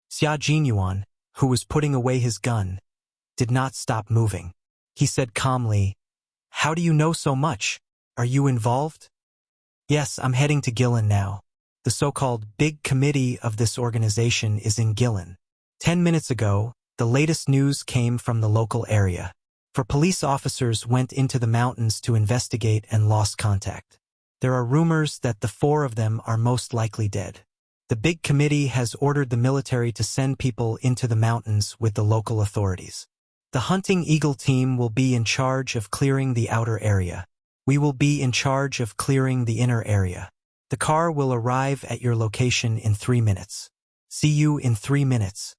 Xia Jinyuan, who was putting away his gun, did not stop moving. He said calmly, "How do you know so much? Are you involved?" "Yes, I'm heading to Guilin now. The so-called big committee of this organization is in Guilin. 10 minutes ago, the latest news came from the local area. 4 police officers went into the mountains to investigate and lost contact. There are rumors that the 4 of them are most likely dead. The big committee has ordered the military to send people into the mountains with the local authorities. The Hunting Eagle team will be in charge of clearing the outer area. We will be in charge of clearing the inner area. The car will arrive at your location in 3 minutes. See you in 3 minutes."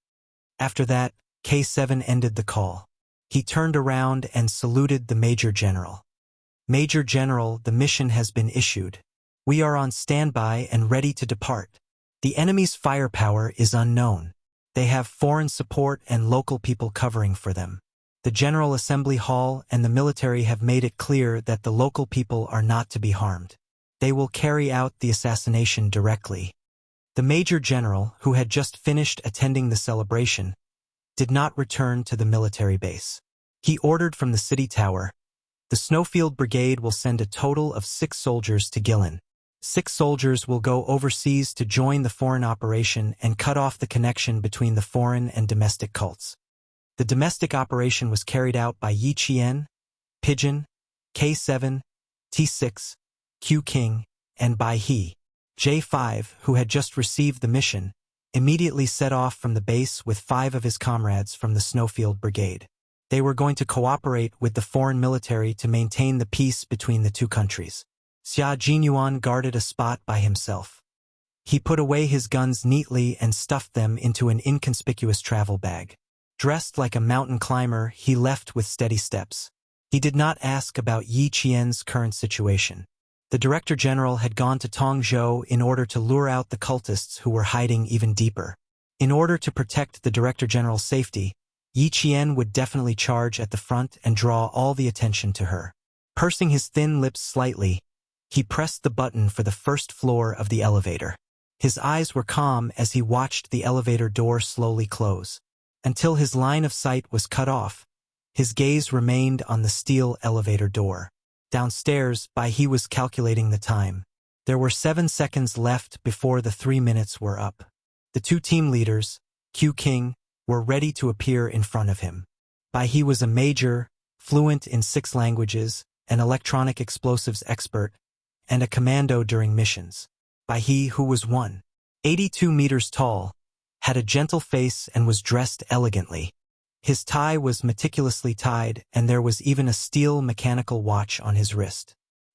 After that, K7 ended the call. He turned around and saluted the Major General. "Major General, the mission has been issued. We are on standby and ready to depart. The enemy's firepower is unknown. They have foreign support and local people covering for them. The General Assembly Hall and the military have made it clear that the local people are not to be harmed. They will carry out the assassination directly." The Major General, who had just finished attending the celebration, did not return to the military base. He ordered from the city tower, "The Snowfield Brigade will send a total of 6 soldiers to Guilin. 6 soldiers will go overseas to join the foreign operation and cut off the connection between the foreign and domestic cults." The domestic operation was carried out by Yi Qian, Pigeon, K7, T6, Q King, and by he. J5, who had just received the mission, immediately set off from the base with 5 of his comrades from the Snowfield Brigade. They were going to cooperate with the foreign military to maintain the peace between the 2 countries. Xia Jinyuan guarded a spot by himself. He put away his guns neatly and stuffed them into an inconspicuous travel bag. Dressed like a mountain climber, he left with steady steps. He did not ask about Yi Qian's current situation. The Director General had gone to Tongzhou in order to lure out the cultists who were hiding even deeper. In order to protect the Director General's safety, Yi Qian would definitely charge at the front and draw all the attention to her. Pursing his thin lips slightly, he pressed the button for the first floor of the elevator. His eyes were calm as he watched the elevator door slowly close. Until his line of sight was cut off, his gaze remained on the steel elevator door. Downstairs, he was calculating the time. There were 7 seconds left before the 3 minutes were up. The 2 team leaders, Q King, were ready to appear in front of him. He was a major, fluent in 6 languages, an electronic explosives expert, and a commando during missions. He, who was 182 meters tall, had a gentle face and was dressed elegantly. His tie was meticulously tied, and there was even a steel mechanical watch on his wrist.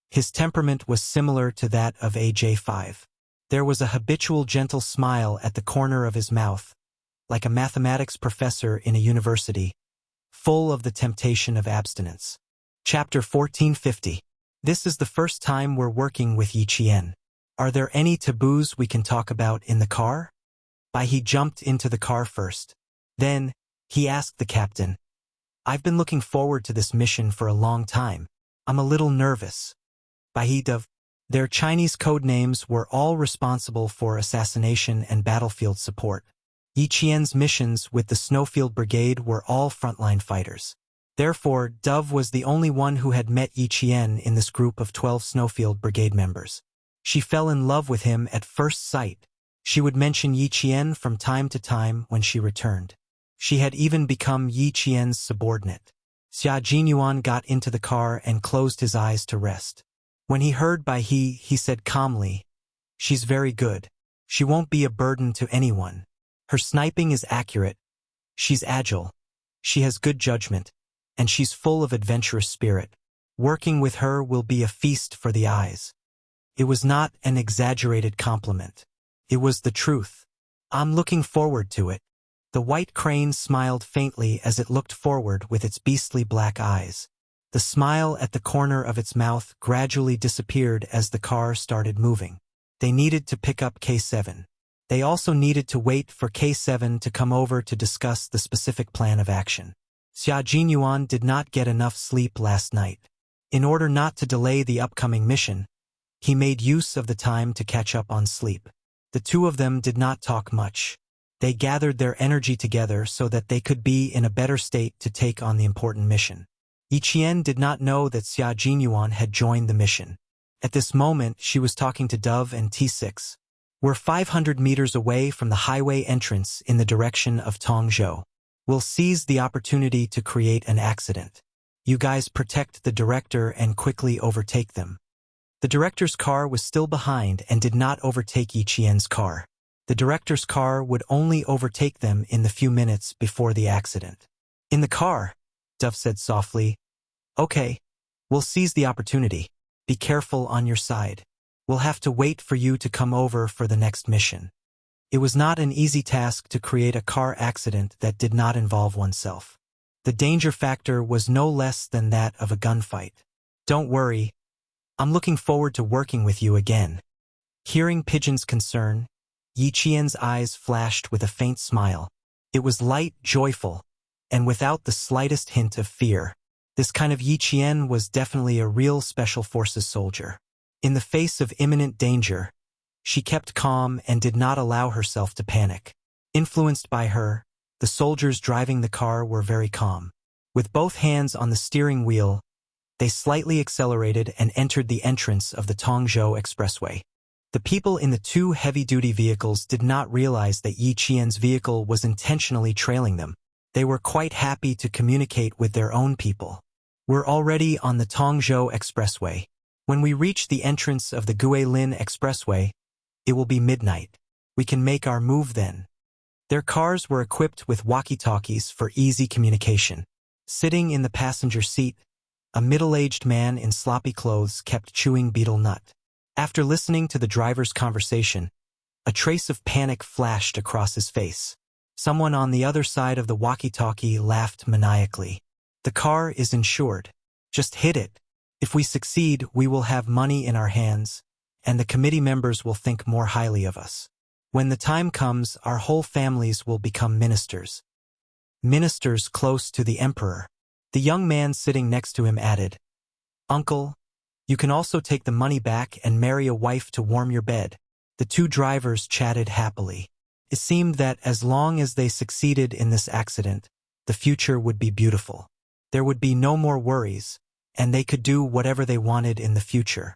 His temperament was similar to that of AJ5. There was a habitual gentle smile at the corner of his mouth, like a mathematics professor in a university, full of the temptation of abstinence. Chapter 1450. This is the first time we're working with Yi Qian. Are there any taboos we can talk about in the car? He jumped into the car first. Then, he asked the captain, "I've been looking forward to this mission for a long time. I'm a little nervous." Their Chinese code names were all responsible for assassination and battlefield support. Yi Qian's missions with the Snowfield Brigade were all frontline fighters. Therefore, Dove was the only one who had met Yi Qian in this group of 12 Snowfield Brigade members. She fell in love with him at first sight. She would mention Yi Qian from time to time when she returned. She had even become Yi Qian's subordinate. Xia Jinyuan got into the car and closed his eyes to rest. When he heard Bai he said calmly, "She's very good. She won't be a burden to anyone. Her sniping is accurate. She's agile. She has good judgment. And she's full of adventurous spirit. Working with her will be a feast for the eyes." It was not an exaggerated compliment. It was the truth. "I'm looking forward to it." The white crane smiled faintly as it looked forward with its beastly black eyes. The smile at the corner of its mouth gradually disappeared as the car started moving. They needed to pick up K7. They also needed to wait for K7 to come over to discuss the specific plan of action. Xia Jinyuan did not get enough sleep last night. In order not to delay the upcoming mission, he made use of the time to catch up on sleep. The two of them did not talk much. They gathered their energy together so that they could be in a better state to take on the important mission. Yiqian did not know that Xia Jinyuan had joined the mission. At this moment, she was talking to Dove and T6. "We're 500 meters away from the highway entrance in the direction of Tongzhou. We'll seize the opportunity to create an accident. You guys protect the director and quickly overtake them." The director's car was still behind and did not overtake Yiqian's car. The director's car would only overtake them in the few minutes before the accident. "In the car," Dove said softly. "Okay, we'll seize the opportunity. Be careful on your side. We'll have to wait for you to come over for the next mission." It was not an easy task to create a car accident that did not involve oneself. The danger factor was no less than that of a gunfight. "Don't worry. I'm looking forward to working with you again." Hearing Pigeon's concern, Yiqian's eyes flashed with a faint smile. It was light, joyful, and without the slightest hint of fear. This kind of Yiqian was definitely a real Special Forces soldier. In the face of imminent danger, she kept calm and did not allow herself to panic. Influenced by her, the soldiers driving the car were very calm. With both hands on the steering wheel, they slightly accelerated and entered the entrance of the Tongzhou Expressway. The people in the two heavy-duty vehicles did not realize that Yiqian's vehicle was intentionally trailing them. They were quite happy to communicate with their own people. "We're already on the Tongzhou Expressway. When we reach the entrance of the Guilin Expressway, it will be midnight. We can make our move then." Their cars were equipped with walkie-talkies for easy communication. Sitting in the passenger seat, a middle-aged man in sloppy clothes kept chewing betel nut. After listening to the driver's conversation, a trace of panic flashed across his face. Someone on the other side of the walkie-talkie laughed maniacally. "The car is insured. Just hit it. If we succeed, we will have money in our hands, and the committee members will think more highly of us. When the time comes, our whole families will become ministers. Ministers close to the emperor." The young man sitting next to him added, "Uncle, you can also take the money back and marry a wife to warm your bed." The two drivers chatted happily. It seemed that as long as they succeeded in this accident, the future would be beautiful. There would be no more worries, and they could do whatever they wanted in the future.